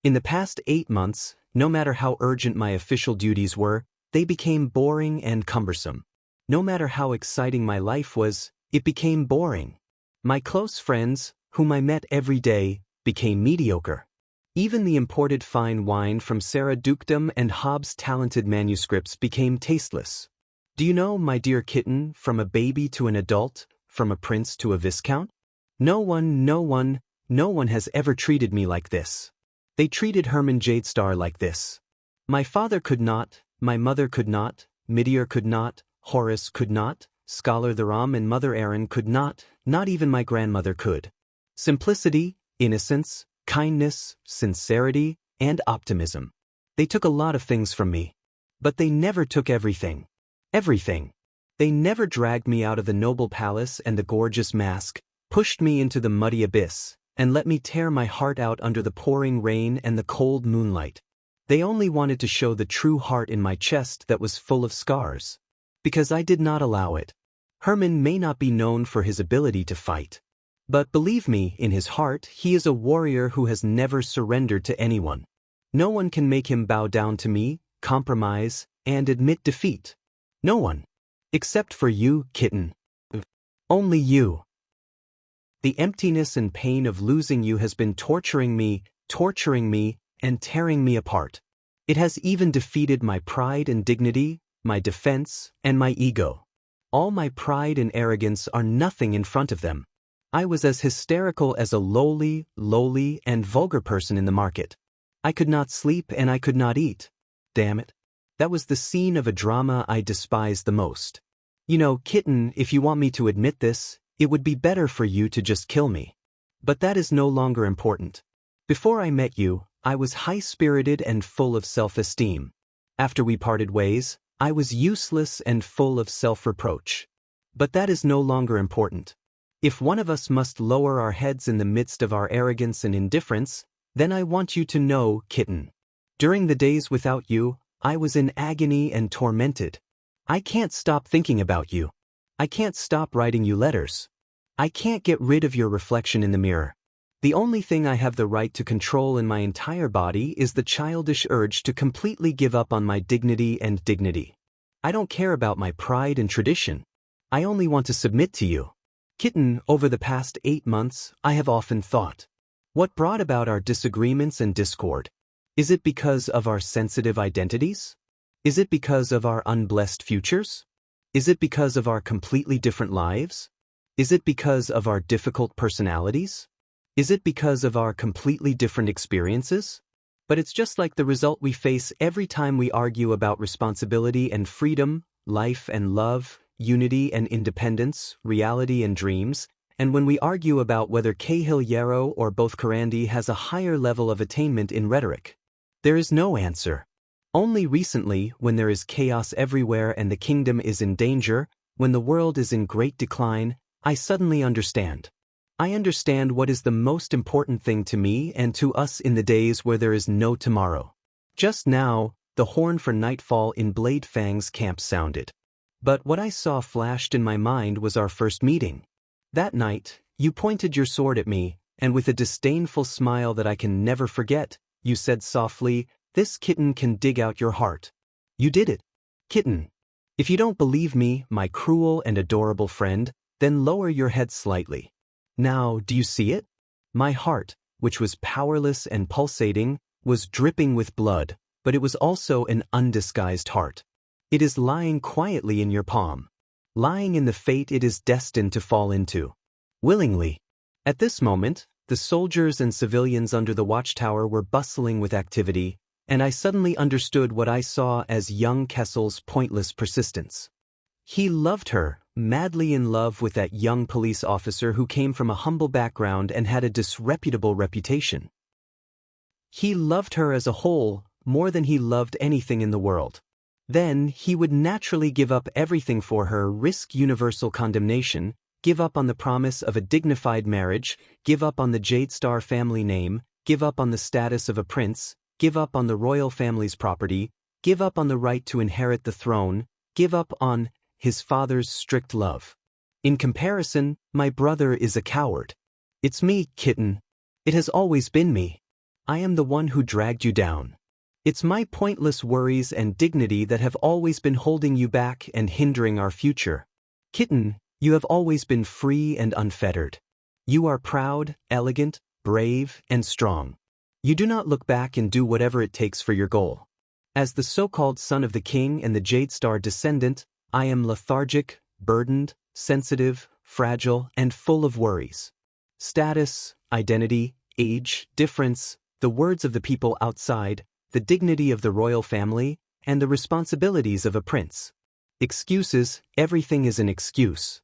In the past 8 months, no matter how urgent my official duties were, they became boring and cumbersome. No matter how exciting my life was, it became boring. My close friends, whom I met every day, became mediocre. Even the imported fine wine from Sarah Dukedom and Hobbs' talented manuscripts became tasteless. Do you know, my dear kitten, from a baby to an adult, from a prince to a viscount? No one has ever treated me like this. They treated Herman Jadestar like this. My father could not, my mother could not, Midir could not, Horace could not, Scholar Theram and Mother Erin could not even my grandmother could. Simplicity, innocence, kindness, sincerity, and optimism. They took a lot of things from me. But they never took everything. Everything. They never dragged me out of the noble palace and the gorgeous mask, pushed me into the muddy abyss, and let me tear my heart out under the pouring rain and the cold moonlight. They only wanted to show the true heart in my chest that was full of scars. Because I did not allow it. Herman may not be known for his ability to fight. But believe me, in his heart, he is a warrior who has never surrendered to anyone. No one can make him bow down to me, compromise, and admit defeat. No one. Except for you, kitten. Only you. The emptiness and pain of losing you has been torturing me, and tearing me apart. It has even defeated my pride and dignity, my defense, and my ego. All my pride and arrogance are nothing in front of them. I was as hysterical as a lowly, and vulgar person in the market. I could not sleep and I could not eat. Damn it. That was the scene of a drama I despised the most. You know, kitten, if you want me to admit this, it would be better for you to just kill me. But that is no longer important. Before I met you, I was high-spirited and full of self-esteem. After we parted ways, I was useless and full of self-reproach. But that is no longer important. If one of us must lower our heads in the midst of our arrogance and indifference, then I want you to know, kitten. During the days without you, I was in agony and tormented. I can't stop thinking about you. I can't stop writing you letters. I can't get rid of your reflection in the mirror. The only thing I have the right to control in my entire body is the childish urge to completely give up on my dignity and dignity. I don't care about my pride and tradition. I only want to submit to you. Kitten, over the past 8 months, I have often thought. What brought about our disagreements and discord? Is it because of our sensitive identities? Is it because of our unblessed futures? Is it because of our completely different lives? Is it because of our difficult personalities? Is it because of our completely different experiences? But it's just like the result we face every time we argue about responsibility and freedom, life and love, unity and independence, reality and dreams, and when we argue about whether Cahill Yarrow or both Karandi has a higher level of attainment in rhetoric. There is no answer. Only recently, when there is chaos everywhere and the kingdom is in danger, when the world is in great decline, I suddenly understand. I understand what is the most important thing to me and to us in the days where there is no tomorrow. Just now, the horn for nightfall in Blade Fang's camp sounded. But what I saw flashed in my mind was our first meeting. That night, you pointed your sword at me, and with a disdainful smile that I can never forget, you said softly, "This kitten can dig out your heart." You did it. Kitten. If you don't believe me, my cruel and adorable friend, then lower your head slightly. Now, do you see it? My heart, which was powerless and pulsating, was dripping with blood, but it was also an undisguised heart. It is lying quietly in your palm. Lying in the fate it is destined to fall into. Willingly. At this moment, the soldiers and civilians under the watchtower were bustling with activity, and I suddenly understood what I saw as young Kessel's pointless persistence. He loved her, madly in love with that young police officer who came from a humble background and had a disreputable reputation. He loved her as a whole, more than he loved anything in the world. Then, he would naturally give up everything for her, risk universal condemnation, give up on the promise of a dignified marriage, give up on the Jadestar family name, give up on the status of a prince, give up on the royal family's property, give up on the right to inherit the throne, give up on his father's strict love. In comparison, my brother is a coward. It's me, kitten. It has always been me. I am the one who dragged you down. It's my pointless worries and dignity that have always been holding you back and hindering our future. Kitten, you have always been free and unfettered. You are proud, elegant, brave, and strong. You do not look back and do whatever it takes for your goal. As the so-called son of the king and the Jadestar descendant, I am lethargic, burdened, sensitive, fragile, and full of worries. Status, identity, age, difference, the words of the people outside, the dignity of the royal family, and the responsibilities of a prince. Excuses, everything is an excuse.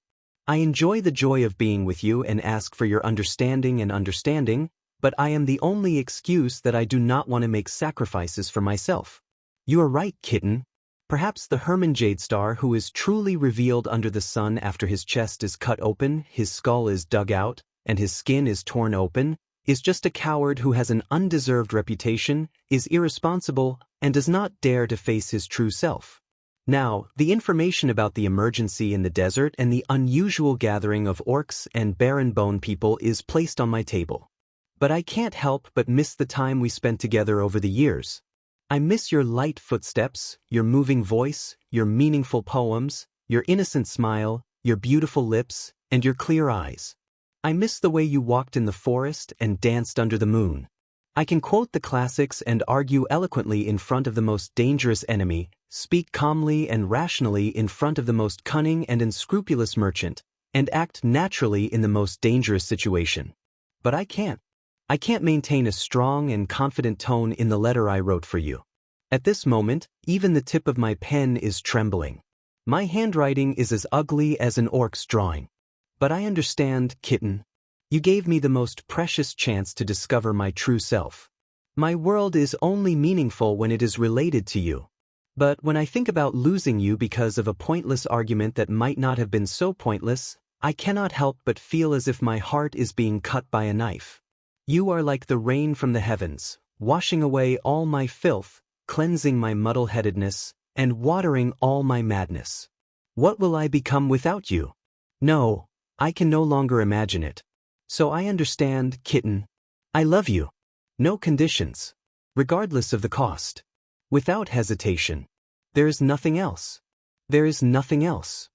I enjoy the joy of being with you and ask for your understanding, but I am the only excuse that I do not want to make sacrifices for myself. You are right, kitten. Perhaps the Hermann Jadestar who is truly revealed under the sun after his chest is cut open, his skull is dug out, and his skin is torn open, is just a coward who has an undeserved reputation, is irresponsible, and does not dare to face his true self. Now, the information about the emergency in the desert and the unusual gathering of orcs and barren bone people is placed on my table. But I can't help but miss the time we spent together over the years. I miss your light footsteps, your moving voice, your meaningful poems, your innocent smile, your beautiful lips, and your clear eyes. I miss the way you walked in the forest and danced under the moon. I can quote the classics and argue eloquently in front of the most dangerous enemy, speak calmly and rationally in front of the most cunning and unscrupulous merchant, and act naturally in the most dangerous situation. But I can't. I can't maintain a strong and confident tone in the letter I wrote for you. At this moment, even the tip of my pen is trembling. My handwriting is as ugly as an orc's drawing. But I understand, kitten. You gave me the most precious chance to discover my true self. My world is only meaningful when it is related to you. But when I think about losing you because of a pointless argument that might not have been so pointless, I cannot help but feel as if my heart is being cut by a knife. You are like the rain from the heavens, washing away all my filth, cleansing my muddle-headedness, and watering all my madness. What will I become without you? No, I can no longer imagine it. So I understand, kitten. I love you. No conditions. Regardless of the cost. Without hesitation. There is nothing else. There is nothing else.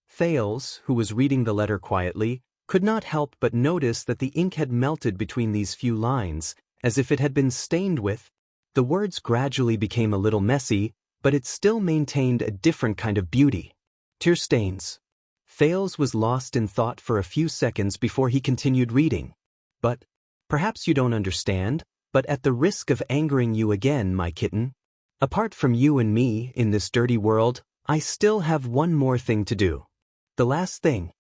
Thales, who was reading the letter quietly, could not help but notice that the ink had melted between these few lines, as if it had been stained with. The words gradually became a little messy, but it still maintained a different kind of beauty. Tear stains. Thales was lost in thought for a few seconds before he continued reading. But, perhaps you don't understand, but at the risk of angering you again, my kitten, apart from you and me in this dirty world, I still have one more thing to do. The last thing.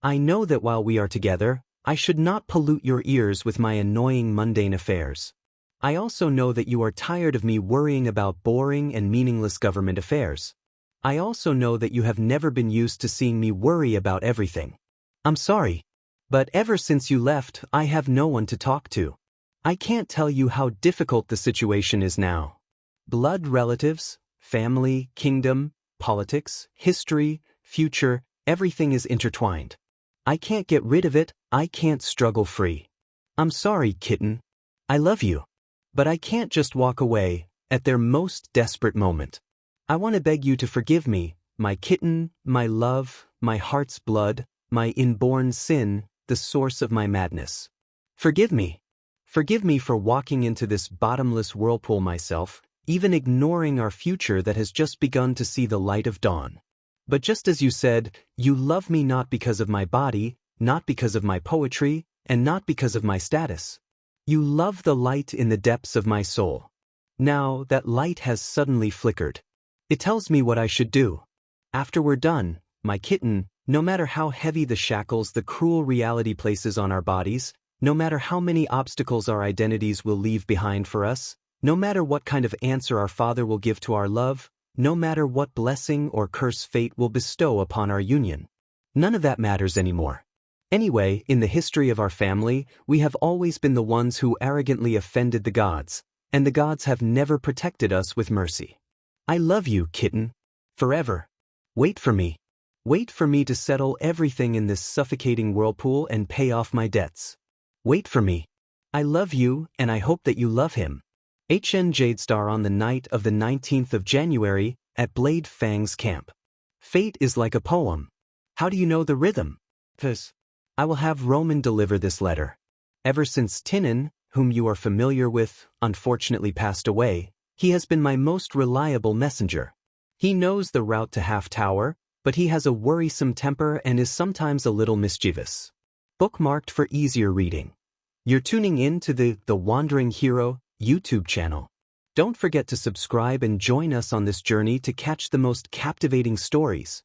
I know that while we are together, I should not pollute your ears with my annoying mundane affairs. I also know that you are tired of me worrying about boring and meaningless government affairs. I also know that you have never been used to seeing me worry about everything. I'm sorry. But ever since you left, I have no one to talk to. I can't tell you how difficult the situation is now. Blood relatives, family, kingdom, politics, history, future, everything is intertwined. I can't get rid of it, I can't struggle free. I'm sorry, kitten. I love you. But I can't just walk away, at their most desperate moment. I want to beg you to forgive me, my kitten, my love, my heart's blood, my inborn sin, the source of my madness. Forgive me. Forgive me for walking into this bottomless whirlpool myself, even ignoring our future that has just begun to see the light of dawn. But just as you said, you love me not because of my body, not because of my poetry, and not because of my status. You love the light in the depths of my soul. Now, that light has suddenly flickered. It tells me what I should do. After we're done, my kitten, no matter how heavy the shackles the cruel reality places on our bodies, no matter how many obstacles our identities will leave behind for us, no matter what kind of answer our Father will give to our love, no matter what blessing or curse fate will bestow upon our union. None of that matters anymore. Anyway, in the history of our family, we have always been the ones who arrogantly offended the gods, and the gods have never protected us with mercy. I love you, kitten. Forever. Wait for me. Wait for me to settle everything in this suffocating whirlpool and pay off my debts. Wait for me. I love you, and I hope that you love him. HN Jadestar on the night of the 19th of January, at Blade Fang's camp. Fate is like a poem. How do you know the rhythm? 'Cause I will have Roman deliver this letter. Ever since Tinnen, whom you are familiar with, unfortunately passed away, he has been my most reliable messenger. He knows the route to Half Tower, but he has a worrisome temper and is sometimes a little mischievous. Bookmarked for easier reading. You're tuning in to the Wandering Hero YouTube channel. Don't forget to subscribe and join us on this journey to catch the most captivating stories.